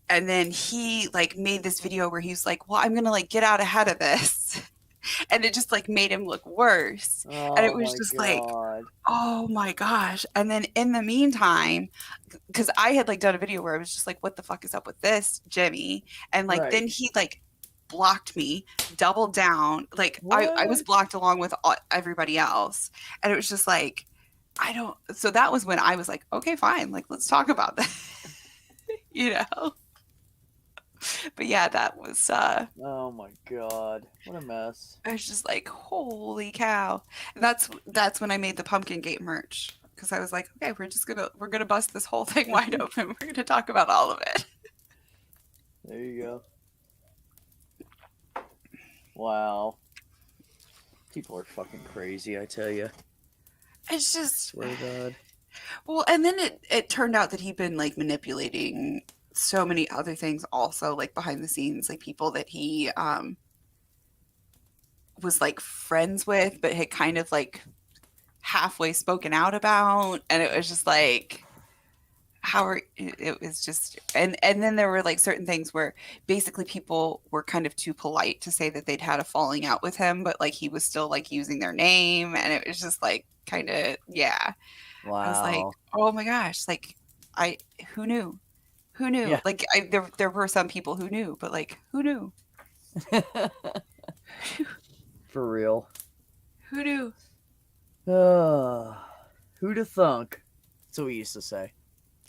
And then he like made this video where he's like, well, I'm gonna like get out ahead of this. And it just like made him look worse. And it Oh was my just like, God. oh my gosh. And then in the meantime, because I had like done a video where I was just like, what the fuck is up with this, Jimmy? And like Right. then he like blocked me, doubled down. Like I was What? blocked along with everybody else. And it was just like, so that was when I was like, okay, fine. Like, let's talk about that. You know? But yeah, that was Oh my God. What a mess. I was just like, holy cow. And that's when I made the Pumpkin Gate merch, because I was like, okay, we're gonna bust this whole thing wide open. We're gonna talk about all of it. There you go. Wow. People are fucking crazy, I tell you. It's just, Swear to God. well, and then it turned out that he'd been like manipulating so many other things also, like behind the scenes, like people that he was like friends with but had kind of like halfway spoken out about. And it was just like, it was just, and then there were like certain things where basically people were kind of too polite to say that they'd had a falling out with him, but like he was still like using their name, and it was just like kind of, yeah. Wow. I was like, oh my gosh, like who knew? Yeah. Like there were some people who knew, but like who knew? For real. Who knew? Who'da thunk? That's what we used to say.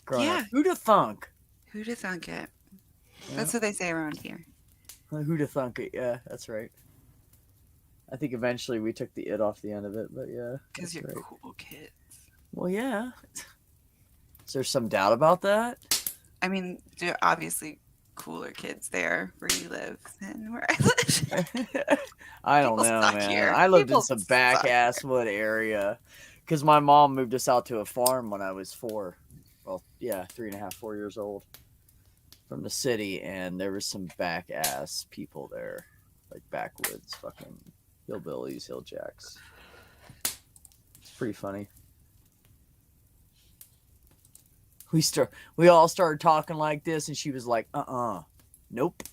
Growing up. Yeah. Who'da thunk? Who'd have thunk it? Yeah. That's what they say around here. Who'da thunk it? Yeah, that's right. I think eventually we took the it off the end of it, but yeah. Because that's you're right. cool kids. Well, yeah. Is there some doubt about that? I mean, there are obviously cooler kids there where you live than where I live. I don't People know, suck man. here. I lived in People some suck back here. ass wood area because my mom moved us out to a farm when I was 4. Well, yeah, 3.5, 4 years old from the city, and there was some back ass people there, like backwoods, fucking hillbillies, hilljacks. It's pretty funny. We all started talking like this, and she was like, nope,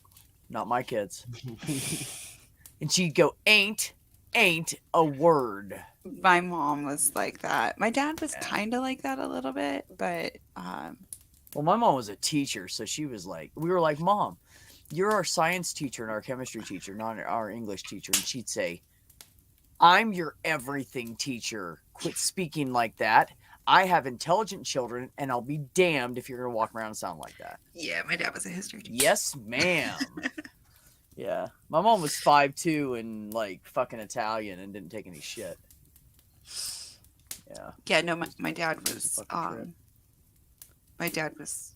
not my kids. And she'd go, ain't a word. My mom was like that. My dad was kind of like that a little bit, but Well, my mom was a teacher, so she was like, we were like, Mom, you're our science teacher and our chemistry teacher, not our English teacher. And she'd say, I'm your everything teacher. Quit speaking like that. I have intelligent children, and I'll be damned if you're going to walk around and sound like that. yeah, my dad was a history teacher. Yes, ma'am. Yeah. My mom was 5'2" and like fucking Italian and didn't take any shit. Yeah. Yeah, no, my dad It was a was fucking trip. my dad was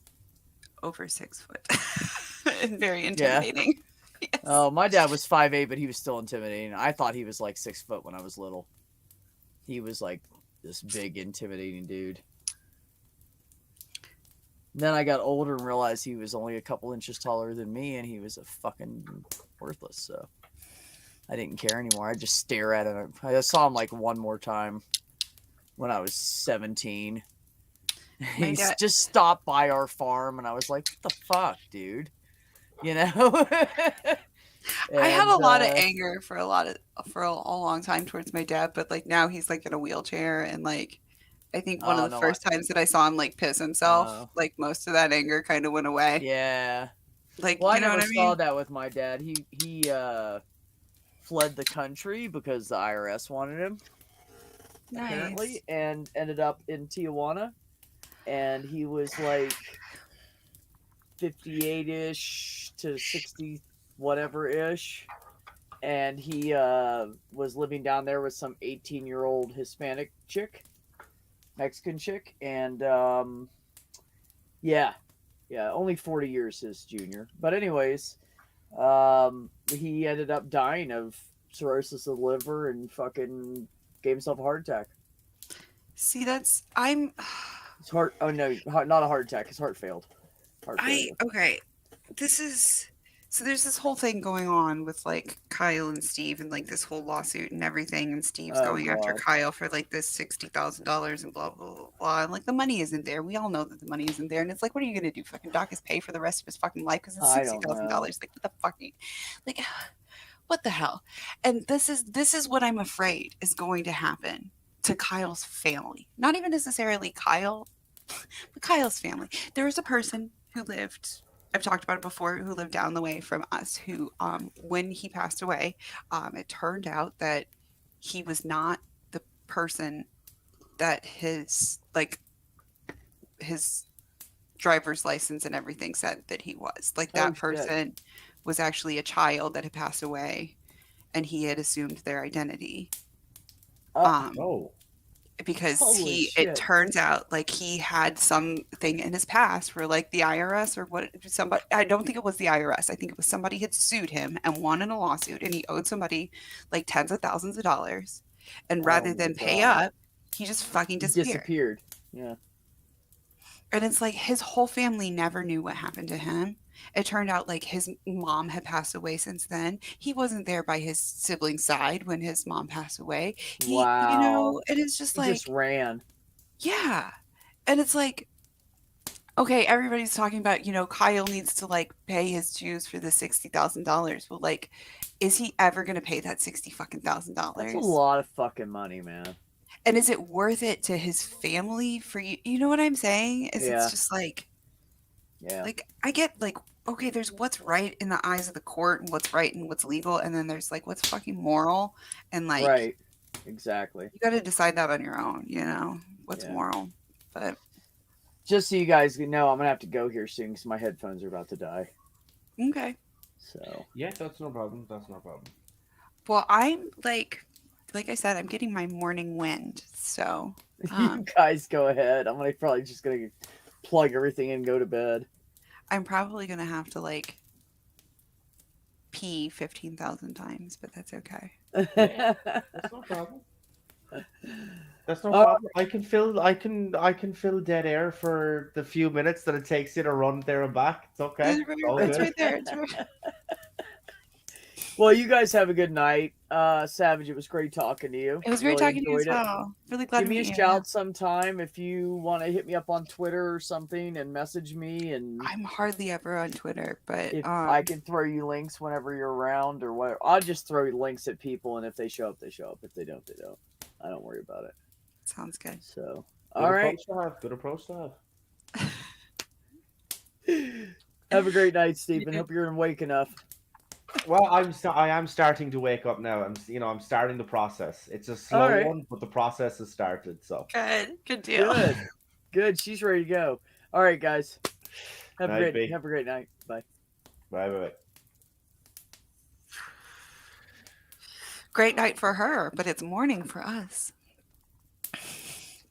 over 6 foot and very intimidating. Yes. Oh, my dad was 5'8", but he was still intimidating. I thought he was like 6 foot when I was little. He was like this big, intimidating dude. Then I got older and realized he was only a couple inches taller than me, and he was a fucking worthless. So I didn't care anymore. I just stare at him. I saw him like one more time when I was 17. He just stopped by our farm, and I was like, "What the fuck, dude?" You know. I had a lot of anger for a long time towards my dad, but like now he's like in a wheelchair, and like I think one of the first times that I saw him like piss himself, like most of that anger kind of went away. Yeah. Like, well, you know I never what I mean? saw that with my dad. He fled the country because the IRS wanted him, apparently, and ended up in Tijuana. And he was like 58-ish to 60 whatever ish, and he was living down there with some 18-year-old Hispanic chick, Mexican chick, and yeah, only 40 years his junior. But anyways, he ended up dying of cirrhosis of the liver and fucking gave himself a heart attack. See, his heart. Oh no, not a heart attack. His heart failed. Okay. So there's this whole thing going on with like Kyle and Steve and like this whole lawsuit and everything, and Steve's going after Kyle for like this $60,000 and blah blah blah blah, and like the money isn't there. We all know that the money isn't there, and it's like, what are you gonna do? Fucking dock his pay for the rest of his fucking life because it's $60,000. Like, what the fuck? Like, what the hell? And this is what I'm afraid is going to happen to Kyle's family. Not even necessarily Kyle, but Kyle's family. There was a person who lived, I've talked about it before, who lived down the way from us, who, when he passed away, it turned out that he was not the person that his driver's license and everything said that he was. Like, that person was actually a child that had passed away, and he had assumed their identity. Because it turns out like he had something in his past where like the IRS or somebody, I don't think it was the IRS. I think it was somebody had sued him and won in a lawsuit, and he owed somebody like tens of thousands of dollars. And rather than pay up, he just fucking disappeared. Yeah. And it's like his whole family never knew what happened to him. It turned out like his mom had passed away since then. He wasn't there by his sibling's side when his mom passed away. You know, it is just like, just ran. Yeah. And it's like, okay, everybody's talking about, you know, Kyle needs to like pay his dues for the $60,000. Well, like, is he ever going to pay that $60,000? That's a lot of fucking money, man. And is it worth it to his family for you? You know what I'm saying? It's just like, like, I get like, okay, there's what's right in the eyes of the court and what's right and what's legal. And then there's like, what's fucking moral. And like, right. Exactly. You got to decide that on your own, you know, what's moral. But just so you guys know, I'm going to have to go here soon because my headphones are about to die. Okay. So. Yeah, that's no problem. That's no problem. Well, I'm like I said, I'm getting my morning wind. So you guys go ahead. I'm probably just going to plug everything in and go to bed. I'm probably gonna have to like pee 15,000 times, but that's okay. That's no problem. That's no Oh. problem. I can fill dead air for the few minutes that it takes you to run there and back. It's okay. It's It's all right, it's good. right there. It's right. Well, you guys have a good night. Savage, it was great talking to you. It was great Really talking to you as enjoyed it. well. Really glad Give to me a meet you. shout sometime if you want to hit me up on Twitter or something and message me, and I'm hardly ever on Twitter, but if I can throw you links whenever you're around or whatever. I'll just throw links at people, and if they show up, they show up. If they don't, they don't. I don't worry about it. sounds good. So, Good all right. approach to have. Good approach to have. Have a great night, Stephen. Hope you're awake enough. Well, I am starting to wake up now. I'm starting the process. It's a slow Alright. one, but the process has started. So Good deal. Good. Good. She's ready to go. All right, guys. Have Night, a B. great night. Bye. bye. Great night for her, but it's morning for us.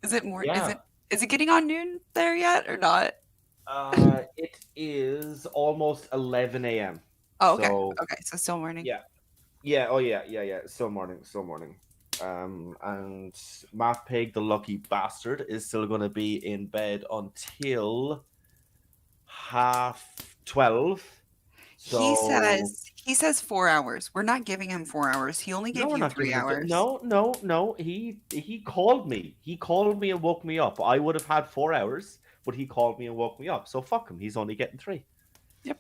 Is it more? Yeah. Is it getting on noon there yet or not? It is almost 11 a.m. Oh, okay. So- Okay, so still morning. Yeah. Yeah. Oh, yeah. Still morning. And Matt Pig, the lucky bastard, is still going to be in bed until 12:30. So He says 4 hours. We're not giving him 4 hours. He only gave No, we're you not 3 giving him hours. No. He called me. He called me and woke me up. I would have had 4 hours, but he called me and woke me up. So fuck him. He's only getting 3. Yep.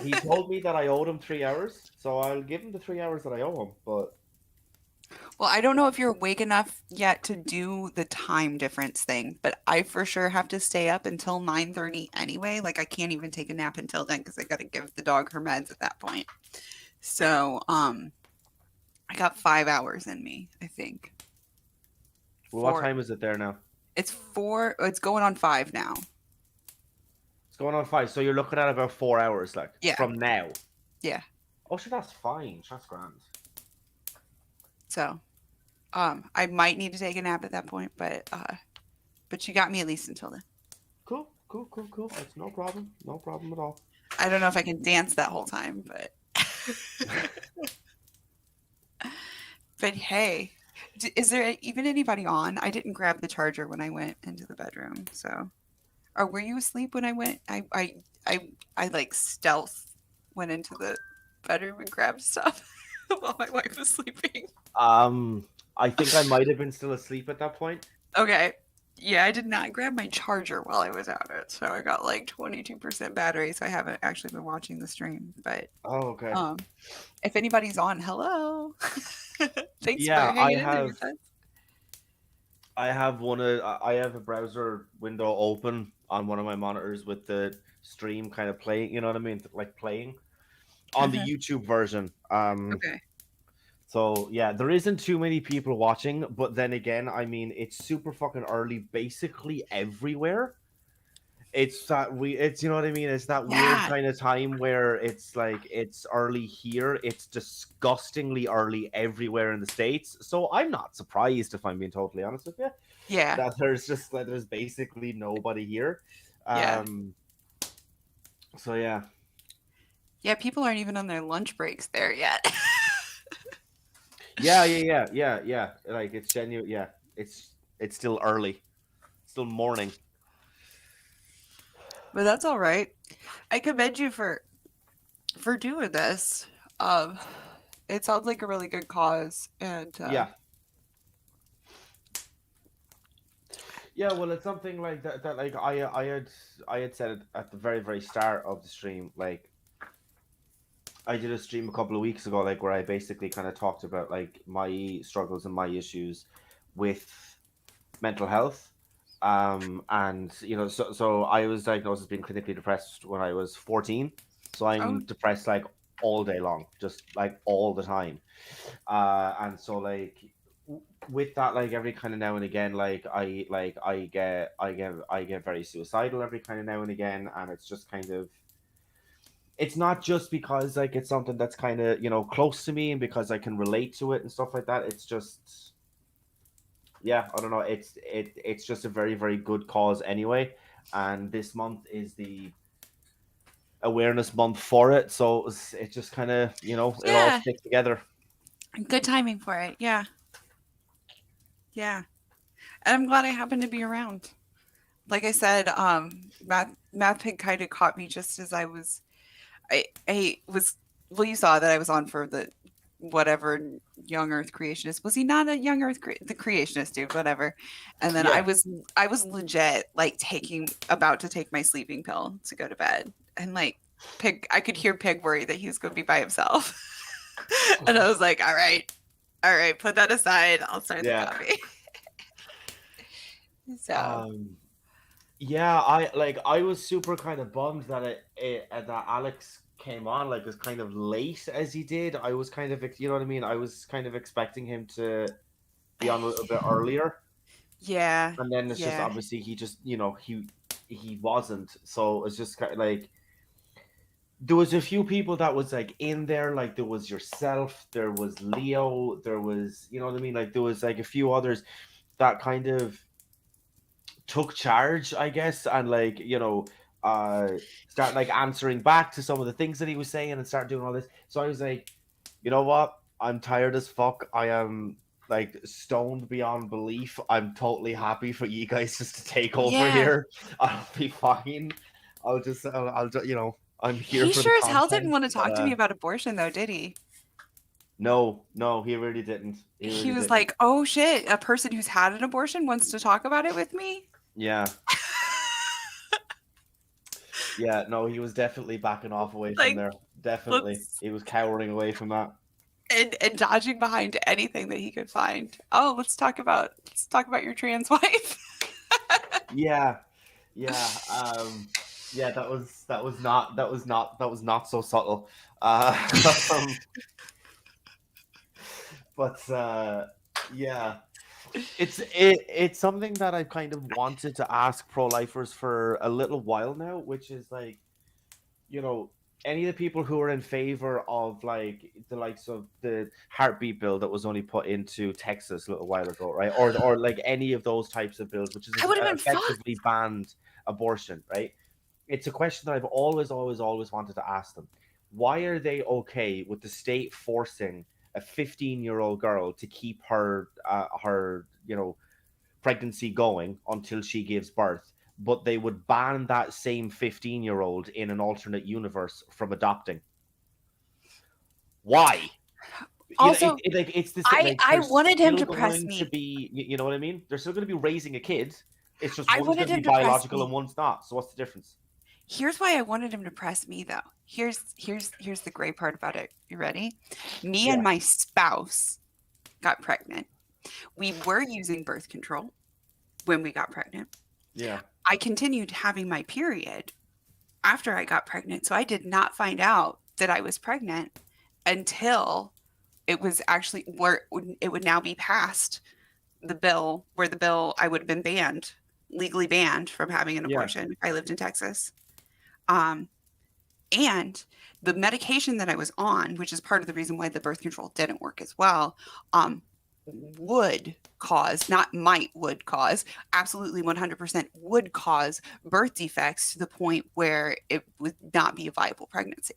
He told me that I owed him 3 hours, so I'll give him the 3 hours that I owe him. But Well, I don't know if you're awake enough yet to do the time difference thing, but I for sure have to stay up until 9:30 anyway. Like I can't even take a nap until then because I got to give the dog her meds at that point. So, I got 5 hours in me, I think. well, what Four. time is it there now? It's 4. It's going on 5 now. It's going on 5. So you're looking at about 4 hours, like Yeah. from now. Yeah. Oh, sure, that's fine. That's grand. So, I might need to take a nap at that point, but you got me at least until then. Cool. That's no problem. No problem at all. I don't know if I can dance that whole time, but but hey, is there even anybody on? I didn't grab the charger when I went into the bedroom, so. Or were you asleep when I went? I like stealth went into the bedroom and grabbed stuff while my wife was sleeping. I think I might have been still asleep at that point. Okay. Yeah, I did not grab my charger while I was at it, so I got like 22% battery, so I haven't actually been watching the stream. But Oh, okay. if anybody's on, hello. Thanks Yeah, for I hanging in there have- with us. I have I have a browser window open on one of my monitors with the stream kind of playing, you know what I mean? Like playing on the YouTube version. Okay. So yeah, there isn't too many people watching, but then again, I mean, it's super fucking early basically everywhere. It's you know what I mean? It's that weird Yeah. kind of time where it's like it's early here, it's disgustingly early everywhere in the States. So I'm not surprised, if I'm being totally honest with you, Yeah. that there's basically nobody here. Yeah. So yeah. Yeah, people aren't even on their lunch breaks there yet. Yeah. Like it's genuine. Yeah, it's still early, still morning. But that's all right. I commend you for doing this. It sounds like a really good cause, and Yeah. Yeah, well, it's something like that. That like I had said it at the very very start of the stream. Like, I did a stream a couple of weeks ago, like where I basically kind of talked about like my struggles and my issues with mental health. And you know, so I was diagnosed as being clinically depressed when I was 14. So I'm Oh. depressed like all day long, just like all the time. And so like with that, like every kind of now and again, like I get very suicidal every kind of now and again, and it's just kind of, it's not just because like it's something that's kind of, you know, close to me and because I can relate to it and stuff like that. It's just, yeah, I don't know. It's just a very very good cause anyway, and this month is the awareness month for it. So it just kind of, it all Yeah. sticks together. Good timing for it. Yeah. Yeah. And I'm glad I happened to be around. Like I said, Math Pig kind of caught me just as I was well, you saw that I was on for the whatever young earth creationist. Was he not a young earth the creationist dude, whatever. And then Yeah. I was legit like about to take my sleeping pill to go to bed. And like I could hear Pig worry that he was going to be by himself. And I was like, all right, put that aside. I'll start the coffee. So yeah, I was super kind of bummed that that Alex came on like as kind of late as he did. I was kind of, you know what I mean? I was kind of expecting him to be on a little bit earlier. Yeah. And then it's just obviously he just, he wasn't. So it's just kind of like there was a few people that was like in there, like there was yourself, there was Leo, there was, you know what I mean? Like there was like a few others that kind of took charge, I guess, and like, start like answering back to some of the things that he was saying and start doing all this. So I was like, you know what? I'm tired as fuck. I am like stoned beyond belief. I'm totally happy for you guys just to take over here. I'll be fine. I'll I'm here. He for sure the as hell didn't content, want to talk but, to me about abortion, though, did he? No, he really didn't. He was like, "Oh shit, a person who's had an abortion wants to talk about it with me." Yeah. Yeah, no, he was definitely backing off away from there. Definitely, he was cowering away from that. And dodging behind anything that he could find. Oh, let's talk about your trans wife. Yeah. Yeah, that was not so subtle. But yeah, it's something that I've kind of wanted to ask pro-lifers for a little while now, which is like, any of the people who are in favor of like the likes of the heartbeat bill that was only put into Texas a little while ago, right? Or like any of those types of bills, which is effectively banned abortion, right? It's a question that I've always wanted to ask them. Why are they okay with the state forcing a 15-year-old girl to keep her pregnancy going until she gives birth, but they would ban that same 15-year-old in an alternate universe from adopting? Why? Also, it's the I wanted him to press me. me. To be, you know what I mean? They're still going to be raising a kid. It's just I one's wanted going to him be to press biological me. and one's not. So what's the difference? Here's why I wanted him to press me, though. Here's the great part about it. You ready? Me and my spouse got pregnant. We were using birth control when we got pregnant. Yeah. I continued having my period after I got pregnant. So I did not find out that I was pregnant until it was actually where it would now be passed the bill I would have been legally banned from having an abortion if I lived in Texas. And the medication that I was on, which is part of the reason why the birth control didn't work as well, would cause, absolutely 100% would cause birth defects to the point where it would not be a viable pregnancy.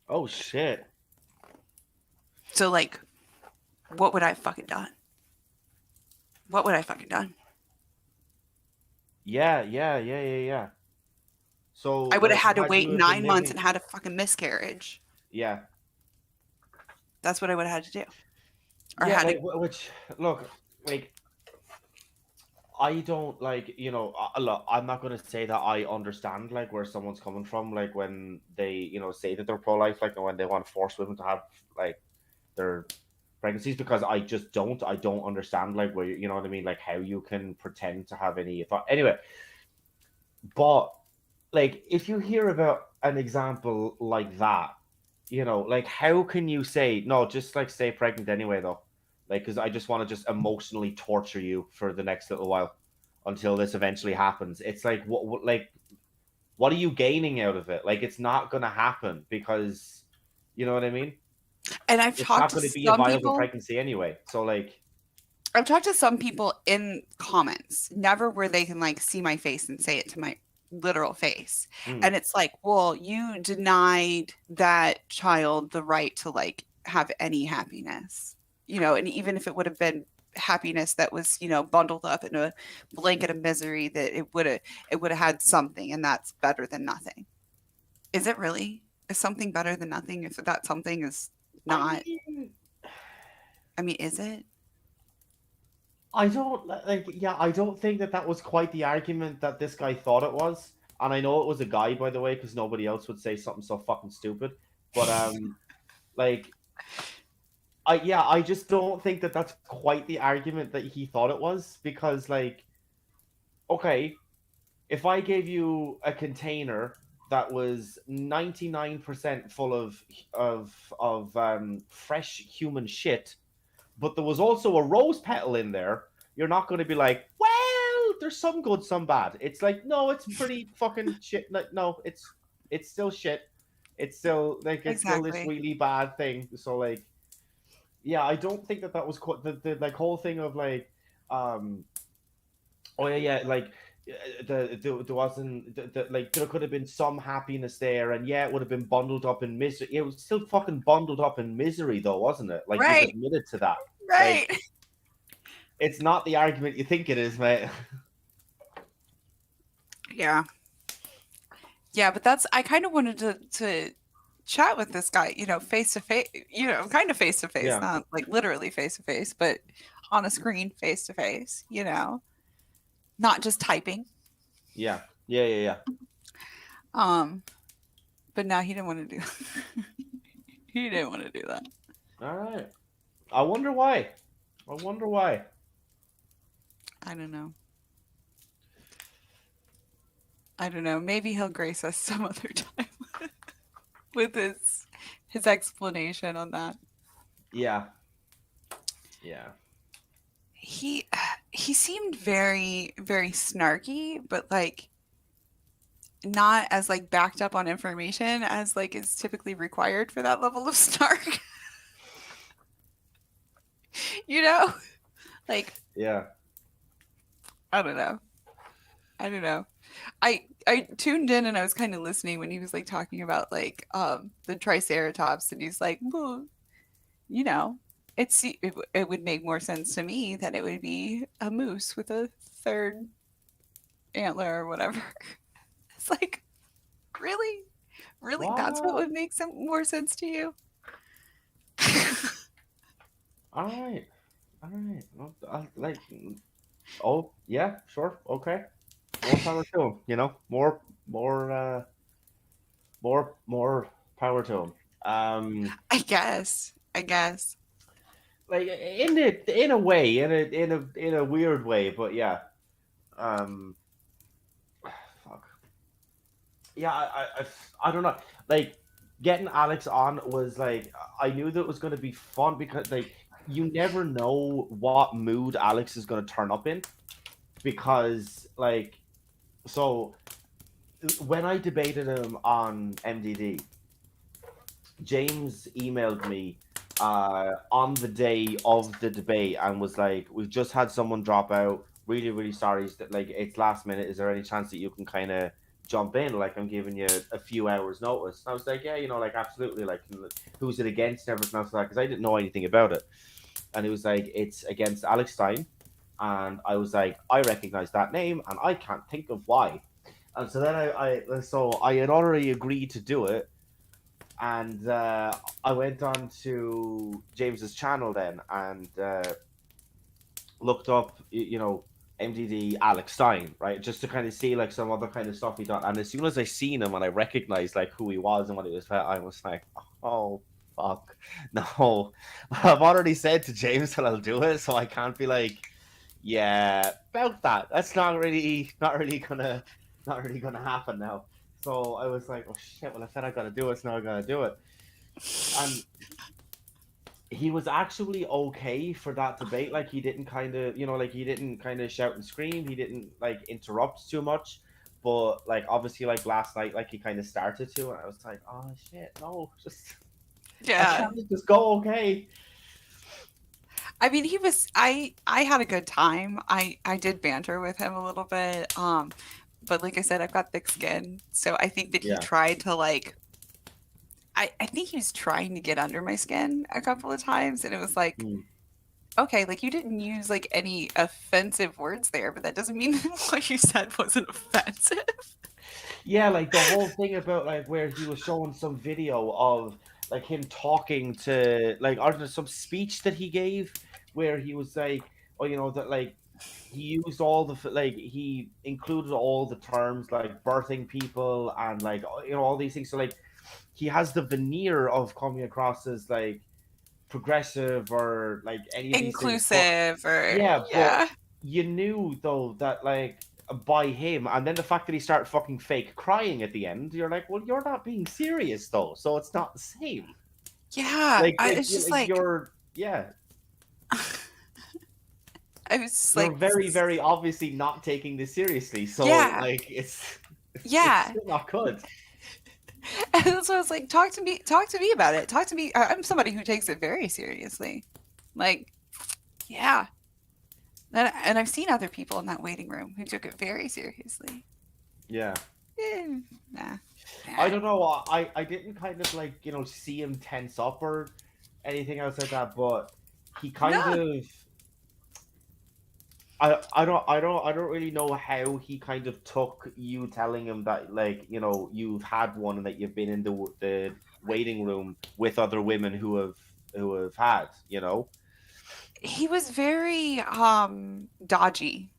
Oh, shit. So, like, what would I have fucking done? Yeah. So I would have had to wait 9 months and had a fucking miscarriage. Yeah. That's what I would have had to do. Or which, look, like, I don't like, look, I'm not going to say that I understand like where someone's coming from, like when they, say that they're pro-life, like when they want to force women to have like their pregnancies, because I just don't understand like where, you know what I mean, like how you can pretend to have any thought. Anyway, but like if you hear about an example like that, like how can you say no, just like stay pregnant anyway though, like because I just want to just emotionally torture you for the next little while until this eventually happens. It's like what are you gaining out of it? Like it's not gonna happen because you know what I mean. And I've talked to some people. It's not going to be a viable pregnancy anyway. So like, I've talked to some people in comments, never where they can like see my face and say it to my literal face. Mm. And it's like, well, you denied that child the right to like have any happiness, you know, and even if it would have been happiness that was, you know, bundled up in a blanket of misery, that it would have had something, and that's better than nothing. Is it really? Is something better than nothing if that something is not? I mean, is it? I don't like. Yeah, I don't think that was quite the argument that this guy thought it was. And I know it was a guy, by the way, because nobody else would say something so fucking stupid. But like, I just don't think that that's quite the argument that he thought it was, because like, okay, if I gave you a container that was 99% full of fresh human shit, but there was also a rose petal in there, you're not going to be like, well, there's some good, some bad. It's like, no, it's pretty fucking shit. Like, no, it's still shit. It's still like it's still this Exactly. really bad thing. So like, yeah, I don't think that was quite the like whole thing of like, oh yeah, like there wasn't like there could have been some happiness there, and yeah, it would have been bundled up in misery. It was still fucking bundled up in misery, though, wasn't it? Like Right. you've admitted to that. Right. Like, it's not the argument you think it is, mate. Yeah. Yeah, but that's I kind of wanted to chat with this guy, you know, face to face, you know, kind of face to face, Yeah. not like literally face to face, but on a screen face to face, you know. Not just typing. Yeah. But now he didn't want to do he didn't want to do that. All right. I wonder why. I don't know. I don't know. Maybe he'll grace us some other time with his explanation on that. Yeah. He seemed very, very snarky, but like not as like backed up on information as like is typically required for that level of snark. You know? Like, Yeah. I don't know. I tuned in and I was kind of listening when he was like talking about like the Triceratops, and he's like, well, you know, it would make more sense to me that it would be a moose with a third antler or whatever. It's like, really? That's what would make some more sense to you? All right. Well, like, oh yeah, sure, okay. More power to him. You know, more power to him. I guess. Like in a way, in a weird way, but yeah. Fuck. Yeah, I don't know. Like getting Alex on was like I knew that it was going to be fun, because like you never know what mood Alex is going to turn up in, because like so when I debated him on MDD, James emailed me on the day of the debate and was like, we've just had someone drop out, really, really sorry, like it's last minute, is there any chance that you can kind of jump in, like I'm giving you a few hours notice? And I was like, yeah, you know, like absolutely, like who's it against and everything else like that, because I didn't know anything about it. And it was like, it's against Alex Stein. And I was like, I recognize that name and I can't think of why. And so then I had already agreed to do it. And I went on to James's channel then and looked up, you know, MDD Alex Stein, right? Just to kind of see like some other kind of stuff he done. And as soon as I seen him and I recognized like who he was and what he was, I was like, oh, fuck. No. I've already said to James that I'll do it, so I can't be like, yeah, about that. That's not really gonna happen now. So I was like, oh shit, well I said I gotta do it, so now I gotta do it. And he was actually okay for that debate. Like he didn't kind of, you know, like he didn't kind of shout and scream. He didn't like interrupt too much. But like obviously like last night, like he kind of started to, and I was like, oh shit, no, just Yeah. I can't just go okay. I mean, he was I had a good time. I did banter with him a little bit. But like I said, I've got thick skin, so I think that he Yeah. tried to like I think he was trying to get under my skin a couple of times, and it was like, Mm. okay, like you didn't use like any offensive words there, but that doesn't mean what you said wasn't offensive. Yeah, like the whole thing about like where he was showing some video of like him talking to like or there's some speech that he gave where he was like, oh, you know that like he used all the like he included all the terms like birthing people and like you know all these things. So like he has the veneer of coming across as like progressive or like any of these things. But Inclusive or yeah, yeah. but you knew though that like by him, and then the fact that he started fucking fake crying at the end, you're like, well, you're not being serious though, so it's not the same. Yeah. Like, It's just like you're yeah, I was just you're like very, very obviously not taking this seriously. So Yeah. like, it's Yeah. still not good. And that's why I was like, talk to me about it. Talk to me. I'm somebody who takes it very seriously. Like, yeah. And I've seen other people in that waiting room who took it very seriously. Yeah. Nah. I don't know. I didn't kind of like see him tense up or anything else like that, but he kind of. I don't really know how he kind of took you telling him that like you've had one and that you've been in the waiting room with other women who have had He was very dodgy.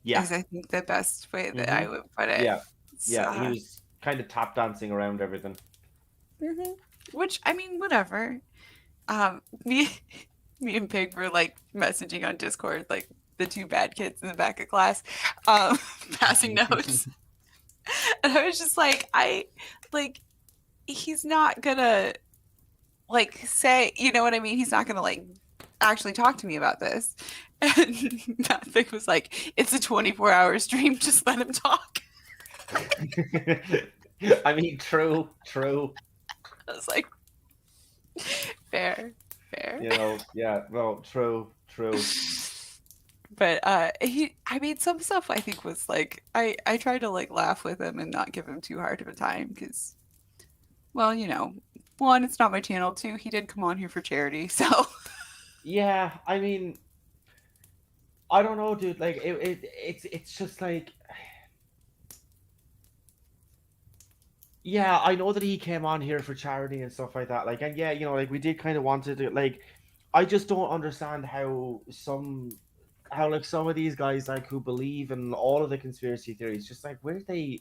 Yeah. Is I think the best way that I would put it. Yeah. So, Yeah, he was kind of tap dancing around everything. which I mean, whatever. Me and Pig were like messaging on Discord, like the two bad kids in the back of class, passing notes. And I was just like, he's not gonna like say, you know what I mean? He's not gonna like actually talk to me about this. And that thing was like, it's a 24-hour stream, just let him talk. I mean, true. I was like, fair. Yeah, no, true. But I mean, some stuff I think was like, I tried to like laugh with him and not give him too hard of a time because, well, one, it's not my channel. Two, he did come on here for charity, so. Yeah, I mean, I don't know, dude. Like, it's just like, yeah, I know that he came on here for charity and stuff like that. Like, and yeah, like we did kind of want to do. Like, I just don't understand how some of these guys like who believe in all of the conspiracy theories, just like where they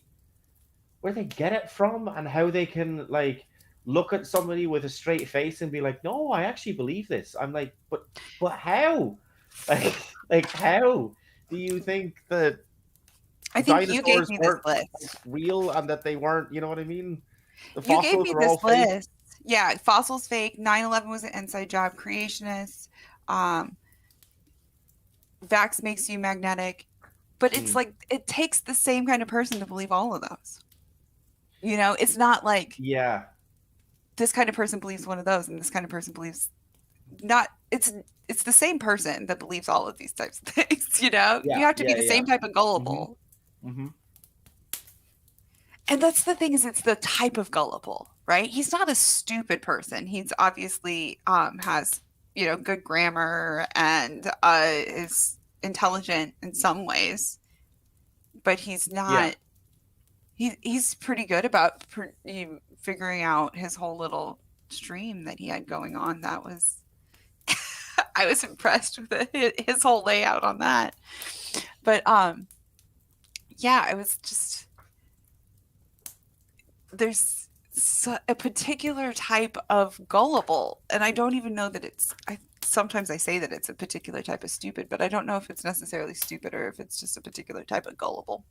get it from and how they can like look at somebody with a straight face and be like, no, I actually believe this. I'm like, but how? Like how do you think that I think you gave dinosaurs me this weren't list. real and that they weren't? You know what I mean? The You gave fossils me are all this fake. list. Yeah, fossils fake. 9/11 was an inside job. Creationists. Vax makes you magnetic. But it's like it takes the same kind of person to believe all of those. It's not like Yeah. this kind of person believes one of those and this kind of person believes not. It's the same person that believes all of these types of things. You have to be the same type of gullible. Mm-hmm. And that's the thing, is it's the type of gullible, right? He's not a stupid person. He's obviously has good grammar and is intelligent in some ways, but he's not. He's pretty good about figuring out his whole little stream that he had going on. That was I was impressed with his whole layout on that. But yeah, I was just. There's a particular type of gullible, and I don't even know that sometimes I say that it's a particular type of stupid, but I don't know if it's necessarily stupid or if it's just a particular type of gullible.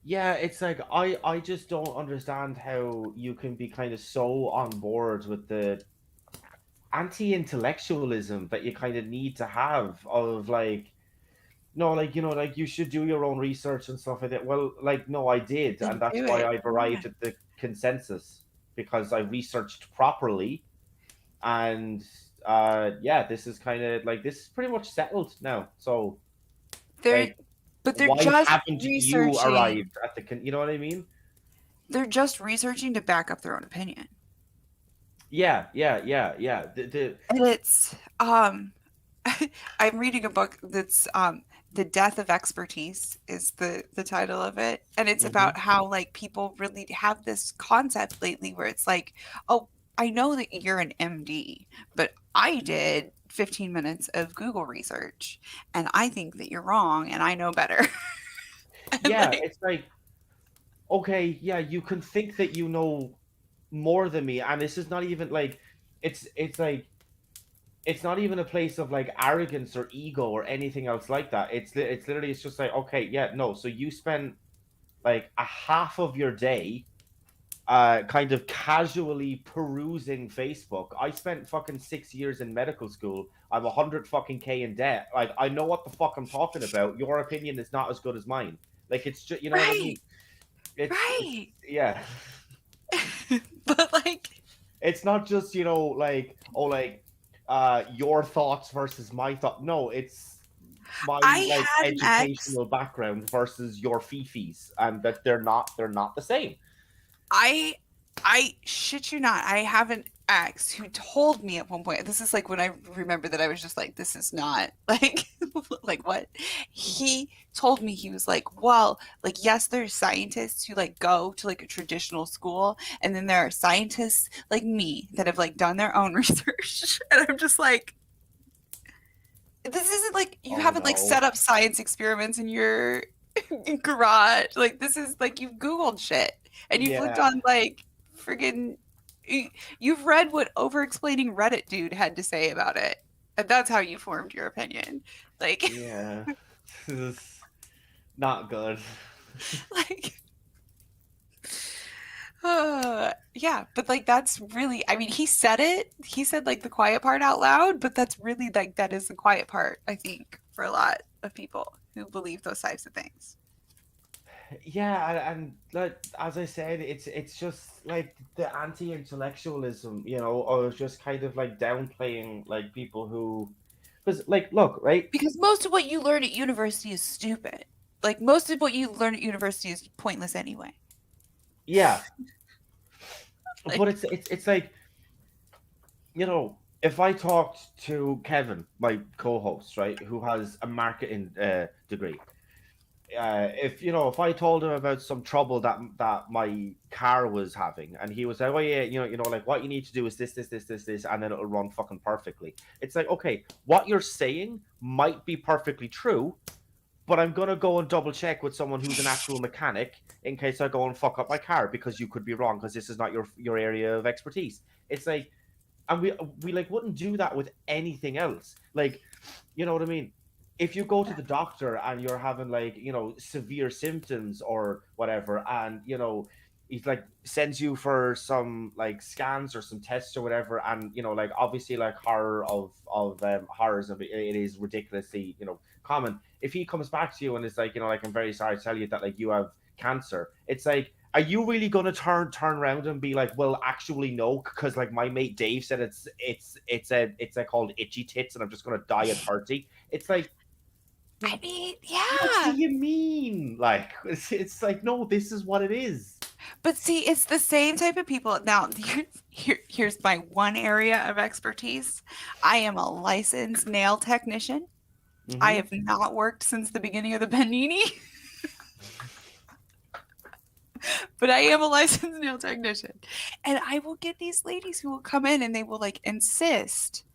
Yeah, it's like I just don't understand how you can be kind of so on board with the anti-intellectualism that you kind of need to have of like, no, like like you should do your own research and stuff like that. Well, like no, I did, and that's why I've arrived at the consensus because I researched properly, and yeah, this is kind of like this is pretty much settled now. So They're like, but they're why just haven't you researching. arrived at the? You know what I mean? They're just researching to back up their own opinion. Yeah. The And it's I'm reading a book that's The Death of Expertise is the title of it, and it's about how like people really have this concept lately where it's like, oh, I know that you're an MD, but I did 15 minutes of Google research and I think that you're wrong and I know better. And, yeah, like, it's like, okay, yeah, you can think that you know more than me, and this is not even like, it's like, it's not even a place of like arrogance or ego or anything else like that. It's literally, it's just like, okay, yeah, no, so you spent like a half of your day kind of casually perusing Facebook. I spent fucking 6 years in medical school. I'm 100 fucking K in debt. Like, I know what the fuck I'm talking about. Your opinion is not as good as mine. Like, it's just, you know what I mean? right, It's right. yeah. But like, It's not just, you know, like, oh, like, your thoughts versus my thought. No, it's my I like had an ex. educational background versus your fifis, and that they're not the same. I shit you not. I have an ex who told me at one point. This is like when I remember that I was just like, this is not like, like what? He told me, he was like, well, like yes, there's scientists who like go to like a traditional school, and then there are scientists like me that have like done their own research, and I'm just like, this isn't like you Oh, haven't like no. set up science experiments in your garage. Like this is like you've Googled shit and you've looked Yeah. on like friggin' you've read what over-explaining Reddit dude had to say about it, and that's how you formed your opinion. Like, Yeah. This is not good. like, yeah, but like that's really. I mean, he said it. He said like the quiet part out loud, but that's really like that is the quiet part. I think for a lot of people who believe those types of things. Yeah, and like as I said, it's just like the anti-intellectualism, you know, or just kind of like downplaying like people who, because like look, right? Because most of what you learn at university is stupid. Like most of what you learn at university is pointless anyway. Yeah, Like- but it's like, you know, if I talked to Kevin, my co-host, right, who has a marketing degree, if I told him about some trouble that my car was having, and he was like, oh yeah, like what you need to do is this, and then it'll run fucking perfectly. It's like, okay, what you're saying might be perfectly true, but I'm gonna go and double check with someone who's an actual mechanic in case I go and fuck up my car, because you could be wrong, because this is not your area of expertise. It's like, and we like wouldn't do that with anything else. Like, you know what I mean? If you go to the doctor and you're having like, severe symptoms or whatever, and he's like sends you for some like scans or some tests or whatever, and like obviously like horrors of it is ridiculously common. If he comes back to you and it's like, like, I'm very sorry to tell you that like you have cancer, it's like, are you really going to turn around and be like, well, actually no, because like my mate Dave said it's called itchy tits and I'm just going to die at 30? It's like, I mean, what yeah. do you mean? Like, it's like, no, this is what it is. But see, it's the same type of people. Now, here's my one area of expertise. I am a licensed nail technician. I have not worked since the beginning of the panini. But I am a licensed nail technician. And I will get these ladies who will come in and they will like insist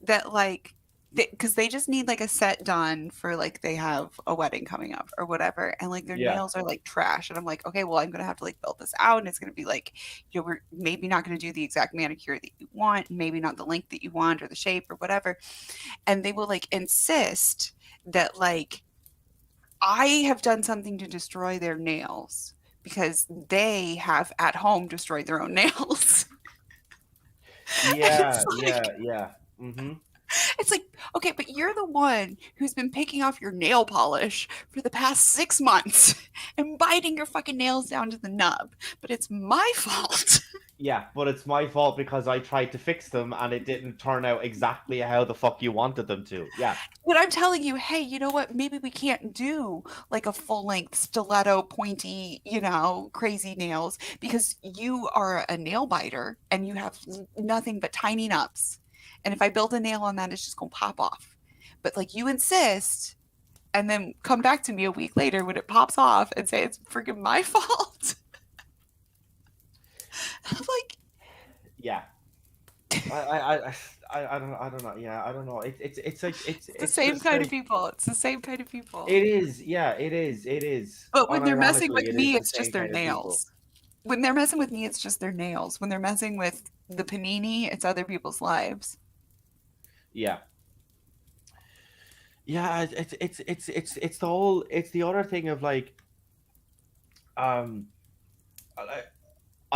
that like, because they just need like a set done for like they have a wedding coming up or whatever, and like their Yeah. nails are like trash, and I'm like, okay, well, I'm gonna have to like build this out, and it's gonna be like, we're maybe not gonna do the exact manicure that you want, maybe not the length that you want or the shape or whatever, and they will like insist that like I have done something to destroy their nails because they have at home destroyed their own nails. Yeah, It's like- yeah. Mm-hmm. It's like, okay, but you're the one who's been picking off your nail polish for the past 6 months and biting your fucking nails down to the nub. But it's my fault Yeah, but it's my fault because I tried to fix them and it didn't turn out exactly how the fuck you wanted them to. Yeah. But I'm telling you, hey, you know what? Maybe we can't do like a full length stiletto, pointy, crazy nails because you are a nail biter and you have nothing but tiny nubs. And if I build a nail on that, it's just gonna pop off. But like you insist, and then come back to me a week later when it pops off and say it's freaking my fault. I'm like, Yeah. I don't know. Yeah, I don't know. It's like it's the same just kind of like- people. It's the same kind of people. It is. Yeah, it is. But when they're messing with Unironically, it me, is the it's just same their kind of people. nails. When they're messing with me, it's just their nails. When they're messing with the panini, it's other people's lives. Yeah. Yeah, it's the other thing of like, I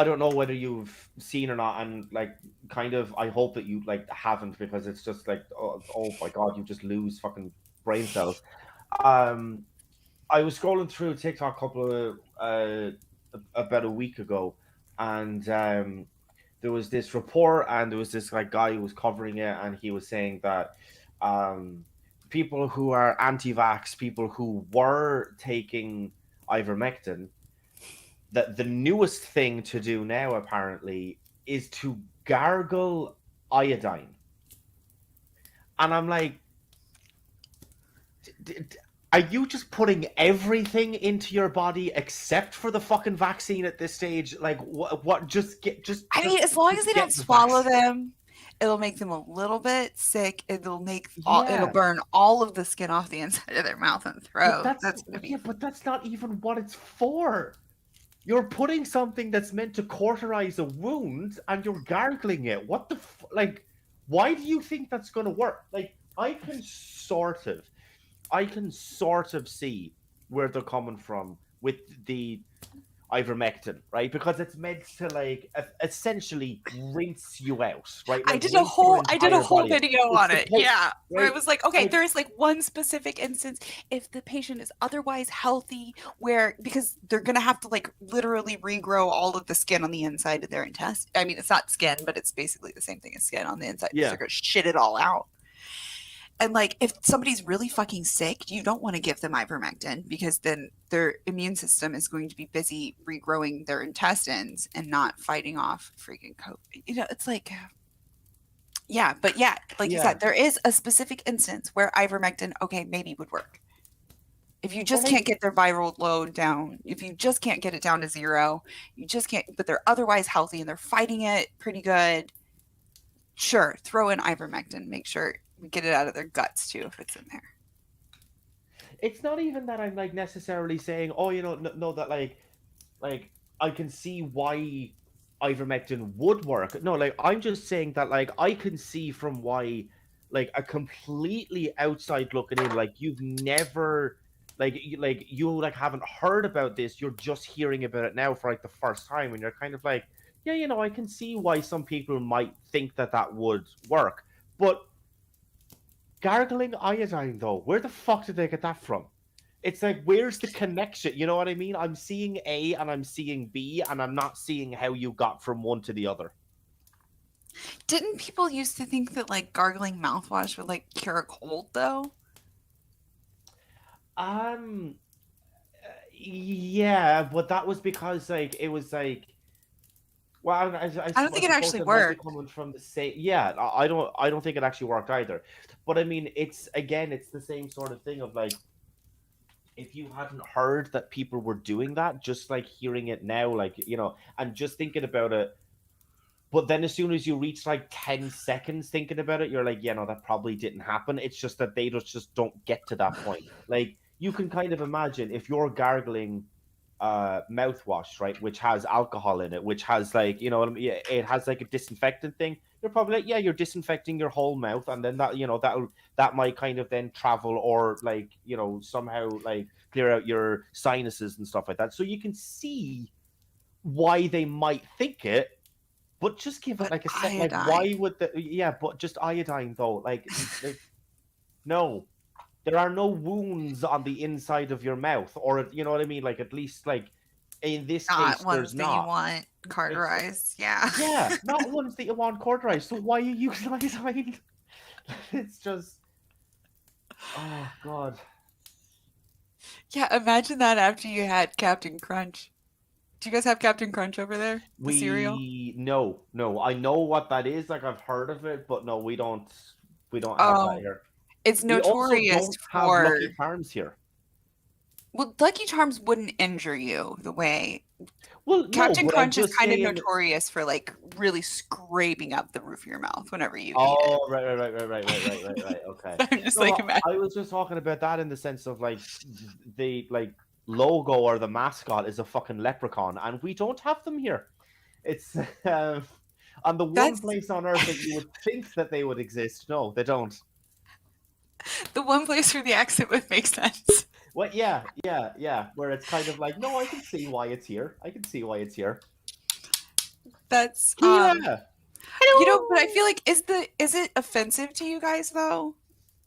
don't know whether you've seen or not, and like, kind of, I hope that you like haven't because it's just like, oh my god, you just lose fucking brain cells. I was scrolling through TikTok a couple of about a week ago, and there was this report, and there was this like guy who was covering it, and he was saying that people who are anti-vax, people who were taking ivermectin, that the newest thing to do now apparently is to gargle iodine. And I'm like, are you just putting everything into your body except for the fucking vaccine at this stage? Like, what? I mean, as long as they get don't the swallow vaccine. them, it'll make them a little bit sick. It'll burn all of the skin off the inside of their mouth and throat. That's gonna be but that's not even what it's for. You're putting something that's meant to cauterize a wound, and you're gargling it. What the like? Why do you think that's going to work? Like, I can sort of see where they're coming from with the ivermectin, right? Because it's meant to like essentially rinse you out, right? I Like, did a rinse your whole entire body out. video It's on it. supposed- Yeah. Where it right? was like, okay, Like- there's like one specific instance if the patient is otherwise healthy, where because they're gonna have to like literally regrow all of the skin on the inside of their intestine. I mean, it's not skin, but it's basically the same thing as skin on the inside. Yeah. They're gonna shit it all out. And like, if somebody's really fucking sick, you don't want to give them ivermectin because then their immune system is going to be busy regrowing their intestines and not fighting off freaking COVID. It's like, yeah, but yeah, like you Yeah. said, there is a specific instance where ivermectin, okay, maybe would work. If you just can't get their viral load down, if you just can't get it down to 0, you just can't, but they're otherwise healthy and they're fighting it pretty good. Sure, throw in ivermectin, make sure we get it out of their guts too if it's in there. It's not even that I'm like necessarily saying, oh, no, that like I can see why ivermectin would work. No, like I'm just saying that like I can see from why like a completely outside looking in, like you've never you haven't heard about this, you're just hearing about it now for like the first time, and you're kind of like, yeah, I can see why some people might think that would work, but gargling iodine, though, where the fuck did they get that from? It's like, where's the connection? You know what I mean? I'm seeing A and I'm seeing B, and I'm not seeing how you got from one to the other. Didn't people used to think that like gargling mouthwash would like cure a cold though? Yeah, but that was because like it was like, well, I don't think it actually suppose might be worked. Coming from the same, yeah, I don't think it actually worked either. But I mean, it's the same sort of thing of like, if you hadn't heard that people were doing that, just like hearing it now, like, and just thinking about it. But then as soon as you reach like 10 seconds thinking about it, you're like, yeah, no, that probably didn't happen. It's just that they just don't get to that point. Like, you can kind of imagine if you're gargling mouthwash, right, which has alcohol in it, which has like, it has like a disinfectant thing. You're probably like, yeah, you're disinfecting your whole mouth, and then that, that might kind of then travel or like, somehow like clear out your sinuses and stuff like that. So you can see why they might think it, but just give it like a second. Like, why would but just iodine though, like no. There are no wounds on the inside of your mouth, or you know what I mean? Like, at least like In this Not case, ones there's that you not. want carterized. Yeah. Yeah, not ones that you want cauterized. So why are you using iodine? It's just, oh god. Yeah, imagine that after you had Captain Crunch. Do you guys have Captain Crunch over there? The cereal? No. I know what that is. Like I've heard of it, but no, we don't have that Oh, here. it's We also notorious don't have for. Lucky Charms here. Well, Lucky Charms wouldn't injure you the way Well, no, Captain but I'm Crunch is just kind of saying. notorious for like really scraping up the roof of your mouth whenever you eat it. Oh, right. Okay. I'm just No, like, imagine. I was just talking about that in the sense of like the logo or the mascot is a fucking leprechaun, and we don't have them here. It's on the one That's place on earth that you would think that they would exist. No, they don't. the one place where the accent would make sense. Well, yeah. Where it's kind of like, no, I can see why it's here. That's Yeah. you know, but I feel like is it offensive to you guys though?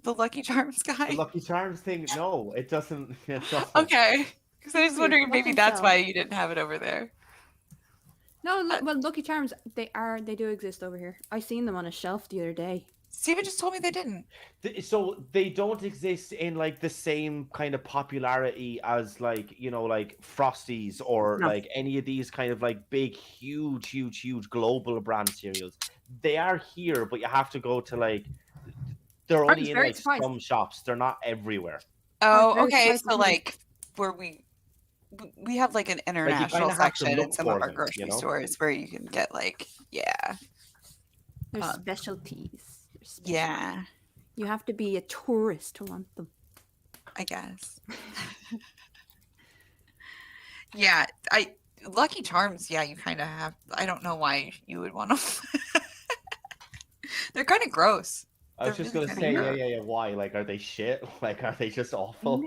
The Lucky Charms guy? The Lucky Charms thing, no, it doesn't. It doesn't. Okay. Because I was Weird, wondering if I maybe think that's so. why you didn't have it over there. No, well, Lucky Charms, they do exist over here. I seen them on a shelf the other day. Steven just told me they didn't. So they don't exist in like the same kind of popularity as like, you know, like Frosties or No. like any of these kind of like big, huge global brand cereals. They are here, but you have to go to like, they're I was only in very like surprised. some shops. They're not everywhere. Oh, very okay. surprised So to hear. like where we have like an international kinda have to section look in some for of our them, grocery you know? stores where you can get like, yeah. They're Um, specialties. They're special. Yeah, You have to be a tourist to want them. I guess. Yeah, Lucky Charms, yeah, you kind of have. I don't know why you would want them. They're kind of gross. I was They're just really gonna kinda say, gross. yeah. Why? Like, are they shit? Like, are they just awful?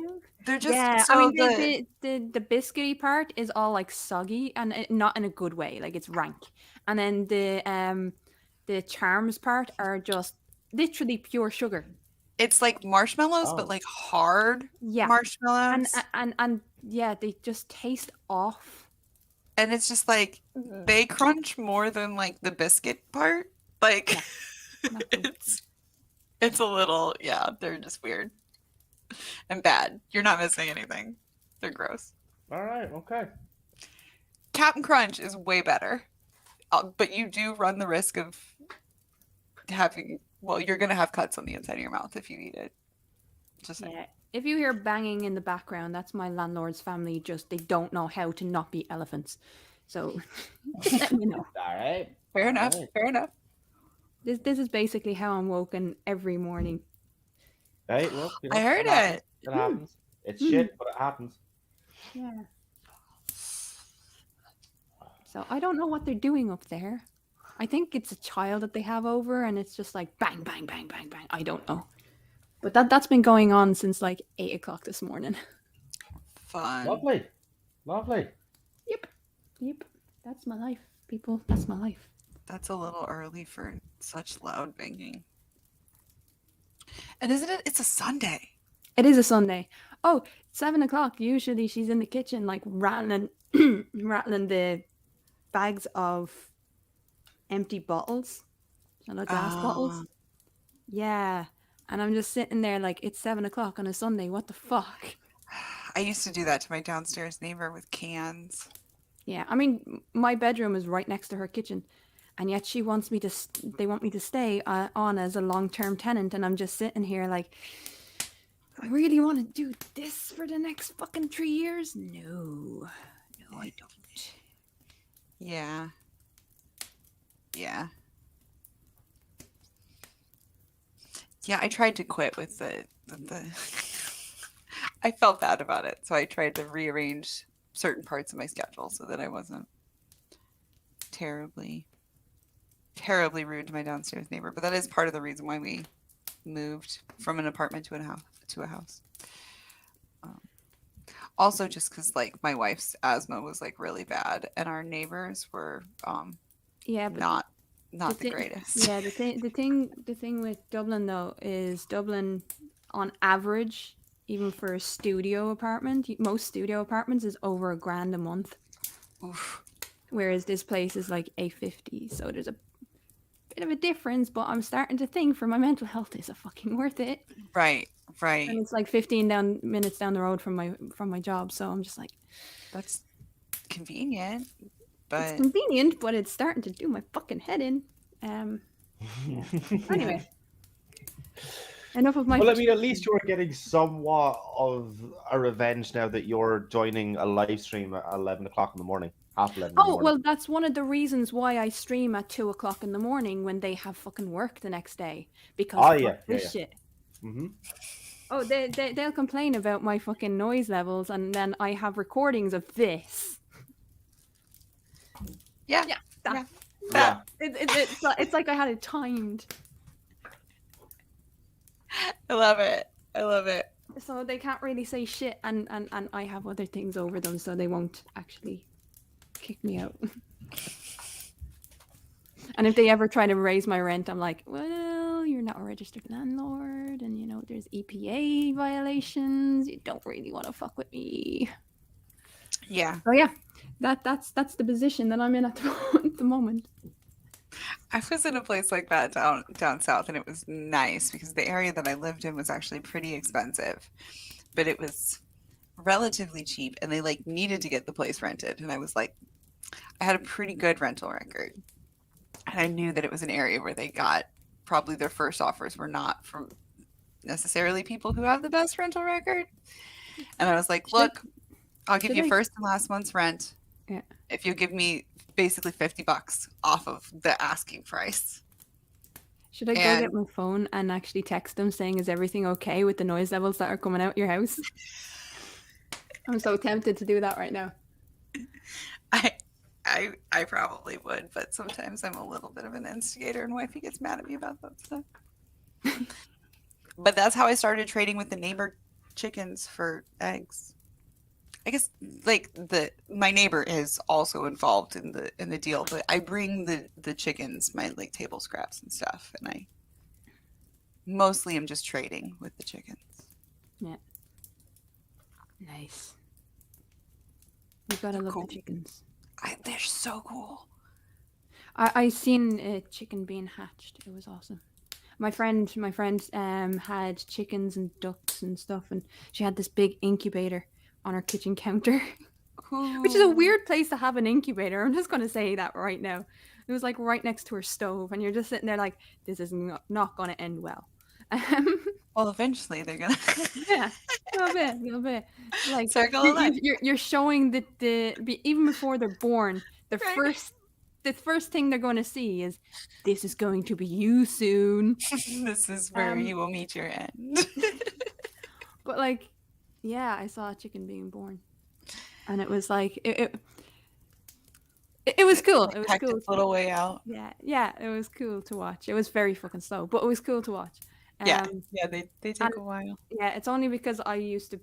They're just Yeah, so I mean the the biscuity part is all like soggy and not in a good way, like it's rank. And then the charms part are just literally pure sugar. it's like marshmallows, Oh. but like hard Yeah. marshmallows, And yeah, they just taste off. and it's just like they crunch more than like the biscuit part. Like Not good. it's a little, yeah, they're just weird and bad. You're not missing anything. They're gross. All right, okay. Captain Crunch is way better, but you do run the risk of having. Well, you're gonna have cuts on the inside of your mouth if you eat it. Just saying. Yeah. If you hear banging in the background, that's my landlord's family. Just they don't know how to not be elephants. So just let me know. All right. Fair enough. Alright. Fair enough. This is basically how I'm woken every morning. Hey, look. You know, I heard happens. it. It happens. It's Hmm. shit, but it happens. Yeah. So I don't know what they're doing up there. I think it's a child that they have over, and it's just like bang, bang, bang, bang, bang. I don't know, but that's been going on since like 8 o'clock this morning. Fun. Lovely. Yep, that's my life, people. That's my life. That's a little early for such loud banging. And isn't it? It's a Sunday. It is a Sunday. Oh, 7 o'clock. Usually she's in the kitchen like rattling, rattling the bags of empty bottles, glass bottles. Oh. Yeah, and I'm just sitting there like it's 7 o'clock on a Sunday. What the fuck? I used to do that to my downstairs neighbor with cans. Yeah, I mean, my bedroom is right next to her kitchen, and yet she wants me to. They want me to stay on as a long-term tenant, and I'm just sitting here like, I really want to do this for the next fucking 3 years. No, I don't. Yeah. Yeah. Yeah, I tried to quit with the I felt bad about it, so I tried to rearrange certain parts of my schedule so that I wasn't terribly rude to my downstairs neighbor. But that is part of the reason why we moved from an apartment to a house. Also, just because like my wife's asthma was like really bad, and our neighbors were Yeah, but not the thi- greatest. Yeah, the thing with Dublin though is Dublin, on average, even for a studio apartment, most studio apartments is over $1,000 a month. Oof. whereas this place is like $8.50. So there's a bit of a difference, but I'm starting to think for my mental health, is it fucking worth it? Right. And Right. it's like 15 minutes down the road from my job, so I'm just like, That's convenient, it's but convenient, but it's starting to do my fucking head in. Anyway, enough of my. Well, I mean, at least you're getting somewhat of a revenge now that you're joining a live stream at 11 o'clock in the morning, half 11 in the Oh, morning. well, that's one of the reasons why I stream at 2 o'clock in the morning when they have fucking work the next day. Because Oh, fuck yeah, this yeah. shit. Mm-hmm. Oh, they'll complain about my fucking noise levels, and then I have recordings of this. yeah. Yeah, that. Yeah. It's like I had it timed. I love it. I love it. So they can't really say shit, and I have other things over them, so they won't actually kick me out. And if they ever try to raise my rent, I'm like, well, you're not a registered landlord, and you know there's EPA violations. You don't really want to fuck with me. Yeah. So yeah, that's the position that I'm in at the moment. I was in a place like that down south, and it was nice because the area that I lived in was actually pretty expensive, but it was relatively cheap, and they like needed to get the place rented, and I was like, I had a pretty good rental record, and I knew that it was an area where they got probably their first offers were not from necessarily people who have the best rental record, and I was like, look, I'll give should you I- first and last month's rent Yeah. if you give me basically $50 off of the asking price. Should I go And- get my phone and actually text them saying, is everything okay with the noise levels that are coming out your house? I'm so tempted to do that right now. I probably would, but sometimes I'm a little bit of an instigator, and wifey gets mad at me about that stuff. But that's how I started trading with the neighbor chickens for eggs. I guess like my neighbor is also involved in the deal, but I bring the chickens my like table scraps and stuff, and I mostly am just trading with the chickens. Nice. You gotta love Cool. the chickens. They're so cool. I seen a chicken being hatched. It was awesome. My friend had chickens and ducks and stuff, and she had this big incubator on her kitchen counter, which is a weird place to have an incubator. I'm just gonna say that right now. It was like right next to her stove, and you're just sitting there like, this is not gonna end well. Well, eventually they're gonna. Yeah, a little bit. Like Circle of life. you're showing even before they're born, the Right. first thing they're going to see is, this is going to be you soon. This is where you will meet your end. But like, yeah, I saw a chicken being born, and it was like it was cool. It was Packed cool. its little way out. Yeah, it was cool to watch. It was very fucking slow, but it was cool to watch. Yeah, they take and- a while. Yeah, it's only because I used to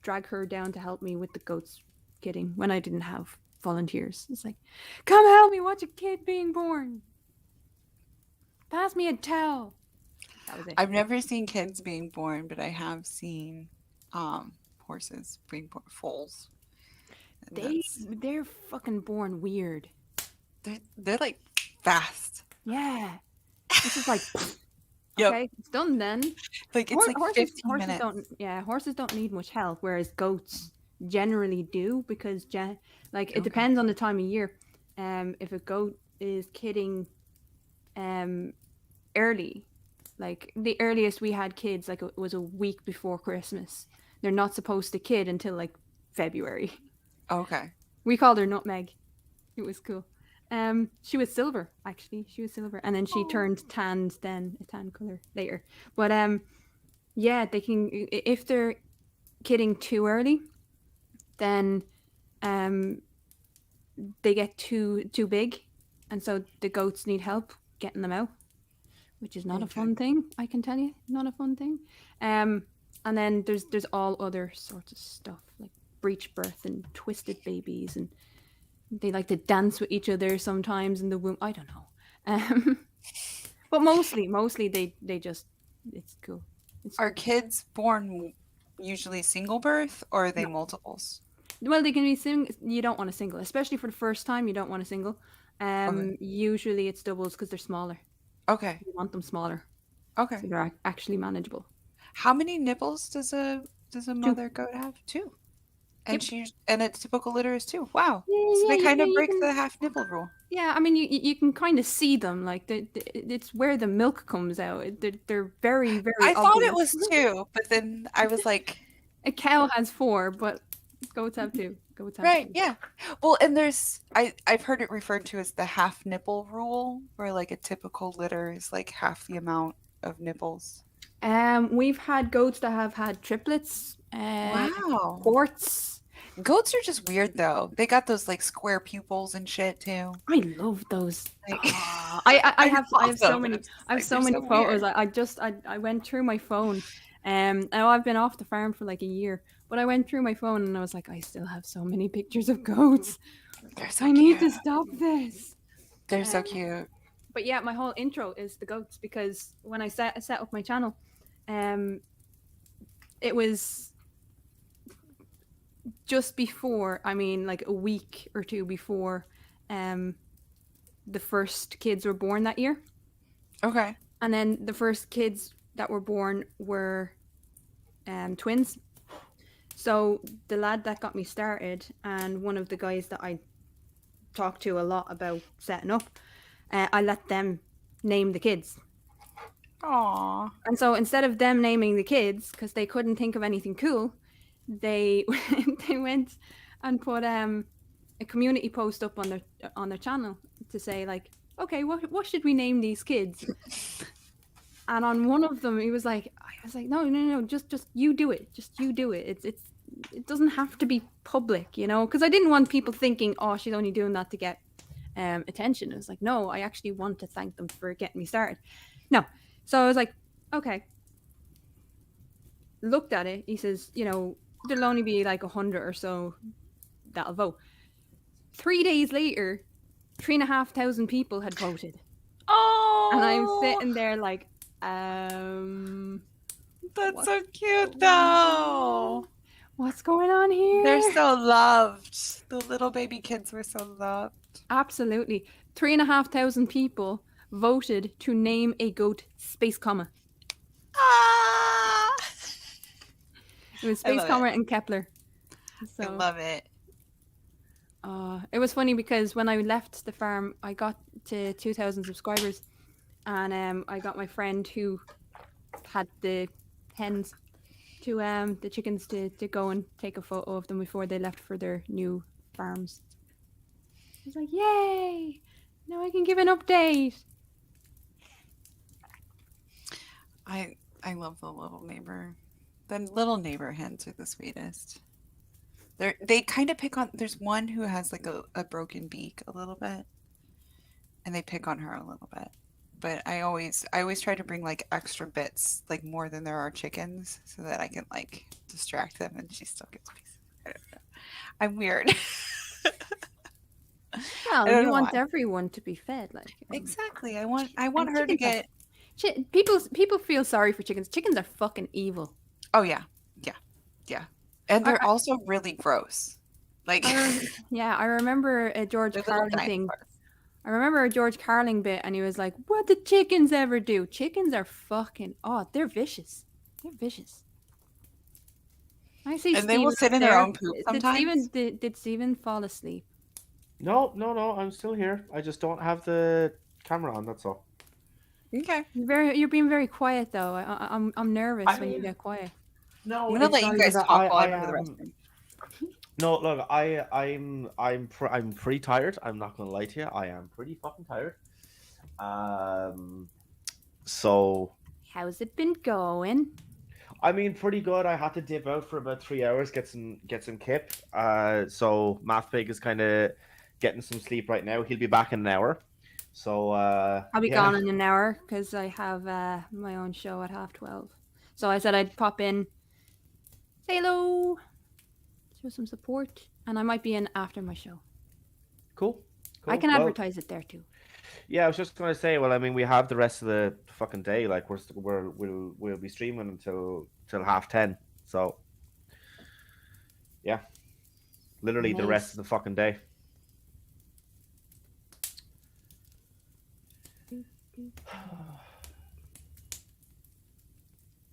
drag her down to help me with the goats kidding when I didn't have volunteers. It's like, come help me watch a kid being born. Pass me a towel. That was it. I've never seen kids being born, but I have seen horses being born, foals. And They're fucking born weird. they're like fast. Yeah. This is like, Yep. okay, it's done then. Like it's like 15 minutes. Horses don't need much help, whereas goats generally do, because it Okay. depends on the time of year. If a goat is kidding early, like the earliest we had kids, like it was a week before Christmas. They're not supposed to kid until like February. Okay. We called her Nutmeg. It was cool. She was silver, actually. She was silver, and then she turned tanned, then a tan color later. But yeah, they can, if they're kidding too early, then they get too big, and so the goats need help getting them out, which is not a fun thing. I can tell you, not a fun thing. And then there's all other sorts of stuff like breech birth and twisted babies, and they like to dance with each other sometimes in the womb. I don't know. But mostly they just, it's cool. Are kids born usually single birth, or are they multiples? Well, they can be you don't want a single, especially for the first time. You don't want a single. Usually it's doubles because they're smaller. Okay. You want them smaller, Okay. so they're actually manageable. How many nipples does a mother goat have? 2. And and a typical litter is 2. Wow. So they kind of break the half nipple rule. Yeah, I mean, you can kind of see them, like it's where the milk comes out. They're very, very. I thought it obvious. was 2, but then I was like, a cow has 4, but goats have 2. Goats have right, 2. yeah. Well, and there's I've heard it referred to as the half nipple rule, where like a typical litter is like half the amount of nipples. We've had goats that have had triplets. Wow. Quarts. Goats are just weird though. They got those like square pupils and shit too. I love those. Like, I have so many. I have so many so photos. weird. I went through my phone. Now I've been off the farm for like a year, but I went through my phone and I was like, I still have so many pictures of goats. They're so I cute. need to stop this. They're so cute. But yeah, my whole intro is the goats because when I set up my channel, it was just before, I mean, like a week or 2 before the first kids were born that year. Okay. And then the first kids that were born were twins. So the lad that got me started and one of the guys that I talked to a lot about setting up, I let them name the kids. Aww. And so instead of them naming the kids, because they couldn't think of anything cool, they went and put a community post up on their channel to say like, okay, what should we name these kids? And on one of them, I was like, no, just you do it, just you do it. It doesn't have to be public, you know, because I didn't want people thinking, oh, she's only doing that to get attention. It was like, no, I actually want to thank them for getting me started. No, so I was like, okay. Looked at it. He says, you know, there'll only be like 100 or so that'll vote. 3 days later, 3,500 people had voted. Oh. And I'm sitting there like, that's so cute though. What's going on here? They're so loved. The little baby kids were so loved. Absolutely. 3,500 people voted to name a goat Space Comma. Ah! It was Space Comma and Kepler. I love it. It was funny because when I left the farm, I got to 2,000 subscribers, and I got my friend who had the hens to the chickens to go and take a photo of them before they left for their new farms. I was like, yay! Now I can give an update. I love the little neighbor. The little neighbor hens are the sweetest. They kind of pick on. There's one who has like a broken beak a little bit, and they pick on her a little bit. But I always try to bring like extra bits, like more than there are chickens, so that I can like distract them, and she still gets pieces. I don't know. I'm weird. Well, don't you know want why. everyone to be fed, like Exactly. I want her to chickens get. people feel sorry for chickens. Chickens are fucking evil. Oh yeah, and they're also really gross. Like Yeah, I remember a George they're little Carlin thing. dinosaurs. I remember a George Carlin bit, and he was like, "What did chickens ever do? Chickens are fucking they're vicious. They're vicious." I see. And they will sit in their own poop sometimes. Did Steven fall asleep? No, I'm still here. I just don't have the camera on. That's all. Okay. You're being very quiet though. I'm nervous I when you mean- get quiet. No, I'm gonna let you guys talk while I go to the restroom. No, look, I'm pretty tired. I'm not gonna lie to you. I am pretty fucking tired. So How's it been going? I mean, pretty good. I had to dip out for about 3 hours, get some kip. So Mathpig is kind of getting some sleep right now. He'll be back in an hour. So I'll be yeah. gone in an hour because I have my own show at 12:30. So I said I'd pop in, say hello, show some support, and I might be in after my show. Cool. I can Well, advertise it there too. Yeah, I was just gonna say. Well, I mean, we have the rest of the fucking day. Like we'll be streaming until 10:30. So yeah. Literally the rest Nice. of the fucking day.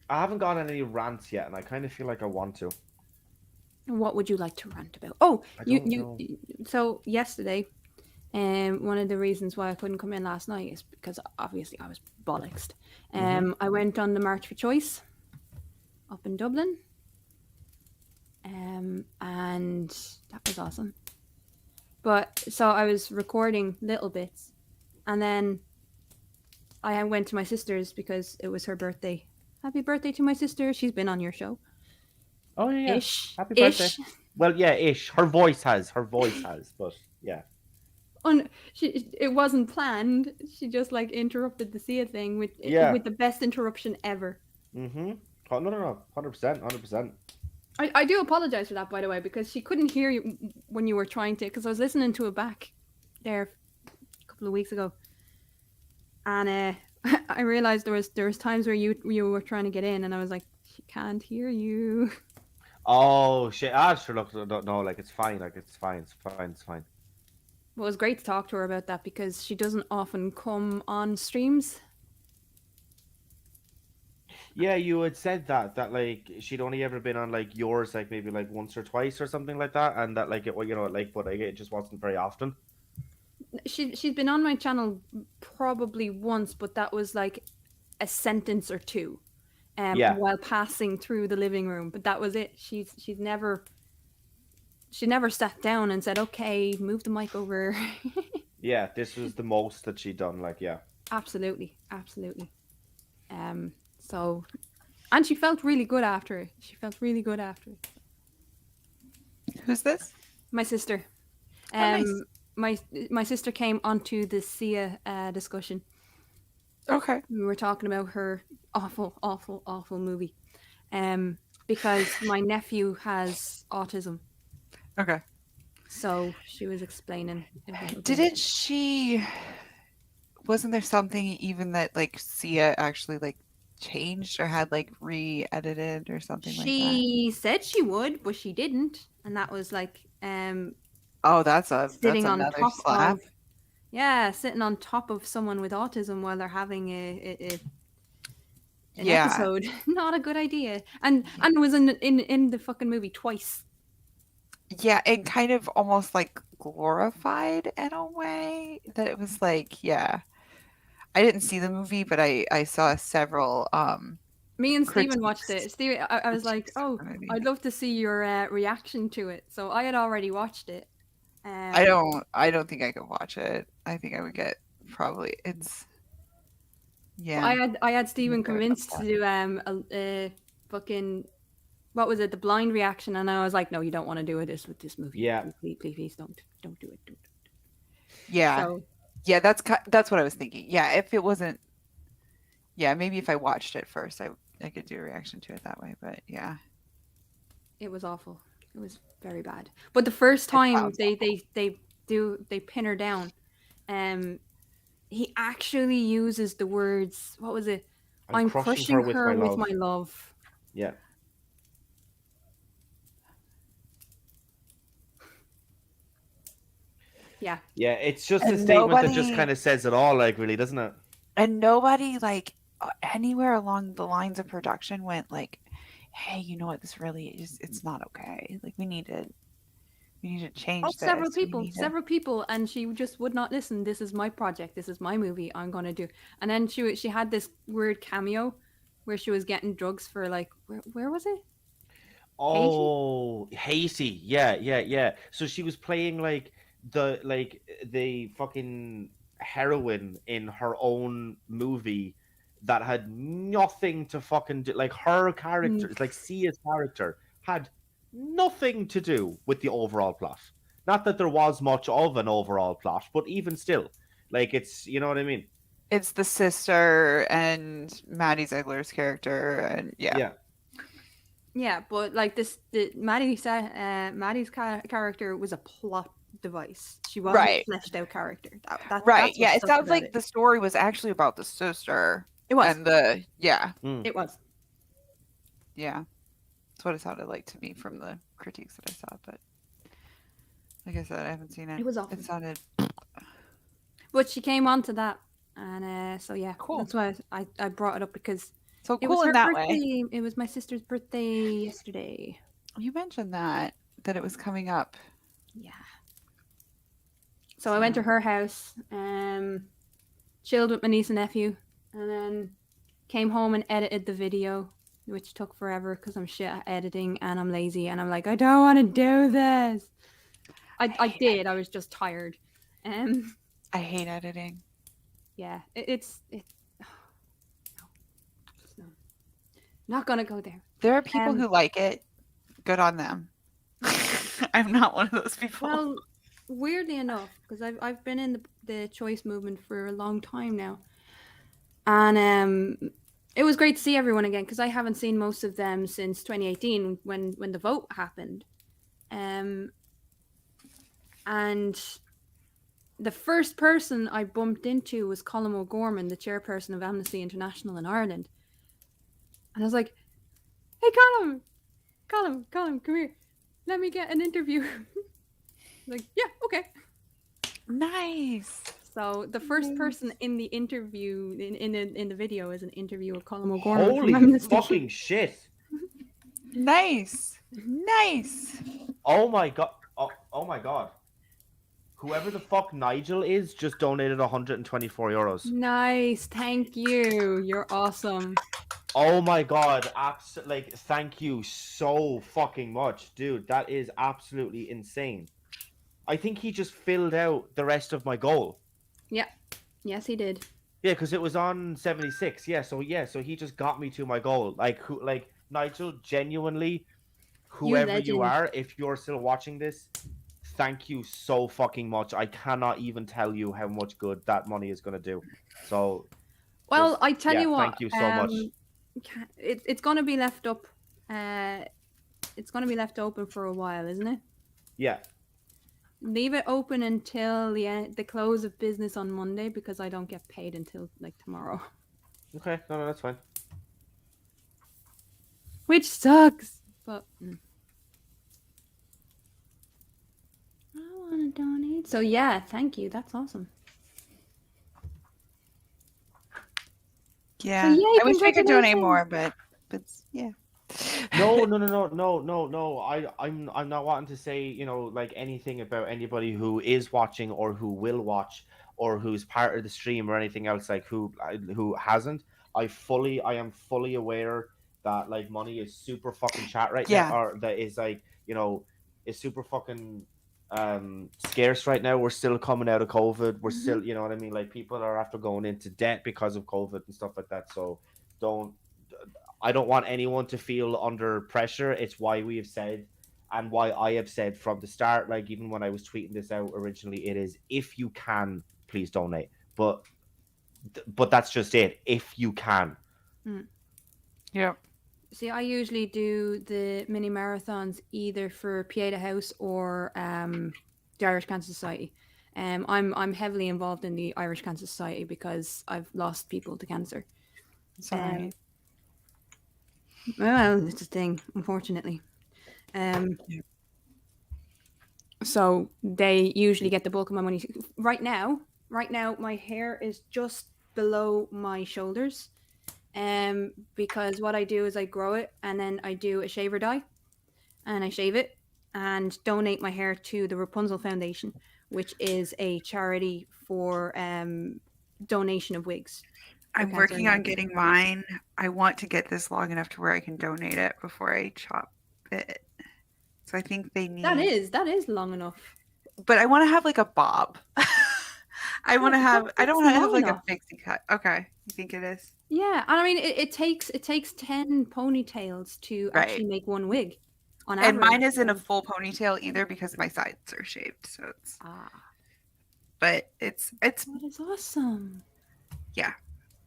I haven't gone on any rants yet, and I kind of feel like I want to. What would you like to rant about? Oh, I you don't you. know. So yesterday, one of the reasons why I couldn't come in last night is because obviously I was bollocksed. I went on the March for Choice up in Dublin, and that was awesome. But so I was recording little bits, and then I went to my sister's because it was her birthday. Happy birthday to my sister. She's been on your show. Oh yeah, Ish. happy birthday. Ish. Well, yeah, ish. Her voice has, but yeah. It wasn't planned. She just like interrupted the Sia thing with the best interruption ever. Mm-hmm. Oh, no, 100%. I do apologize for that, by the way, because she couldn't hear you when you were trying to. Because I was listening to it back there a couple of weeks ago, and I realized there was times where you were trying to get in, and I was like, she can't hear you. Oh shit! Sure. Look, no, like it's fine. Like it's fine. Well, it was great to talk to her about that because she doesn't often come on streams. Yeah, you had said that like she'd only ever been on like yours like maybe like once or twice or something like that, and that like it, well, you know, like but like it just wasn't very often. She's been on my channel probably once, but that was like a sentence or two, while passing through the living room. But that was it. She never sat down and said, "Okay, move the mic over." Yeah, this was the most that she'd done. Like, yeah. Absolutely. So, and she felt really good after it. Who's this? My sister. Nice. My sister came onto the Sia discussion. Okay. We were talking about her awful movie, because my nephew has autism. Okay. So she was explaining. Didn't she? Wasn't there something even that like Sia actually like changed or had like re-edited or something like that? She said she would, but she didn't, and that was like Oh, that's sitting on another top slap. of sitting on top of someone with autism while they're having an Yeah. episode. Not a good idea. And it was in the fucking movie twice. Yeah, it kind of almost like glorified in a way that it was like, yeah. I didn't see the movie, but I saw several Me and Steven critiques. watched it. Steven, I was like, critiques of oh, the movie. I'd love to see your reaction to it. So I had already watched it. I don't think I could watch it. I think I would get probably it's yeah. I had Steven Maybe I would convinced watch to do a fucking, what was it, the blind reaction, and I was like, no, you don't want to do this with this movie. Yeah. Please don't do it. Yeah. So, Yeah, that's what I was thinking. Yeah, if it wasn't, yeah, maybe if I watched it first, I could do a reaction to it that way. But yeah, it was awful. It was very bad. But the first time sounds they pin her down, he actually uses the words. What was it? I'm crushing her with my love. Yeah. Yeah. Yeah, it's just And a statement that just nobody- kind of says it all, like, really, doesn't it? and nobody like anywhere along the lines of production went like, hey, you know what, this really is, it's not okay. Like we need to change Oh, this. several We people, need to- several people, and she just would not listen. This is my project. This is my movie. I'm gonna do. And then she had this weird cameo where she was getting drugs for like where was it? Oh, Haiti. Yeah. So she was playing like the fucking heroine in her own movie that had nothing to fucking do. Like her character, like Sia's character, had nothing to do with the overall plot. Not that there was much of an overall plot, but even still, like it's, you know what I mean? It's the sister and Maddie Ziegler's character, and yeah. Yeah, but like Maddie's character was a plot device. She wasn't Right. a fleshed out character. Right. That's Yeah. what It sucked sounds about like it. the story was actually about the sister. It was. And the yeah. It was. Yeah. That's what it sounded like to me from the critiques that I saw. But Like I said, I haven't seen it. It was awful. It sounded But she came on to that, and so yeah, Cool. that's why I brought it up, because so it cool was her in that birthday. way. It was my sister's birthday yesterday. You mentioned that it was coming up. Yeah. So I went to her house, chilled with my niece and nephew, and then came home and edited the video, which took forever because I'm shit at editing and I'm lazy and I'm like, I don't want to do this. I did. I was just tired. I hate editing. Yeah, it's no. Just no. Not gonna go there. There are people Um, who like it. Good on them. I'm not one of those people. Well, weirdly enough, because I've been in the choice movement for a long time now, and it was great to see everyone again, because I haven't seen most of them since 2018 when the vote happened, and the first person I bumped into was Colm O'Gorman, the chairperson of Amnesty International in Ireland, and I was like, "Hey, Colm, come here, let me get an interview." Like, yeah, okay. Nice. So the first person in the interview in the video is an interview of Colm O'Gorman Holy from Amnesty. fucking shit! Nice. Nice. Oh my god! Oh my god! Whoever the fuck Nigel is just donated 124 euros. Nice, thank you. You're awesome. Oh my god! Like, thank you so fucking much, dude. That is absolutely insane. I think he just filled out the rest of my goal. Yeah. Yes, he did. Yeah, because it was on 76. Yeah, so he just got me to my goal. Like, Nigel, genuinely, whoever you legend. are, if you're still watching this, thank you so fucking much. I cannot even tell you how much good that money is going to do. So, Well, just- I tell yeah, you what. thank you so much. It's going to be left up. It's going to be left open for a while, isn't it? Yeah. Leave it open until the close of business on Monday, because I don't get paid until like tomorrow. Okay, no, that's fine. Which sucks, but I want to donate. So yeah, thank you. That's awesome. Yeah. yay, I wish I could donate congratulations. more, but yeah. No. I'm not wanting to say, like anything about anybody who is watching or who will watch or who's part of the stream or anything else, like who hasn't. I am fully aware that like money is super fucking chat right Yeah. now, or that is like, is super fucking scarce right now. We're still coming out of COVID. We're still, you know what I mean? Like, people are after going into debt because of COVID and stuff like that. So I don't want anyone to feel under pressure. It's why we have said, and why I have said from the start, like even when I was tweeting this out originally, it is, if you can, please donate. But that's just it. If you can. Yeah. See, I usually do the mini marathons either for Pieta House or the Irish Cancer Society. I'm heavily involved in the Irish Cancer Society because I've lost people to cancer. Sorry. Well, it's a thing, unfortunately. So they usually get the bulk of my money. Right now, my hair is just below my shoulders. Because what I do is I grow it and then I do a shaver dye and I shave it and donate my hair to the Rapunzel Foundation, which is a charity for donation of wigs. I'm cancer working on and getting mine. I want to get this long enough to where I can donate it before I chop it. So I think they need that is long enough. But I want to have like a bob. I want to have. I don't want to have like enough. a pixie cut. Okay, you think it is? Yeah, and I mean it takes 10 ponytails to actually Right. make one wig. On And mine average, isn't a so- full ponytail either because my sides are shaved. So it's. Ah, But it's. that is awesome. Yeah.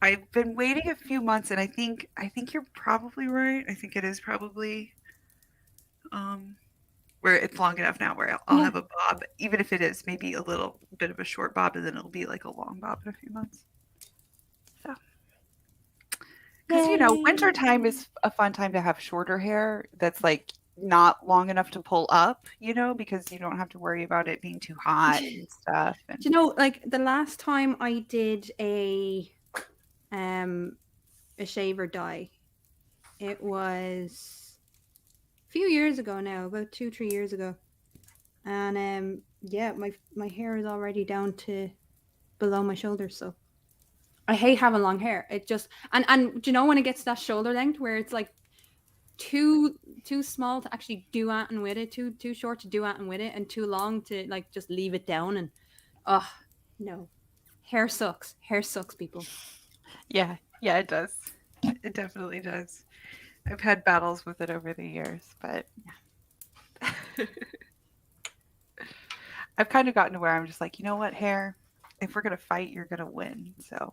I've been waiting a few months, and I think you're probably right. I think it is probably. Where it's long enough now where I'll Yeah. have a bob, even if it is maybe a little bit of a short bob, and then it'll be like a long bob in a few months. So, because Yay. winter time is a fun time to have shorter hair that's like not long enough to pull up, you know, because you don't have to worry about it being too hot and stuff. And Do you know, like the last time I did a shave or dye, it was a few years ago now, about 2-3 years ago, and yeah, my hair is already down to below my shoulders, so I hate having long hair. It just and do you know when it gets that shoulder length where it's like too small to actually do anything with it, too short to do anything with it, and too long to like just leave it down. And oh no, hair sucks. Hair sucks, people. yeah, it does. It definitely does. I've had battles with it over the years, but I've kind of gotten to where I'm just like, you know what, hair, if we're gonna fight, you're gonna win. So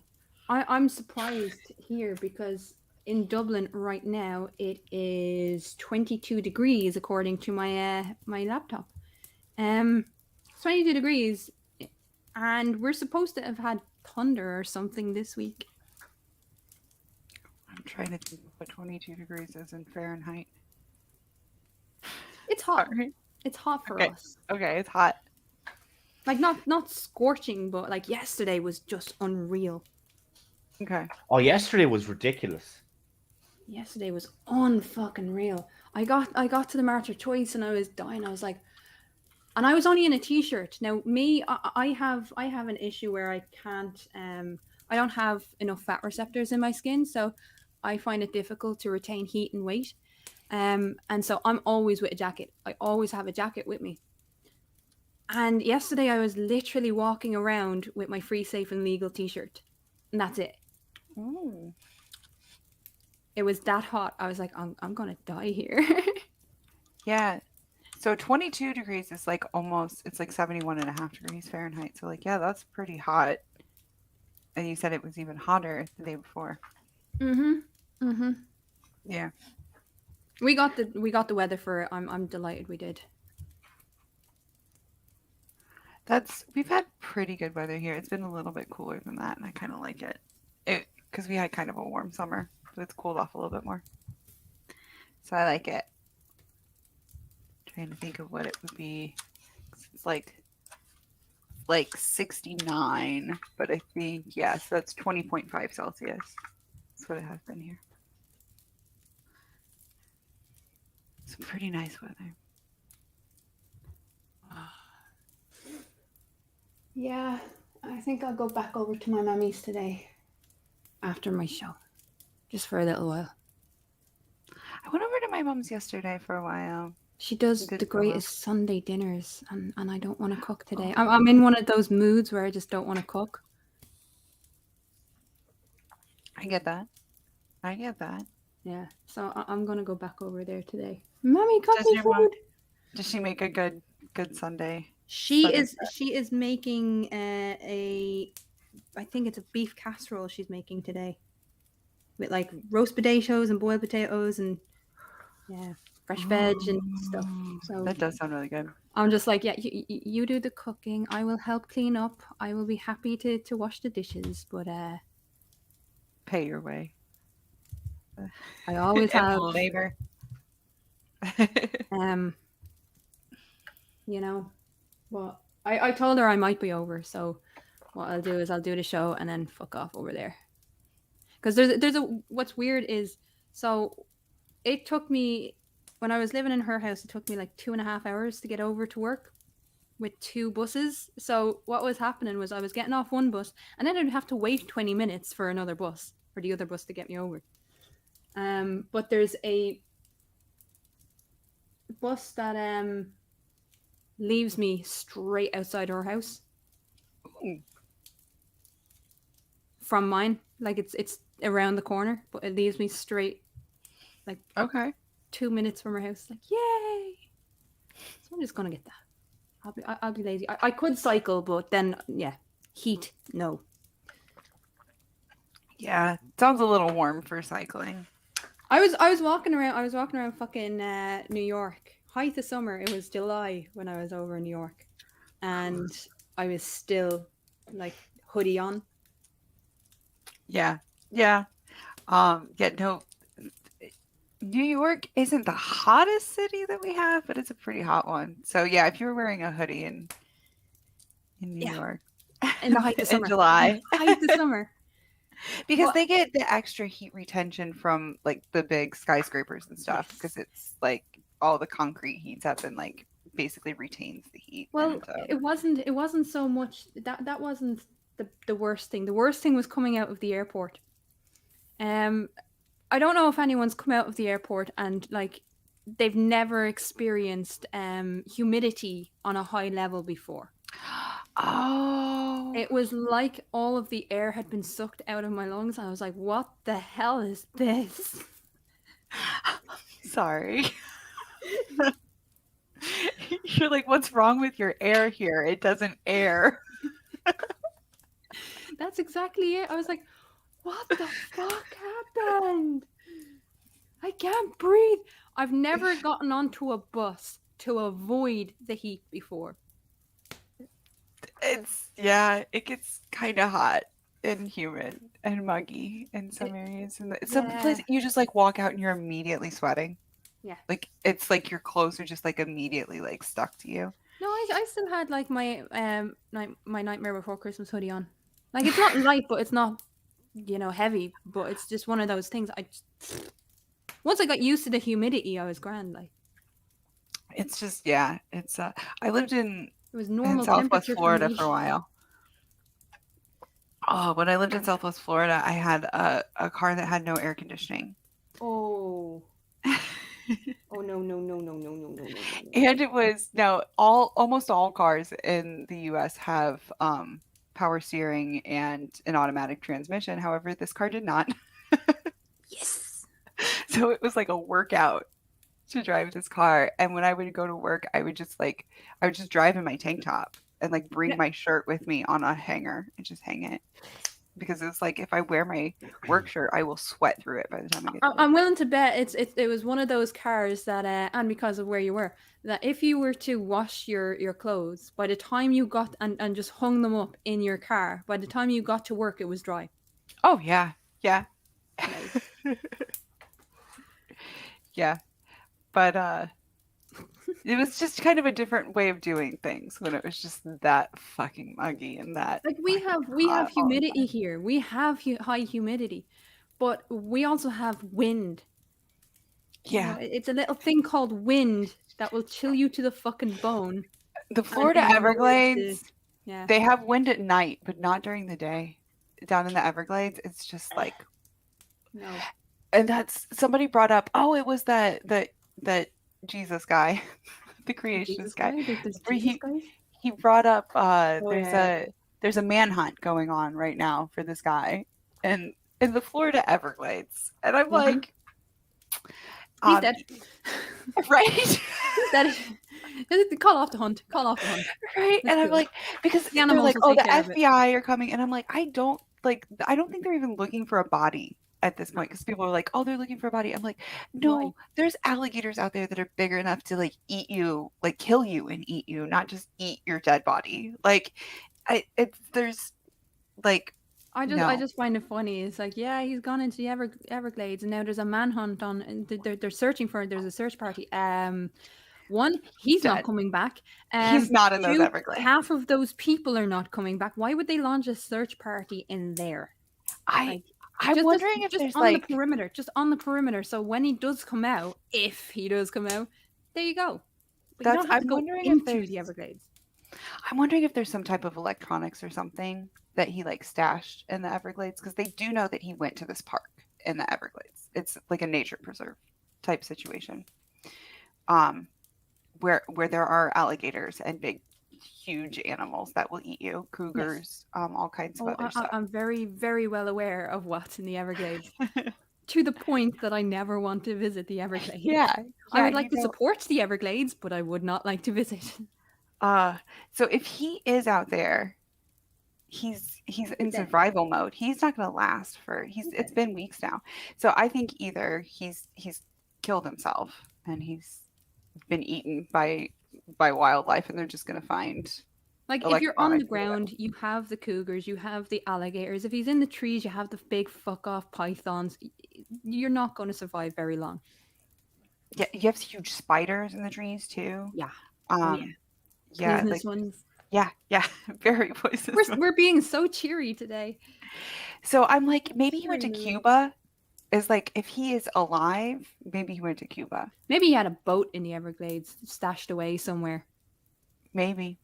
I'm surprised here because in Dublin right now it is 22 degrees according to my my laptop. 22 degrees, and we're supposed to have had thunder or something this week. I'm trying to think of what 22 degrees is in Fahrenheit. It's hot. Sorry. It's hot for Okay. us. Okay, it's hot. Like not scorching, but like yesterday was just unreal. Okay. Oh, yesterday was ridiculous. Yesterday was unfucking real. I got to the Martyr Choice and I was dying. I was like, and I was only in a t-shirt. Now me, I have an issue where I can't I don't have enough fat receptors in my skin, so I find it difficult to retain heat and weight. And so I'm always with a jacket. I always have a jacket with me. And yesterday I was literally walking around with my free, safe and legal t-shirt. And that's it. Ooh. It was that hot. I was like, I'm gonna die here. Yeah. So 22 degrees is like almost, it's like 71.5 degrees Fahrenheit. So like, yeah, that's pretty hot. And you said it was even hotter the day before. Yeah. We got the weather for it. I'm delighted we did. We've had pretty good weather here. It's been a little bit cooler than that, and I kind of like it. Because we had kind of a warm summer, so it's cooled off a little bit more. So I like it. Trying to think of what it would be. It's like 69, but I think, yeah, so that's 20.5 Celsius. That's what it has been here. Some pretty nice weather. Yeah, I think I'll go back over to my mummy's today after my show, just for a little while. I went over to my mom's yesterday for a while. She does Good the for her. greatest Sunday dinners, and I don't want to cook today. I'm in one of those moods where I just don't want to cook. I get that. Yeah, so I'm gonna go back over there today. Mommy, cook Does me your mom- food. Does she make a good Sunday? She Sunday is making I think it's a beef casserole she's making today, with like roast potatoes and boiled potatoes and yeah, fresh veg and stuff. So That does sound really good. I'm just like, yeah, you do the cooking. I will help clean up. I will be happy to wash the dishes, but Pay your way. I always And have labor. you know, but I told her I might be over, so what I'll do is I'll do the show and then fuck off over there. Because what's weird is, so it took me, when I was living in her house, it took me like 2.5 hours to get over to work with 2 buses. So what was happening was I was getting off one bus and then I'd have to wait 20 minutes for another bus, for the other bus to get me over. But there's a bus that leaves me straight outside her house. Ooh. From mine. Like it's around the corner, but it leaves me straight, like Okay. 2 minutes from her house. Like, yay! So I'm just gonna get that. I'll be lazy. I could cycle, but then yeah, heat, no. Yeah, sounds a little warm for cycling. I was walking around fucking New York. Height of summer. It was July when I was over in New York, and I was still like hoodie on. Yeah. No. New York isn't the hottest city that we have, but it's a pretty hot one. So yeah, if you're wearing a hoodie in New Yeah. York In the height of in summer. July, Height of summer. because Well- they get the extra heat retention from like the big skyscrapers and stuff, because it's like all the concrete heats up and like basically retains the heat. Well, and, it wasn't so much that wasn't the worst thing. The worst thing was coming out of the airport. I don't know if anyone's come out of the airport and like they've never experienced humidity on a high level before. oh, It was like all of the air had been sucked out of my lungs. I was like, what the hell is this? sorry. You're like, what's wrong with your air here? It doesn't air. That's exactly it. I was like, what the fuck happened? I can't breathe. I've never gotten onto a bus to avoid the heat before. It gets kind of hot and humid and muggy in some areas, and some Yeah. places you just like walk out and you're immediately sweating. Yeah. Like it's like your clothes are just like immediately like stuck to you. No, I still had like my my Nightmare Before Christmas hoodie on. Like it's not light, but it's not heavy. But it's just one of those things. Once I got used to the humidity, I was grand. Like It's just it's I lived in it was normal Southwest temperature Florida me. for a while. Oh, when I lived in Southwest Florida, I had a car that had no air conditioning. Oh. Oh no. And it was now almost all cars in the US have power steering and an automatic transmission. However, this car did not. Yes. So it was like a workout to drive this car. And when I would go to work, I would just drive in my tank top and like bring my shirt with me on a hanger and just hang it. Because it's like if I wear my work shirt, I will sweat through it by the time I get to I'm willing to bet it was one of those cars that and because of where you were, that if you were to wash your clothes, by the time you got and just hung them up in your car, by the time you got to work, it was dry. Oh yeah. Yeah. Yeah. But it was just kind of a different way of doing things when it was just that fucking muggy and that Like we have hot all the humidity here. We have high humidity, but we also have wind. Yeah. It's a little thing called wind that will chill you to the fucking bone. The Florida then you go Everglades, Yeah. they have wind at night, but not during the day. Down in the Everglades, it's just like No. and that's somebody brought up, oh, it was that Jesus guy, the creationist guy. Where he brought up there's a manhunt going on right now for this guy and in the Florida Everglades. And I'm like He's dead. Right? He's dead. Call off the hunt. Call off the hunt. Right. That's And I'm cool. like, because The they're animals like, will oh, the take care of it. FBI are coming. And I'm like, I don't think they're even looking for a body at this point, because people are like, oh, they're looking for a body. I'm like, no, Why? there's alligators out there that are big enough to like eat you, like kill you and eat you, not just eat your dead body. Like there's like I No. just find it funny. It's like, yeah, he's gone into the Everglades, and now there's a manhunt on. And they're searching for. There's a search party. One, he's not Dead. coming back. He's not in those two, Everglades. half of those people are not coming back. Why would they launch a search party in there? I'm Just- wondering if just there's on like the perimeter, just on the perimeter. So when he does come out, if he does come out, there you go. But you That's- don't have I'm to go wondering if into there's- the Everglades. I'm wondering if there's some type of electronics or something that he like stashed in the Everglades, because they do know that he went to this park in the Everglades. It's like a nature preserve type situation. Where there are alligators and big huge animals that will eat you, cougars, all kinds of Oh, other stuff. I'm very, very well aware of what's in the Everglades. To the point that I never want to visit the Everglades. Yeah. I would like you to know- support the Everglades, but I would not like to visit. So if he is out there, he's in dead. survival mode. He's not going to last for it's been weeks now. So I think either he's killed himself and he's been eaten by wildlife, and they're just going to find Like if you're on the electronics or whatever. ground, you have the cougars, you have the alligators. If he's in the trees, you have the big fuck off pythons. You're not going to survive very long. Yeah, you have huge spiders in the trees too. Yeah. Um, yeah, Poisonous like ones. yeah, very poisonous. We're being so cheery today. So I'm like, maybe he went to Cheery mood. Cuba. Is like, if he is alive, maybe he went to Cuba. Maybe he had a boat in the Everglades stashed away somewhere. Maybe.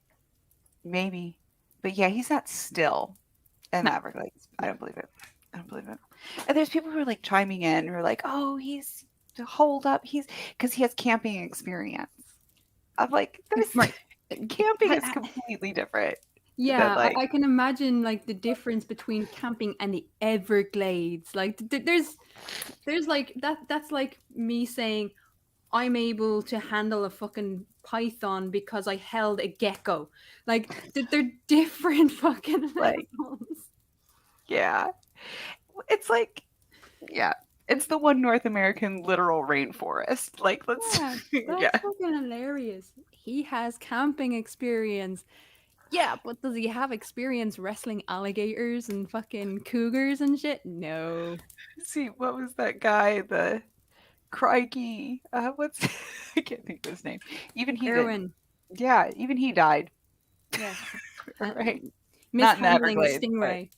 But yeah, he's not still in the Everglades. I don't believe it. And there's people who are like chiming in who are like, oh, he's hold up. He's because he has camping experience. I'm like, there's Right. camping is completely different. Yeah, like- I can imagine like the difference between camping and the Everglades. Like there's like that's like me saying I'm able to handle a fucking python because I held a gecko. Like they're different fucking Like- levels. Yeah. It's like, yeah. It's the one North American literal rainforest. Like, let's Yeah, that's yeah. fucking hilarious. He has camping experience. Yeah, but does he have experience wrestling alligators and fucking cougars and shit? No. See, what was that guy? The Crikey. What's I can't think of his name. Even he did. Erwin. Yeah, even he died. Yeah. Right. Not in the Mishandling a Everglades, but- stingray.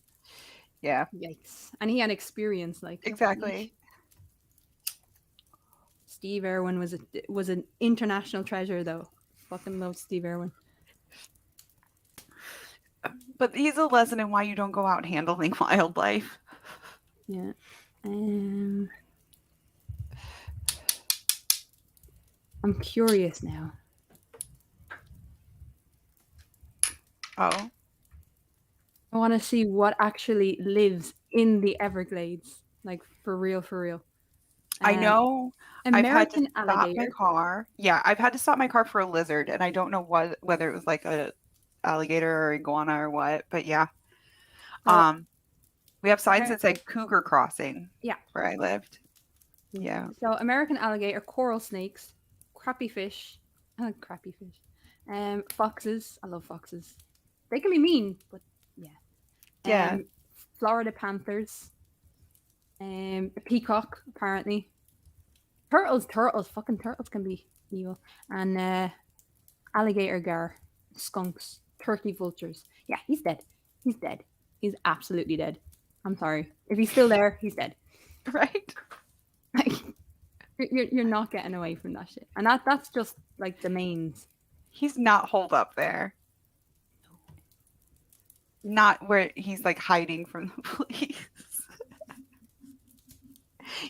Yeah, Yikes. And he had experience like exactly. Steve Irwin was an international treasure though. Fucking love Steve Irwin. But he's a lesson in why you don't go out handling wildlife. Yeah. I'm curious now. Oh. I want to see what actually lives in the Everglades. Like for real, for real. I know American I've had to stop my alligator. car. Yeah, I've had to stop my car for a lizard, and I don't know whether it was like a alligator or iguana or what, but yeah. Oh. We have signs that say cougar crossing. Yeah. Where I lived. Yeah. So American alligator, coral snakes, crappie fish. I like crappie fish. Foxes. I love foxes. They can be mean, but yeah. Yeah. Florida panthers. A peacock, apparently. Turtles. Fucking turtles can be evil. And alligator gar, skunks, turkey vultures. Yeah, he's dead. He's absolutely dead. I'm sorry. If he's still there, he's dead. Right. Like, you're not getting away from that shit. And that's just like the mains. He's not holed up there. Not where he's like hiding from the police.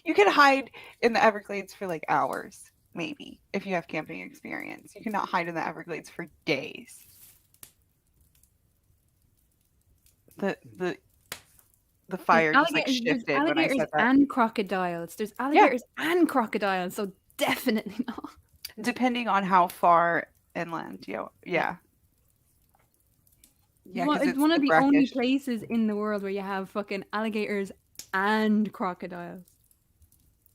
You can hide in the Everglades for like hours, maybe, if you have camping experience. You cannot hide in the Everglades for days. The fire just like There's shifted when I alligators said that. and crocodiles. There's alligators and crocodiles, so definitely not. Depending on how far inland, yeah. Yeah, Well, 'cause it's one of the only brackish. places in the world where you have fucking alligators and crocodiles.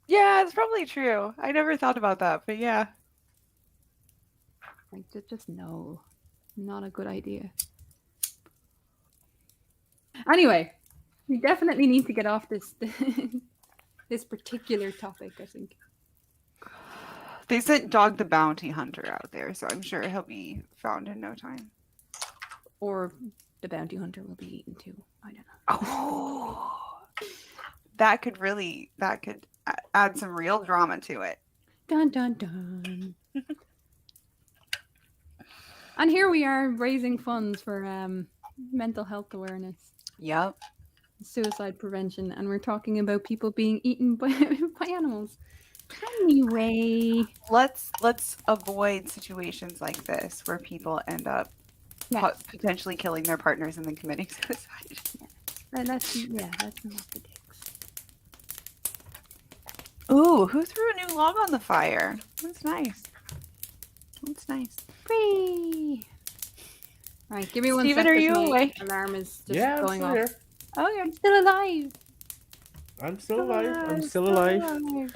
Yeah, it's probably true. I never thought about that, but yeah. Like, just no, not a good idea. Anyway, we definitely need to get off this this particular topic. I think. They sent Dog the Bounty Hunter out there, so I'm sure he'll be found in no time. Or the bounty hunter will be eaten too. I don't know. Oh, that could add some real drama to it. Dun dun dun. And here we are raising funds for mental health awareness, Yep. suicide prevention, and we're talking about people being eaten by animals. Anyway, Let's avoid situations like this where people end up potentially killing their partners and then committing suicide. let's not the dicks. Ooh, who threw a new log on the fire? That's nice. That's nice. Free. Right, give me one Steven, sec. are this you my awake? Alarm is just Yeah, I'm going still off. here. Oh, you're I'm still alive. I'm still alive. I'm still alive.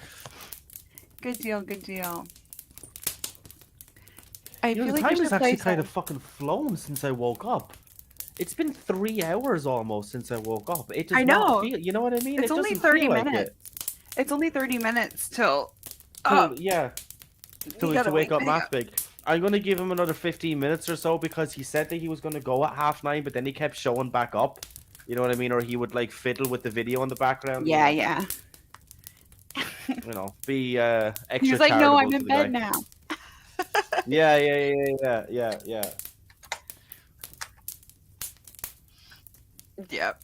Good deal. Good deal. I You know, feel the like time we should has actually play kind of fucking flown since I woke up. It's been 3 hours almost since I woke up. It does I not know. feel, you know what I mean? It's It only doesn't 30 feel like minutes. it. It's only 30 minutes till till yeah, to gotta wake up hang on. Mathbig. I'm gonna give him another 15 minutes or so because he said that he was gonna go at 9:30, but then he kept showing back up. You know what I mean? Or he would like fiddle with the video in the background. Yeah, you know, yeah. You know, be extra. He's like, no, I'm charitable to in the bed guy. now. Yeah. Yep.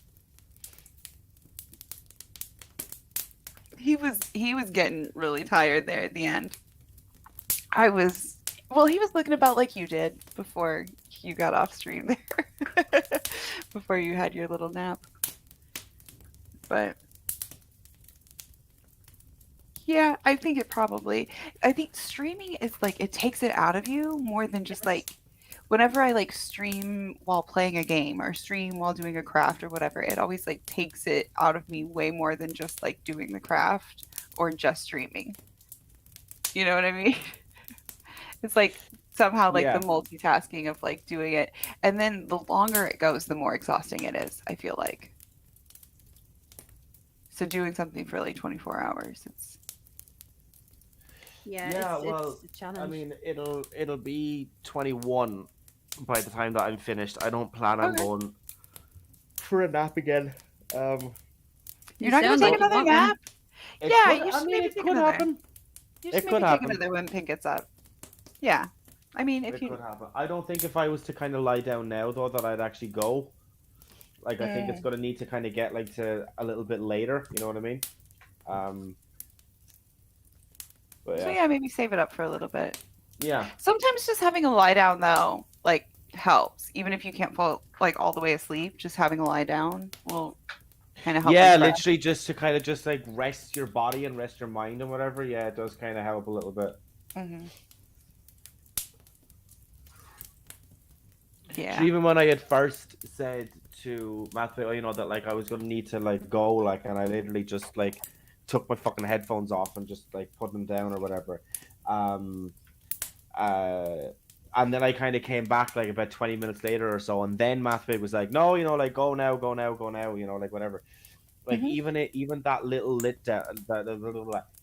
He was getting really tired there at the end. He was looking about like you did before you got off stream there. Before you had your little nap. But yeah, I think streaming is like it takes it out of you more than just like whenever I like stream while playing a game or stream while doing a craft or whatever, it always like takes it out of me way more than just like doing the craft or just streaming. You know what I mean? It's like somehow like Yeah. the multitasking of like doing it, and then the longer it goes, the more exhausting it is, I feel like. So doing something for like 24 hours, it's Yeah, well, it's a challenge. I mean, it'll be 21 by the time that I'm finished. I don't plan on Okay. going for a nap again. You're not gonna sound take like you another want one. nap? It Yeah, could- you should maybe it take could another. happen. You It should could maybe take happen. another when Pink gets up. Yeah. I mean, if It you could happen. I don't think if I was to kind of lie down now though that I'd actually go. Like I think it's gonna need to kind of get like to a little bit later. You know what I mean? But So yeah, yeah, maybe save it up for a little bit. yeah. Sometimes just having a lie down though, like helps. Even if you can't fall like all the way asleep, just having a lie down will kind of help. Yeah, refresh. literally just to kind of just like rest your body and rest your mind and whatever. Yeah, it does kind of help a little bit. Mhm. So Yeah. even when I had first said to Matthew, you know, that like I was gonna need to like go, like, and I literally just like took my fucking headphones off and just like put them down or whatever. And then I kind of came back like about 20 minutes later or so, and then Matthew was like, no, you know, like go now, you know, like whatever. Like Mhm. even that little lit down,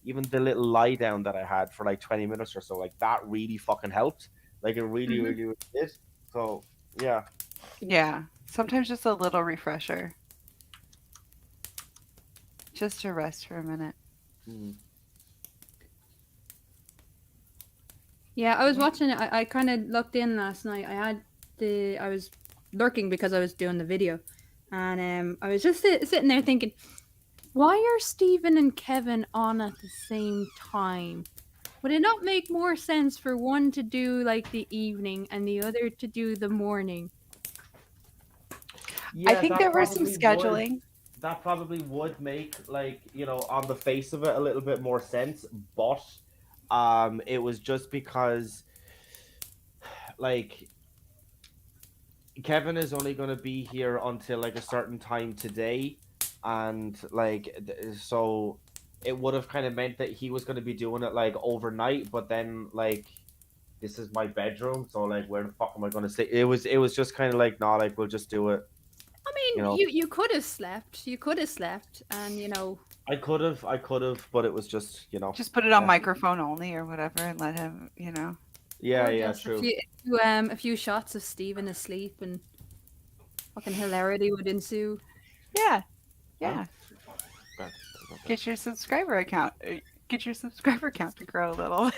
even the little lie down that I had for like 20 minutes or so, like that really fucking helped. Like it really, Mhm. really did. So yeah. Yeah. Sometimes just a little refresher. Just to rest for a minute. Yeah, I was watching it. I kind of looked in last night. I was lurking because I was doing the video, and I was just sitting there thinking, why are Stephen and Kevin on at the same time? Would it not make more sense for one to do like the evening and the other to do the morning? I think there was some scheduling. That probably would make, like, you know, on the face of it a little bit more sense, but it was just because, like, Kevin is only going to be here until like a certain time today, and like so it would have kind of meant that he was going to be doing it like overnight, but then like this is my bedroom, so like where the fuck am I going to stay? It was just kind of like, nah, like we'll just do it. I mean, You know. you could have slept. You could have slept, and you know. I could have, but it was just, you know. Just put it on Yeah. microphone only or whatever and let him, you know. Yeah, or yeah, just true. A few shots of Stephen asleep, and fucking hilarity would ensue. Yeah. Yeah. God. Get your subscriber count to grow a little.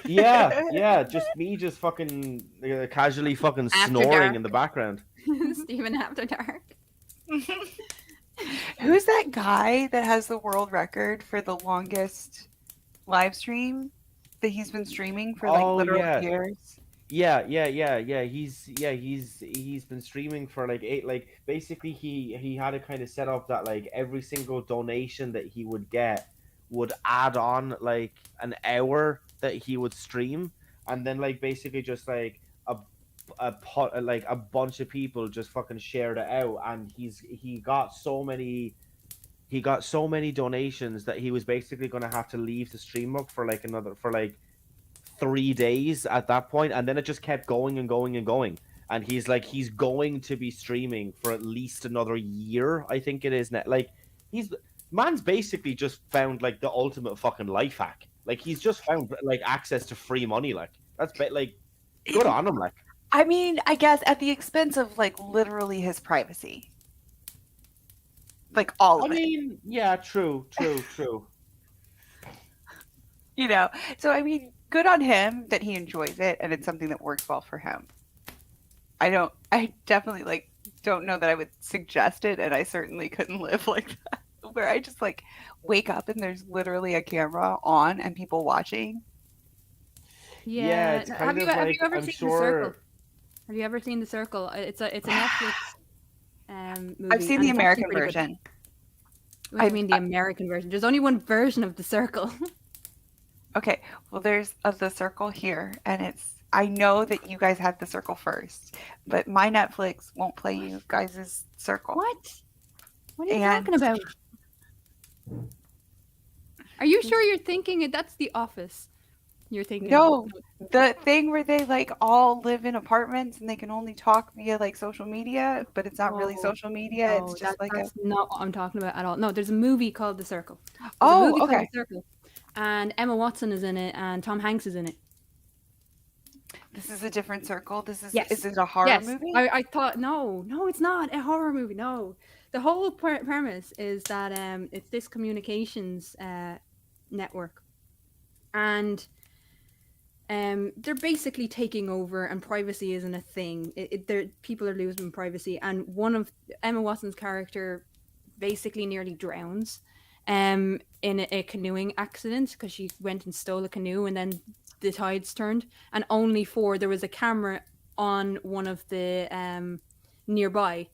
Yeah, just me just fucking casually fucking After snoring dark. in the background. Stephen After Dark. Who's that guy that has the world record for the longest live stream that he's been streaming for like Oh, literal yeah. years? Yeah. He's been streaming for like 8. Like basically, he had it kind of set up that like every single donation that he would get would add on like an hour that he would stream, and then like basically just like a bunch of people just fucking shared it out, and he got so many donations that he was basically going to have to leave the stream up for like 3 days at that point, and then it just kept going and going and going, and he's going to be streaming for at least another year, I think it is now. Like man's basically just found like the ultimate fucking life hack. Like he's just found like access to free money. Like that's like good on him. Like I mean, I guess at the expense of like literally his privacy. Like all I of it. mean, yeah, true. You know. So I mean, good on him that he enjoys it and it's something that works well for him. I definitely like don't know that I would suggest it, and I certainly couldn't live like that. Where I just like wake up and there's literally a camera on and people watching. Yeah, it's kind of have like, you ever I'm seen sure- The Circle? Have you ever seen The Circle? It's a Netflix movie. I've seen and the it's actually American pretty good. version. What do you mean the American version? There's only one version of The Circle. Okay, well, there's The Circle here, and I know that you guys had The Circle first, but my Netflix won't play you guys' Circle. What? What are you And- talking about? Are you sure you're thinking it? That's The Office. You're thinking. No, the thing where they like all live in apartments and they can only talk via like social media, but it's not really Oh, social media. No, It's just like a that's not what I'm talking about at all. No, there's a movie called The Circle. There's a oh, movie called okay. The Circle, and Emma Watson is in it, and Tom Hanks is in it. This is a different Circle. This is Yes. Is it a horror Yes, movie? I thought no, it's not a horror movie. No, the whole premise is that it's this communications network, and they're basically taking over, and privacy isn't a thing. People are losing privacy, and one of Emma Watson's character basically nearly drowns in a canoeing accident because she went and stole a canoe, and then the tides turned, and there was a camera on one of the nearby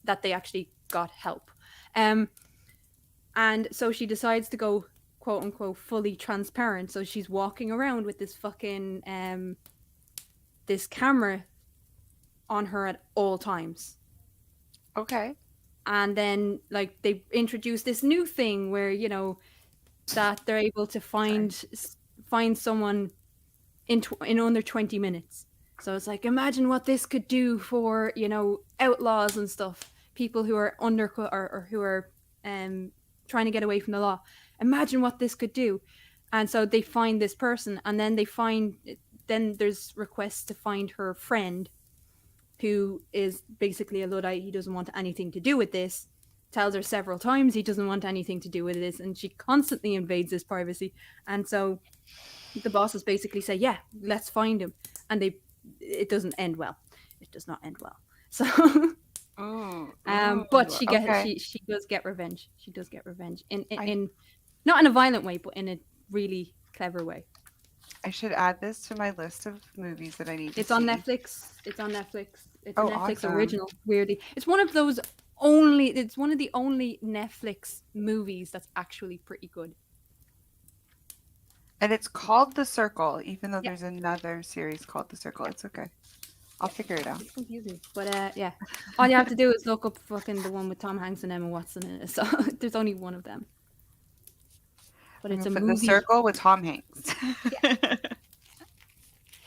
that they actually got help. And so she decides to go quote unquote fully transparent. So she's walking around with this fucking this camera on her at all times. Okay. And then like they introduce this new thing where, you know, that they're able to find someone in under 20 minutes. So it's like, imagine what this could do for, you know, outlaws and stuff, people who are or who are trying to get away from the law. Imagine what this could do. And so they find this person, and then then there's requests to find her friend, who is basically a Luddite. He doesn't want anything to do with this. Tells her several times he doesn't want anything to do with this, and she constantly invades his privacy. And so the bosses basically say, yeah, let's find him. And it doesn't end well. It does not end well. So but she does get revenge. She does get revenge in not in a violent way, but in a really clever way. I should add this to my list of movies that I need to It's see. on Netflix. It's on Netflix. It's a Oh, Netflix awesome. original, weirdly. It's one of the only Netflix movies that's actually pretty good. And it's called The Circle, even though Yeah. there's another series called The Circle. It's okay. I'll figure it out. It's confusing. But yeah. All you have to do is look up fucking the one with Tom Hanks and Emma Watson in it. So there's only one of them. But it's a The movie. Circle with Tom Hanks.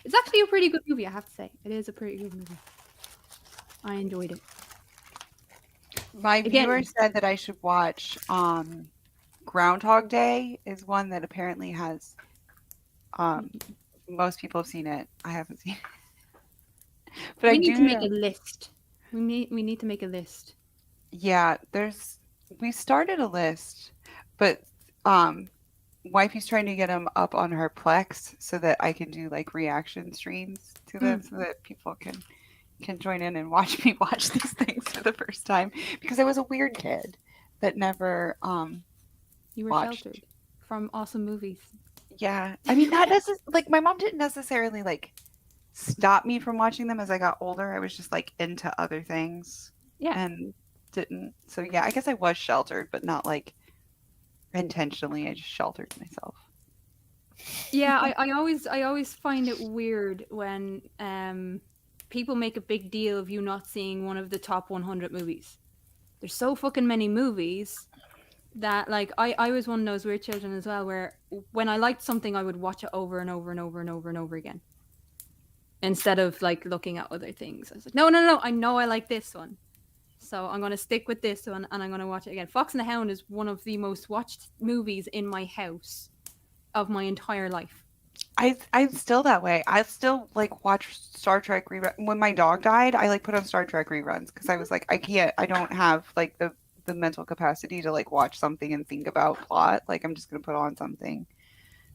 It's actually a pretty good movie, I have to say. It is a pretty good movie. I enjoyed it. My Again- viewer said that I should watch Groundhog Day is one that apparently has most people have seen it. I haven't seen it. But We I need do to make know- a list. We need to make a list. Yeah, we started a list, but wifey's trying to get them up on her Plex so that I can do like reaction streams to them so that people can join in and watch me watch these things for the first time, because I was a weird kid that never You were watched. sheltered from awesome movies. Yeah, I mean not like my mom didn't necessarily like stop me from watching them as I got older. I was just like into other things. Yeah. And didn't. So yeah, I guess I was sheltered, but not like intentionally. I just sheltered myself. Yeah, I always find it weird when people make a big deal of you not seeing one of the top 100 movies. There's so fucking many movies that like I was one of those weird children as well, where when I liked something I would watch it over and over and over and over and over again instead of like looking at other things. I was like, no, I know I like this one, so I'm going to stick with this one and I'm going to watch it again. Fox and the Hound is one of the most watched movies in my house of my entire life. I'm still that way. I still like watch Star Trek reruns. When my dog died, I like put on Star Trek reruns because I was like, I don't have like the mental capacity to like watch something and think about plot. Like I'm just gonna put on something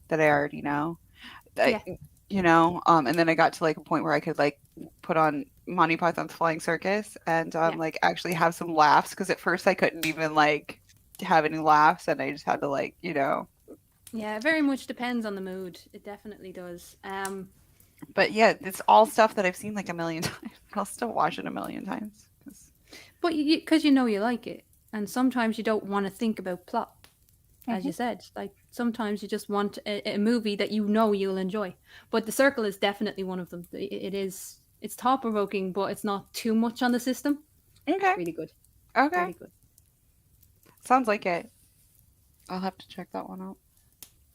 that I already know. Yeah. And then I got to like a point where I could like put on Monty Python's Flying Circus and like actually have some laughs, because at first I couldn't even like have any laughs, and I just had to like Yeah, it very much depends on the mood. It definitely does. But yeah, it's all stuff that I've seen like a million times. I'll still watch it a million times. But because you know you like it, and sometimes you don't want to think about plot, as you said. Like sometimes you just want a movie that you know you'll enjoy. But The Circle is definitely one of them. It's thought provoking, but it's not too much on the system. Okay. Really good. Okay. Really good. Sounds like it. I'll have to check that one out.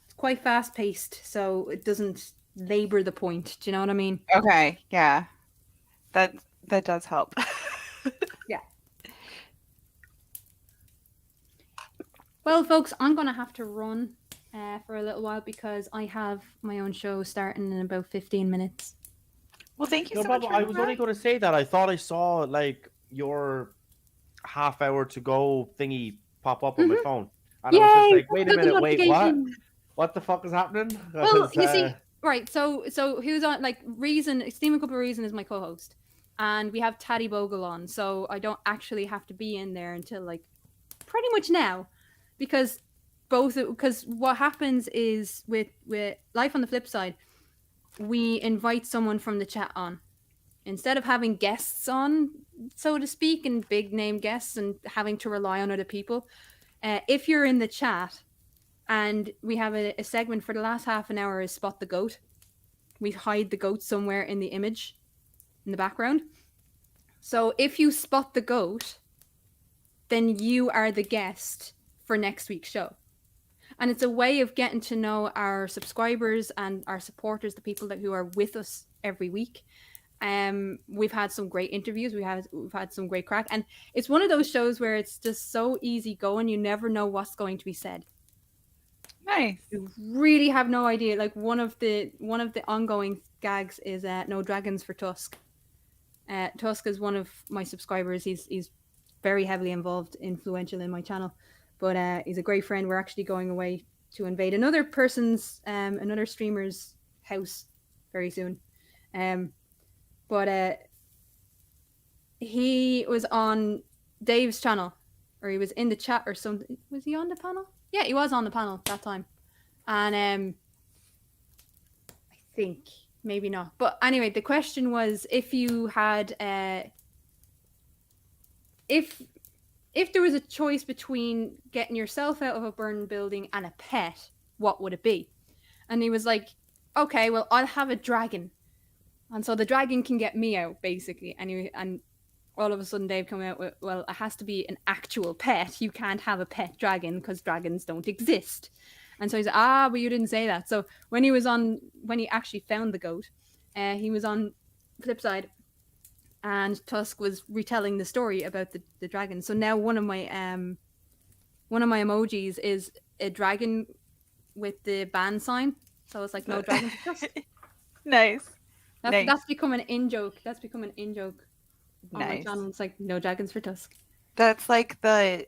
It's quite fast paced, so it doesn't labor the point. Do you know what I mean? Okay. Yeah. That does help. Yeah. Well, folks, I'm going to have to run for a little while because I have my own show starting in about 15 minutes. Well, thank you No so much. problem. I was only going to say that I thought I saw like your half-hour to go thingy pop up on my phone, and I was just like, "Wait a minute, wait, what? What the fuck is happening?" Well, you see, right? So who's on? Like, Reason, Steaming Cup of Reason is my co-host, and we have Taddy Bogle on, so I don't actually have to be in there until like pretty much now, because what happens is with Life on the Flip Side, we invite someone from the chat on instead of having guests on, so to speak, and big name guests and having to rely on other people. If you're in the chat, and we have a segment for the last half an hour is Spot the Goat. We hide the goat somewhere in the image in the background. So if you spot the goat, then you are the guest for next week's show. And it's a way of getting to know our subscribers and our supporters, the people who are with us every week. We've had some great interviews. We've had some great crack, and it's one of those shows where it's just so easy going. You never know what's going to be said. Nice. You really have no idea. Like one of the ongoing gags is No Dragons for Tusk. Tusk is one of my subscribers. He's very heavily involved, influential in my channel, but he's a great friend. We're actually going away to invade another streamer's house very soon. But he was on Dave's channel, or he was in the chat or something. Was he on the panel? Yeah, he was on the panel that time. And I think maybe not. But anyway, the question was if you had if there was a choice between getting yourself out of a burned building and a pet, what would it be? And he was like, okay, well, I'll have a dragon. And so the dragon can get me out, basically. And all of a sudden Dave came out with, well, it has to be an actual pet. You can't have a pet dragon because dragons don't exist. And so he's like, but you didn't say that. So when he actually found the goat, he was on Flipside, and Tusk was retelling the story about the dragon. So now one of my emojis is a dragon with the ban sign. So it's like no dragon. Nice. That's become an in joke. That's become an in joke on my Nice. channel. It's like no dragons for Tusk. That's like the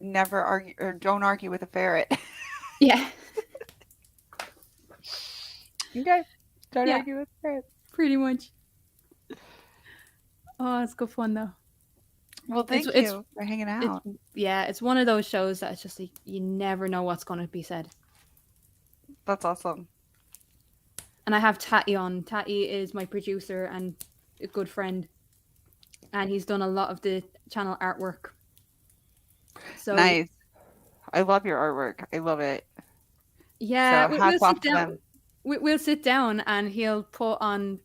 never argue or don't argue with a ferret. Yeah. Okay. Don't Yeah. argue with a ferret. Pretty much. Oh, it's good fun though. Well, thank you for hanging out. It's one of those shows that it's just like you never know what's going to be said. That's awesome. And I have Tatty on. Tatty is my producer and a good friend, and he's done a lot of the channel artwork. So Nice. I love your artwork. I love it. Yeah, So we'll hats off sit to down. them. We'll sit down, and he'll put on.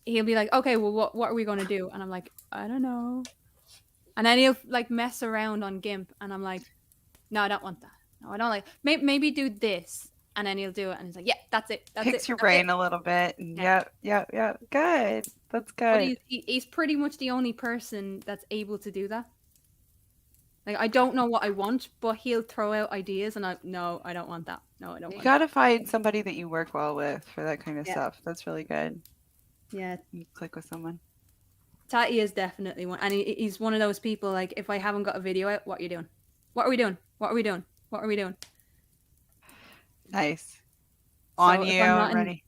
He'll be like, "Okay, well, what are we going to do?" And I'm like, "I don't know." And then he'll like mess around on GIMP, and I'm like, "No, I don't want that. No, I don't like. Maybe do this." And then he'll do it, and he's like, "Yeah, that's it. That's Picks it. your That's brain it." a little bit. Yeah. Yeah. Good. That's But good. he's pretty much the only person that's able to do that. Like I don't know what I want, but he'll throw out ideas, and I don't want that. No, I don't You want gotta find somebody that you work well with for that kind of Yeah. stuff. That's really good. that. Yeah, You click with someone. Tatty is definitely one, and he's one of those people. Like if I haven't got a video out, what are you doing? What are we doing? What are we doing? What are we doing? Nice. So On if you, I'm not in- ready.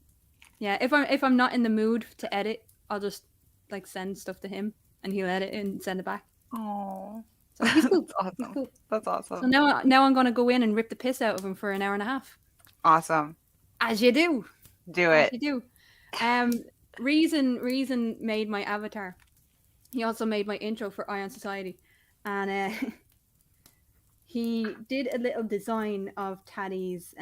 Yeah, if I'm not in the mood to edit, I'll just like send stuff to him, and he'll edit it and send it back. Oh, So he's cool. that's awesome. He's cool. That's So awesome. now I'm gonna go in and rip the piss out of him for an hour and a half, Awesome. as you do. Do As it. you do. Reason made my avatar. He also made my intro for Ion Society, and he did a little design of Taddy's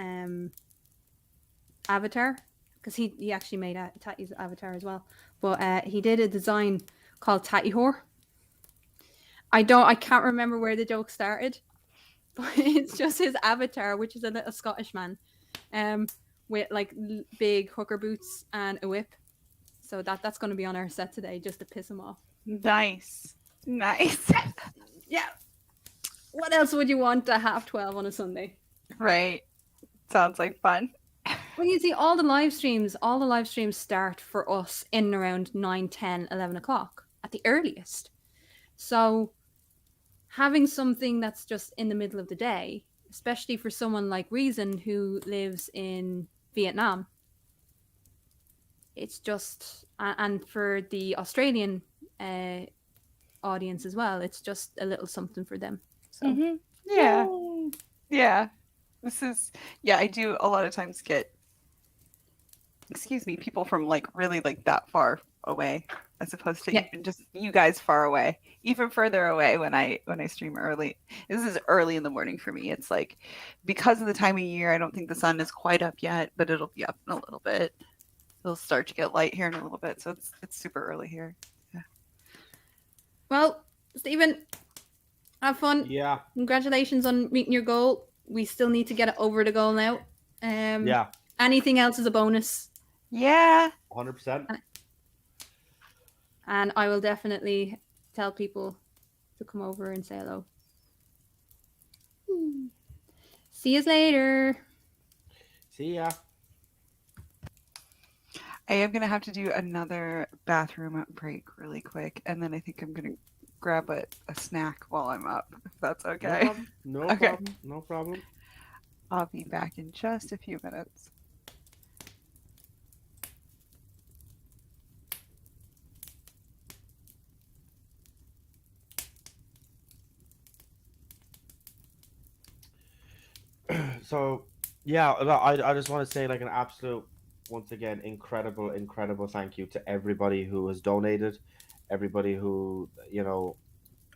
avatar, because he actually made Tatty's avatar as well. But he did a design called Tatty Whore. I can't remember where the joke started, but it's just his avatar, which is a little Scottish man, with like big hooker boots and a whip. So that's going to be on our set today, just to piss him off. Nice. Nice. Yeah. What else would you want at 12:30 on a Sunday? Right. Sounds like fun. Well, you see, all the live streams start for us in and around 9, 10, 11 o'clock at the earliest. So having something that's just in the middle of the day, especially for someone like Reason who lives in Vietnam, it's just, and for the Australian audience as well, it's just a little something for them. So Yeah. Yeah. I do a lot of times get, people from like really like that far away, as opposed to Yeah. even just you guys far away, even further away when I stream early. This is early in the morning for me. It's like, because of the time of year, I don't think the sun is quite up yet, but it'll be up in a little bit. It'll start to get light here in a little bit, so it's super early here. Well, Stephen, have fun. Yeah. Congratulations on meeting your goal. We still need to get it over the goal now. Yeah. Anything else is a bonus. Yeah. 100%. And I will definitely tell people to come over and say hello. See you later. See ya. I am going to have to do another bathroom break really quick, and then I think I'm going to grab a snack while I'm up, if that's okay. No Okay. problem. No problem. I'll be back in just a few minutes. So, yeah, I just want to say like an absolute, once again, incredible thank you to everybody who has donated, everybody who,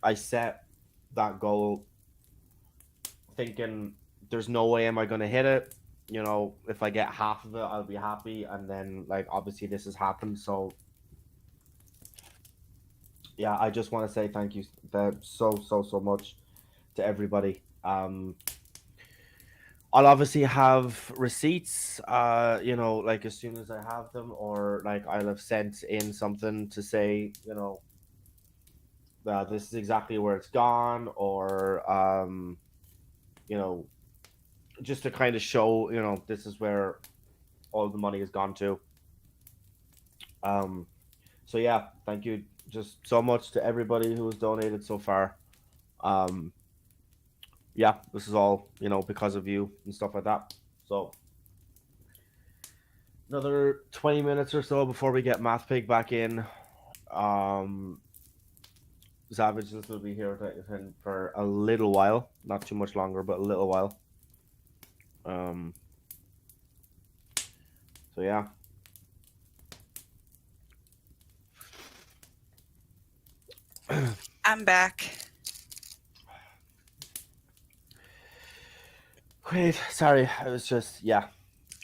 I set that goal thinking there's no way am I going to hit it. If I get half of it, I'll be happy. And then, like, obviously this has happened. So, yeah, I just want to say thank you so much to everybody. I'll obviously have receipts, like as soon as I have them, or like I'll have sent in something to say, this is exactly where it's gone, or, just to kind of show, this is where all the money has gone to. So yeah, thank you just so much to everybody who has donated so far. Yeah, this is all, because of you and stuff like that. So another 20 minutes or so before we get Math Pig back in. Savage is will be here for a little while, not too much longer, but a little while. So yeah. I'm back. Wait, sorry, I was just,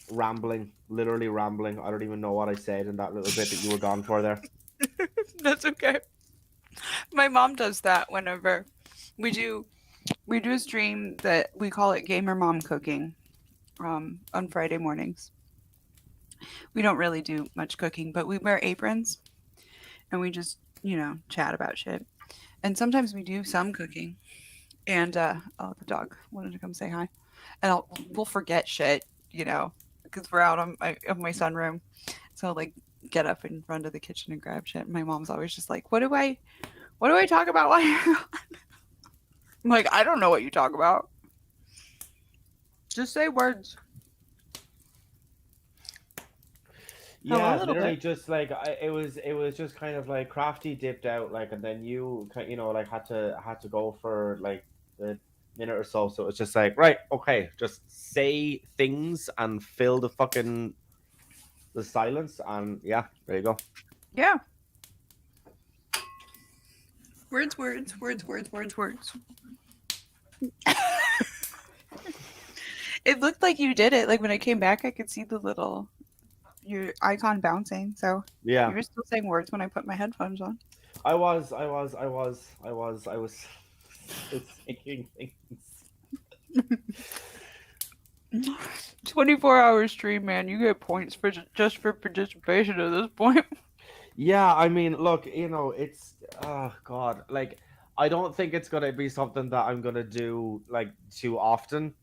rambling, literally rambling. I don't even know what I said in that little bit that you were gone for there. That's okay. My mom does that whenever we do a stream that we call it Gamer Mom Cooking on Friday mornings. We don't really do much cooking, but we wear aprons and we just, chat about shit. And sometimes we do some cooking. and oh, the dog wanted to come say hi, and we'll forget shit, because we're out of my sunroom, so I'll, like, get up and run to the kitchen and grab shit. And my mom's always just like, "What do I talk about while you're gone?" I'm like, "I don't know what you talk about. Just say words." Oh, a Yeah, little literally bit. just like it was just kind of like Crafty dipped out, like, and then like had to go for like the minute or so. So it was just like, right, okay, just say things and fill the silence, and yeah, there you go. Yeah. Words, words, words, words, words, words. It looked like you did it. Like when I came back, I could see your icon bouncing. So Yeah, you were still saying words when I put my headphones on. I was thinking things. 24-hour stream, man. You get points for just for participation at this point. Yeah, I mean, look, it's oh god, like I don't think it's gonna be something that I'm gonna do like too often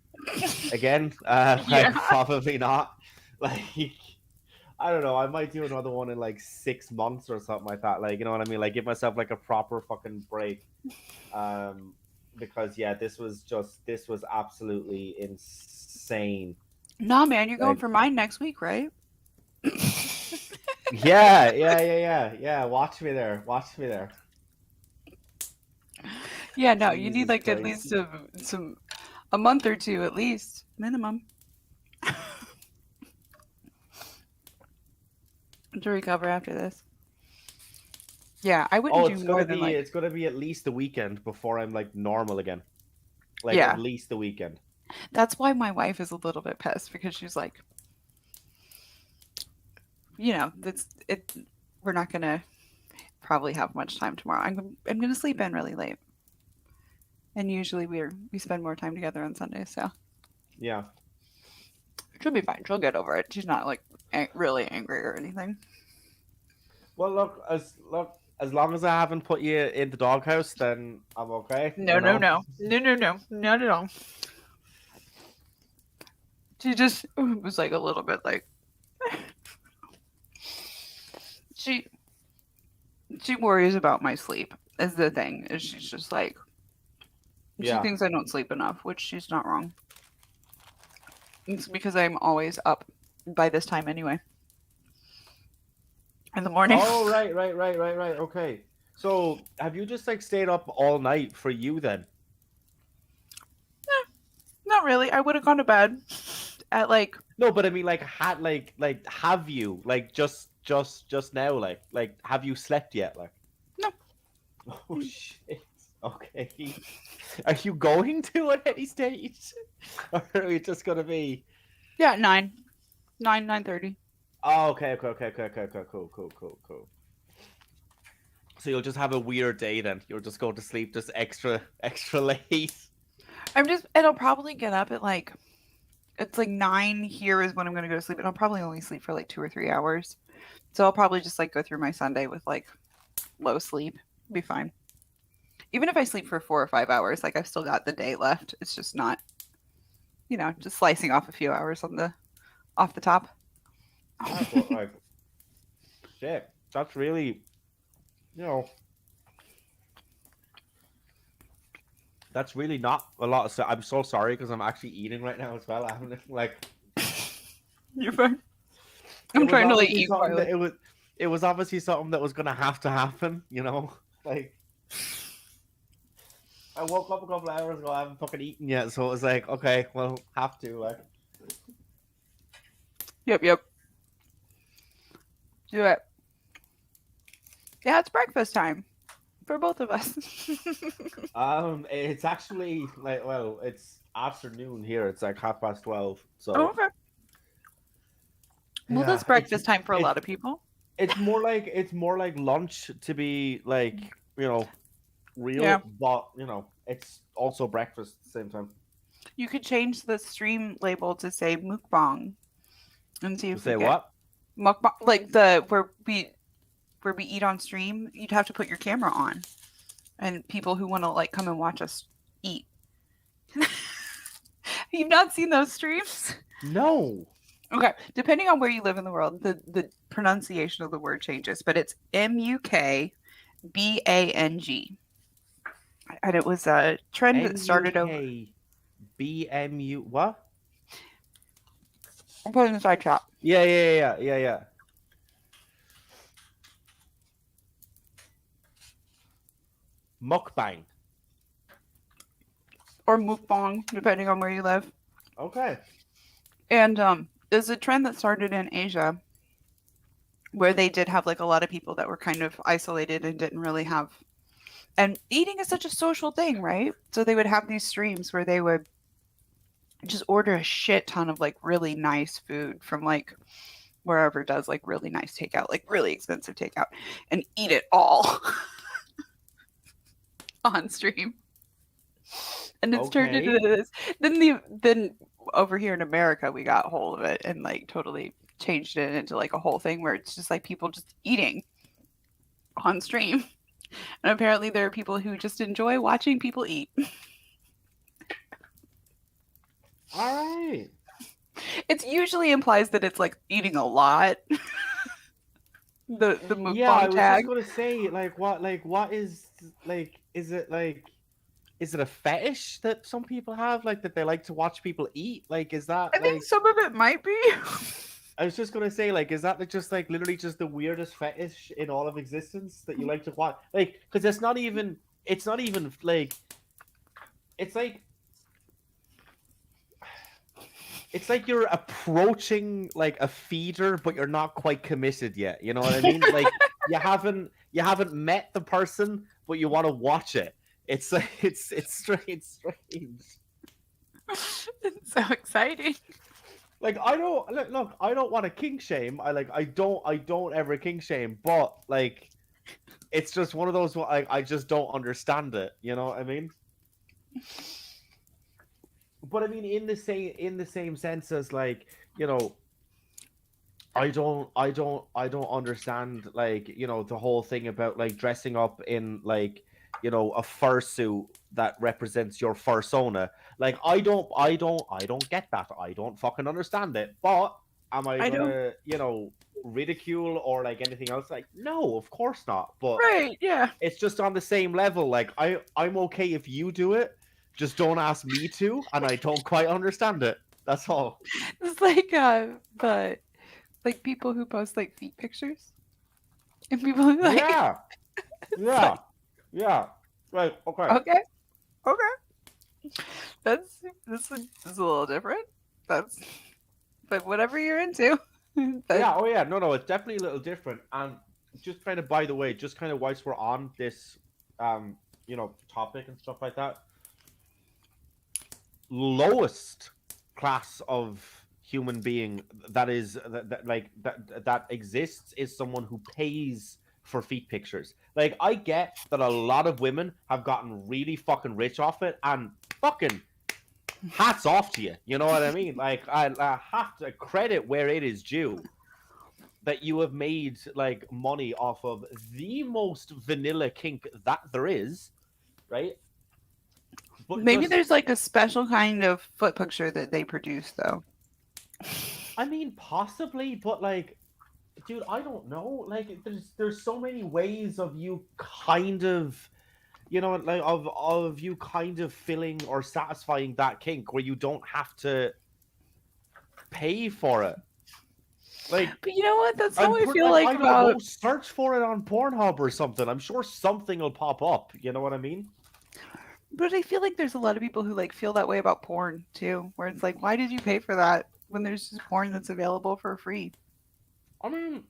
again. Like probably not. Like I don't know, I might do another one in like 6 months or something like that. Like, you know what I mean? Like give myself like a proper fucking break. Because yeah, this was absolutely insane. Nah, man, you're going Like, for mine next week, right? yeah. Watch me there. Yeah, no, you need Jesus like at Christ. least a month or two at least, minimum. To recover after this. Yeah, I wouldn't do more than like it's gonna be at least the weekend before I'm like normal again. Like Yeah. at least the weekend. That's why my wife is a little bit pissed, because she's like, we're not gonna probably have much time tomorrow. I'm gonna sleep in really late, and usually we spend more time together on Sundays, so Yeah. she'll be fine. She'll get over it. She's not like really angry or anything. Well, look, as long as I haven't put you in the doghouse, then I'm okay. No, not at all. She just was like a little bit like she worries about my sleep is the thing. Is she's just like she Yeah. thinks I don't sleep enough, which she's not wrong. It's because I'm always up by this time anyway. In the morning. Oh, right. Okay. So, have you just like stayed up all night for you then? Not really. I would have gone to bed at like No, but I mean, like, have you like just now, like, have you slept yet? Like, No. Oh shit. Okay. Are you going to at any stage, or are you just gonna be? Yeah, 9:30. Oh, okay. Cool. So you'll just have a weird day then. You'll just go to sleep just extra late. It'll probably get up at like, it's like 9 here is when I'm going to go to sleep, and I'll probably only sleep for like 2 or 3 hours. So I'll probably just like go through my Sunday with like low sleep. Be fine. Even if I sleep for 4 or 5 hours, like I've still got the day left. It's just not, just slicing off a few hours off the top. That's what, like, shit. That's really, that's really not a lot of. I'm so sorry because I'm actually eating right now as well. I haven't like. You're fine. I'm trying to like eat. It was obviously something that was gonna have to happen. Like. I woke up a couple of hours ago. I haven't fucking eaten yet, so it was like, okay, well, have to like. Yep. Do it. Yeah, it's breakfast time for both of us. It's actually like, well, it's afternoon here. It's like 12:30. So. Oh, okay. Well, that's breakfast time for a lot of people. It's more like lunch to be like, real, Yeah. but it's also breakfast at the same time. You could change the stream label to say mukbang, and see if Say we get what? mukbang, like where we eat on stream. You'd have to put your camera on, and people who want to like come and watch us eat. You've not seen those streams? No. Okay, depending on where you live in the world, the pronunciation of the word changes, but it's MUKBANG. And it was a trend that started over. BMU what? I'm putting in the side chat. Yeah. Mukbang. Or mukbang, depending on where you live. Okay. And there's a trend that started in Asia where they did have like a lot of people that were kind of isolated and didn't really have. And eating is such a social thing, right? So they would have these streams where they would just order a shit ton of like really nice food from like wherever does like really nice takeout, like really expensive takeout, and eat it all on stream. And it's turned into Okay. this. Then over here in America, we got a hold of it and like totally changed it into like a whole thing where it's just like people just eating on stream. And apparently there are people who just enjoy watching people eat. All right. It usually implies that it's like eating a lot. the mukbang Yeah, I was tag. just gonna say, what is is it a fetish that some people have, like that they like to watch people eat? Like, is that I think some of it might be. I was just gonna say, like, is that just like literally just the weirdest fetish in all of existence that you like to watch? Like, because it's not even like, it's like you're approaching like a feeder, but you're not quite committed yet. You know what I mean? Like you haven't met the person, but you want to watch it. It's like it's strange. It's so exciting. Like I don't look. I don't want to kink shame. I don't ever kink shame. But like, it's just one of those. I just don't understand it. You know what I mean? But I mean, in the same sense as like, you know, I don't understand like, you know, the whole thing about like dressing up in like, you know, a fursuit that represents your fursona. Like I don't get that. I don't fucking understand it. But am I gonna, you know, ridicule or like anything else? Like, no, of course not. But Right, yeah. it's just on the same level. Like I'm okay if you do it. Just don't ask me to, and I don't quite understand it. That's all. It's like the like people who post like feet pictures. And people who like Yeah. Right, okay. Okay. This is a little different. But whatever you're into. Yeah, no, it's definitely a little different. And just kind of, by the way, just kind of whilst we're on this you know, topic and stuff like that, lowest class of human being that exists is someone who pays for feet pictures. Like, I get that a lot of women have gotten really fucking rich off it, and fucking hats off to you. You know what I mean? Like, I have to credit where it is due that you have made like money off of the most vanilla kink that there is, right? But maybe there's like a special kind of foot picture that they produce though. I mean, possibly, but like, dude, I don't know. Like, there's so many ways of you kind of, you know, like of you kind of filling or satisfying that kink where you don't have to pay for it. Like, but you know what? That's how I feel I like don't about know, search for it on Pornhub or something. I'm sure something will pop up. You know what I mean? But I feel like there's a lot of people who like feel that way about porn too, where it's like, why did you pay for that when there's just porn that's available for free? I mean,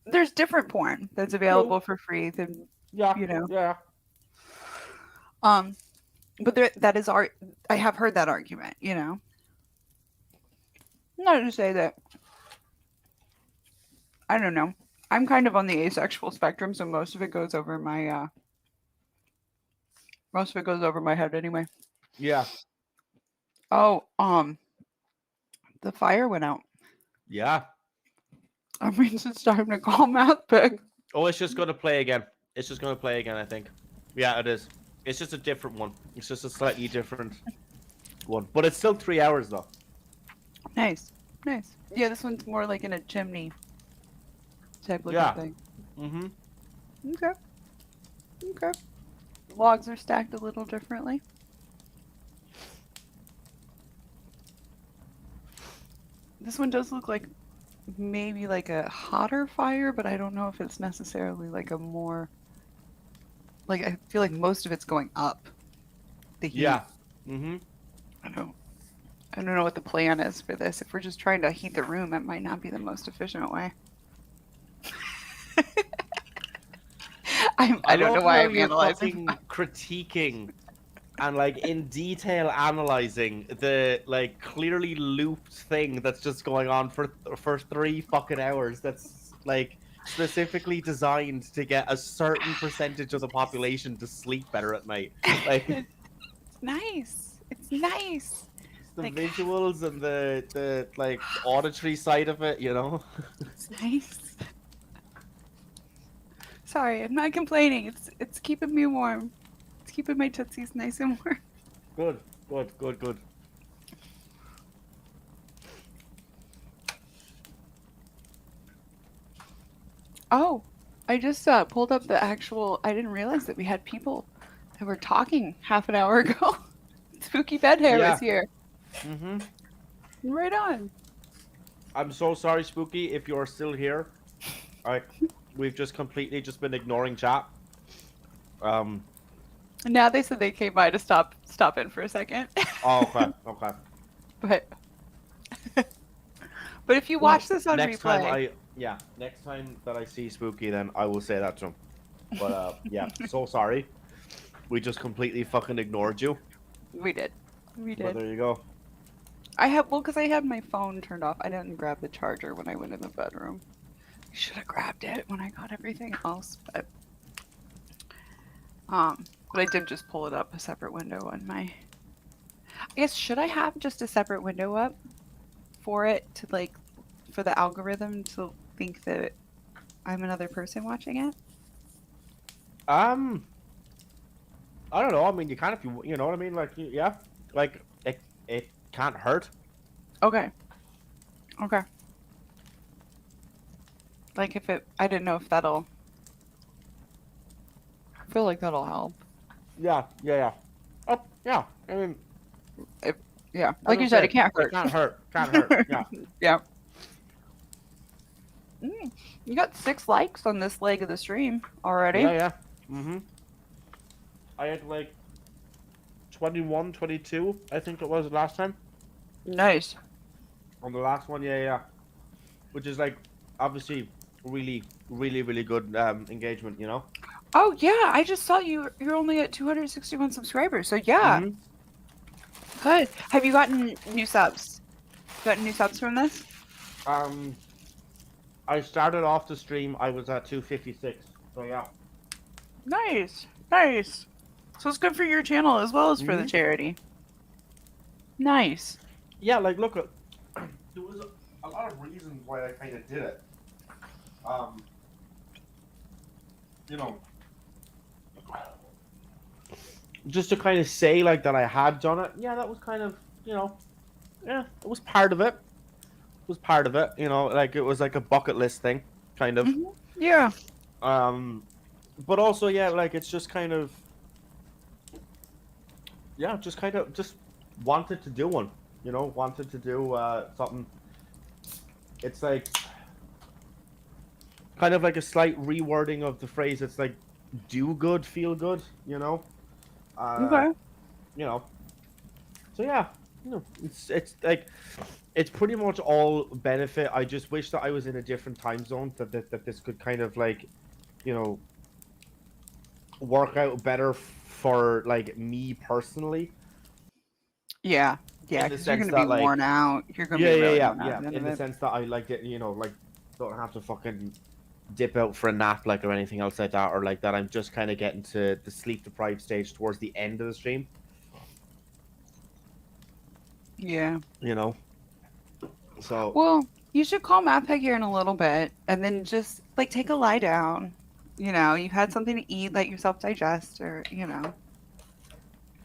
there's different porn that's available for free than you know. Yeah. But that is art. I have heard that argument, you know. Not to say that I don't know. I'm kind of on the asexual spectrum, so most of it goes over my head anyway. Yeah. Oh, the fire went out. Yeah. That means it's time to call Math Pig. Oh, it's just going to play again. I think. Yeah, it is. It's just a different one. It's just a slightly different one, but it's still 3 hours though. Nice. Nice. Yeah, this one's more like in a chimney type looking Yeah. thing. Mm-hmm. Okay. Okay. Logs are stacked a little differently. This one does look like maybe like a hotter fire, but I don't know if it's necessarily like a more like I feel like most of it's going up. The heat. Yeah. Mm-hmm. I don't know what the plan is for this. If we're just trying to heat the room, it might not be the most efficient way. I don't know love why how I'm you're analyzing. fucking critiquing and like in detail analyzing the like clearly looped thing that's just going on for 3 fucking hours. That's like specifically designed to get a certain percentage of the population to sleep better at night. Like It's nice. It's nice. the Like- visuals and the like auditory side of it, you know. It's nice. Sorry, I'm not complaining. It's keeping me warm. It's keeping my tootsies nice and warm. Good, good, good, good. Oh, I just pulled up the actual. I didn't realize that we had people that were talking half an hour ago. Spooky Bed Hair Yeah. was here. Mm-hmm. Right on. I'm so sorry, Spooky, if you're still here. We've just completely just been ignoring chat. Now they said they came by to stop in for a second. Oh, okay, okay. but but if you watch this on next replay, next time that I see Spooky, then I will say that to him. But yeah, so sorry. We just completely fucking ignored you. we did. We But did. there you go. Because I had my phone turned off. I didn't grab the charger when I went in the bedroom. I should have grabbed it when I got everything else, but I did just pull it up a separate window on my. I guess should I have just a separate window up for it to like for the algorithm to think that I'm another person watching it? I don't know. I mean, you can if you know what I mean. Like, yeah, like it can't hurt. Okay. Okay. Like if it, I didn't know if that'll. I feel like that'll help. Yeah. Oh, yeah. I mean, Yeah, as like I you said, it can't hurt. It can't hurt. Can't hurt. Yeah. Yeah. You got 6 likes on this leg of the stream already. Yeah. Mm-hmm. I had like 21, 22, I think it was last time. Nice. On the last one, yeah. Which is like obviously really, really, really good engagement, you know? Oh yeah, I just saw you're only at 261 subscribers. So yeah, Mhm. good. Have you gotten new subs? Gotten new subs from this? I started off the stream, I was at 256. So yeah. Nice. So it's good for your channel as well as for the Mhm. charity. Nice. Yeah, like look, there was a lot of reasons why I kind of did it. You know, just to kind of say like that I had done it. Yeah, that was kind of, you know, yeah, it was part of it. It was part of it, you know, like it was like a bucket list thing, kind of. Mhm. Yeah. But also, yeah, like it's just kind of, yeah, just kind of just wanted to do one, you know, wanted to do something. It's like kind of like a slight rewording of the phrase. It's like do good, feel good, you know. Okay. You know. So yeah, you know, it's like it's pretty much all benefit. I just wish that I was in a different time zone that this could kind of like, you know, work out better for like me personally. Yeah. Yeah, In the because you're sense gonna be that, like- worn out. You're gonna be really worn out. at the end In of the it. sense that I like it, you know, like don't have to fucking dip out for a nap like or anything else like that, or like that. I'm just kind of getting to the sleep deprived stage towards the end of the stream. Yeah. You know. So Well, you should call MathPeg here in a little bit, and then just like take a lie down. You know, you've had something to eat, let yourself digest, or you know.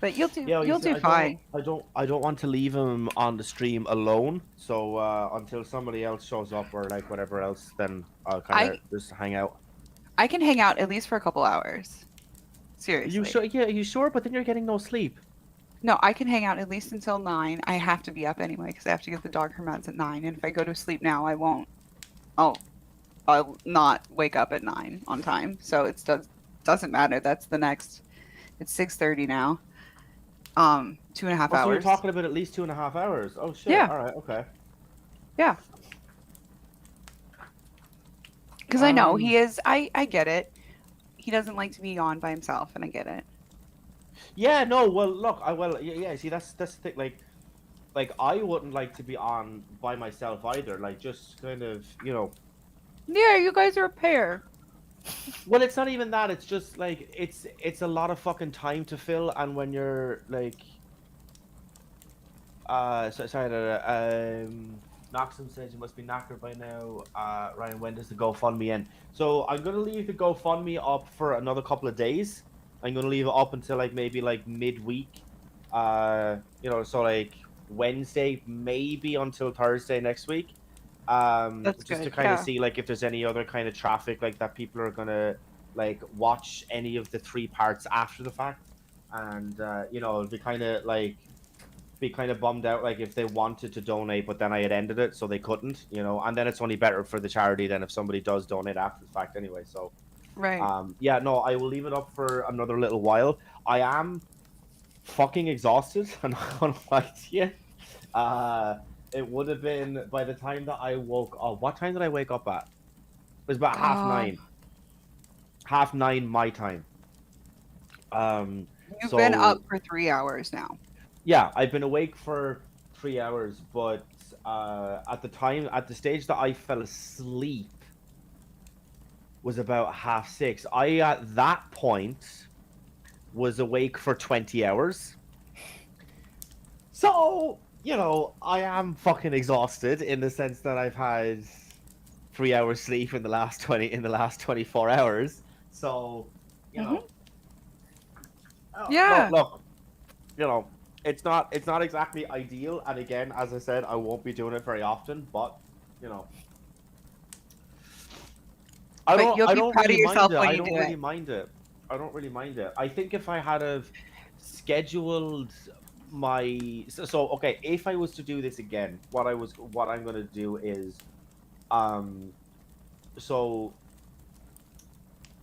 But you'll do Yeah, well, you'll see, do fine. I don't want to leave him on the stream alone. So until somebody else shows up or like whatever else, then I'll kind of just hang out. I can hang out at least for a couple hours. Seriously. You sure? Yeah, you sure? But then you're getting no sleep. No, I can hang out at least until 9. I have to be up anyway because I have to get the dog her meds at 9. And if I go to sleep now, I won't. I'll not wake up at 9 on time. So it doesn't matter. That's the next. It's 6:30 now. 2.5 So hours. you're talking about at least 2.5 hours. Oh shit! Yeah. All right. Okay. Yeah. Because I know he is. I get it. He doesn't like to be on by himself, and I get it. Yeah. No. Well, look. Yeah. See, that's the thing. Like I wouldn't like to be on by myself either. Like just kind of, you know. Yeah, you guys are a pair. Well, it's not even that. It's just like it's a lot of fucking time to fill, and when you're like, Noxum says you must be knackered by now. Ryan, when does the GoFundMe end? So I'm gonna leave the GoFundMe up for another couple of days. I'm gonna leave it up until like maybe like midweek. You know, so like Wednesday, maybe until Thursday next week. That's just to good, kind of yeah. see like if there's any other kind of traffic like that people are gonna like watch any of the 3 parts after the fact, and you know, be kind of bummed out like if they wanted to donate but then I had ended it so they couldn't, you know, and then it's only better for the charity than if somebody does donate after the fact anyway. So Right. yeah, no, I will leave it up for another little while. I am fucking exhausted. I'm not gonna lie to you. It would have been by the time that I woke up. What time did I wake up at? It was about 9:30. 9:30 my time. You've been up for 3 hours now. Yeah, I've been awake for 3 hours, but at the stage that I fell asleep was about 6:30. I at that point was awake for 20 hours. So, you know, I am fucking exhausted in the sense that I've had 3 hours sleep in the last 24 hours. So, you know. Yeah. Look, you know, it's not exactly ideal, and again, as I said, I won't be doing it very often, but you know, I But don't you'll be really proud of yourself mind it. when I you don't do really it. mind it. I don't really mind it. I think if I had have scheduled my so okay, if I was to do this again, what I'm gonna do is so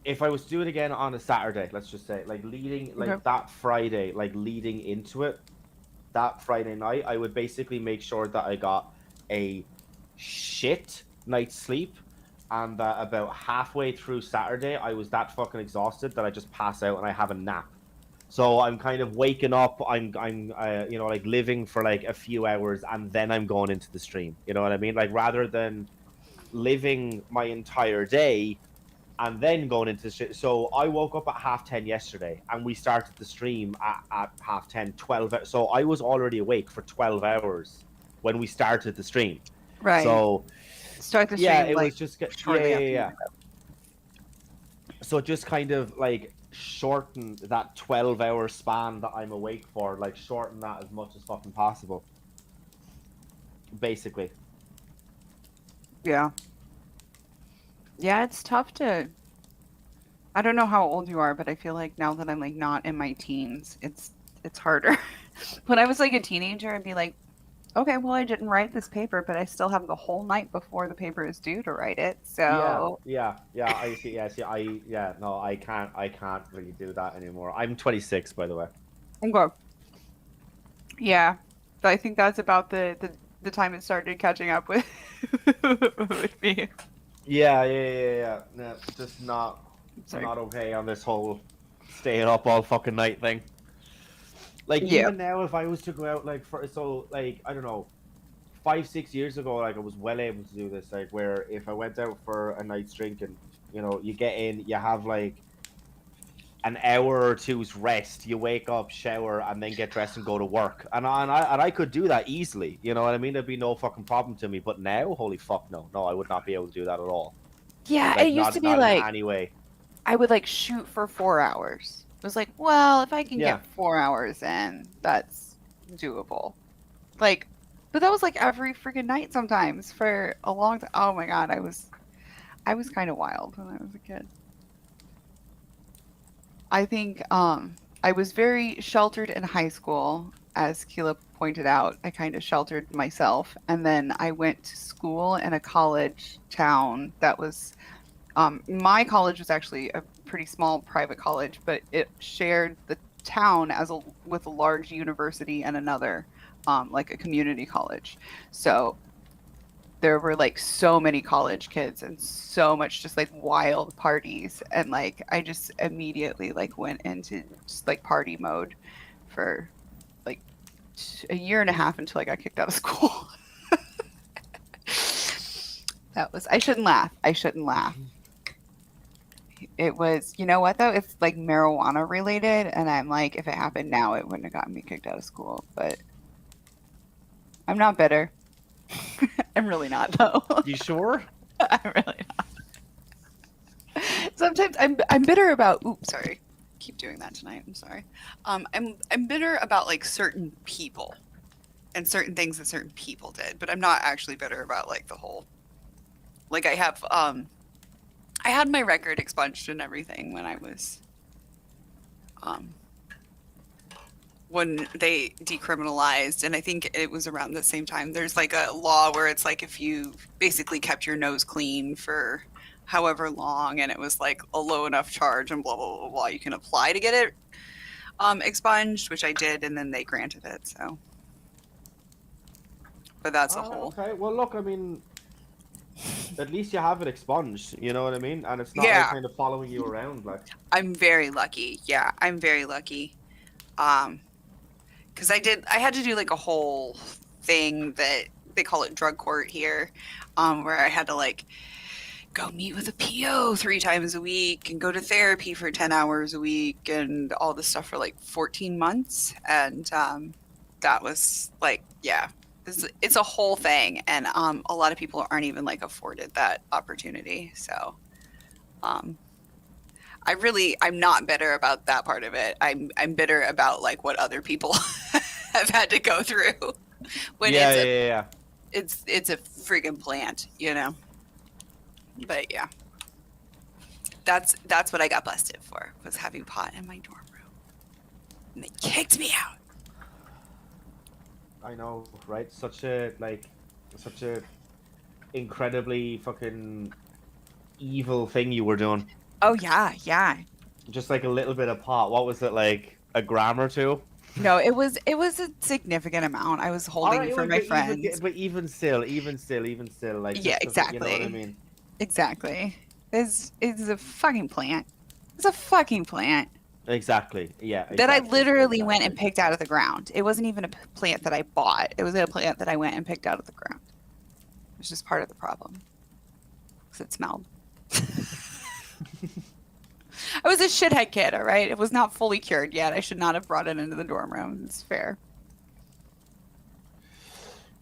if I was to do it again on a Saturday, let's just say, like Okay. that Friday, like leading into it, that Friday night, I would basically make sure that I got a shit night's sleep, and that about halfway through Saturday, I was that fucking exhausted that I just pass out and I have a nap. So I'm kind of waking up, I'm you know, like living for like a few hours, and then I'm going into the stream. You know what I mean? Like rather than living my entire day and then going into shit. So I woke up at 10:30 yesterday, and we started the stream at 10:30, 12. So I was already awake for 12 hours when we started the stream. Right. So Start the stream. yeah, it like, was just shortly after you yeah. wake up. So just kind of like shorten that 12-hour span that I'm awake for, like shorten that as much as fucking possible. Basically. Yeah. Yeah, it's tough to. I don't know how old you are, but I feel like now that I'm like not in my teens, it's harder. When I was like a teenager, I'd be like, okay, well, I didn't write this paper, but I still have the whole night before the paper is due to write it. So Yeah. I see. No, I can't really do that anymore. I'm 26, by the way. okay. Yeah, but I think that's about the time it started catching up with with me. Yeah. No, just not Sorry. not okay on this whole staying up all fucking night thing. Like Yeah. even now, if I was to go out like I don't know, 5-6 years ago, like I was well able to do this. Like where if I went out for a night's drinking, you know, you get in, you have like an hour or two's rest, you wake up, shower, and then get dressed and go to work. And I could do that easily. You know what I mean? There'd be no fucking problem to me. But now, holy fuck, no, I would not be able to do that at all. Yeah, Like, it used to be not like in any way. I would like shoot for 4 hours It was like, well, if I can Yeah. get 4 hours in, that's doable. Like, but that was like every freaking night sometimes for a long time. Oh my god, I was kind of wild when I was a kid. I think I was very sheltered in high school, as Keela pointed out. I kind of sheltered myself, and then I went to school in a college town that was my college was actually a pretty small private college, but it shared the town with a large university and another like a community college. So there were like so many college kids and so much just like wild parties, and like I just immediately like went into just like party mode for like a year and a half until I got kicked out of school. That was, I shouldn't laugh. It was, you know what though? It's like marijuana related, and I'm like, if it happened now, it wouldn't have gotten me kicked out of school. But I'm not bitter. I'm really not though. You sure? I'm really not. Sometimes I'm bitter about. Oops, sorry. Keep doing that tonight. I'm sorry. I'm bitter about like certain people and certain things that certain people did, but I'm not actually bitter about like the whole. Like I have I had my record expunged and everything when I was when they decriminalized, and I think it was around the same time. There's like a law where it's like if you basically kept your nose clean for however long, and it was like a low enough charge and blah blah blah blah, you can apply to get it expunged, which I did, and then they granted it. So, but that's a whole. Okay, well, look, I mean, at least you have it expunged. You know what I mean? And it's not Yeah. like kind of following you around, like. I'm very lucky. Yeah, I'm very lucky. Because I had to do like a whole thing that they call it drug court here, where I had to like go meet with a PO 3 times a week and go to therapy for 10 hours a week and all this stuff for like 14 months. And that was like, yeah, it's a whole thing. And a lot of people aren't even like afforded that opportunity. So I'm not bitter about that part of it. I'm bitter about like what other people have had to go through when Yeah. it's a freaking plant, you know. But yeah, that's what I got busted for, was having pot in my dorm room, and they kicked me out. I know, right? Such a incredibly fucking evil thing you were doing. Oh yeah. Just like a little bit of pot. What was it, like a gram or two? No, it was a significant amount. I was holding Alright, for well, my but friends. but even still, like Yeah, just the- You know what I exactly. mean? Exactly. It's a fucking plant. It's a fucking plant Exactly. Yeah. that I exactly, literally went and exactly. picked out of the ground. It wasn't even a plant that I bought. It was a plant that I went and picked out of the ground. It was just part of the problem. Because it smelled. I was a shithead kid, all right? It was not fully cured yet. I should not have brought it into the dorm room. It's fair.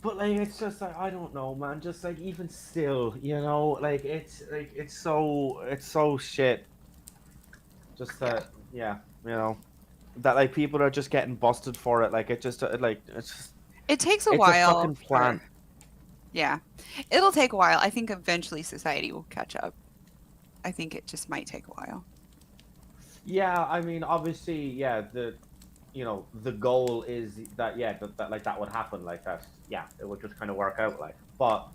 But like, it's just like, I don't know, man. Just like, even still, you know, like it's so shit. Just that, yeah, you know, that like people are just getting busted for it. Like it just It takes a it's while. a fucking plant. Yeah. It'll take a while. I think eventually society will catch up. I think it just might take a while. Yeah, I mean, obviously, yeah, the goal is that, yeah, that like that would happen, like that, yeah, it would just kind of work out, like, but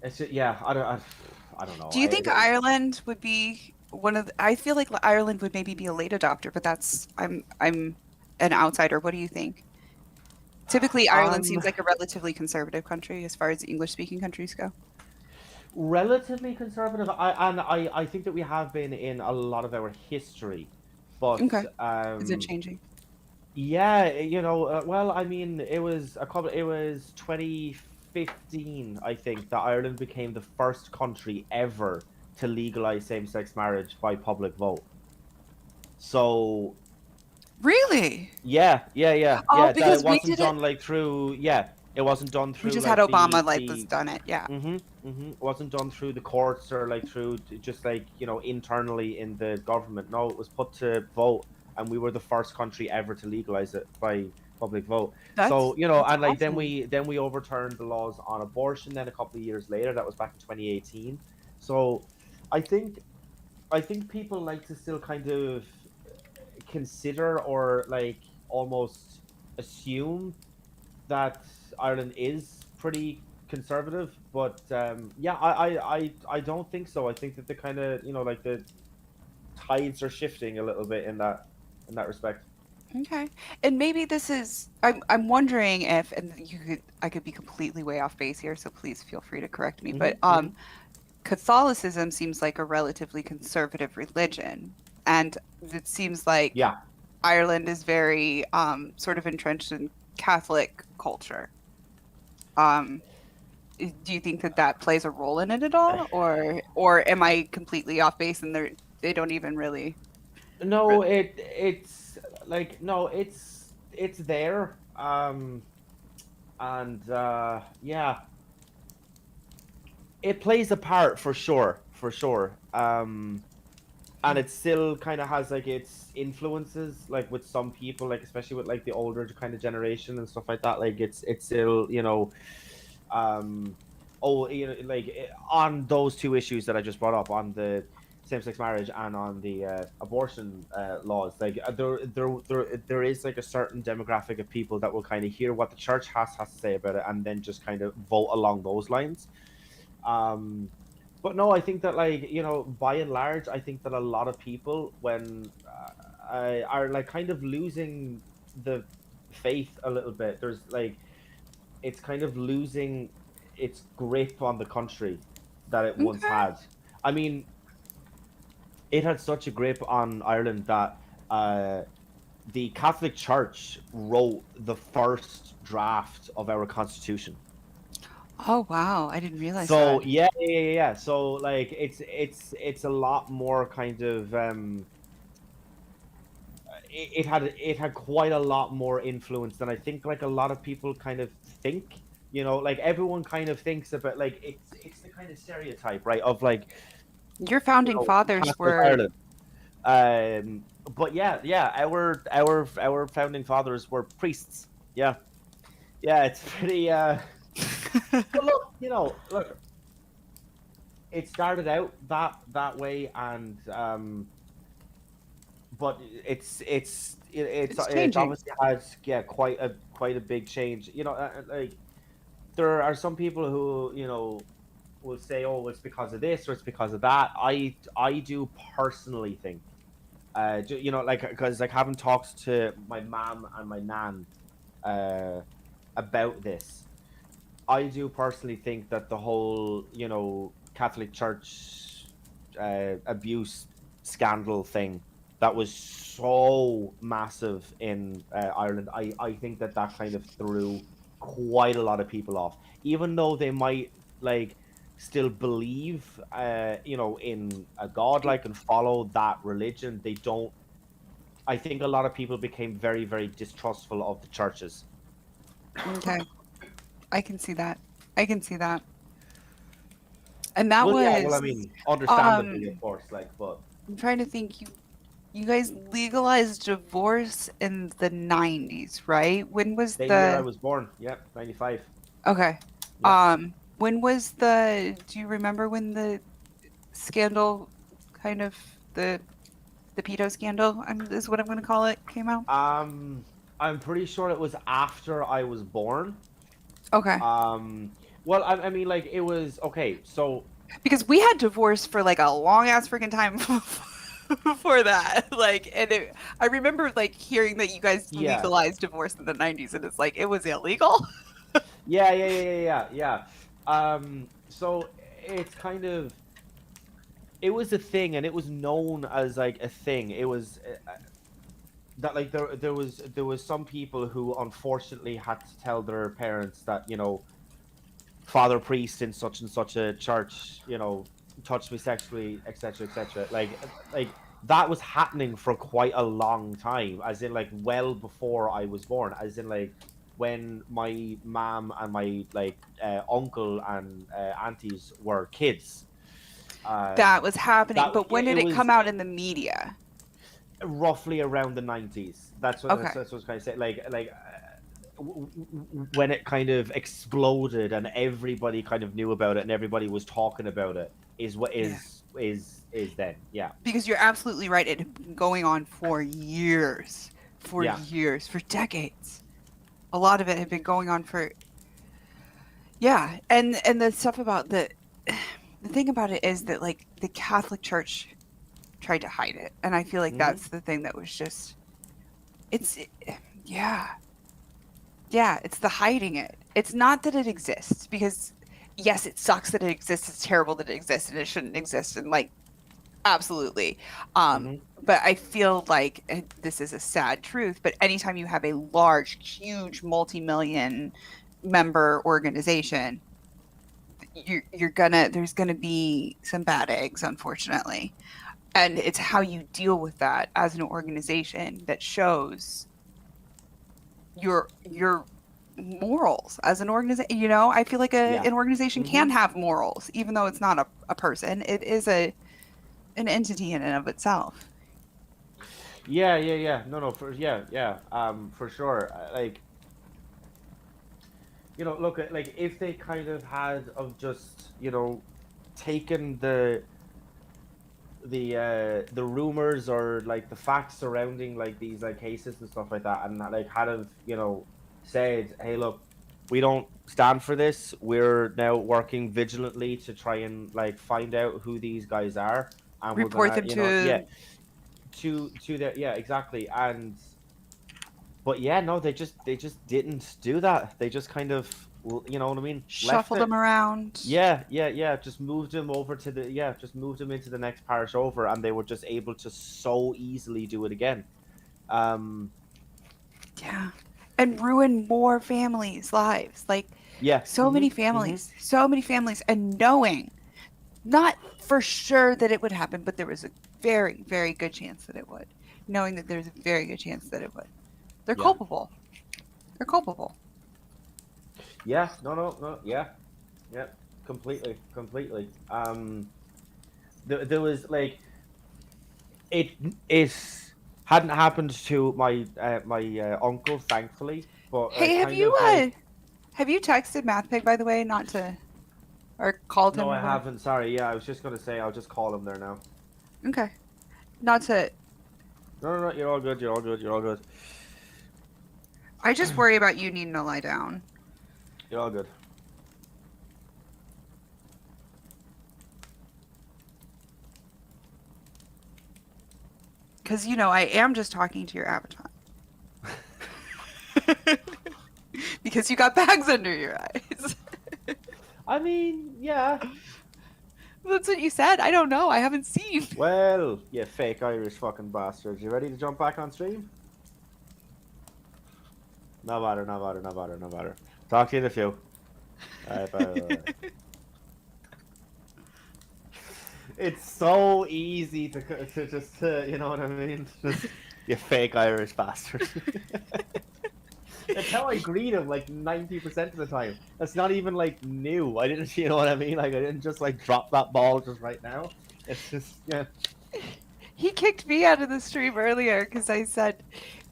it's just, yeah, I don't know. Do you think Ireland would be one of I feel like Ireland would maybe be a late adopter, but that's I'm an outsider. What do you think? Typically Ireland seems like a relatively conservative country as far as English speaking countries go. Relatively conservative, I think that we have been in a lot of our history, but Okay. Is it changing? yeah, you know, well, I mean, it was 2015, I think, that Ireland became the first country ever to legalize same-sex marriage by public vote. So Really? yeah, Oh, that because it we wasn't did done it. like through, yeah, it wasn't done through. We just like, had Obama the was done it. Yeah. Wasn't done through the courts or like through just like internally in the government. No, it was put to vote, and we were the first country ever to legalize it by public vote. So That's and like awesome. then we overturned the laws on abortion. Then a couple of years later, that was back in 2018. So I think people like to still kind of consider or like almost assume that Ireland is pretty conservative, but yeah, I don't think so. I think that the kind of like the tides are shifting a little bit in that respect. Okay. And maybe this is I'm wondering if, and I could be completely way off base here, so please feel free to correct me, but Catholicism seems like a relatively conservative religion, and it seems like Yeah. Ireland is very sort of entrenched in Catholic culture. Do you think that plays a role in it at all, or am I completely off base and they don't even really? No, it's like no, it's there. And yeah, it plays a part for sure, for sure. And it still kind of has like its influences, like with some people, like especially with like the older kind of generation and stuff like that. Like it's still on those two issues that I just brought up, on the same-sex marriage and on the abortion laws, like there is like a certain demographic of people that will kind of hear what the church has to say about it and then just kind of vote along those lines. But no, I think that like by and large, I think that a lot of people when are like kind of losing the faith a little bit. There's like it's kind of losing its grip on the country that it once Okay. had. I mean, it had such a grip on Ireland that the Catholic Church wrote the first draft of our constitution. Oh wow, I didn't realize So that. yeah. So like it's a lot more kind of it had quite a lot more influence than I think like a lot of people kind of think. Like everyone kind of thinks about like it's the kind of stereotype, right, of like Your founding fathers Catholic were Ireland. But yeah, our founding fathers were priests. Yeah, it's pretty. But look, it started out that way, and but it's changing. obviously has quite a big change. Like there are some people who will say, oh, it's because of this or it's because of that. I do personally think, like because like having talked to my mom and my nan about this, I do personally think that the whole Catholic Church abuse scandal thing that was so massive in Ireland, I think that kind of threw quite a lot of people off, even though they might like still believe in a god, like, and follow that religion. They don't. I think a lot of people became very, very distrustful of the churches. Okay. I can see that. And that Well, was yeah, well, I mean, understandably, of course, like, but I'm trying to think, you guys legalized divorce in the 90s, right? When was same year I the was born. Yep, 95. Okay. Yep. When was do you remember when the scandal, kind of the pedo scandal, is what I'm going to call it, came out? I'm pretty sure it was after I was born. Okay. Well, I mean, like, it was okay. So Because we had divorce for like a long ass freaking time before that. Like, and I remember like hearing that you guys Yeah. legalized divorce in the 90s, and it's like it was illegal. yeah. So it's kind of, it was a thing, and it was known as like a thing. It was that like there was some people who unfortunately had to tell their parents that father priest in such and such a church touched me sexually, etc., etc. Like that was happening for quite a long time, as in like well before I was born, as in like when my mom and my uncle and aunties were kids. That was happening, but when did it was come out in the media? roughly around the 90s. That's what Okay. that's what I was kind of saying. When it kind of exploded and everybody kind of knew about it and everybody was talking about it is what is then. Yeah. Because you're absolutely right. It had been going on for years, for decades. A lot of it had been going on for, and the stuff about the thing about it is that like the Catholic Church tried to hide it, and I feel like that's the thing that was just, it's the hiding it. It's not that it exists, because yes, it sucks that it exists. It's terrible that it exists, and it shouldn't exist, and like, absolutely. But I feel like this is a sad truth, but anytime you have a large, huge, multi-million member organization, there's gonna be some bad eggs, unfortunately. And it's how you deal with that as an organization that shows your morals as an organization. You know, I feel like an organization can have morals, even though it's not a person. It is an entity in and of itself. Yeah. No, for sure. Look at if they kind of had of just taken the rumors or like the facts surrounding like these like cases and stuff like that, and like had of said, hey, look, we don't stand for this. We're now working vigilantly to try and like find out who these guys are, and report we're gonna, them to their exactly. And but no, they just didn't do that. They just kind of, you know what I mean, shuffled them around. Just moved them over to just moved them into the next parish over, and they were just able to so easily do it again. And ruin more families' lives. Like, so many families, and knowing, not for sure that it would happen, but there was a very, very good chance that it would. Knowing that there's a very good chance that it would. They're culpable. They're culpable. Yeah, no. Yeah, completely. There was like, it hadn't happened to my uncle, thankfully. But hey, have you texted MathPig, by the way, not to, or called him? No, I haven't. Sorry. Yeah, I was just gonna say I'll just call him there now. Okay, not to. No. You're all good. I just worry about you needing to lie down. You're all good. Because, I am just talking to your avatar. Because you got bags under your eyes. I mean, yeah. That's what you said. I don't know. I haven't seen. Well, you fake Irish fucking bastards. You ready to jump back on stream? No matter. Talk to you in a few. Alright, bye. It's so easy to just, you know what I mean? Just, you fake Irish bastard. That's how I greet him, like 90% of the time. That's not even like new. I didn't, you know what I mean? Like I didn't just like drop that ball just right now. It's just, yeah. He kicked me out of the stream earlier because I said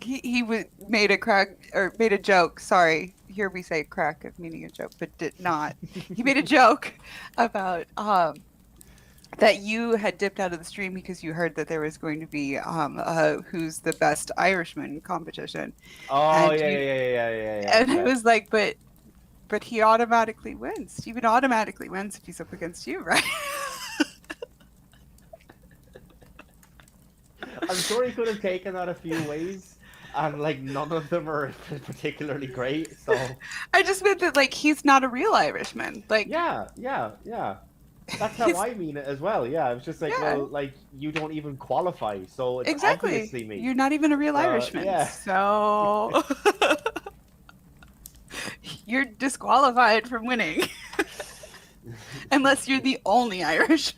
he made a joke. Sorry, here we say crack of meaning a joke, but did not. He made a joke about that you had dipped out of the stream because you heard that there was going to be who's the best Irishman competition. Oh, and yeah. And I was like, but he automatically wins. Steven automatically wins if he's up against you, right? I'm sure he could have taken that a few ways, and like none of them are particularly great. So I just meant that like he's not a real Irishman. Like yeah. That's how I mean it as well. Yeah, I was just like, well, like you don't even qualify, so it's obviously me. You're not even a real Irishman. Yeah. So you're disqualified from winning, unless you're the only Irish.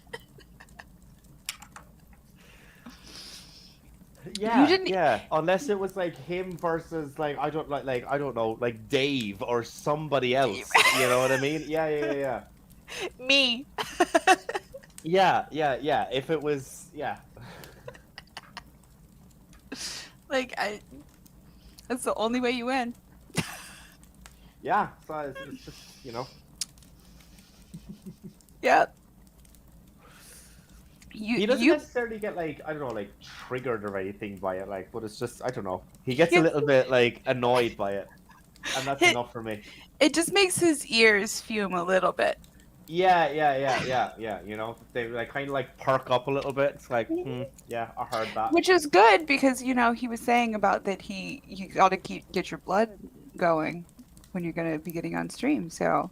Yeah, didn't- yeah. Unless it was like him versus like I don't know, like Dave or somebody else. You know what I mean? Yeah. Me. Yeah. If it was, yeah. Like that's the only way you win. Yeah, so it's just, you know. Yeah. He doesn't You necessarily get like, I don't know, like triggered or anything by it, like, but it's just, I don't know. He gets a Yeah. little bit like annoyed by it, and that's Hit- enough for me. it just makes his ears fume a little bit. Yeah. You know, they like kind of like perk up a little bit. It's like, yeah, I heard that. Which is good because he was saying about that you got to get your blood going when you're going to be getting on stream. So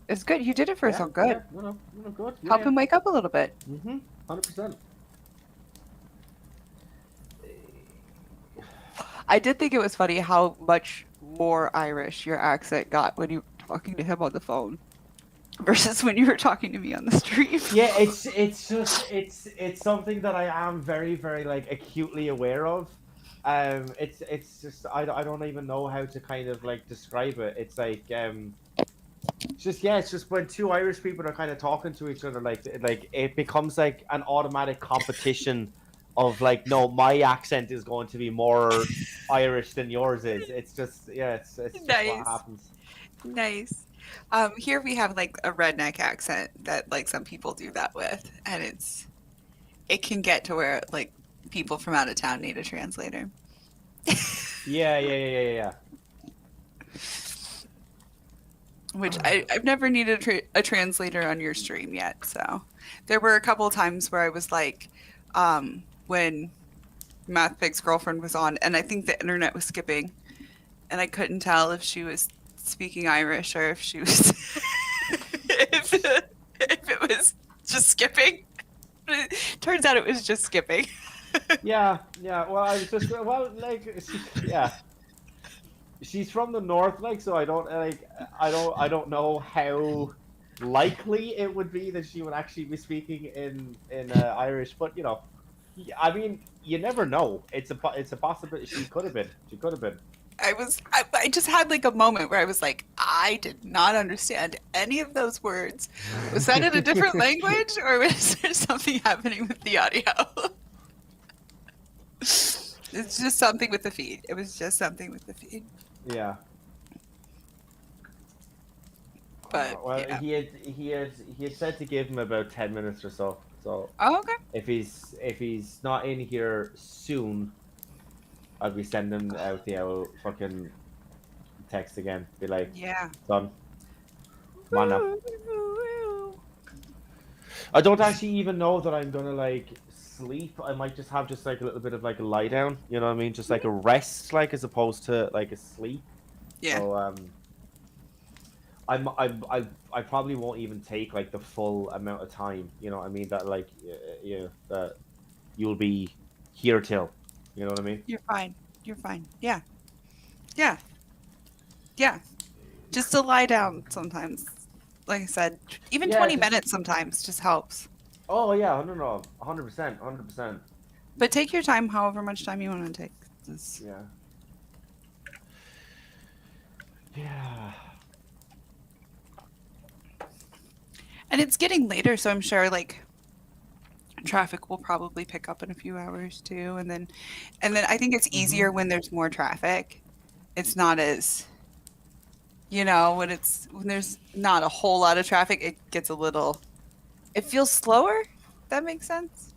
it's good. You did it for so good. Yeah, no, good. Help him wake up a little bit. 100%. I did think it was funny how much more Irish your accent got when you were talking to him on the phone versus when you were talking to me on the stream. Yeah, it's just it's something that I am very like acutely aware of. It's just I don't even know how to kind of like describe it. It's like it's just when two Irish people are kind of talking to each other, like it becomes like an automatic competition of like, no, my accent is going to be more Irish than yours is. It's just it's just Nice. what happens. Nice. Here we have like a redneck accent that like some people do that with, and it can get to where like people from out of town need a translator. Yeah. Which I've never needed a translator on your stream yet. So there were a couple of times where I was like, when Math Pig's girlfriend was on, and I think the internet was skipping, and I couldn't tell if she was speaking Irish or if she was if it was just skipping. Turns out it was just skipping. Yeah. Well, I was just like, she's from the north, like, so I don't know how likely it would be that she would actually be speaking in Irish, but you know, I mean, you never know. It's a possibility. She could have been. I just had like a moment where I was like, I did not understand any of those words. Was that in a different language, or was there something happening with the audio? It's just something with the feed. It was just something with the feed. Yeah. But Well, yeah. he had said to give him about 10 minutes or so. So Oh, okay. if he's not in here soon, I'll be sending out the old fucking text again. Be like, Yeah. son, come on now. I don't actually even know that I'm gonna like sleep. I might just have like a little bit of like a lie down. You know what I mean? Just like a rest, like as opposed to like a sleep. Yeah. So I probably won't even take like the full amount of time. You know what I mean? That like that you'll be here till. You know what I mean? You're fine. You're fine. Yeah. Yeah. Yeah. Just to lie down sometimes. Like I said, even Yeah, 20 just- minutes sometimes just helps. Oh yeah, no, 100%. But take your time, however much time you want to take. It's- Yeah. Yeah. And it's getting later, so I'm sure like traffic will probably pick up in a few hours too. And then I think it's easier when there's more traffic. It's not as when there's not a whole lot of traffic, it gets it feels slower. That makes sense.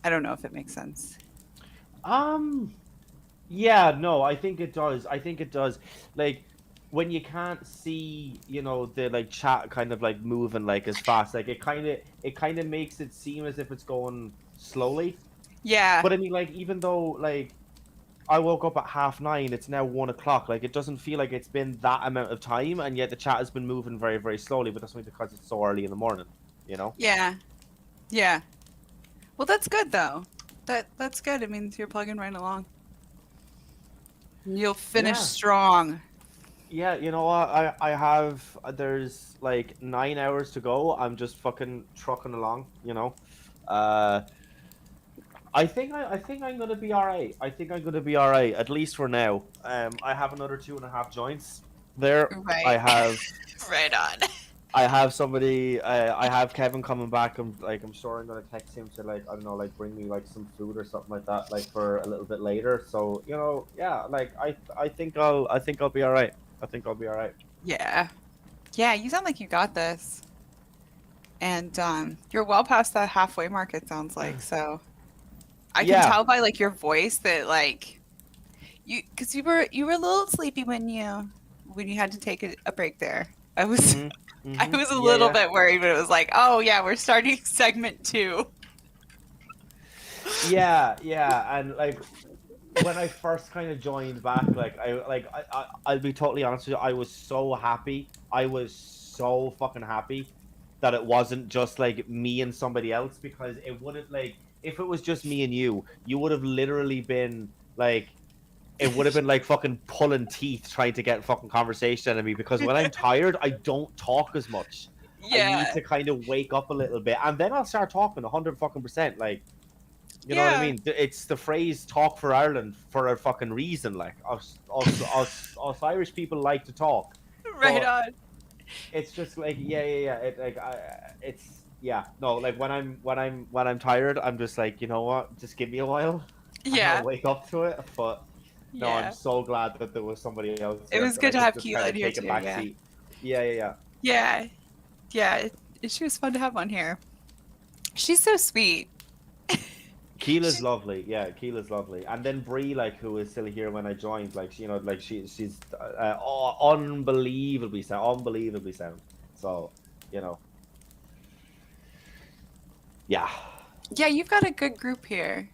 I don't know if it makes sense. Yeah, no, I think it does. Like when you can't see, the like chat kind of like moving like as fast, like it kind of makes it seem as if it's going slowly. Yeah. But I mean, like, even though like I woke up at 9:30, it's now 1:00. Like, it doesn't feel like it's been that amount of time, and yet the chat has been moving very, very slowly. But that's only because it's so early in the morning, Yeah. Yeah. Well, that's good though. That's good. It means you're plugging right along. You'll finish Yeah. strong. Yeah, you know what? There's like 9 hours to go. I'm just fucking trucking along, I think I'm gonna be all right. I think I'm gonna be all right, at least for now. I have another 2.5 joints there. Right. I have Right on. I have somebody. I have Kevin coming back. I'm sure I'm gonna text him to like I don't know, like bring me like some food or something like that, like for a little bit later. So yeah, like I think I'll be all right. I think I'll be all right. Yeah. Yeah, you sound like you got this. And you're well past that halfway mark, it sounds like. So I can Yeah. tell by like your voice that like because you were a little sleepy when you had to take a break there. I was I was a little bit worried, but it was like, oh yeah, we're starting segment 2. Yeah, and like when I first kind of joined back, I'll be totally honest with you, I was so happy. I was so fucking happy that it wasn't just like me and somebody else, because it wouldn't like if it was just me and you would have literally been like it would have been like fucking pulling teeth trying to get fucking conversation out of me, because when I'm tired, I don't talk as much. I need to kind of wake up a little bit, and then I'll start talking 100%. Like, you know what I mean? It's the phrase "talk for Ireland" for a fucking reason. Like, us Irish people like to talk. Right on. It's just like no, like when I'm tired, I'm just like, you know what? Just give me a while. and Yeah. I'll wake up to it, but. No, Yeah. I'm so glad that there was somebody else. It was good to have Keela in here too. Yeah. Yeah. She was fun to have on here. She's so sweet. Keela's lovely. Yeah, Keela's lovely. And then Bree, like, who was still here when I joined, like, you know, like she's unbelievably sound. So, you know. Yeah. Yeah, you've got a good group here.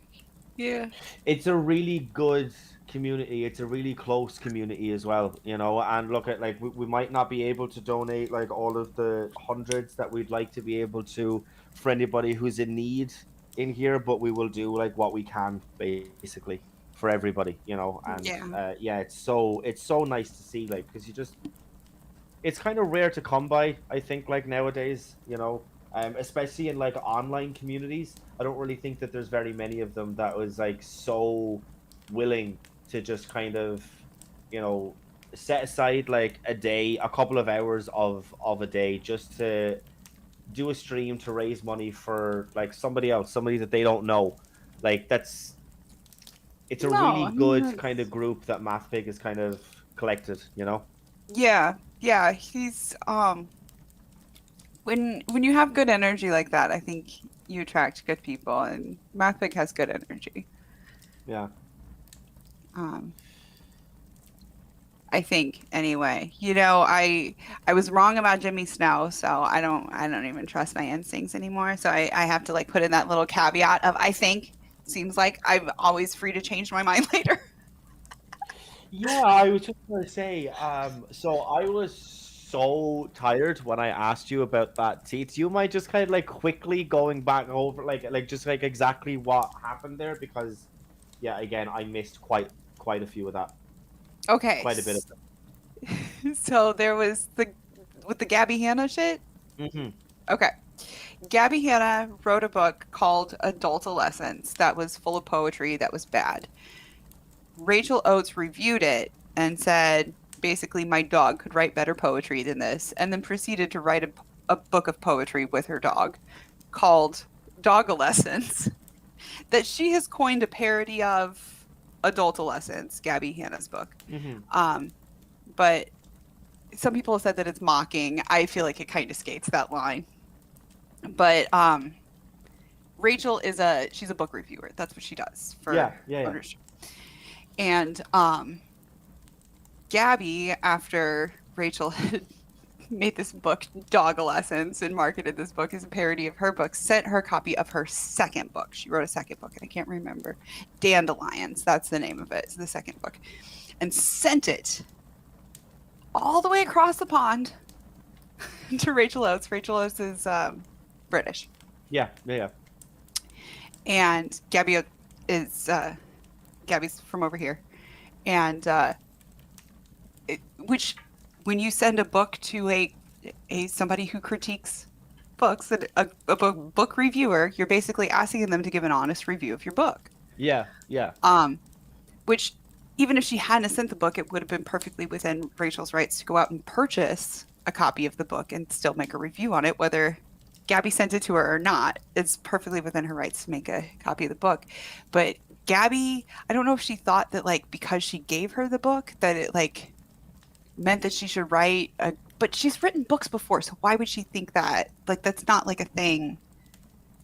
Yeah. It's a really good community. It's a really close community as well, you know. And look at, like, we might not be able to donate like all of the hundreds that we'd like to be able to for anybody who's in need in here, but we will do like what we can basically for everybody, you know. And it's so nice to see, like, because it's kind of rare to come by, I think, like nowadays, you know. Especially in like online communities, I don't really think that there's very many of them that was like so willing to just kind of, you know, set aside like a couple of hours of a day just to do a stream to raise money for like somebody else, somebody that they don't know. Like it's a really good kind of group that MathPig is kind of collected, you know? Yeah. He's when you have good energy like that, I think you attract good people, and MathPig has good energy. Yeah. I think anyway. You know, I was wrong about Jimmy Snow, so I don't even trust my instincts anymore. So I have to like put in that little caveat of I think. Seems like I'm always free to change my mind later. Yeah, I was just gonna say, so I was so tired when I asked you about that teeth. You might just kind of like quickly going back over like just like exactly what happened there, because yeah, again, I missed quite a few of that. Okay. Quite a bit of it. So there was with the Gabby Hanna shit? Mm-hmm. Okay. Gabby Hanna wrote a book called Adultolescence that was full of poetry that was bad. Rachel Oates reviewed it and said, basically, my dog could write better poetry than this, and then proceeded to write a book of poetry with her dog called Dogolescence that she has coined a parody of Adultolescence, Gabby Hanna's book. Mm-hmm. But some people have said that it's mocking. I feel like it kind of skates that line. But Rachel she's a book reviewer. That's what she does for yeah. And Gabby, after Rachel had made this book, Dogolescence, and marketed this book as a parody of her book, sent her a copy of her second book. She wrote a second book, and I can't remember. Dandelions, that's the name of it. It's the second book. And sent it all the way across the pond to Rachel Oates. Rachel Oates is British. Yeah. And Gabby is Gabby's from over here. And which when you send a book to a somebody who critiques books, that a book reviewer, you're basically asking them to give an honest review of your book. Yeah, yeah. Which even if she hadn't sent the book, it would have been perfectly within Rachel's rights to go out and purchase a copy of the book and still make a review on it, whether Gabby sent it to her or not. It's perfectly within her rights to make a copy of the book. But Gabby, I don't know if she thought that, like, because she gave her the book, that it, like, meant that she should write a... But she's written books before, so why would she think that? Like, that's not, like, a thing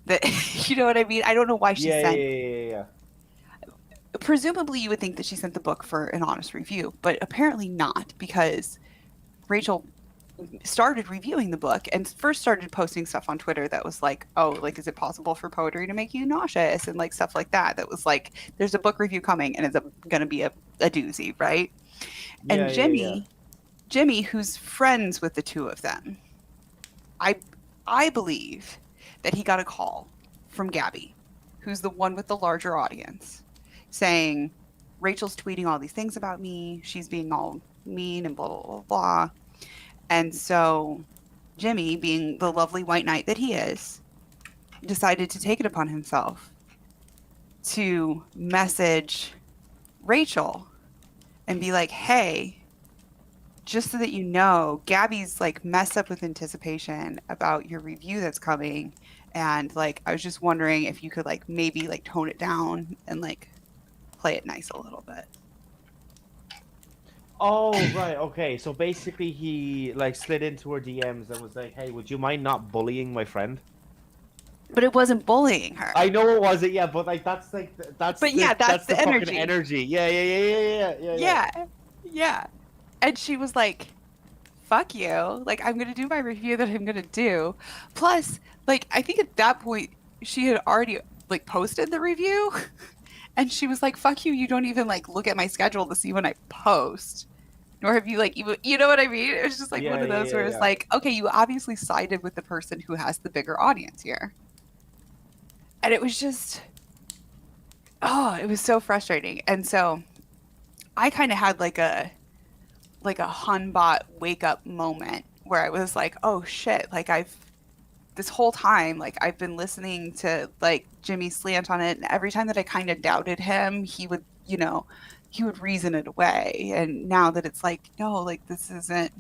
that... You know what I mean? I don't know why she sent... Yeah. Presumably, you would think that she sent the book for an honest review, but apparently not, because Rachel started reviewing the book and first started posting stuff on Twitter that was like, oh, like, is it possible for poetry to make you nauseous? And, like, stuff like that. That was like, there's a book review coming and it's going to be a doozy, right? And Jimmy, who's friends with the two of them, I believe that he got a call from Gabby, who's the one with the larger audience, saying, Rachel's tweeting all these things about me. She's being all mean and blah, blah, blah, blah. And so Jimmy, being the lovely white knight that he is, decided to take it upon himself to message Rachel and be like, hey, just so that you know, Gabby's, like, messed up with anticipation about your review that's coming. And, like, I was just wondering if you could, like, maybe, like, tone it down and, like, play it nice a little bit. Oh, right, okay. So basically he, like, slid into her DMs and was like, hey, would you mind not bullying my friend? But it wasn't bullying her. I know it wasn't, yeah, but, like, that's the energy. fucking energy. Yeah. And she was like, fuck you. Like, I'm going to do my review that I'm going to do. Plus, like, I think at that point, she had already, like, posted the review. And she was like, fuck you. You don't even, like, look at my schedule to see when I post. Nor have you, like, you know what I mean? It was just, like, one of those where it's like, okay, you obviously sided with the person who has the bigger audience here. And it was just, it was so frustrating. And so I kind of had, like a Hunbot wake up moment where I was like, oh shit, like, this whole time, like, I've been listening to, like, Jimmy slant on it, and every time that I kind of doubted him, he would, you know, he would reason it away. And now that it's like, no, like, this isn't.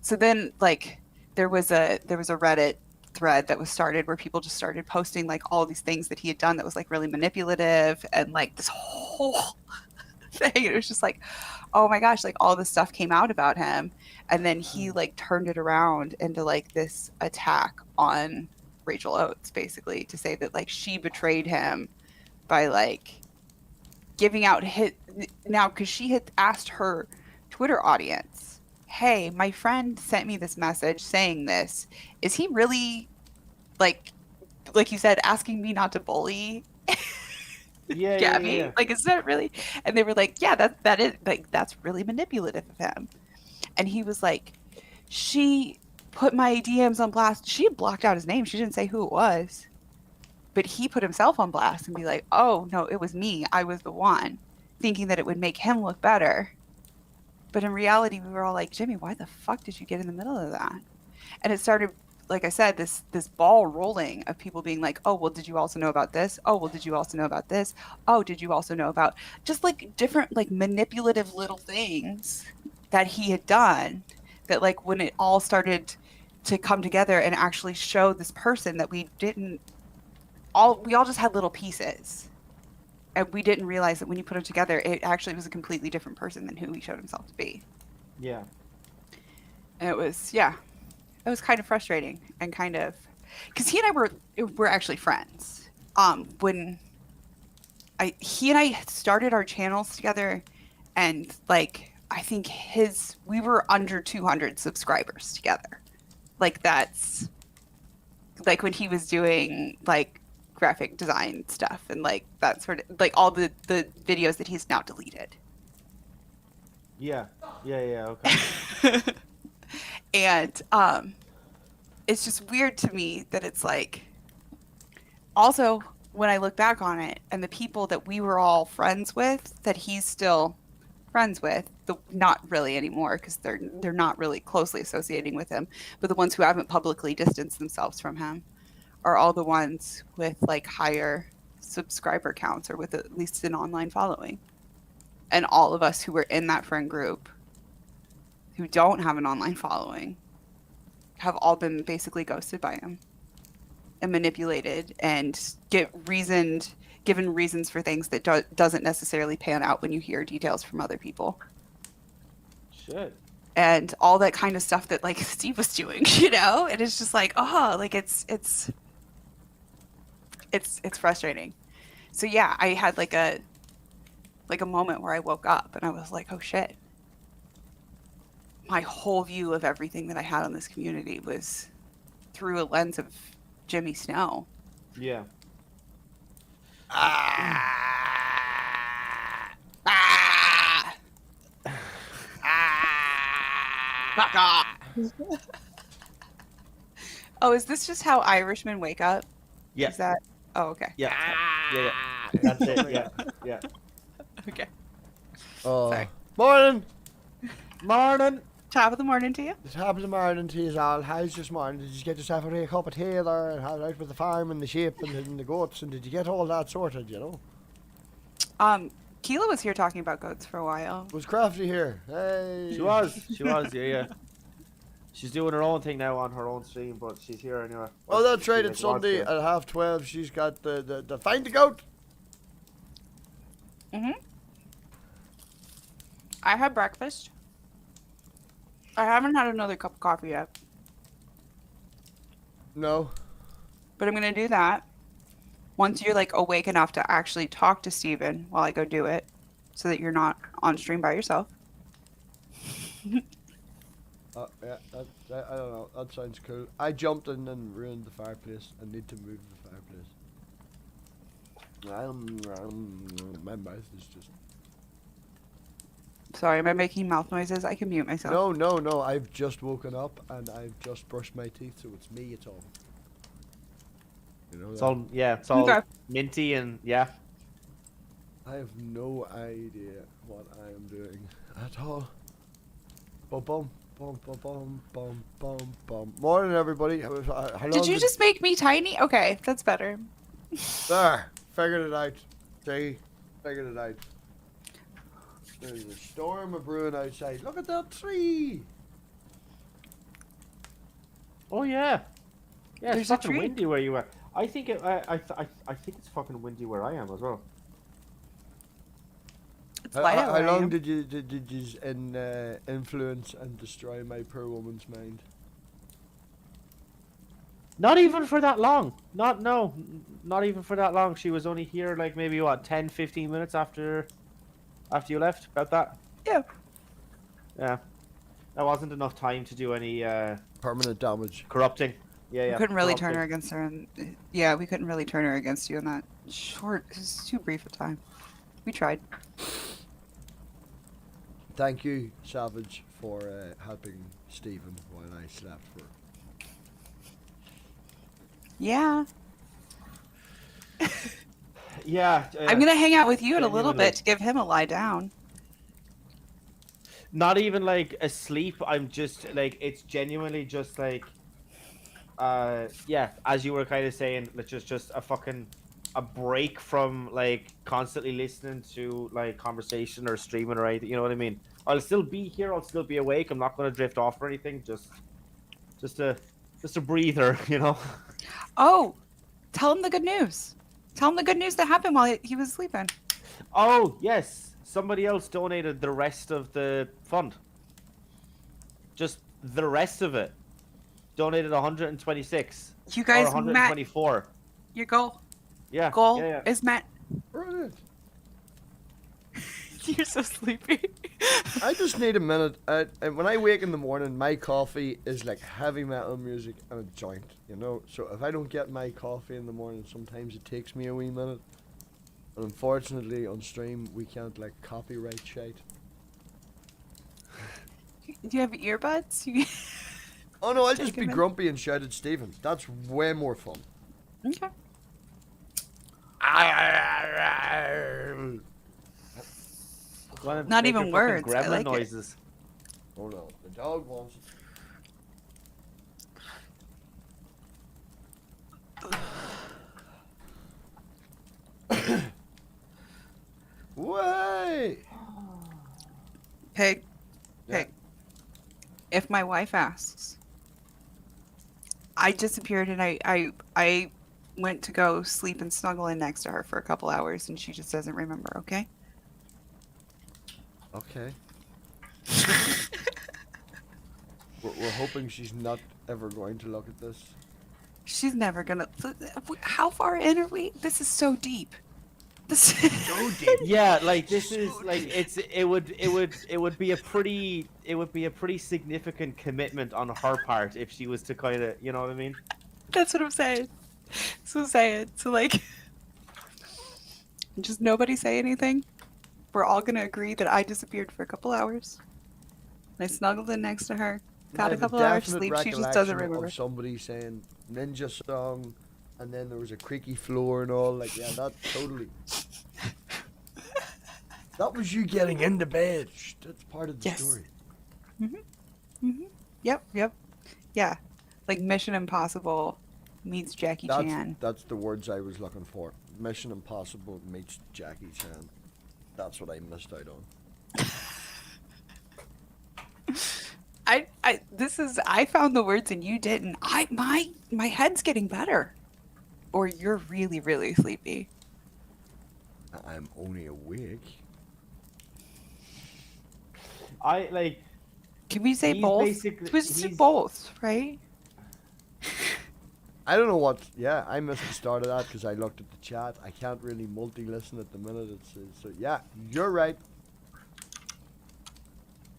So then, like, there was a Reddit thread that was started where people just started posting, like, all these things that he had done that was, like, really manipulative, and, like, this whole thing. It was just like, oh my gosh, like, all this stuff came out about him. And then he, like, turned it around into, like, this attack on Rachel Oates, basically, to say that, like, she betrayed him by, like, giving out now, because she had asked her Twitter audience, hey, my friend sent me this message saying this. Is he really, like you said, asking me not to bully Gabby? Yeah. Like, is that really? And they were like, yeah, that is, like, that's really manipulative of him. And he was like, she put my DMs on blast. She blocked out his name. She didn't say who it was. But he put himself on blast and be like, oh, no, it was me. I was the one, thinking that it would make him look better. But in reality, we were all like, Jimmy, why the fuck did you get in the middle of that? And it started, like I said, this ball rolling of people being like, oh, well, did you also know about this? Oh, well, did you also know about this? Oh, did you also know about just, like, different, like, manipulative little things that he had done that, like, when it all started to come together and actually show this person that we all just had little pieces, and we didn't realize that when you put them together, it actually was a completely different person than who he showed himself to be. Yeah. And it was kind of frustrating, and kind of, because he and I were actually friends. When he and I started our channels together, and, like, I think we were under 200 subscribers together. Like, that's, like, when he was doing, like, graphic design stuff and, like, that sort of, like, all the videos that he's now deleted. Yeah, okay. And it's just weird to me that it's like, also when I look back on it and the people that we were all friends with that he's still friends with, not really anymore because they're not really closely associating with him, but the ones who haven't publicly distanced themselves from him are all the ones with like higher subscriber counts or with at least an online following. And all of us who were in that friend group who don't have an online following have all been basically ghosted by him and manipulated and given reasons for things that doesn't necessarily pan out when you hear details from other people. Shit. And all that kind of stuff that like Steve was doing, you know? And it's just like, oh, like it's frustrating. So yeah, I had like a moment where I woke up and I was like, oh shit. My whole view of everything that I had on this community was through a lens of Jimmy Snow. Yeah. Oh, is this just how Irishmen wake up? Yeah. Is that? Oh, okay. Yeah. Yeah. That's it. Yeah. Yeah. Okay. Morning. Morning. Top of the morning to you. The top of the morning to you all. How's this morning? Did you get yourself a cup of tea there and have it out with the farm and the sheep and the goats, and did you get all that sorted, you know? Keela was here talking about goats for a while. Was Crafty here? Hey. She was. Yeah. She's doing her own thing now on her own stream, but she's here anyway. Oh, that's right. She It's wants Sunday to. at 12:30. She's got the Find the Goat. Mm-hmm. I had breakfast. I haven't had another cup of coffee yet, No. but I'm gonna do that once you're like awake enough to actually talk to Steven while I go do it, so that you're not on stream by yourself. Yeah, I don't know. That sounds cool. I jumped in and ruined the fireplace. I need to move the fireplace. My mouth is just... Sorry, am I making mouth noises? I can mute myself. No. I've just woken up and I've just brushed my teeth, so it's me. It's all. You know. It's that? all it's all Okay. minty and yeah. I have no idea what I am doing at all. Bum. Morning, everybody. How long Did you just make me tiny? Okay, that's better. There, figured it out. See, figured it out. There's a storm of brewing outside. Look at that tree. Oh yeah. Yeah, There's it's a fucking tree. windy where you are. I think I think it's fucking windy where I am as well. It's light out How where I long am. did you influence and destroy my poor woman's mind? Not even for that long. Not even for that long. She was only here like maybe what 10-15 minutes after you left. About that. Yeah. Yeah. That wasn't enough time to do any Permanent damage. corrupting. Yeah. We couldn't really turn corrupting. her against her, and yeah, we couldn't really turn her against you in that short. It's too brief a time. We tried. Thank you, Savage, for helping Stephen while I slept for. Yeah, Yeah. I'm gonna hang out with you in a little genuinely. bit to give him a lie down. Not even like asleep. I'm just like it's genuinely just like yeah, as you were kind of saying, like just a break from like constantly listening to like conversation or streaming or anything, you know what I mean? I'll still be here, I'll still be awake, I'm not gonna drift off or anything, just a breather, you know. Oh, tell him the good news. Tell him the good news that happened while he was sleeping. Oh yes, somebody else donated the rest of the fund. Just the rest of it. Donated 126 You or guys met 124. your goal. Yeah. Goal yeah. is met. Brilliant. You're so sleepy. I just need a minute. When I wake in the morning, my coffee is like heavy metal music and a joint, you know? So if I don't get my coffee in the morning, sometimes it takes me a wee minute. And unfortunately, on stream, we can't like copyright shite. Do you have earbuds? You... Oh no, I'll Take just a be minute. grumpy and shout at Stephen. That's way more fun. Okay. Go on and Not make your even fucking words, I gremlin like it. noises. Oh no, the dog wants it. Way! Pig. Yeah. Pig. If my wife asks, I disappeared and I went to go sleep and snuggle in next to her for a couple hours and she just doesn't remember, okay? Okay. We're hoping she's not ever going to look at this. She's never gonna. How far in are we? This is so deep. This So deep. Yeah, like this is like it would be a pretty significant commitment on her part if she was to kind of, you know what I mean? That's what I'm saying. That's what I'm saying. So like, just nobody say anything. We're all gonna agree that I disappeared for a couple hours. I snuggled in next to her. I Got a have couple hours definite sleep. She just doesn't recollection remember. of somebody saying ninja song, and then there was a creaky floor and all. Like, yeah, that totally. That was you getting into bed. Shh, that's part of the Yes. story. Yep. Yeah. Like Mission Impossible meets Jackie Chan. That's the words I was looking for. Mission Impossible meets Jackie Chan. That's what I missed out on. I found the words and you didn't. My head's getting better. Or you're really, really sleepy. I'm only awake. I like. Can we say He's both? basically- We just do he's- both, right? I don't know what. Yeah, I missed the start of that because I looked at the chat. I can't really multi-listen at the minute. So yeah, you're right.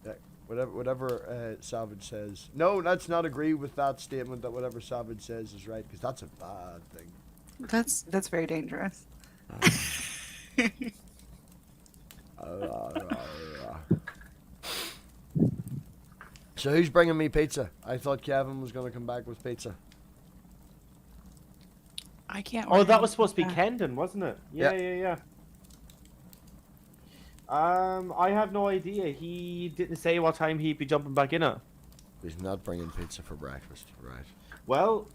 Yeah, whatever Savage says. No, let's not agree with that statement. That whatever Savage says is right, because that's a bad thing. That's very dangerous. So who's bringing me pizza? I thought Kevin was going to come back with pizza. I can't. Oh, that order was supposed to be pizza. Kendon, wasn't it? Yeah. Yeah. I have no idea. He didn't say what time he'd be jumping back in at. He's not bringing pizza for breakfast, right? Well,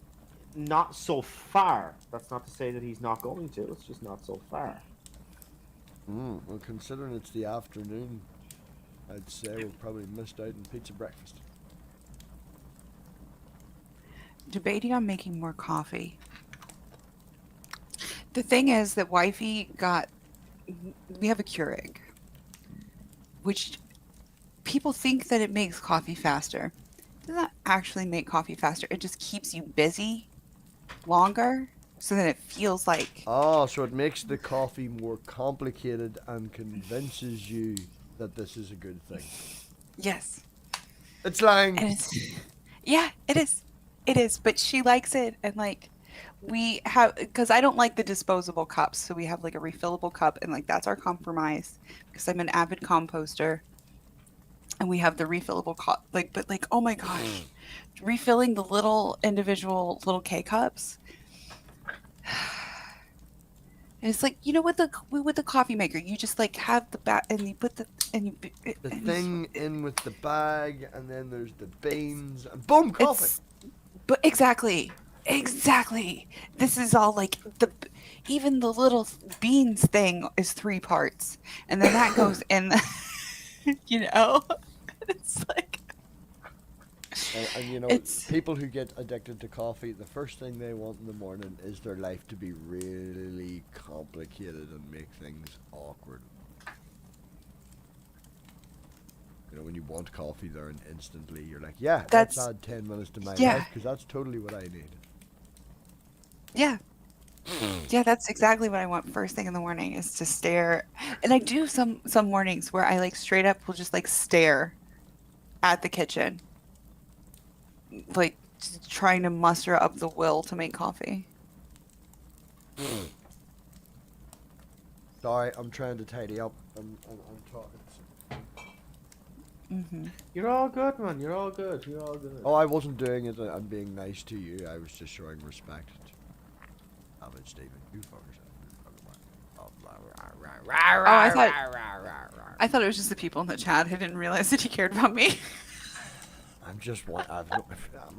not so far. That's not to say that he's not going to. It's just not so far. Well, considering it's the afternoon, I'd say we've probably missed out on pizza breakfast. Debating on making more coffee. The thing is that wifey got. We have a Keurig, which people think that it makes coffee faster. It does not actually make coffee faster. It just keeps you busy longer, so that it feels like. Oh, so it makes the coffee more complicated and convinces you that this is a good thing. Yes. It's lying. And it's, yeah, it is. It is. But she likes it. And like, we have, because I don't like the disposable cups. So we have like a refillable cup. And like, that's our compromise. Because I'm an avid composter. And we have the refillable cup. Like, but like, oh my gosh. Refilling the little individual little K cups. And it's like, you know, with the coffee maker, you just like have the bat and you put the and you The and thing in with the bag, and then there's the beans, and boom, coffee. But exactly. This is all like even the little beans thing is 3 parts, and then that goes in. You know, it's like. And you know, It's- people who get addicted to coffee, the first thing they want in the morning is their life to be really complicated and make things awkward. You know, when you want coffee there and instantly you're like, yeah, let's That's- add 10 minutes to my yeah. life because that's totally what I need. Yeah. Yeah, that's exactly what I want first thing in the morning is to stare. And I do some mornings where I like straight up will just like stare at the kitchen. Like just trying to muster up the will to make coffee. Sorry, I'm trying to tidy up. I'm talking. You're all good, man. You're all good. You're all good. Oh, I wasn't doing it. I'm being nice to you. I was just showing respect. Damn it, Stephen. You fuckers. Oh, I thought I thought it was just the people in the chat who didn't realize that he cared about me. I'm just one. I'm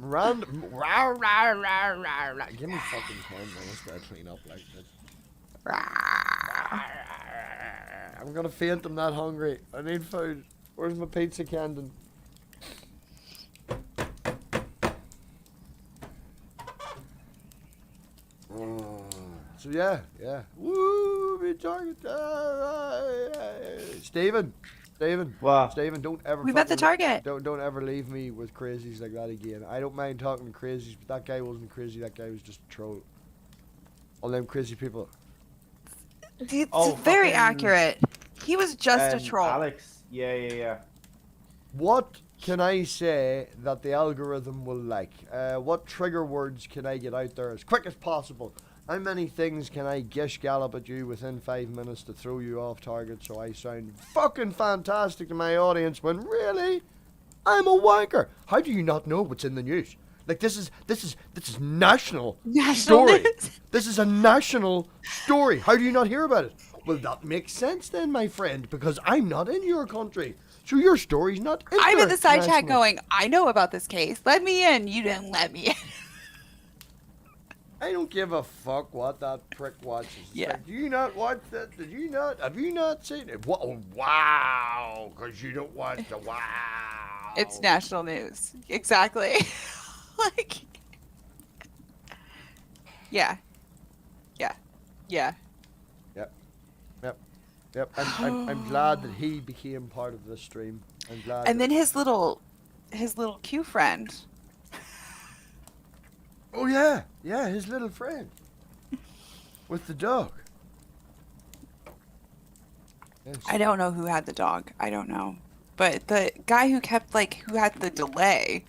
random. Rah, rah, rah, rah, rah. Give me fucking 10 minutes to clean up like this. I'm gonna faint. I'm not hungry. I need food. Where's my pizza, Camden? So yeah. Woo! Me target. Stephen. Wow. Stephen, don't ever. We met the fucking- target. Don't ever leave me with crazies like that again. I don't mind talking to crazies, but that guy wasn't crazy. That guy was just a troll. All them crazy people. It's Oh, very fucking- accurate. He was just a troll. Alex. Yeah. What can I say that the algorithm will like? What trigger words can I get out there as quick as possible? How many things can I gish gallop at you within 5 minutes to throw you off target so I sound fucking fantastic to my audience when really I'm a wanker? How do you not know what's in the news? Like this is national National story. news. This is a national story. How do you not hear about it? Well, that makes sense then, my friend, because I'm not in your country. So your story's not I'm in the side chat international. going, I know about this case. Let me in. You didn't let me in. I don't give a fuck what that prick watches. It's Yeah. like, do you not watch that? Did you not? Have you not seen it? Wow, because you don't watch the wow. It's national news. Exactly. Like, yeah. Yep. I'm glad that he became part of this stream. I'm glad. And that- then his little Q friend. Oh yeah, his little friend with the dog. Yes. I don't know who had the dog. I don't know. But the guy who kept who had the delay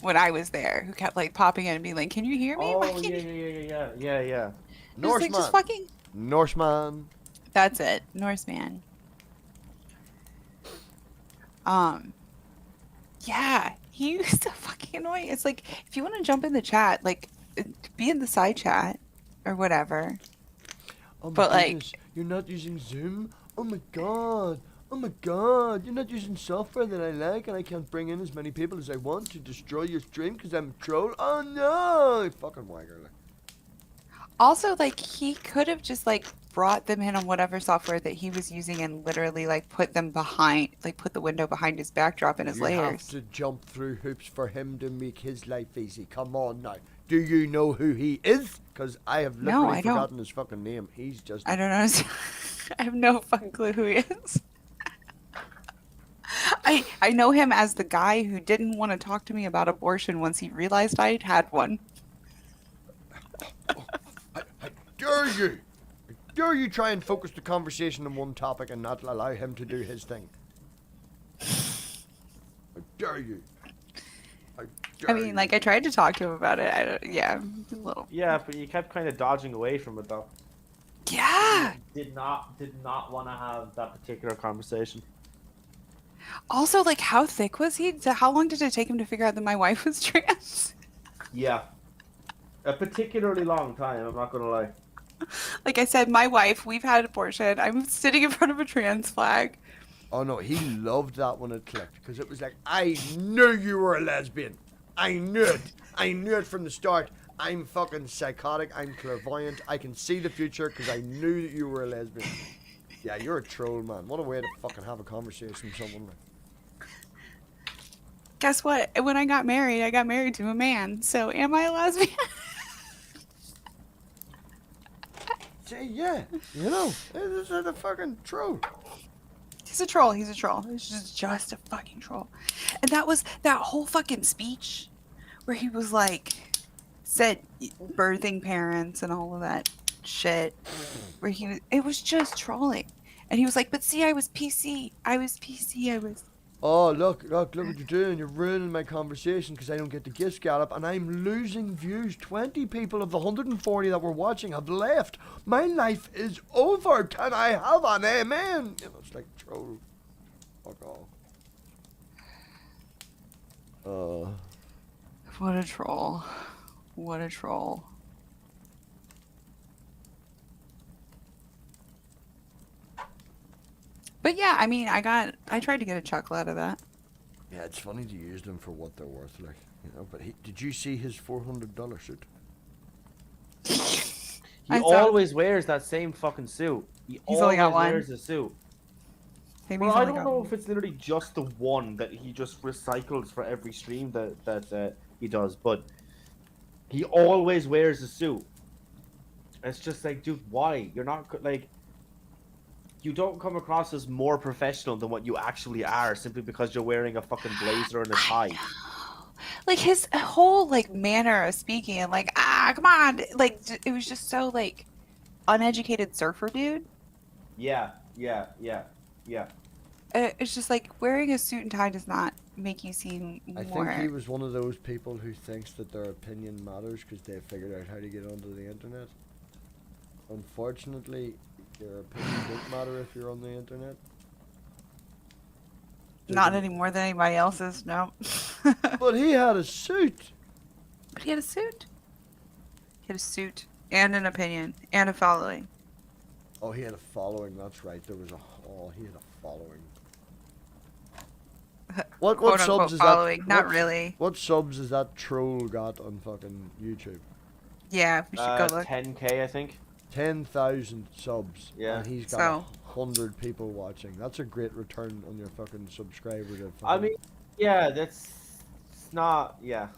when I was there, who kept popping in and being like, "Can you hear me? Why Oh, can't you-" yeah. Just, like, just fucking. Norseman. That's it, Norseman. Yeah, he used to fucking annoy. It's like if you want to jump in the chat, be in the side chat or whatever. Oh my But, goodness, you're not using Zoom? Oh my god. You're not using software that I like and I can't bring in as many people as I want to destroy your stream because I'm a troll? Oh no! Fucking wagger. Also, he could have just brought them in on whatever software that he was using and literally put them behind, put the window behind his backdrop and his You have layers. to jump through hoops for him to make his life easy. Come on now. Do you know who he is? Because I have No, literally I don't. forgotten his fucking name. He's just... I don't know. I have no fucking clue who he is. I know him as the guy who didn't want to talk to me about abortion once he realized I had one. I dare you! I dare you try and focus the conversation on one topic and not allow him to do his thing. I dare you. I mean, I tried to talk to him about it. Yeah, a little. Yeah, but you kept kind of dodging away from it though. Yeah. Did not want to have that particular conversation. Also, how thick was he? How long did it take him to figure out that my wife was trans? Yeah. A particularly long time, I'm not gonna lie. Like I said, my wife, we've had abortion. I'm sitting in front of a trans flag. Oh no, he loved that when it clicked because it was like, I knew you were a lesbian. I knew it. I knew it from the start. I'm fucking psychotic. I'm clairvoyant. I can see the future because I knew that you were a lesbian. Yeah, you're a troll, man. What a way to fucking have a conversation with someone. Guess what? When I got married to a man. So am I a lesbian? See, yeah, you know, this is a fucking troll. He's a troll. He's just a fucking troll. And that was that whole fucking speech where he was said birthing parents and all of that shit. Where it was just trolling. And he was like, but see, I was PC. Oh, look what you're doing. You're ruining my conversation because I don't get the gift gallop and I'm losing views. 20 people of the 140 that were watching have left. My life is over. Can I have an amen? You know, it's like troll. Fuck off. What a troll. What a troll. But yeah, I mean, I tried to get a chuckle out of that. Yeah, it's funny to use them for what they're worth, like, you know. But did you see his $400 suit? He always wears that same fucking suit. He's only got one. wears a suit. Maybe Well, he's I only don't got know one. if it's literally just the one that he just recycles for every stream that he does, but he always wears a suit. It's just like, dude, why? You're not like, you don't come across as more professional than what you actually are simply because you're wearing a fucking blazer and a tie. Like his whole like manner of speaking and like come on, like it was just so like uneducated surfer dude. Yeah. It's just like wearing a suit and tie does not make you seem I more. think he was one of those people who thinks that their opinion matters because they figured out how to get onto the internet. Unfortunately, your opinion don't matter if you're on the internet. Not any more than anybody else's. No. But he had a suit. But he had a suit. He had a suit and an opinion and a following. Oh, he had a following. That's right. There was a. Oh, he had a following. What Quote subs unquote is following? that? Not what- really. What subs is that troll got on fucking YouTube? Yeah, we should go look. 10K, I think. 10,000 subs. Yeah. And he's got So- 100 people watching. That's a great return on your fucking subscriber. To I fucking- mean, yeah, it's not. Yeah.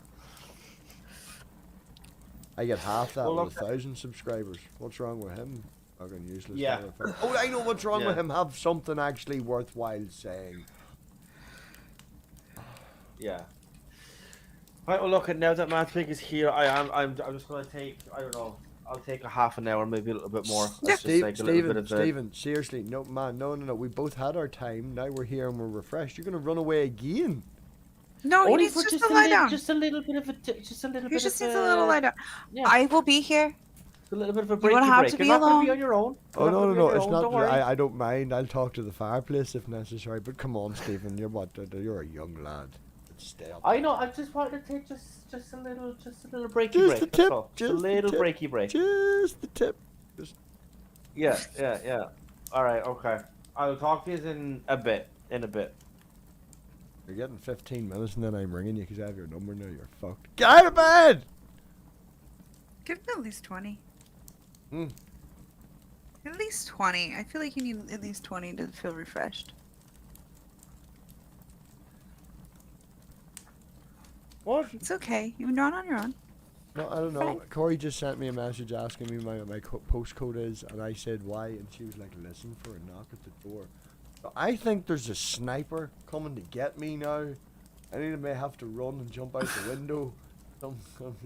I get half that Well, with look- 1,000 subscribers. What's wrong with him? Fucking useless. Yeah. motherfucker. Oh, I know what's wrong with Yeah. him. Have something actually worthwhile saying. Yeah. Right. Well, look. Now that Matchpick is here, I'm just gonna take. I don't know. I'll take a half an hour, maybe a little bit more. Let's just take a little bit of the. Steven, seriously, no, man, no. We both had our time. Now we're here and we're refreshed. You're gonna run away again. No, he Only needs for just just to a lie little, down. just a little bit of a, just a little He bit just of needs a little lie down. Yeah. I will be here. a little bit of a You break. won't have break. to You're be not gonna be alone. on your own. Oh You're no, gonna be no, on your it's own, not. Don't worry. I don't mind. I'll talk to the fireplace if necessary. But come on, Stephen, you're what? You're a young lad. Stay up. I know. I just wanted to take just a little breaky Just break. the That's tip, all. just a the little tip, breaky break. Just the tip. Yeah. All right. Okay. I'll talk to you in a bit. You're getting 15 minutes and then I'm ringing you because I have your number now. You're fucked. Get out of bed! Give him at least 20. Hmm. At least 20. I feel like you need at least 20 to feel refreshed. What? It's okay. You're not on your own. No, I don't know. Fine. Corey just sent me a message asking me my postcode is, and I said why, and she was like, "Listen for a knock at the door." So I think there's a sniper coming to get me now. I may have to run and jump out the window. I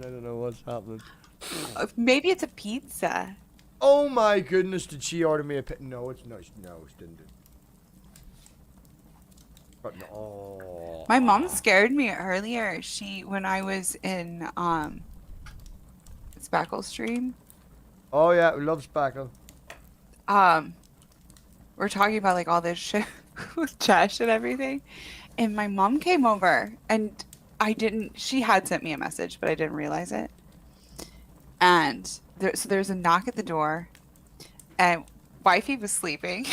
don't know what's happening. Maybe it's a pizza. Oh my goodness! Did she order me a pit? No, it's no, she didn't do. But no. Oh. My mom scared me earlier. When I was in Spackle stream, Oh yeah, we love Spackle. we're talking about like all this shit with Chesh and everything, and my mom came over and she had sent me a message, but I didn't realize it. And there's a knock at the door, and wifey was sleeping.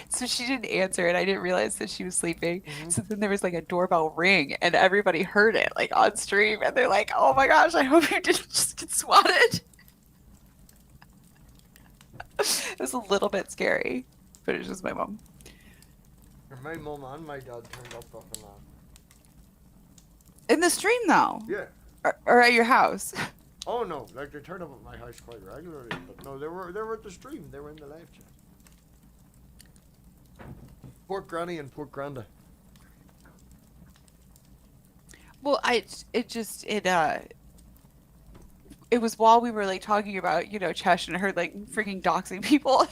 So she didn't answer, and I didn't realize that she was sleeping. So then there was like a doorbell ring, and everybody heard it like on stream, and they're like, "Oh my gosh, I hope you didn't just get swatted." It was a little bit scary, but it was just my mom. My mom and my dad turned up fucking loud. In the stream, though, Yeah. or at your house. Oh no, like they turn up at my house quite regularly, but no, they were at the stream. They were in the live chat. Poor Granny and poor Granda. Well, it was while we were like talking about, Chesh and her like freaking doxing people.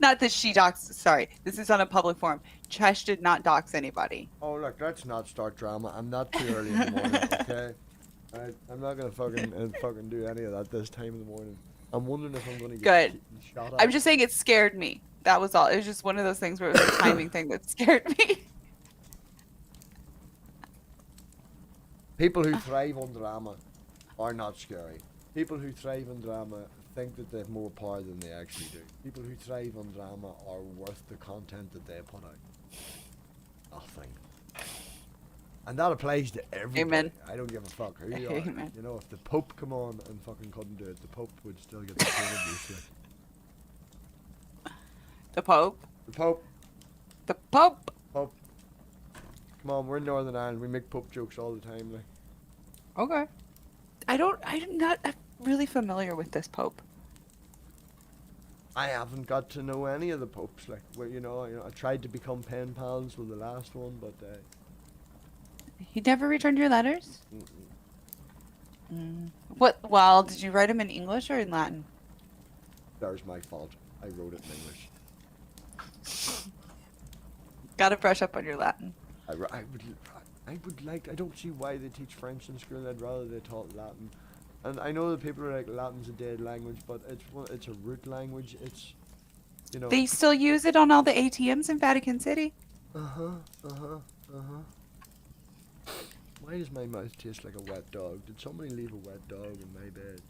Not that she doxed, sorry, this is on a public forum. Chesh did not dox anybody. Oh look, let's not start drama. I'm not too early in the morning, okay? I'm not gonna fucking do any of that this time in the morning. I'm wondering if I'm gonna get Good. shot at. I'm just saying it scared me. That was all. It was just one of those things where it was a timing thing that scared me. People who thrive on drama are not scary. People who thrive on drama think that they have more power than they actually do. People who thrive on drama are worth the content that they put out. Nothing. And that applies to everybody. Amen. I don't give a fuck who you are. Amen. You know, if the Pope come on and fucking couldn't do it, the Pope would still get the same abuse. The Pope. The Pope. The Pope. Pope. Come on, we're in Northern Ireland. We make Pope jokes all the time. Like. Okay. I'm not really familiar with this Pope. I haven't got to know any of the popes. Like, where I tried to become pen pals with the last one, but He never returned your letters? mm-mm. Well, did you write them in English or in Latin? There's my fault. I wrote it in English. Gotta brush up on your Latin. I would like. I don't see why they teach French in school. I'd rather they taught Latin. And I know that people are like Latin's a dead language, but it's a root language. It's, They still use it on all the ATMs in Vatican City. Why does my mouth taste like a wet dog? Did somebody leave a wet dog in my bed?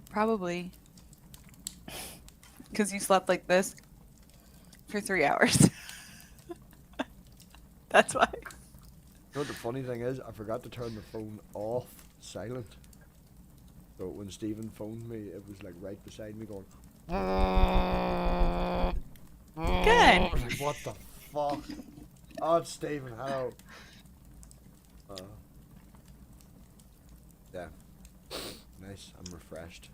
Probably. Because you slept like this for 3 hours. That's why. You know what the funny thing is? I forgot to turn the phone off silent. So when Stephen phoned me, it was like right beside me going. Good. I was like, what the fuck? Oh, it's Stephen. Hello. Yeah. Nice. I'm refreshed.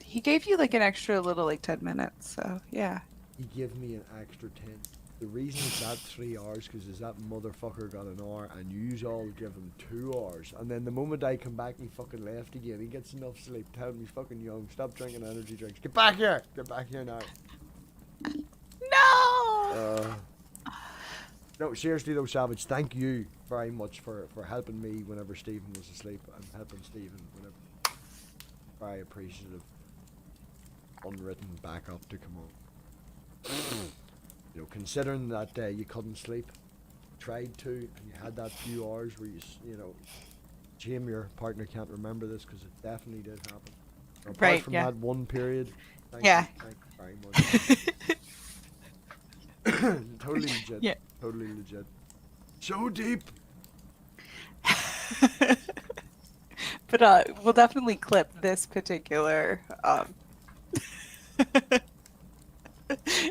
He gave you like an extra little like 10 minutes, so yeah. He gave me an extra 10. The reason it's at 3 hours because that motherfucker got an hour and you all give him 2 hours. And then the moment I come back, he fucking left again. He gets enough sleep. Tell him he's fucking young. Stop drinking energy drinks. Get back here. Get back here now. No! No, seriously though, Savage, thank you very much for helping me whenever Stephen was asleep and helping Stephen whenever. Very appreciative. Unwritten backup to come on. Considering that you couldn't sleep, tried to, and you had that few hours where shame your partner can't remember this because it definitely did happen. Apart from that one period. Thank you very much. Totally legit. Yeah. Totally legit. So deep. But we'll definitely clip this particular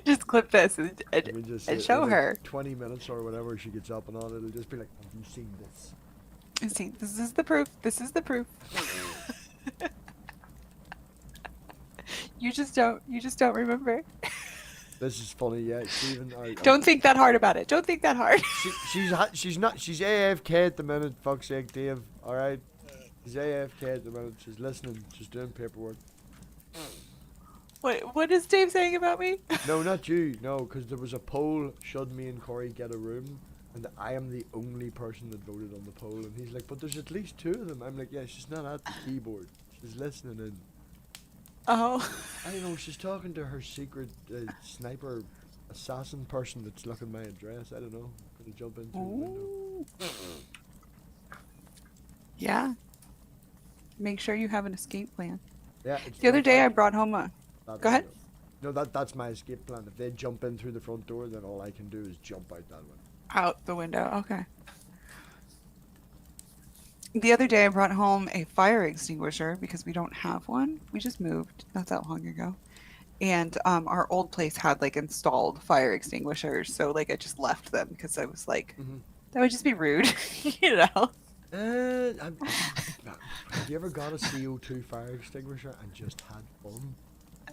just clip this and show her. 20 minutes or whatever she gets up and on, it'll just be like, have you seen this? See, this is the proof. This is the proof. You just don't remember. This is funny, yeah, Stephen. Don't think that hard about it. Don't think that hard. She's AFK at the minute, fuck's sake, Dave. Alright? She's AFK at the minute. She's listening. She's doing paperwork. What is Dave saying about me? No, not you. No, because there was a poll, should me and Corey get a room? And I am the only person that voted on the poll. And he's like, but there's at least 2 of them. I'm like, yeah, she's not at the keyboard. She's listening in. Oh. I don't know, she's talking to her secret sniper assassin person that's looking my address. I don't know. I'm gonna jump in through the window. Yeah. Make sure you have an escape plan. Yeah. The other day I brought home a... Go ahead. No, that's my escape plan. If they jump in through the front door, then all I can do is jump out that window. Out the window, okay. The other day I brought home a fire extinguisher because we don't have one. We just moved not that long ago. And our old place had like installed fire extinguishers. So like I just left them because I was like, that would just be rude, you know? Have you ever got a CO2 fire extinguisher and just had fun?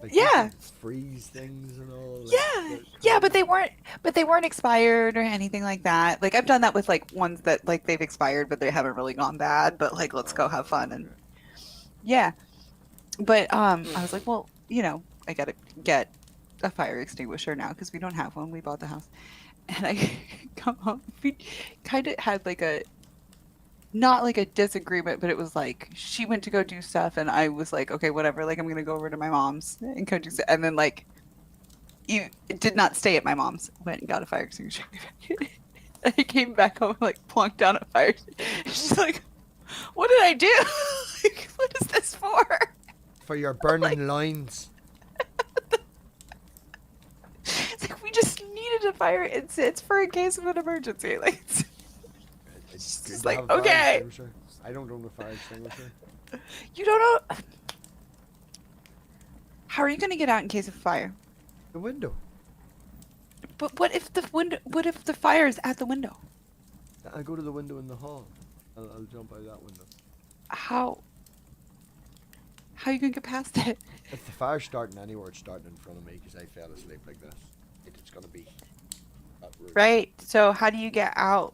Like, yeah. Freeze things and all. Like, yeah, but they weren't expired or anything like that. Like I've done that with like ones that like they've expired but they haven't really gone bad. But like let's go have fun and yeah. But I was like, well, I gotta get a fire extinguisher now because we don't have one. We bought the house, and I come home. We kind of had like not like a disagreement, but it was like she went to go do stuff and I was like, okay, whatever, like I'm gonna go over to my mom's and go do stuff. And then like you did not stay at my mom's, went and got a fire extinguisher. I came back home, like plonked down a fire. She's like, What did I do? Like, what is this for? For your burning lines. It's like we just needed a fire. It's for a case of an emergency. Like, It's just good to like, have a fire okay. extinguisher. I don't own a fire extinguisher. You don't know. How are you gonna get out in case of fire? The window. But what if the window? What if the fire is at the window? I go to the window in the hall. I'll jump out that window. How? How are you gonna get past it? If the fire's starting anywhere, it's starting in front of me because I fell asleep like this. It's gonna be that room. Right. So how do you get out?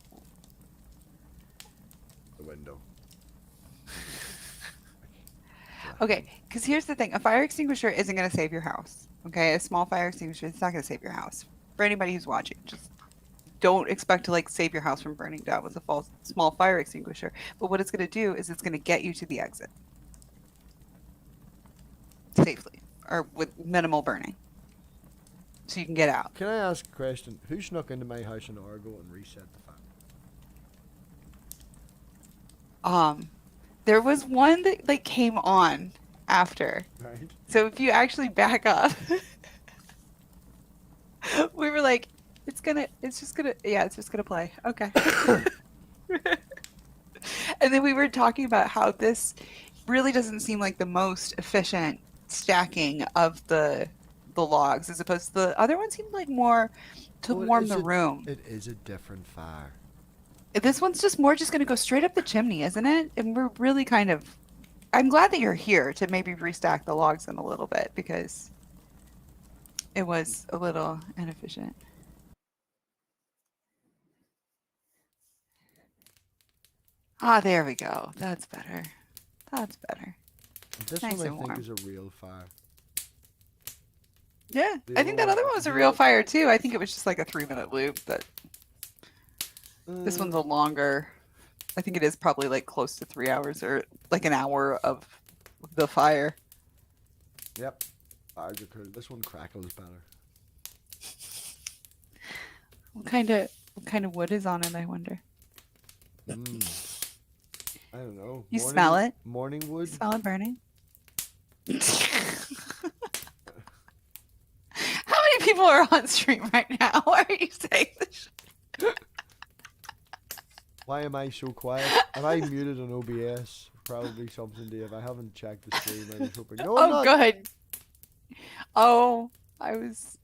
The window. Okay, because here's the thing: a fire extinguisher isn't gonna save your house. Okay, a small fire extinguisher is not gonna save your house. For anybody who's watching, just don't expect to like save your house from burning down with a small fire extinguisher. But what it's gonna do is it's gonna get you to the exit safely or with minimal burning, so you can get out. Can I ask a question? Who snuck into my house in Argo and reset the fire? There was one that like came on after. Right. So if you actually back up, we were like, it's just gonna play. Okay. And then we were talking about how this really doesn't seem like the most efficient stacking of the logs, as opposed to the other one seemed like more to Well, warm is the it- room. It is a different fire. This one's just gonna go straight up the chimney, isn't it? And we're really kind of, I'm glad that you're here to maybe restack the logs in a little bit because it was a little inefficient. Ah, there we go. That's better. That's better. This Nice one I and think warm. is a real fire. Yeah, The I think that old- other one was a the real old- fire too. I think it was just like a 3-minute loop, but this one's a Uh, longer. I think it is probably like close to 3 hours or like an hour of the fire. Yep. Fires are cool. This one crackles better. What kind of wood is on it, I wonder? I don't know. You smell it? Morning wood. Smell it burning? How many people are on stream right now? Why are you saying this? Why am I so quiet? Am I muted on OBS? Probably something, Dave. I haven't checked the stream. I was hoping. No, I'm Oh, not. good. Oh, I was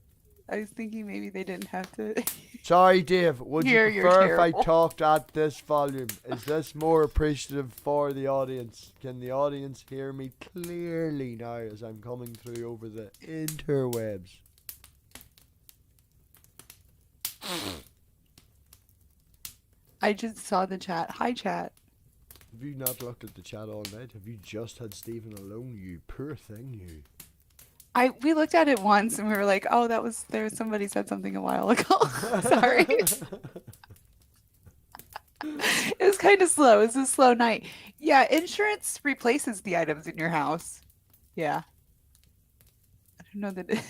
thinking maybe they didn't have to. Sorry, Dave. Would You're you prefer if I terrible. talked at this volume? Is this more appreciative for the audience? Can the audience hear me clearly now as I'm coming through over the interwebs? I just saw the chat. Hi, chat. Have you not looked at the chat all night? Have you just had Stephen alone? You poor thing, you. We looked at it once and we were like, oh, somebody said something a while ago. Sorry. It was kind of slow. It was a slow night. Yeah, insurance replaces the items in your house. Yeah. I don't know that.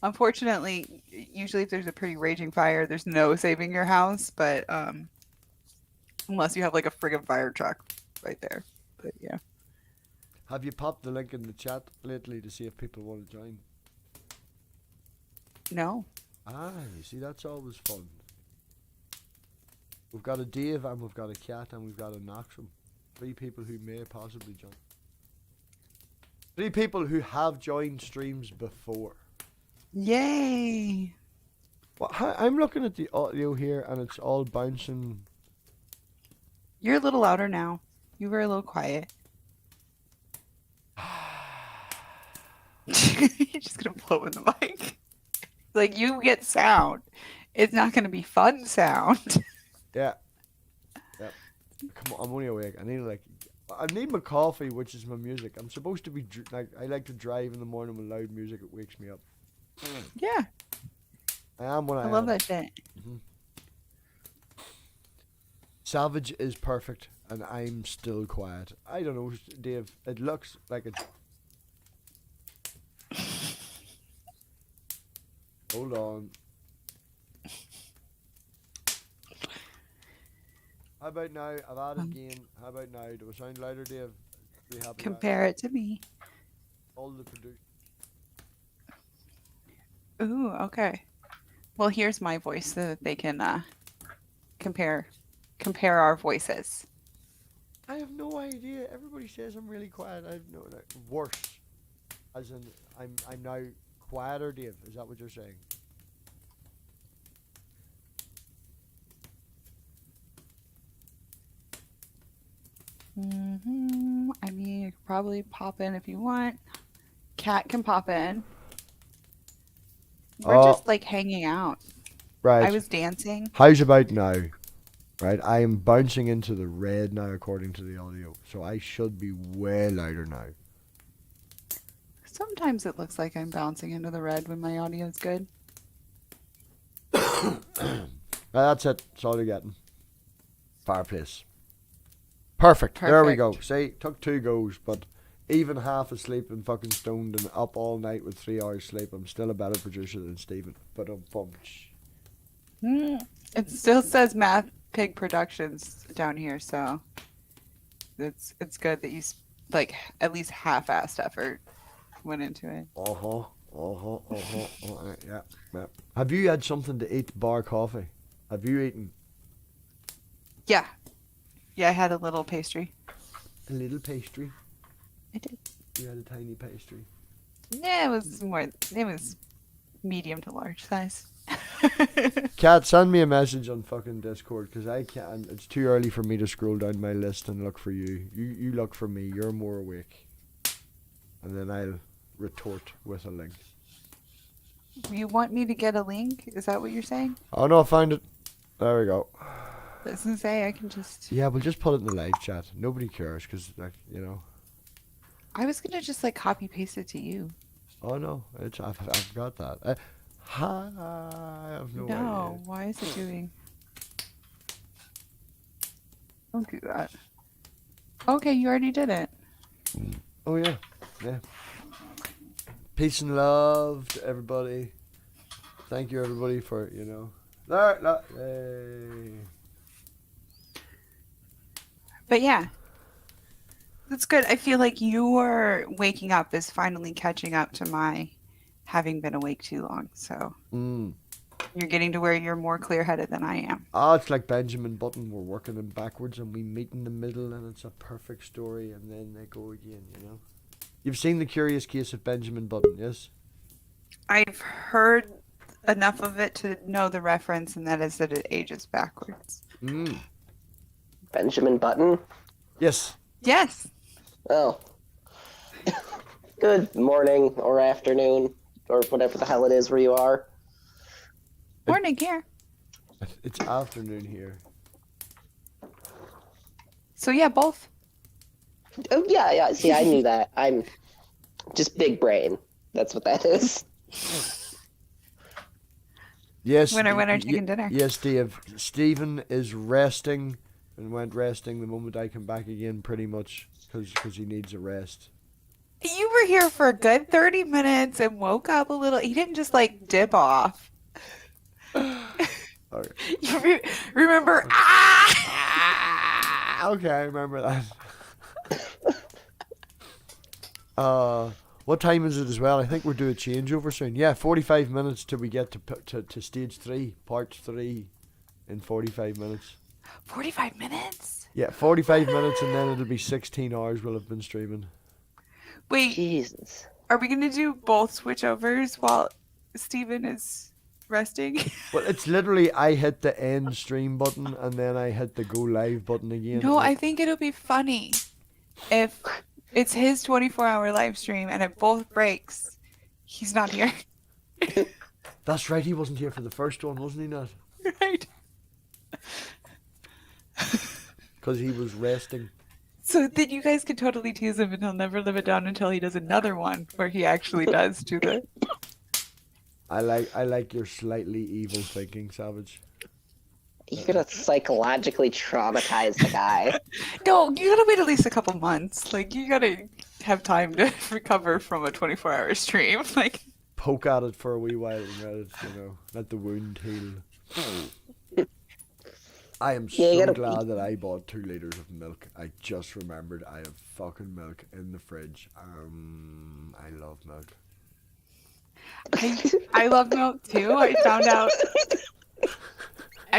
Unfortunately, usually if there's a pretty raging fire, there's no saving your house, but unless you have like a friggin' fire truck right there. But yeah. Have you popped the link in the chat lately to see if people want to join? No. Ah, you see, that's always fun. We've got a Dave and we've got a Cat and we've got a Noxum. 3 people who may possibly join. 3 people who have joined streams before. Yay. Well, I'm looking at the audio here and it's all bouncing. You're a little louder now. You were a little quiet. You're just gonna blow in the mic. Like you get sound. It's not gonna be fun sound. Yeah. Yep. Come on, I'm only awake. I need my coffee, which is my music. I'm supposed to be I like to drive in the morning with loud music. It wakes me up. Yeah. I am when I I love am. that shit. Savage is perfect, and I'm still quiet. I don't know, Dave. It looks like it. Hold on. How about now? I've added again. How about now? Do I sound louder, Dave? Be happy. Compare it to me. All the producers. Ooh, okay. Well, here's my voice so that they can compare our voices. I have no idea. Everybody says I'm really quiet. I have no worse. As in, I'm now quieter, Dave. Is that what you're saying? I mean, you could probably pop in if you want. Cat can pop in. We're Oh. just like hanging out. Right. I was dancing. How's about now? Right, I am bouncing into the red now according to the audio, so I should be way louder now. Sometimes it looks like I'm bouncing into the red when my audio's good. That's it. That's all you're getting. Fireplace. Perfect. There we go. See, took 2 goes, but even half asleep and fucking stoned and up all night with 3 hours sleep, I'm still a better producer than Stephen. But It still says Math Pig Productions down here, so it's good that you like at least half-assed effort went into it. Yeah. Have you had something to eat bar coffee? Have you eaten? Yeah, I had a little pastry. A little pastry? I did. You had a tiny pastry. Yeah, it was medium to large size. Kat, send me a message on fucking Discord, because I can't. It's too early for me to scroll down my list and look for you. You look for me. You're more awake. And then I'll retort with a link. You want me to get a link? Is that what you're saying? Oh no, I found it. There we go. Doesn't say I can just. Yeah, we'll just put it in the live chat. Nobody cares, because, like, you know. I was gonna just like copy paste it to you. Oh no, I've got that. I have no idea. No, why is it doing? Don't do that. Okay, you already did it. Oh yeah. Peace and love to everybody. Thank you, everybody, for, you know. Hey. But yeah, that's good. I feel like your waking up is finally catching up to my having been awake too long. So you're getting to where you're more clear-headed than I am. Oh, it's like Benjamin Button. We're working them backwards and we meet in the middle and it's a perfect story and then they go again, you know. You've seen The Curious Case of Benjamin Button, yes? I've heard enough of it to know the reference, and that is that it ages backwards. Benjamin Button? Yes. Yes. Oh. Good morning or afternoon or whatever the hell it is where you are. Morning here. It's afternoon here. So yeah, both. Oh yeah. See, I knew that. I'm just big brain. That's what that is. Yes. Winner, chicken dinner. Yes, Dave. Stephen is resting and went resting the moment I come back again, pretty much, because he needs a rest. You were here for a good 30 minutes and woke up a little. He didn't just like dip off. Okay. You remember? Okay, I remember that. What time is it as well? I think we're doing a changeover soon. Yeah, 45 minutes till we get to stage 3, part 3 in 45 minutes. 45 minutes? Yeah, 45 minutes and then it'll be 16 hours we'll have been streaming. Wait, Jesus. Are we going to do both switchovers while Steven is resting? Well, it's literally I hit the end stream button and then I hit the go live button again. No, I think it'll be funny if it's his 24-hour live stream and it both breaks. He's not here. That's right, he wasn't here for the first one, wasn't he not? Right. Because he was resting. So then you guys can totally tease him and he'll never live it down until he does another one where he actually does do the... I like your slightly evil thinking, Savage. You're gonna psychologically traumatize the guy. No, you gotta wait at least a couple months. Like, you gotta have time to recover from a 24-hour stream. Like, poke at it for a wee while and let it, let the wound heal. I am Yeah, you so gotta- glad that I bought 2 liters of milk. I just remembered I have fucking milk in the fridge. I love milk. I love milk too. I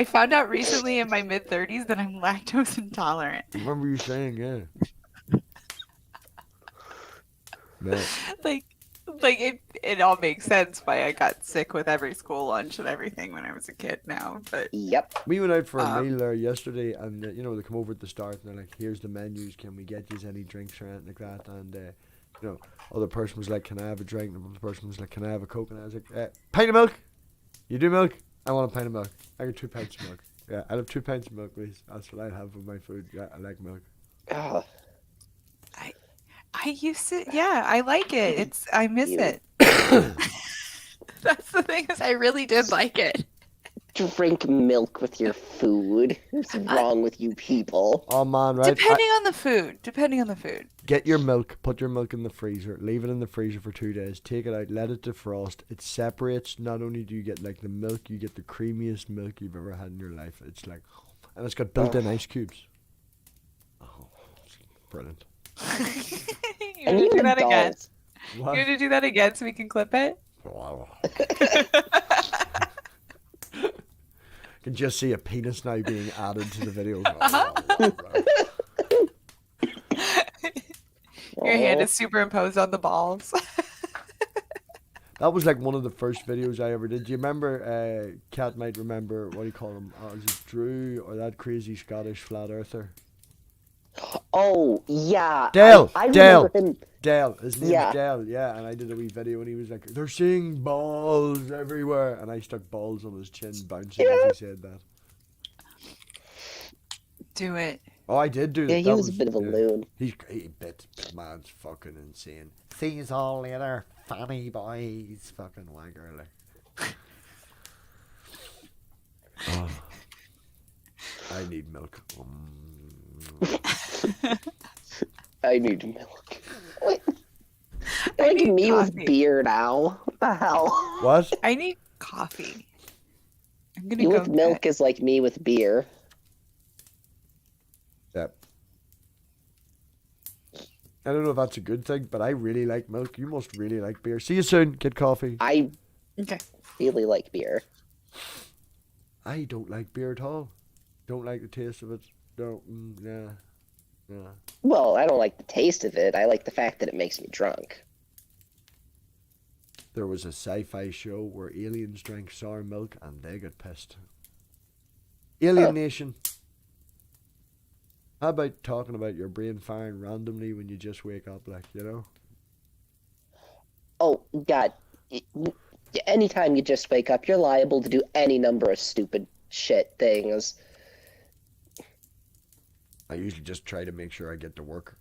found out recently in my mid-30s that I'm lactose intolerant. Remember you saying, yeah. Man, Like it all makes sense why I got sick with every school lunch and everything when I was a kid now. But Yep. we went out for a meal there yesterday, and you know, they come over at the start and they're like, "Here's the menus. Can we get you any drinks or anything like that?" And you know, other person was like, "Can I have a drink?" And the other person was like, "Can I have a Coke?" And I was like, "Pint of milk. You do milk? I want a pint of milk. I got 2 pints of milk. Yeah, I'll have 2 pints of milk, please. That's what I have with my food. Yeah, I like milk." Oh, I used to, yeah, I like it. I miss You- it. That's the thing is I really did like it. drink milk with your food. What's wrong with you people? Oh man, right? Depending on the food. Get your milk, put your milk in the freezer, leave it in the freezer for 2 days, take it out, let it defrost. It separates. Not only do you get like the milk, you get the creamiest milk you've ever had in your life. It's like, and it's got built-in ice cubes. Oh, it's brilliant. You And want to even do that again? adults. You want to do that again so we can clip it? Wow. Can just see a penis now being added to the video. Your hand Aw. is superimposed on the balls. That was like one of the first videos I ever did. Do you remember, Kat might remember, what do you call him? Is it Drew or that crazy Scottish flat earther? Oh, yeah. Dale, I Dale. remember him. Dale, his name's Yeah. Dale, yeah, and I did a wee video and he was like, "They're seeing balls everywhere," and I stuck balls on his chin, bouncing as he said that. Do it. Oh, I did do that. Yeah, he That was a bit of a loon. He bit man's fucking insane. See you all later, funny boys, fucking wanker like. Oh, I need milk. I need milk. Wait. You're like me with coffee. beer now. What the hell? What? I need coffee. I'm gonna You go with milk is like me with beer. Yep. I don't know if that's a good thing, but I really like milk. You must really like beer. See you soon. Get coffee. I Okay. really like beer. I don't like beer at all. Don't like the taste of it. Don't. Nah. Nah. Well, I don't like the taste of it. I like the fact that it makes me drunk. There was a sci-fi show where aliens drank sour milk and they got pissed. Alien Nation. How about talking about your brain firing randomly when you just wake up, like, you know? Oh, God. Anytime you just wake up, you're liable to do any number of stupid shit things. I usually just try to make sure I get to work.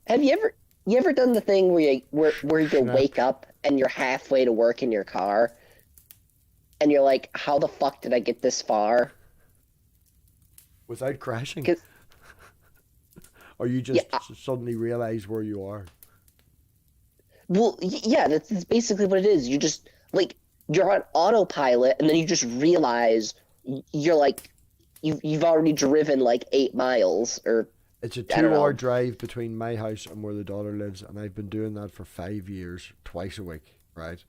Have you ever done the thing where you Snap. wake up and you're halfway to work in your car and you're like, how the fuck did I get this far? Without crashing? 'Cause- Or you just Yeah, suddenly realize where you are? Well, yeah, that's basically what it is. You just like you're on autopilot and then you just realize you're like you've already driven like 8 miles or It's a I don't 2-hour know. drive between my house and where the daughter lives, and I've been doing that for 5 years, twice a week, right?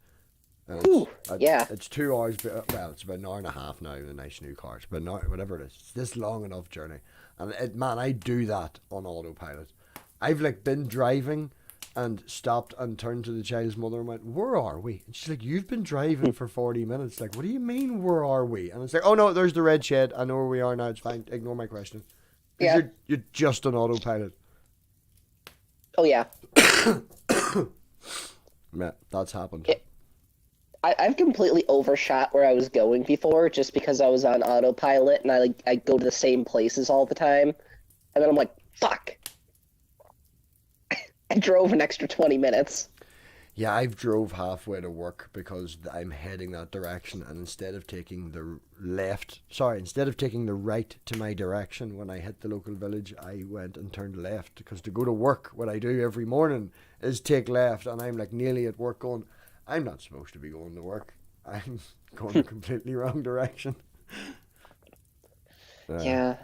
And Whew, yeah. It's 2 hours, well, it's about an hour and a half now in a nice new car. It's about an hour, whatever it is. It's this long enough journey. And man, I do that on autopilot. I've like been driving and stopped and turned to the child's mother and went, "Where are we?" And she's like, "You've been driving for 40 minutes. Like, what do you mean, where are we?" And it's like, "Oh no, there's the red shed. I know where we are now. It's fine. Ignore my question." 'Cause Yeah. You're just on autopilot. Oh yeah. Yeah, that's happened. Yeah. I've completely overshot where I was going before just because I was on autopilot and I go to the same places all the time. And then I'm like, fuck. I drove an extra 20 minutes. Yeah, I've drove halfway to work because I'm heading that direction, and instead of taking the right to my direction when I hit the local village, I went and turned left because to go to work, what I do every morning is take left, and I'm like nearly at work going, I'm not supposed to be going to work. I'm going the completely wrong direction. Yeah.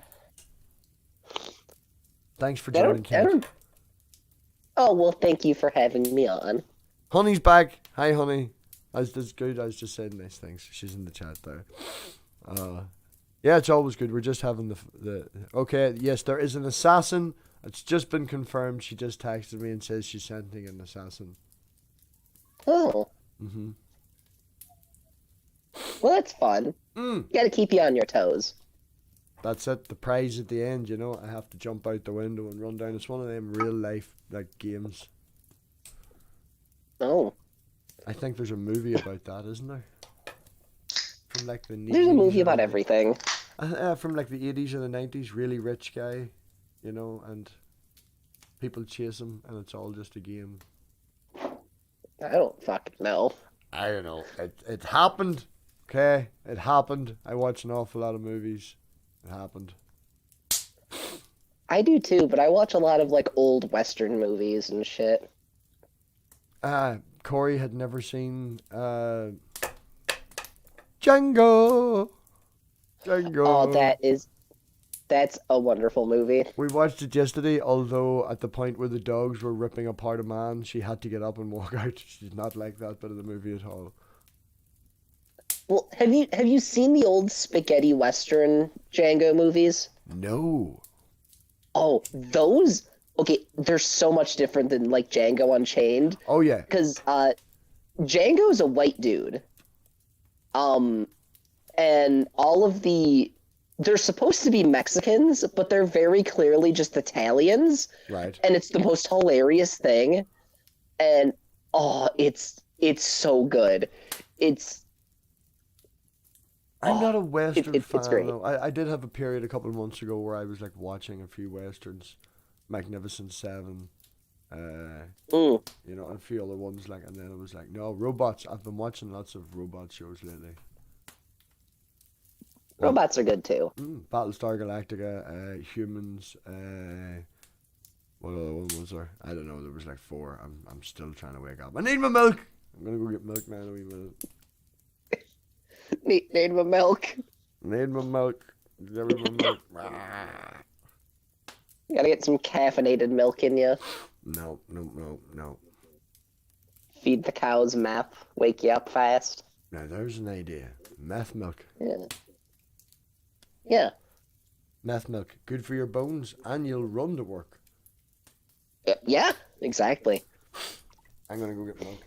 Thanks for I joining, don't, I Kate. don't... Oh, well, thank you for having me on. Honey's back. Hi, Honey. That's good. I was just saying nice things. She's in the chat there. Yeah, it's always good. We're just having the. Okay, yes, there is an assassin. It's just been confirmed. She just texted me and says she's sending an assassin. Oh. Mm-hmm. Well, that's fun. Gotta keep you on your toes. That's it. The prize at the end, you know. I have to jump out the window and run down. It's one of them real life games. Oh. I think there's a movie about that, isn't there? From like the There's a 80s movie or about the- everything. From like the 80s or the 90s, really rich guy, you know, and people chase him, and it's all just a game. I don't fucking know. I don't know. It happened. Okay, it happened. I watch an awful lot of movies. It happened. I do too, but I watch a lot of like old Western movies and shit. Corey had never seen Django. Django. Oh, that's a wonderful movie. We watched it yesterday, although at the point where the dogs were ripping apart a man, she had to get up and walk out. She did not like that bit of the movie at all. Well, have you seen the old spaghetti Western Django movies? No. Oh, those? Okay, they're so much different than like Django Unchained. Oh yeah. Because Django's a white dude. And all of they're supposed to be Mexicans, but they're very clearly just Italians. Right. And it's the most hilarious thing. And it's so good. I'm not a Western fan. it's great. Though. I did have a period a couple of months ago where I was like watching a few Westerns, Magnificent Seven, you know, and a few other ones like, and then I was like, no, robots. I've been watching lots of robot shows lately. Robots are good too. Battlestar Galactica, Humans, what other one was there? I don't know. There was like 4. I'm still trying to wake up. I need my milk. I'm gonna go get milk now in a wee minute. Need my milk. Need my milk. Give me my milk. Gotta get some caffeinated milk in you. No. Feed the cows meth. Wake you up fast. Now there's an idea. Meth milk. Yeah. Yeah. Meth milk. Good for your bones, and you'll run to work. Yeah, exactly. I'm gonna go get milk.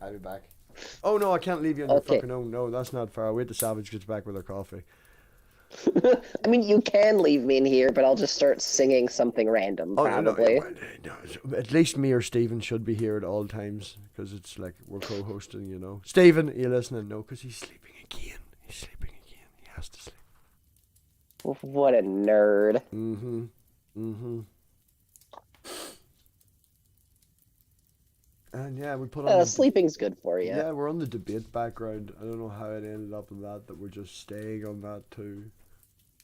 I'll be back. Oh no, I can't leave you on your Okay. fucking own. No, that's not fair. I'll wait till Savage gets back with her coffee. I mean, you can leave me in here, but I'll just start singing something random, probably. No, at least me or Stephen should be here at all times, because it's like we're co-hosting, you know. Stephen, are you listening? No, because he's sleeping again. He's sleeping again. He has to sleep. What a nerd. And yeah, we put on sleeping's good for you. Yeah, we're on the debate background. I don't know how it ended up in that we're just staying on that too.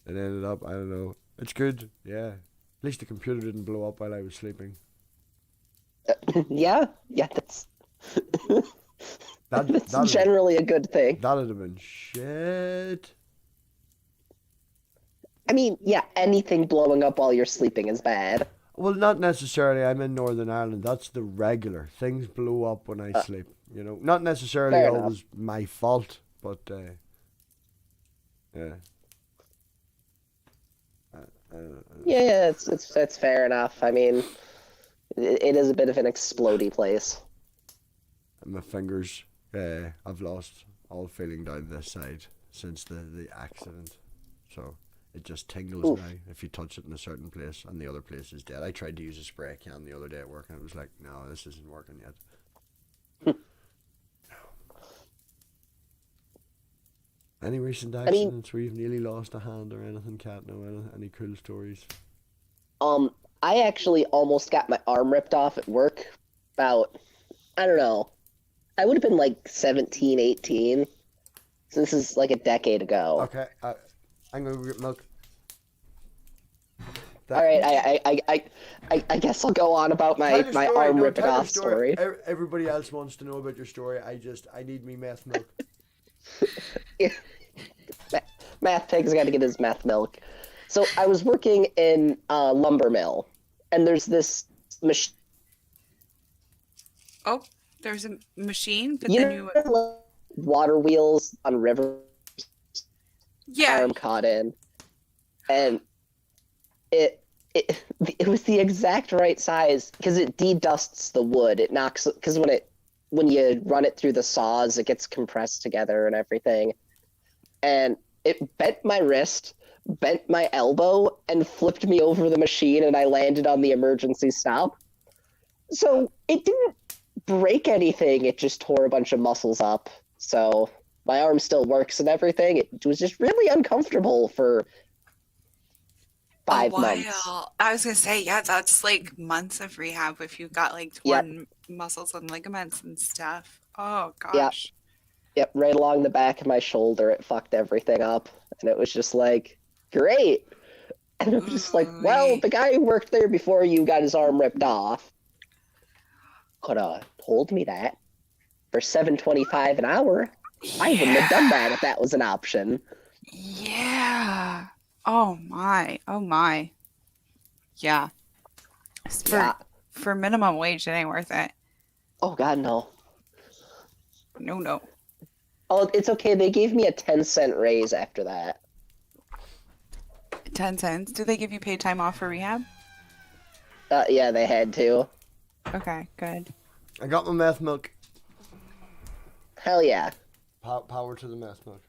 It ended up, I don't know. It's good, yeah. At least the computer didn't blow up while I was sleeping. Yeah, that's That'd generally a good thing. That'd have been shit. I mean, yeah, anything blowing up while you're sleeping is bad. Well, not necessarily. I'm in Northern Ireland. That's the regular. Things blow up when I sleep. You know, not necessarily Fair enough. always my fault, but yeah. Yeah, it's fair enough. I mean, it is a bit of an explodey place. And my fingers, I've lost all feeling down this side since the accident. So it just tingles Oof. now if you touch it in a certain place and the other place is dead. I tried to use a spray can the other day at work and it was like, no, this isn't working yet. Any recent mean- accidents where you've nearly lost a hand or anything, Kat? No, any cool stories? I actually almost got my arm ripped off at work about, I don't know, I would have been like 17, 18. So this is like a decade ago. Okay, I'm gonna go get milk. All right, I guess I'll go on about my Tell your story. arm No, ripping tell your off story. Everybody else wants to know about your story. I need me meth milk. Math pig's got to get his math milk. So I was working in a lumber mill, and there's this machine. Oh, there's a machine, but You then know, you. like water wheels on rivers. Yeah. Arm caught in, and it was the exact right size because it de-dusts the wood. It knocks because when you run it through the saws, it gets compressed together and everything. And it bent my wrist, bent my elbow, and flipped me over the machine, and I landed on the emergency stop. So it didn't break anything. It just tore a bunch of muscles up. So my arm still works and everything. It was just really uncomfortable for 5 months. I was gonna say, yeah, that's like months of rehab if you've got like Yep. torn muscles and ligaments and stuff. Oh Yep. gosh. Yep, right along the back of my shoulder, it fucked everything up. And it was just like, great. And it was just like, well, Ooh-wee. the guy who worked there before you got his arm ripped off could have told me that for $7.25 an hour. I wouldn't have done that if that was an option. Yeah. Oh my. Oh my. Yeah. For Yeah. for minimum wage, it ain't worth it. Oh, God, no. No. Oh, it's okay. They gave me a 10-cent raise after that. 10 cents. Do they give you paid time off for rehab? Yeah, they had to. Okay, good. I got my math milk. Hell yeah. Power to the math milk.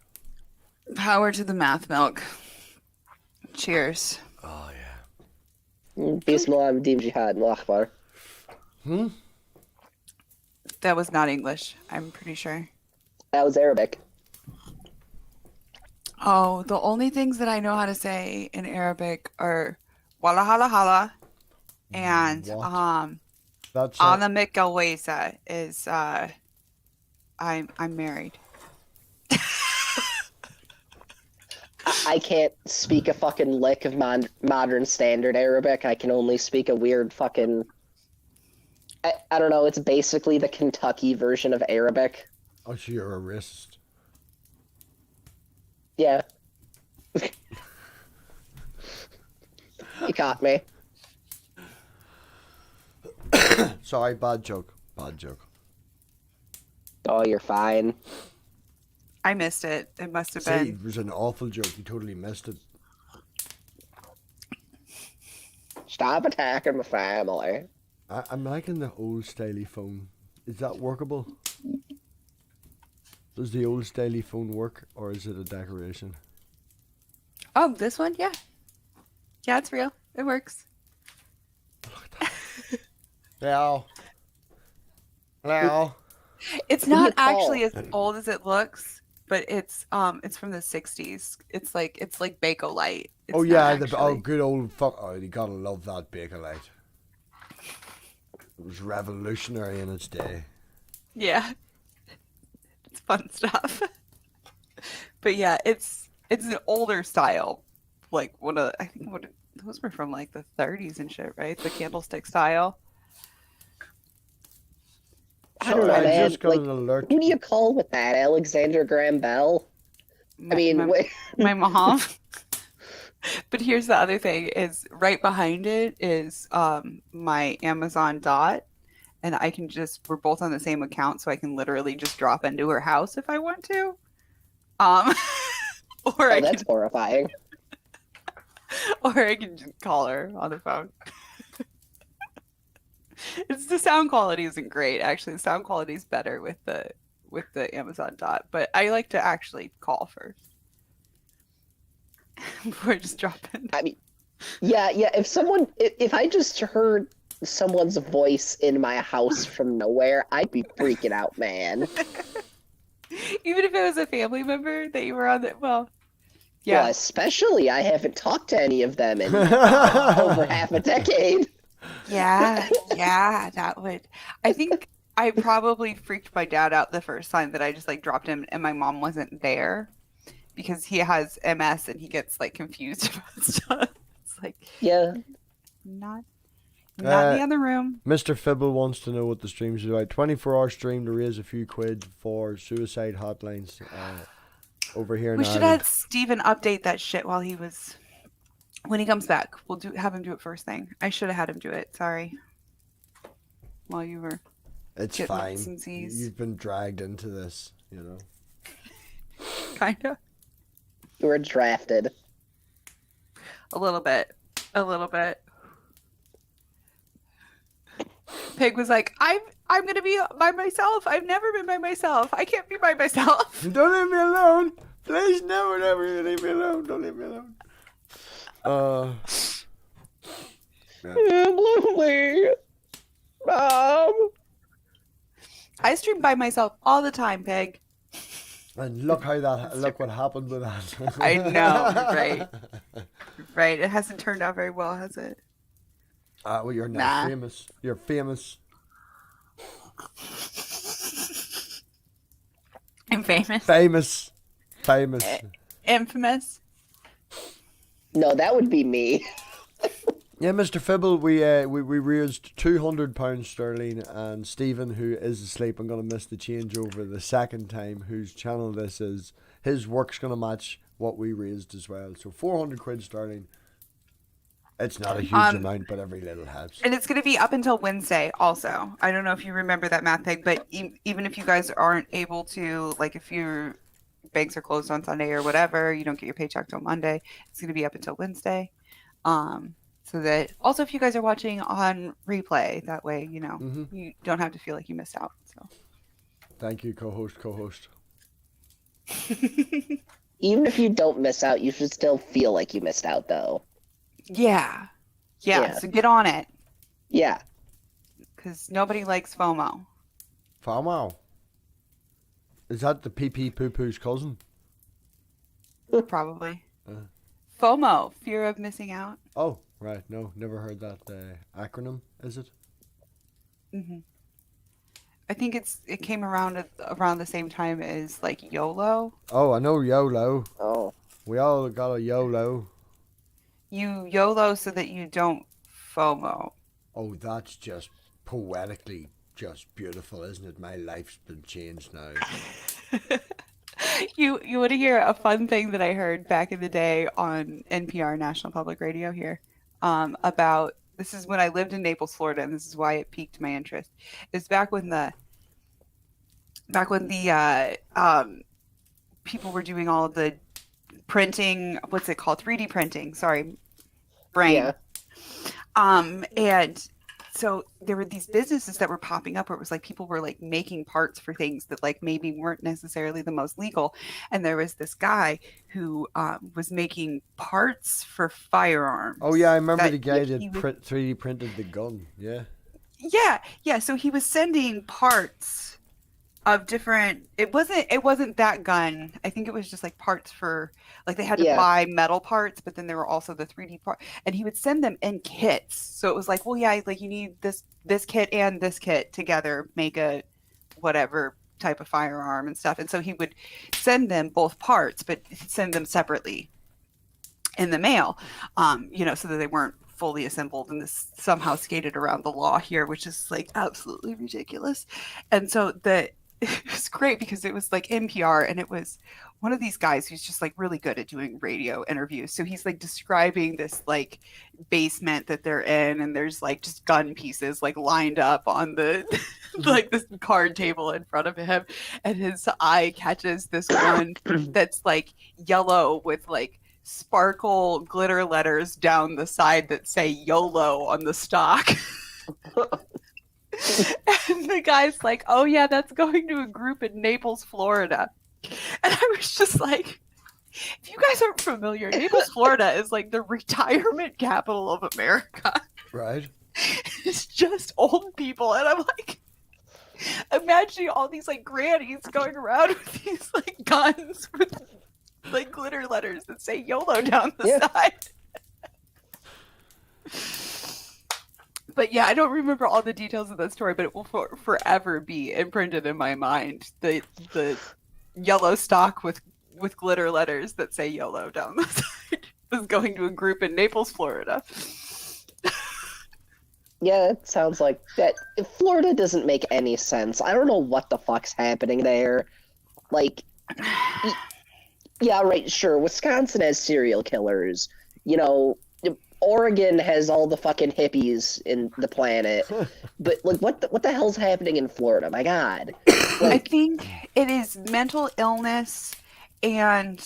Power to the math milk. Cheers. Oh yeah. Bismillah, Dim Jihad, and Akbar. That was not English, I'm pretty sure. That was Arabic. Oh, the only things that I know how to say in Arabic are wala hala hala and What? That's ana mikawesa is I'm married. I can't speak a fucking lick of modern standard Arabic. I can only speak a weird fucking... I don't know, it's basically the Kentucky version of Arabic. Oh, so you're a racist. Yeah. You caught me. Sorry, bad joke. Bad joke. Oh, you're fine. I missed it. It must have See, been. it was an awful joke. You totally missed it. Stop attacking my family. I'm liking the old styly phone. Is that workable? Does the old styly phone work, or is it a decoration? Oh, this one? Yeah. Yeah, it's real. It works. Hello. Hello. It's Who do you not actually call? as old as it looks, but it's from the 60s. It's like Bakelite. It's Oh not yeah, actually. good old fuck. Oh, you gotta love that Bakelite. It was revolutionary in its day. Yeah. It's fun stuff. But yeah, it's an older style. Like I think those were from like the 30s and shit, right? The candlestick style. I don't know, I man. just got Like, an alert. who do you call with that? Alexander Graham Bell? I mean, my, wait. my mom. But here's the other thing: is right behind it is my Amazon Dot, and we're both on the same account, so I can literally just drop into her house if I want to. Or I that's horrifying. or I can just call her on the phone. The sound quality isn't great, actually. The sound quality is better with the Amazon Dot, but I like to actually call first before I just drop in. I mean, yeah. If I just heard someone's voice in my house from nowhere, I'd be freaking out, man. Even if it was a family member that you were on the Well, yeah. especially I haven't talked to any of them in over half a decade. Yeah, that would. I think I probably freaked my dad out the first time that I just like dropped him and my mom wasn't there because he has MS and he gets like confused about stuff. It's like, Yeah. not in the other room. Mr. Fibble wants to know what the stream's about. 24-hour stream to raise a few quid for suicide hotlines. over here in We should Ireland. have Steven update that shit while he was when he comes back. We'll have him do it first thing. I should have had him do it. Sorry. While you were It's getting fine. Ts and Cs. You've been dragged into this, you know. Kinda. You were drafted. A little bit. A little bit. Pig was like, I'm gonna be by myself. I've never been by myself. I can't be by myself. Don't leave me alone. Please, never leave me alone. Don't leave me alone. I'm lonely. Mom. I stream by myself all the time, Pig. And look what happened with that. I know, right? Right. It hasn't turned out very well, has it? Well, you're not Nah. famous. You're famous. I'm famous. Famous. Infamous. No, that would be me. Yeah, Mr. Fibble, we raised £200 sterling, and Stephen, who is asleep, I'm gonna miss the changeover the second time, whose channel this is, his work's gonna match what we raised as well. So 400 quid sterling. It's not a huge amount, but every little helps. And it's going to be up until Wednesday also. I don't know if you remember that, Math Pig, but even if you guys aren't able to, like if your banks are closed on Sunday or whatever, you don't get your paycheck till Monday, it's going to be up until Wednesday. So that also if you guys are watching on replay, that way, you know, you don't have to feel like you missed out. So Thank you, co-host. Even if you don't miss out, you should still feel like you missed out, though. yeah. Yeah. So get on it Yeah. because nobody likes FOMO. FOMO. Is that the pee-pee poo-poo's cousin? Probably. FOMO, fear of missing out. Oh, right. No, never heard that acronym, is it? I think it came around the same time as like YOLO. Oh, I know YOLO. Oh. We all got a YOLO. You YOLO so that you don't FOMO. Oh, that's just poetically just beautiful, isn't it? My life's been changed now. You want to hear a fun thing that I heard back in the day on NPR, National Public Radio here, about this is when I lived in Naples, Florida, and this is why it piqued my interest. It's back when the people were doing all of the printing, what's it called? 3D printing. Sorry, brain. Yeah. And so there were these businesses that were popping up where it was like people were like making parts for things that like maybe weren't necessarily the most legal. And there was this guy who was making parts for firearms. Oh yeah, I remember that the guy he that would- 3D printed the gun. Yeah. Yeah. So he was sending parts of different. It wasn't that gun. I think it was just like parts for like they had to Yeah. buy metal parts, but then there were also the 3D part, and he would send them in kits. So it was like, well, yeah, like you need this kit and this kit together, make a whatever type of firearm and stuff. And so he would send them both parts, but send them separately in the mail, so that they weren't fully assembled, and this somehow skated around the law here, which is like absolutely ridiculous. And so it was great because it was like NPR, and it was one of these guys who's just like really good at doing radio interviews. So he's like describing this like basement that they're in, and there's like just gun pieces like lined up on the like this card table in front of him, and his eye catches this one that's like yellow with like sparkle glitter letters down the side that say YOLO on the stock. And the guy's like, oh yeah, that's going to a group in Naples, Florida. And I was just like, if you guys aren't familiar, Naples, Florida is like the retirement capital of America. Right. It's just old people. And I'm like, imagining all these like grannies going around with these like guns with like glitter letters that say YOLO down the side. But yeah, I don't remember all the details of that story, but it will forever be imprinted in my mind. The yellow stock with glitter letters that say YOLO down the side was going to a group in Naples, Florida. Yeah, it sounds like that. Florida doesn't make any sense. I don't know what the fuck's happening there. Like, yeah, right, sure. Wisconsin has serial killers. You know, Oregon has all the fucking hippies in the planet. But like, what the hell's happening in Florida? My God. I think it is mental illness and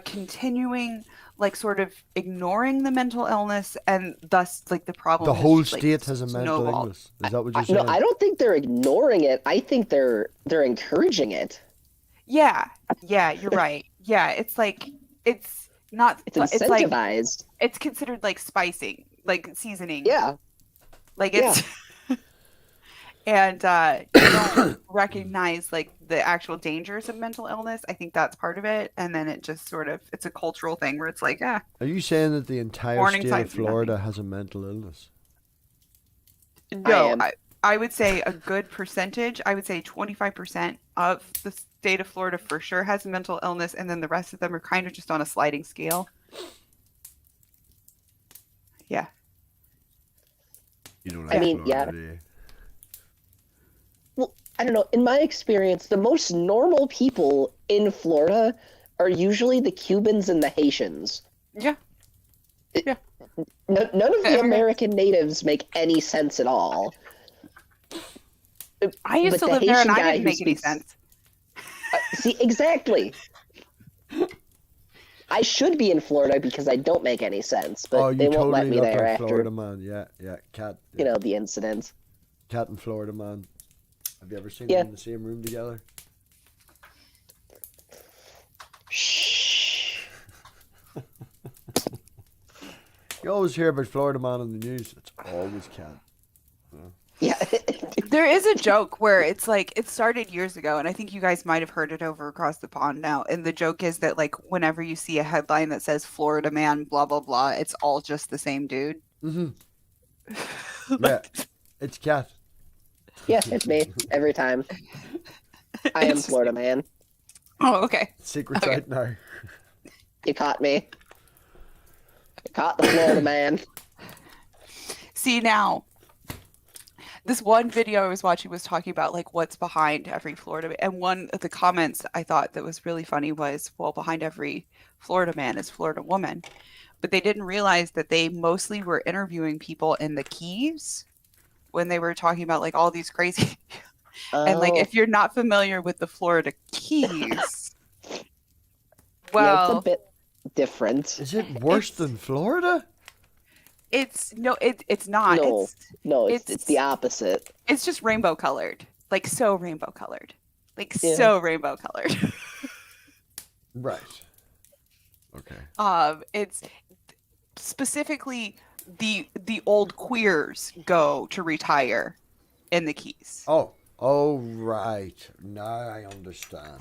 continuing, like, sort of ignoring the mental illness, and thus, like, the problem. The is, whole like, state has a mental snowballed. illness. Is that what you're saying? No, I don't think they're ignoring it. I think they're encouraging it. Yeah, you're right. Yeah, it's like it's not. It's It's like incentivized. it's considered like spicing, like seasoning. Yeah. Like it's. And you don't recognize like the actual dangers of mental illness. I think that's part of it, and then it just sort of it's a cultural thing where it's like, Are you saying that the entire Warning state of signs do nothing. Florida has a mental illness? no. am. I would say a good percentage. I would say 25% of the state of Florida for sure has a mental illness, and then the rest of them are kind of just on a sliding scale. Yeah. You don't I mean, Florida, yeah. do you? Well, I don't know. In my experience, the most normal people in Florida are usually the Cubans and the Haitians. Yeah. None of the American natives make any sense at all. I used But to the live there, and Haitian I guy didn't who make any speaks- sense. See, exactly. I should be in Florida because I don't make any sense, but Oh, you they won't totally let me look there like after, Florida man. Yeah, cat. you know, the incident. Cat and Florida man. Have you ever seen Yeah. them in the same room together? Shh. You always hear about Florida man on the news. It's always cat. Yeah. There is a joke where it's like it started years ago, and I think you guys might have heard it over across the pond now. And the joke is that like whenever you see a headline that says "Florida man," blah blah blah, it's all just the same dude. Mm-hmm. Yeah, it's cat. Yeah, it's me every time. I am It's- Florida man. Oh, okay. Secret's Okay. out now. You caught me. You caught the Florida man. See now, this one video I was watching was talking about like what's behind every Florida, and one of the comments I thought that was really funny was, well, behind every Florida man is Florida woman, but they didn't realize that they mostly were interviewing people in the Keys when they were talking about like all these crazy. And like, Oh. if you're not familiar with the Florida Keys, Yeah, well, it's a bit different. Is it worse than Florida? it's no, it's not. No. It's No, it's the opposite. it's just rainbow colored, like so rainbow colored, like Yeah. so rainbow colored. Right. Okay. It's specifically the old queers go to retire in the Keys. Oh, right. Now I understand.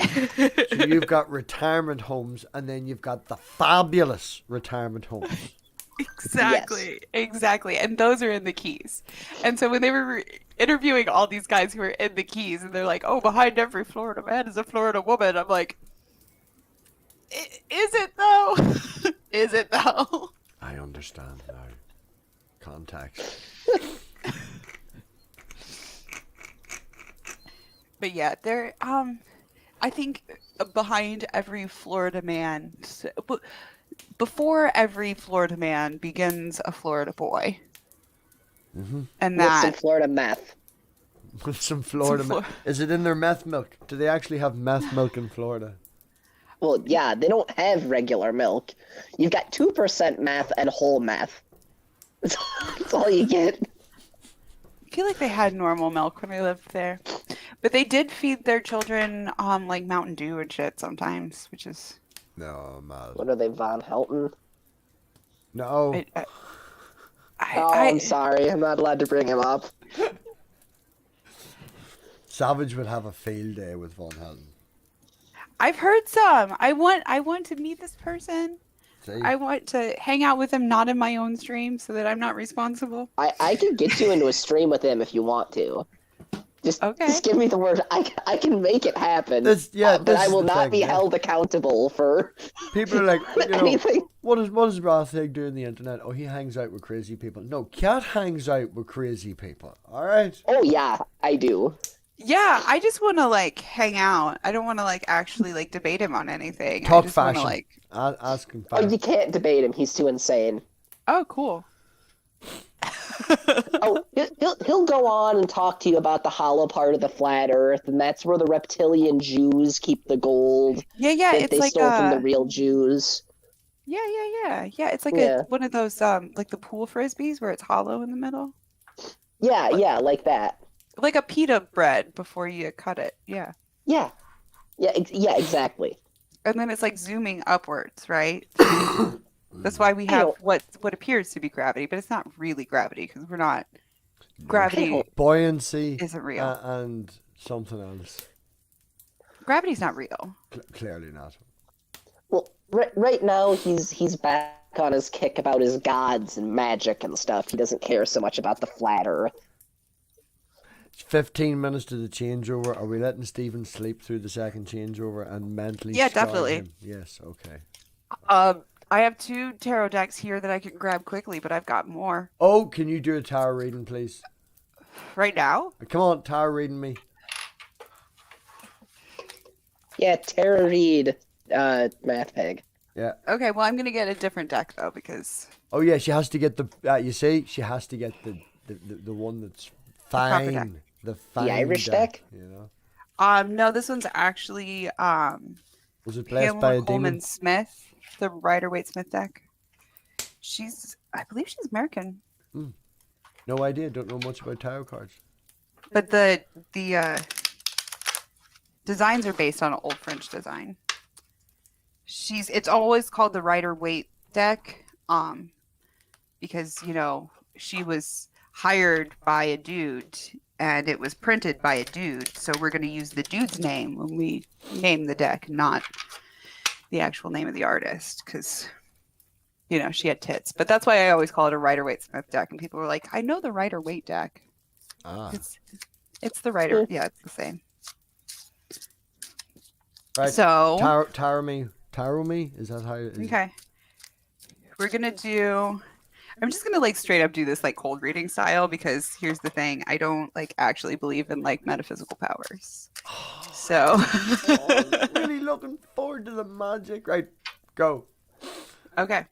So you've got retirement homes, and then you've got the fabulous retirement homes. Exactly. And those are in the Keys. And so when they were interviewing all these guys who were in the Keys, and they're like, oh, behind every Florida man is a Florida woman. I'm like, is it though? Is it though? I understand now. Context. But yeah, there. I think behind every Florida man, before every Florida man begins a Florida boy, Mm-hmm. and With some that Florida meth. With some Florida Flo- milk. Is it in their meth milk? Do they actually have meth milk in Florida? Well, yeah, they don't have regular milk. You've got 2% meth and whole meth. That's all you get. I feel like they had normal milk when I lived there, but they did feed their children like Mountain Dew and shit sometimes, which is No, man. What are they, Von Helton? No. I'm sorry, I'm not allowed to bring him up. Savage would have a field day with Von Helden. I've heard some. I want to meet this person. See? I want to hang out with him, not in my own stream, so that I'm not responsible. I can get you into a stream with him if you want to. Just give me the word. I can make it happen. This- yeah, but this I is will the not thing, be yeah. held accountable for People are like, you know, anything. what does Rothig do on the internet? Oh, he hangs out with crazy people. No, Cat hangs out with crazy people. All right. Oh yeah, I do. Yeah, I just want to like hang out. I don't want to like actually like debate him on anything. I Talk just want to fashion. like. Ask him Oh, you fashion. can't debate him. He's too insane. Oh, cool. Oh, he'll go on and talk to you about the hollow part of the flat Earth, and that's where the reptilian Jews keep the gold Yeah, yeah. that It's they like stole from the real Jews. yeah, yeah, yeah, yeah. It's like Yeah. one of those like the pool frisbees where it's hollow in the middle, Yeah, yeah, like that. like a pita bread before you cut it. Yeah, Yeah, yeah, exactly. and then it's like zooming upwards, right? That's why we I have don't- what appears to be gravity, but it's not really gravity because we're not. Gravity Buoyancy isn't real. and something else. Gravity's not real. Clearly not. Well, right now he's back on his kick about his gods and magic and stuff. He doesn't care so much about the flat Earth. It's 15 minutes to the changeover. Are we letting Stephen sleep through the second changeover and mentally Yeah, scar definitely. him? Yes, okay. I have 2 tarot decks here that I can grab quickly, but I've got more Oh, can you do a tower reading, please? right now. Come on, tower reading me. Yeah, Tara Reid, Math Pig. Yeah. Okay, well I'm gonna get a different deck though because Oh yeah, she has to get the. You see, she has to get the one that's proper deck. fine. The fine Irish deck? You know. no, this one's actually Was it blessed by a Pamela Coleman demon? Smith, the Rider Waite Smith deck. I believe she's American, No idea. Don't know much about tarot cards. but the designs are based on an old French design. It's always called the Rider Waite deck, because she was hired by a dude and it was printed by a dude, so we're going to use the dude's name when we name the deck, not the actual name of the artist, because she had tits. But that's why I always call it a Rider Waite Smith deck, and people were like, I know the Rider Waite deck. Ah. It's the Rider. Yeah, it's the same. Right. So Tarot me. Is that how? okay, we're gonna do. I'm just gonna like straight up do this like cold reading style, because here's the thing: I don't like actually believe in like metaphysical powers. So Oh, really looking forward to the magic. Right, go. okay.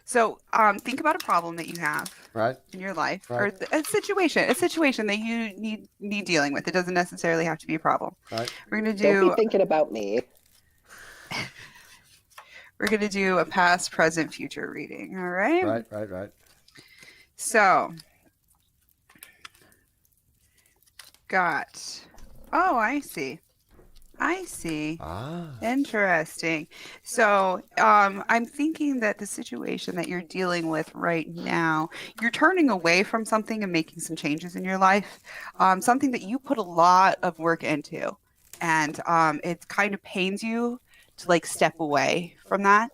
So think about a problem that you have Right. in your life, Right. or a situation that you need dealing with. It doesn't necessarily have to be a problem. Right. We're gonna Don't do. be thinking about me. We're gonna do a past, present, future reading. All right. Right. So, got. Oh, I see. Ah. Interesting. So, I'm thinking that the situation that you're dealing with right now, you're turning away from something and making some changes in your life, something that you put a lot of work into, and it kind of pains you to like step away from that.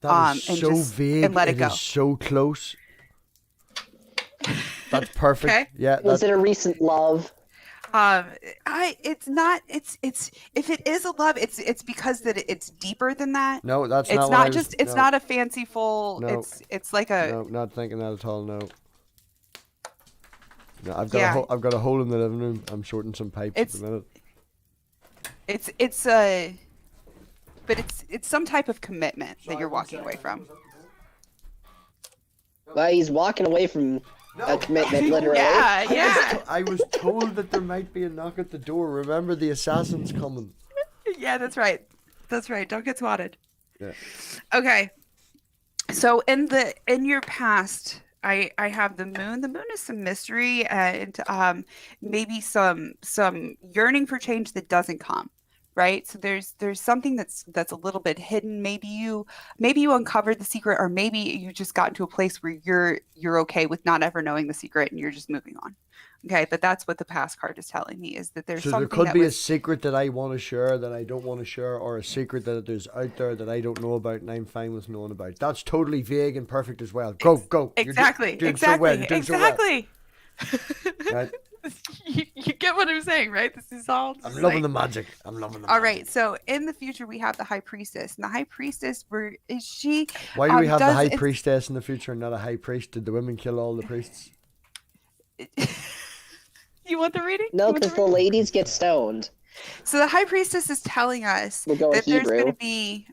That is and so just- vague. and let it It go. is so close. That's perfect. Okay. Yeah. Was That, it a recent love? It's not. It's if it is a love, it's because that it's deeper than that. no, that's It's not. not what I was- just. It's no, not a fanciful. No. It's like a. No, not thinking that at all. No. No, I've got Yeah. I've got a hole in the living room. I'm shorting some pipes It's- at the minute. It's a. But it's some type of commitment that you're walking away from. Well, he's walking away from a commitment, literally. Yeah. I was told that there might be a knock at the door. Remember, the assassin's coming. Yeah, that's right. That's right. Don't get swatted. Yeah. Okay. So in your past, I have the moon. The moon is some mystery and maybe some yearning for change that doesn't come. Right. So there's something that's a little bit hidden. Maybe you uncovered the secret, or maybe you just got into a place where you're okay with not ever knowing the secret and you're just moving on. Okay, but that's what the past card is telling me, is that there's So something there could that be a was, secret that I want to share that I don't want to share, or a secret that there's out there that I don't know about and I'm fine with knowing about. That's totally vague and perfect as well. Go. You're exactly. doing so well. You're doing so well. Right? You get what I'm saying, right? This is all. I'm just loving like- the magic. I'm loving the All magic. right, so in the future we have the High Priestess, and the High Priestess, is she? Why do we have the does high it- priestess in the future and not a high priest? Did the women kill all the priests? You want the reading? No, You want because the reading? ladies get stoned. So the high priestess is telling us We're going that there's going Hebrew. to be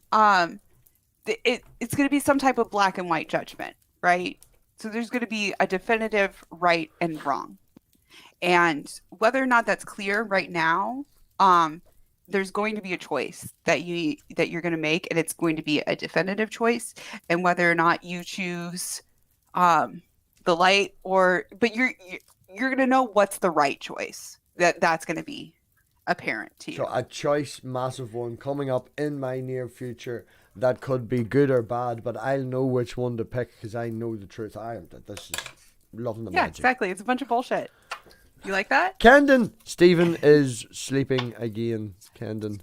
it's going to be some type of black and white judgment, right? So there's going to be a definitive right and wrong, and whether or not that's clear right now, there's going to be a choice that you're going to make, and it's going to be a definitive choice, and whether or not you choose the light but you're going to know what's the right choice. That's going to be apparent to you. So a choice, massive one, coming up in my near future that could be good or bad, but I'll know which one to pick because I know the truth. This is loving the Yeah, magic. exactly. It's a bunch of bullshit. You like that? Kendon, Stephen is sleeping again. Kendon.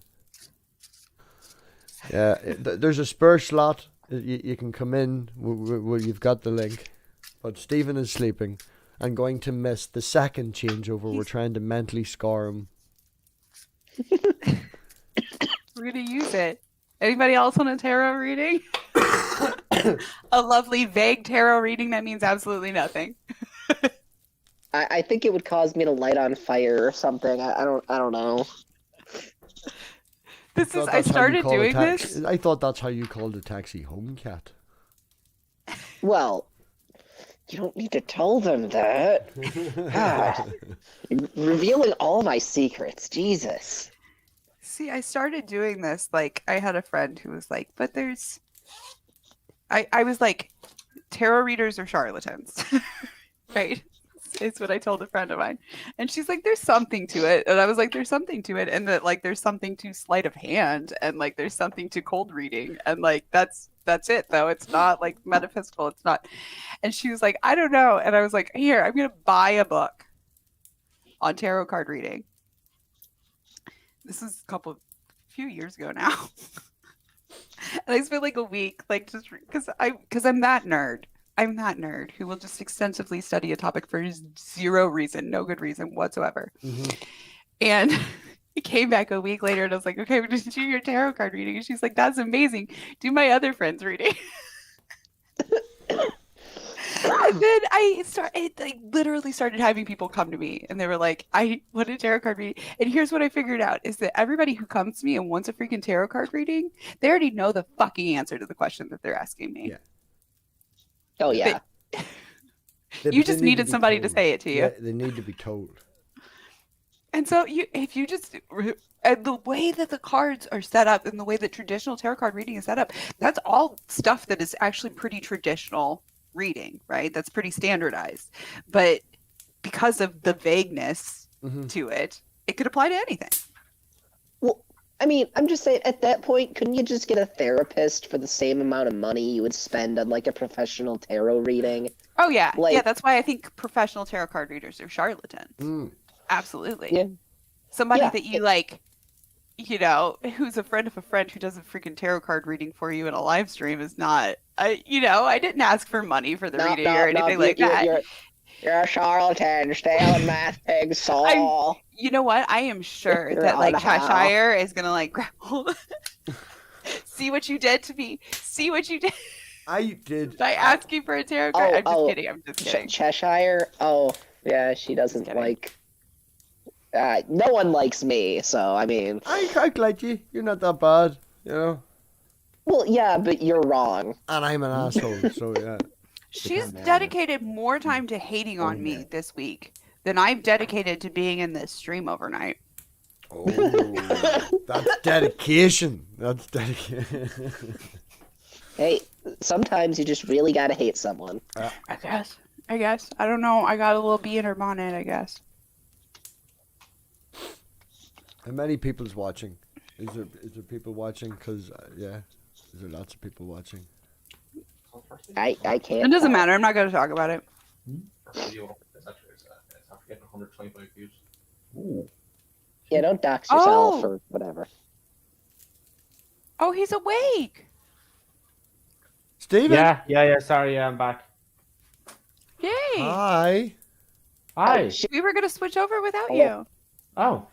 Yeah, there's a spare slot. You can come in. You've got the link. But Stephen is sleeping and going to miss the second changeover. We're trying to mentally scar him. We're gonna use it. Anybody else want a tarot reading? A lovely vague tarot reading that means absolutely nothing. I think it would cause me to light on fire or something. I don't know. I started doing this. I thought that's how you called a taxi home, cat. Well, you don't need to tell them that. God. Revealing all my secrets. Jesus. See, I started doing this. Like, I had a friend who was like, but there's... I was like, tarot readers are charlatans. Right? It's what I told a friend of mine. And she's like, there's something to it. And I was like, there's something to it. And that, like, there's something to sleight of hand. And, like, there's something to cold reading. And, like, that's it, though. It's not, like, metaphysical. It's not. And she was like, I don't know. And I was like, here, I'm going to buy a book on tarot card reading. This is a few years ago now. And I spent like a week, like, just because I'm that nerd. I'm that nerd who will just extensively study a topic for zero reason, no good reason whatsoever. Mm-hmm. And I came back a week later and I was like, okay, we're just do your tarot card reading. And she's like, that's amazing. Do my other friend's reading. And then I literally started having people come to me and they were like, I want a tarot card reading. And here's what I figured out is that everybody who comes to me and wants a freaking tarot card reading, they already know the fucking answer to the question that they're asking me. Yeah. Oh, yeah. You just needed somebody to say it to you. Yeah, they need to be told. And so if you just, and the way that the cards are set up and the way that traditional tarot card reading is set up, that's all stuff that is actually pretty traditional reading, right? That's pretty standardized. But because of the vagueness to it, it could apply to anything. Well, I mean, I'm just saying, at that point, couldn't you just get a therapist for the same amount of money you would spend on, like, a professional tarot reading? Oh, yeah. Like, yeah, that's why I think professional tarot card readers are charlatans. Absolutely. Yeah. Somebody Yeah. that you, like, you know, who's a friend of a friend who does a freaking tarot card reading for you in a live stream is not, I didn't ask for money for the reading or anything like that. You're a charlatan, stay on Math Pig's soul. You know what? I am sure You're that, like, on hell. Cheshire is going to, like, grab hold. See what you did to me. See what you did. I did. By asking for a tarot card. I'm just kidding. I'm just kidding. Cheshire? Oh, yeah, she doesn't like... no one likes me, so, I mean... I like you. You're not that bad, you know? Well, yeah, but you're wrong. And I'm an asshole, so yeah. She's dedicated more time to hating on me this week than I've dedicated to being in this stream overnight. Oh, that's dedication. That's dedication. Hey, sometimes you just really gotta hate someone. I guess. I don't know. I got a little bee in her bonnet, I guess. How many people's watching? Is there people watching? Because, yeah, is there lots of people watching? I can't. It doesn't matter. I'm not going to talk about it. Yeah, don't dox yourself Oh. or whatever. Oh, he's awake. Steven? Yeah. Sorry, I'm back. Yay. Hi. Hi. We were going to switch over without Oh. you. Oh.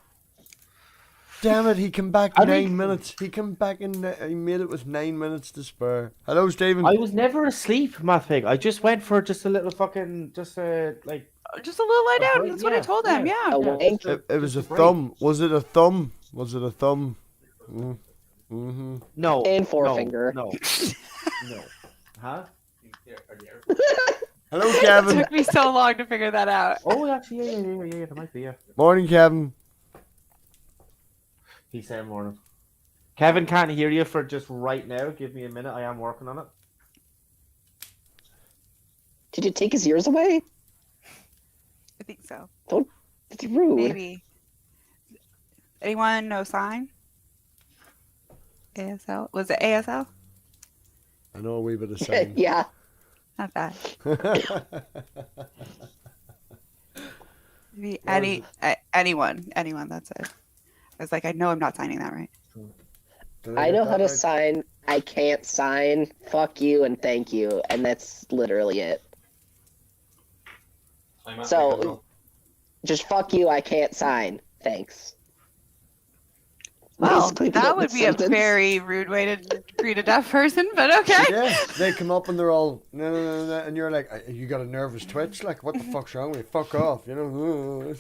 Damn it, he came back I 9 mean- minutes. He came back he made it with 9 minutes to spare. Hello, Stephen. I was never asleep, Mathpig. I just went for just a little fucking, like, Just a little lie down. right, That's what I yeah, told him. yeah. Yeah. A wank? It was a Just a break. thumb. Was it a thumb? Was it a thumb? Mm-hmm. No. And forefinger. No. No. Huh? Hello, It Kevin. took me so long to figure that out. Oh, actually, yeah. There might be, yeah. Morning, Kevin. He said morning. Kevin can't hear you for just right now. Give me a minute. I am working on it. Did you take his ears away? I think so. It's rude. Maybe. Anyone know sign? ASL? Was it ASL? I know a wee bit of sign. Yeah. Not that. Maybe What was anyone. That's it. I was like, I know I'm not signing that right. Did I get know that how to right? sign. I can't sign. Fuck you and thank you, and that's literally it. So, just fuck you. I can't sign. Thanks. Well, Basically the that would be a sentence. very rude way to greet a deaf person, but okay. Yeah, they come up and they're all no, and you're like, you got a nervous twitch? Like, what the fuck's wrong with you? Fuck off, you know?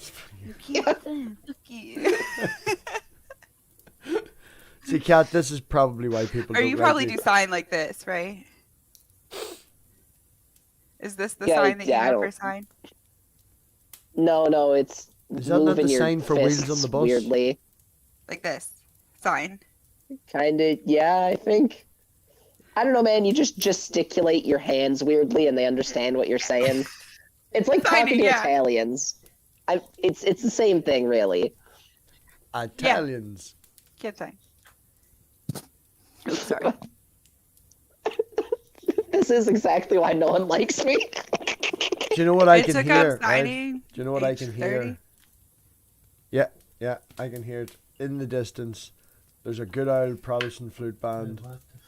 See, Kat, this is probably why people. Or don't you like probably you. do sign like this, right? Is this the Yeah, sign that you yeah, I have don't- for sign? No, it's Is that not moving the your sign for wheels on fists the bus? weirdly. Like this. Sign. Kinda, yeah, I think. I don't know, man. You just gesticulate your hands weirdly, and they understand what you're saying. It's like Signing, talking to yeah. Italians. It's the same thing, really. Italians. Can't sign. Oops, sorry. This is exactly why no one likes me. Do you know what I I can took hear? up Right? signing. Do you know what I age can 30. hear? Yeah, I can hear it in the distance. There's a good old Protestant flute band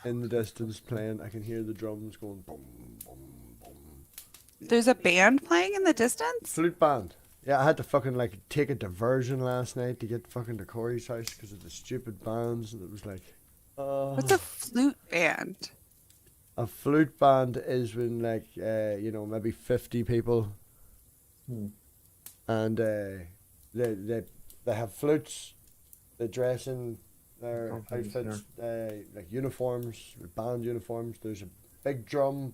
in the distance playing. I can hear the drums going boom, boom, boom. There's a band playing in the distance? Flute band. Yeah, I had to fucking like take a diversion last night to get fucking to Corey's house because of the stupid bands. And it was like, What's a flute band? a flute band is when like maybe 50 people, and they have flutes. They dress in their outfits, like uniforms, band uniforms. There's a big drum.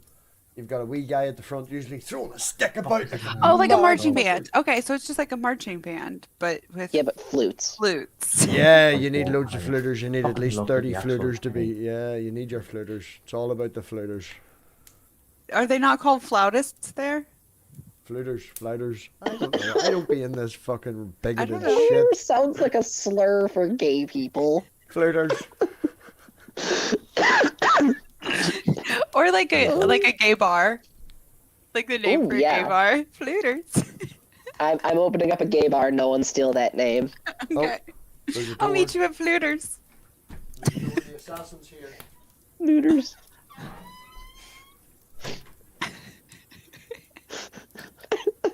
You've got a wee guy at the front, usually throwing a stick about. Oh, like a mad marching fucker. band. Okay, so it's just like a marching band, but with Yeah, but flutes. flutes. Yeah, you need loads of fluters. You need at fucking least love 30 the actual fluters to be. thing. Yeah, you need your fluters. It's all about the fluters. Are they not called flautists there? Fluters, flouters. I don't know. I don't be in this fucking bigoted don't know. shit. Fluter sounds like a slur for gay people. Fluters. Or like a gay bar. Like the name Ooh, for a yeah. gay bar. Fluters. I'm opening up a gay bar. No one steal that name. Okay. There's a I'll door. meet you at Fluters. The assassin's here. Looters.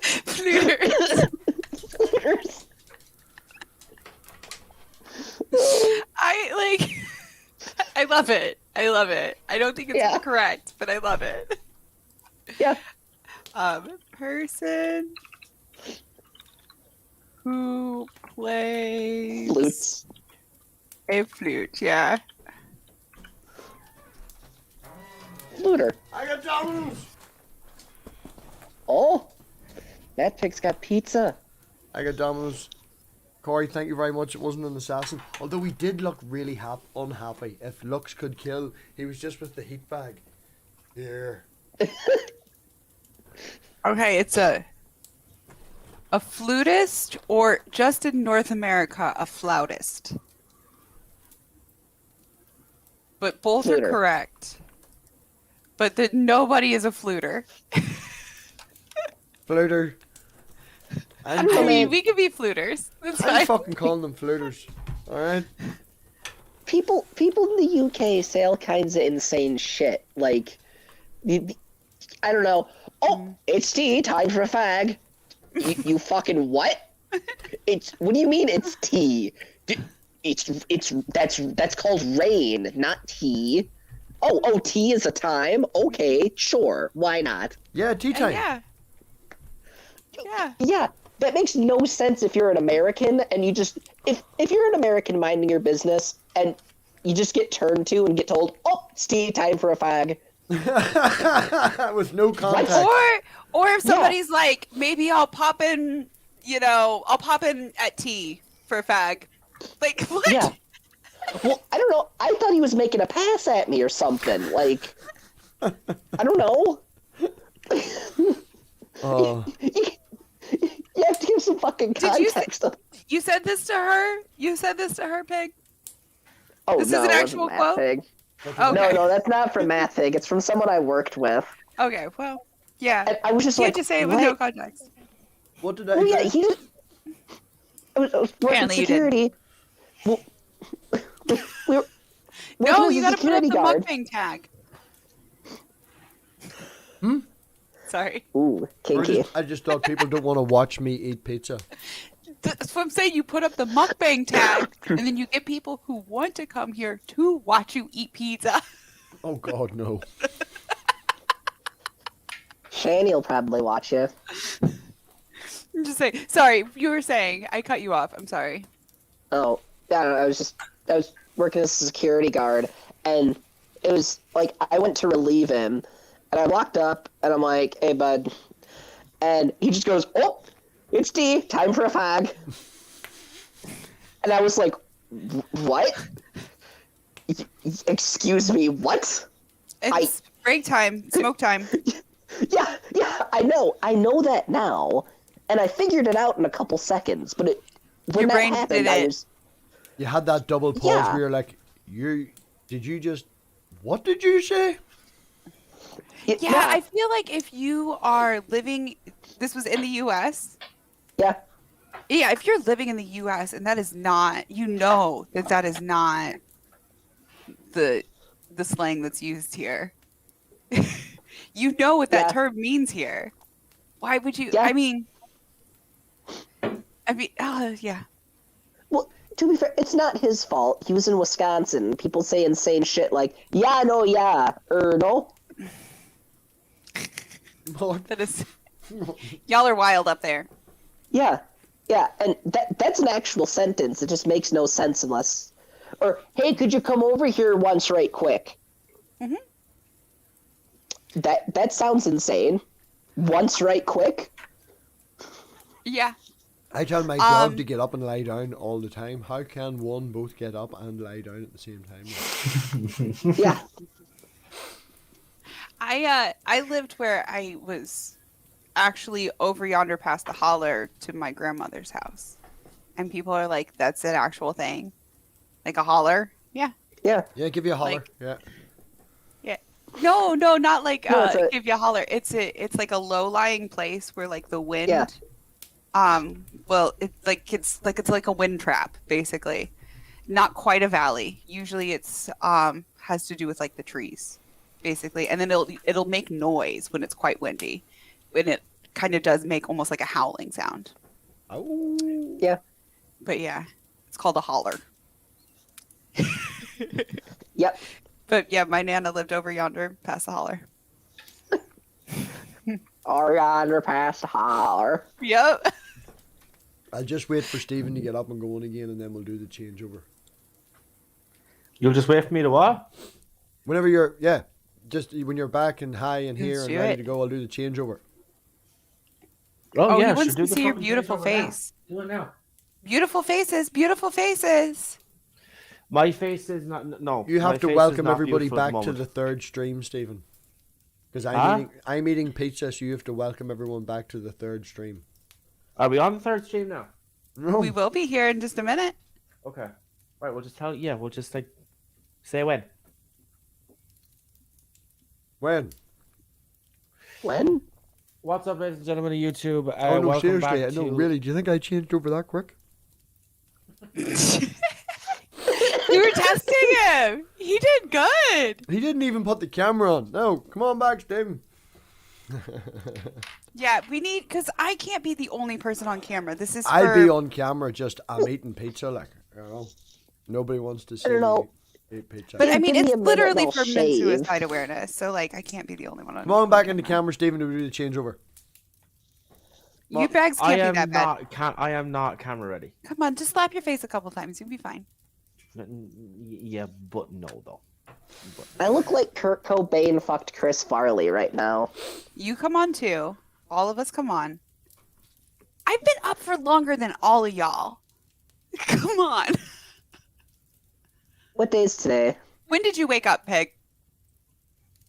Fluters. Looters. I love it. I love it. I don't think it's Yeah. correct, but I love it. Yeah. Person who plays Flutes. a flute, yeah. Looter. I got Domino's. Oh, that pig's got pizza. I got Domino's. Corey, thank you very much. It wasn't an assassin. Although he did look really unhappy. If looks could kill, he was just with the heat bag. Here. Okay, it's a flutist, or just in North America, a flautist. But both Fluter. are correct. But nobody is a fluter. Fluter. I'm, I calling, mean, we could be fluters. That's I'm fine. fucking calling them fluters. Alright? People in the UK say all kinds of insane shit. Like, I don't know. Oh, it's tea. Time for a fag. You fucking what? What do you mean it's tea? That's called rain, not tea. Oh, tea is a time. Okay, sure. Why not? Yeah, tea time. Yeah. Yeah. Yeah, that makes no sense if you're an American and you just if you're an American minding your business and you just get turned to and get told, "Oh, Steve, time for a fag." With no context. Or if somebody's like, maybe I'll pop in, I'll pop in at tea for a fag. Like, what? Yeah. Well, I don't know. I thought he was making a pass at me or something. Like, I don't know. You have to give some fucking Did you context. You said this to her? You said this to her, Pig? Oh, This no, is an it wasn't actual Matt quote? Pig. Okay. No, that's not from Matt Pig. It's from someone I worked with. Okay, well, yeah. And I was just You like, had to say it with no what? context. What did I Well, yeah, do? he just. I was working Apparently you security. Well, we were No, working you as a gotta put up security the guard. mukbang tag. Sorry. Ooh, kinky. I just thought people don't want to watch me eat pizza. That's what I'm saying. You put up the mukbang tag, and then you get people who want to come here to watch you eat pizza. Oh God, no. Shani will probably watch you. I'm just saying. Sorry, you were saying. I cut you off. I'm sorry. Oh, I don't know. I was working as a security guard, and it was like I went to relieve him, and I walked up, and I'm like, "Hey, bud," and he just goes, "Oh, it's D. Time for a fag." And I was like, "What? Excuse me, what?" It's break time, smoke time. Yeah, I know that now, and I figured it out in a couple seconds. But when Your that brain happened, did I it. was. You had that double pause Yeah. where you're like, what did you say? Yeah, I feel like if you are living, this was in the U.S. Yeah. Yeah, if you're living in the U.S. and that is not, that is not the slang that's used here. You know what that Yeah. term means here. Why would you? Yeah. I mean, yeah. Well, to be fair, it's not his fault. He was in Wisconsin. People say insane shit like, "Yeah, no, yeah," or "No." That is, y'all are wild up there. Yeah, and that's an actual sentence. It just makes no sense unless, or "Hey, could you come over here once, right quick?" Mhm. That sounds insane. Once, right quick. Yeah. I tell my dog to get up and lie down all the time. How can one both get up and lie down at the same time? Yeah. I lived where I was actually over yonder past the holler to my grandmother's house, and people are like, "That's an actual thing, like a holler." Yeah. Yeah. Yeah, give you a holler. Like- yeah. Yeah. No, not like No, it's a- give you a holler. It's like a low lying place where like the wind. Yeah. Well, it's like a wind trap basically. Not quite a valley. Usually it's has to do with like the trees, basically, and then it'll make noise when it's quite windy, and it kind of does make almost like a howling sound. Oh. Yeah. But yeah, it's called a holler. Yep. But yeah, my nana lived over yonder past the holler. Or yonder past the holler. Yep. I'll just wait for Stephen to get up and going again, and then we'll do the changeover. You'll just wait for me to what? Whenever you're, just when you're back and high and here Let's and do ready it. to go, I'll do the changeover. Oh, yeah, he wants should do to the see your fucking beautiful changeover now. face. Do it now. Beautiful faces, beautiful faces. My face is not. No. You my have to face is welcome not everybody beautiful at the back to moment. the third stream, Stephen. Because Huh? I'm eating pizza, so you have to welcome everyone back to the third stream. Are we on the third stream now? No. We will be here in just a minute. Okay. Right. We'll just tell. Yeah. We'll just like say when. When? When? What's up, ladies and gentlemen of YouTube? Oh no, welcome seriously, back no, to... really. Do you think I changed over that quick? You were testing him. He did good. He didn't even put the camera on. No, come on back, Stephen. Yeah, we need, because I can't be the only person on camera. This is for... I'll be on camera, just I'm eating pizza, like, you know. Nobody wants to see don't know. me eat pizza. But I mean, Give me it's a minute literally and I'll for men's shave. suicide awareness. So, like, I can't be the only one on Come on back in the camera, Stephen, to do the changeover. You bags I can't be am that bad. I am not camera ready. Come on, just slap your face a couple times. You'll be fine. Yeah, but no though. But I look like Kurt Cobain fucked Chris Farley right now. You come on too. All of us come on. I've been up for longer than all of y'all. Come on. What day is today? When did you wake up, Peg?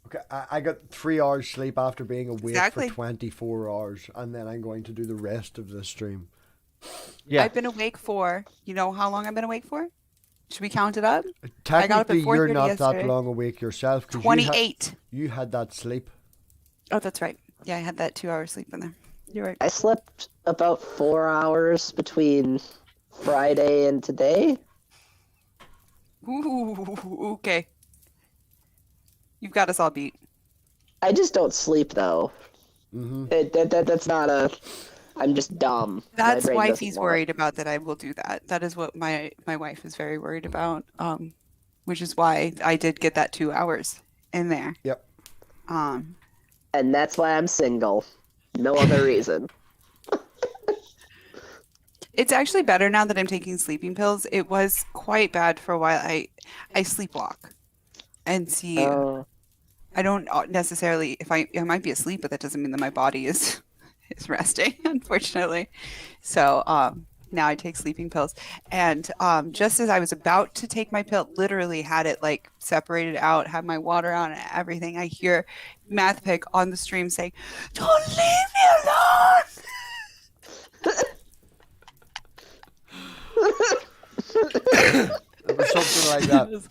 Okay, I got 3 hours sleep after being awake Exactly. for 24 hours, and then I'm going to do the rest of the stream. yeah, I've been awake for, you know how long I've been awake for? Should we count it up? got up at Technically, you're 4:30 not yesterday. that long awake yourself. 'cause 28. You had that sleep. Oh, that's right. Yeah, I had that 2-hour sleep in there. You're right. I slept about 4 hours between Friday and today. Ooh, okay. You've got us all beat. I just don't sleep though. Mm-hmm. That's not a. I'm just dumb. My That's brain doesn't wifey's want- worried about that I will do that. That is what my wife is very worried about. Which is why I did get that 2 hours in there. Yep. And that's why I'm single. No other reason. It's actually better now that I'm taking sleeping pills. It was quite bad for a while. I sleepwalk, and see, I don't necessarily. If I might be asleep, but that doesn't mean that my body is resting. Unfortunately, so now I take sleeping pills. And just as I was about to take my pill, literally had it like separated out, had my water on and everything, I hear Math Pig on the stream saying, "Don't leave me alone." It was something like that.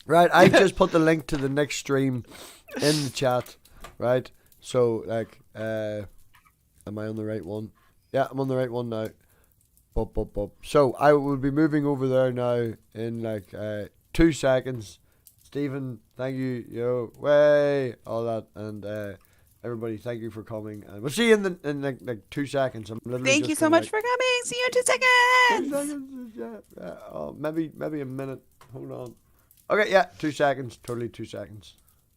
Right, I just put the link to the next stream in the chat. Right, so like, am I on the right one? Yeah, I'm on the right one now. So I will be moving over there now in like 2 seconds. Stephen, thank you, way, all that, and everybody, thank you for coming. And we'll see you in like 2 seconds. I'm literally Thank just you so gonna, much for coming. See you in 2 2 seconds. seconds. Yeah. Oh, maybe a minute. Hold on. Okay, yeah, 2 seconds. Totally 2 seconds.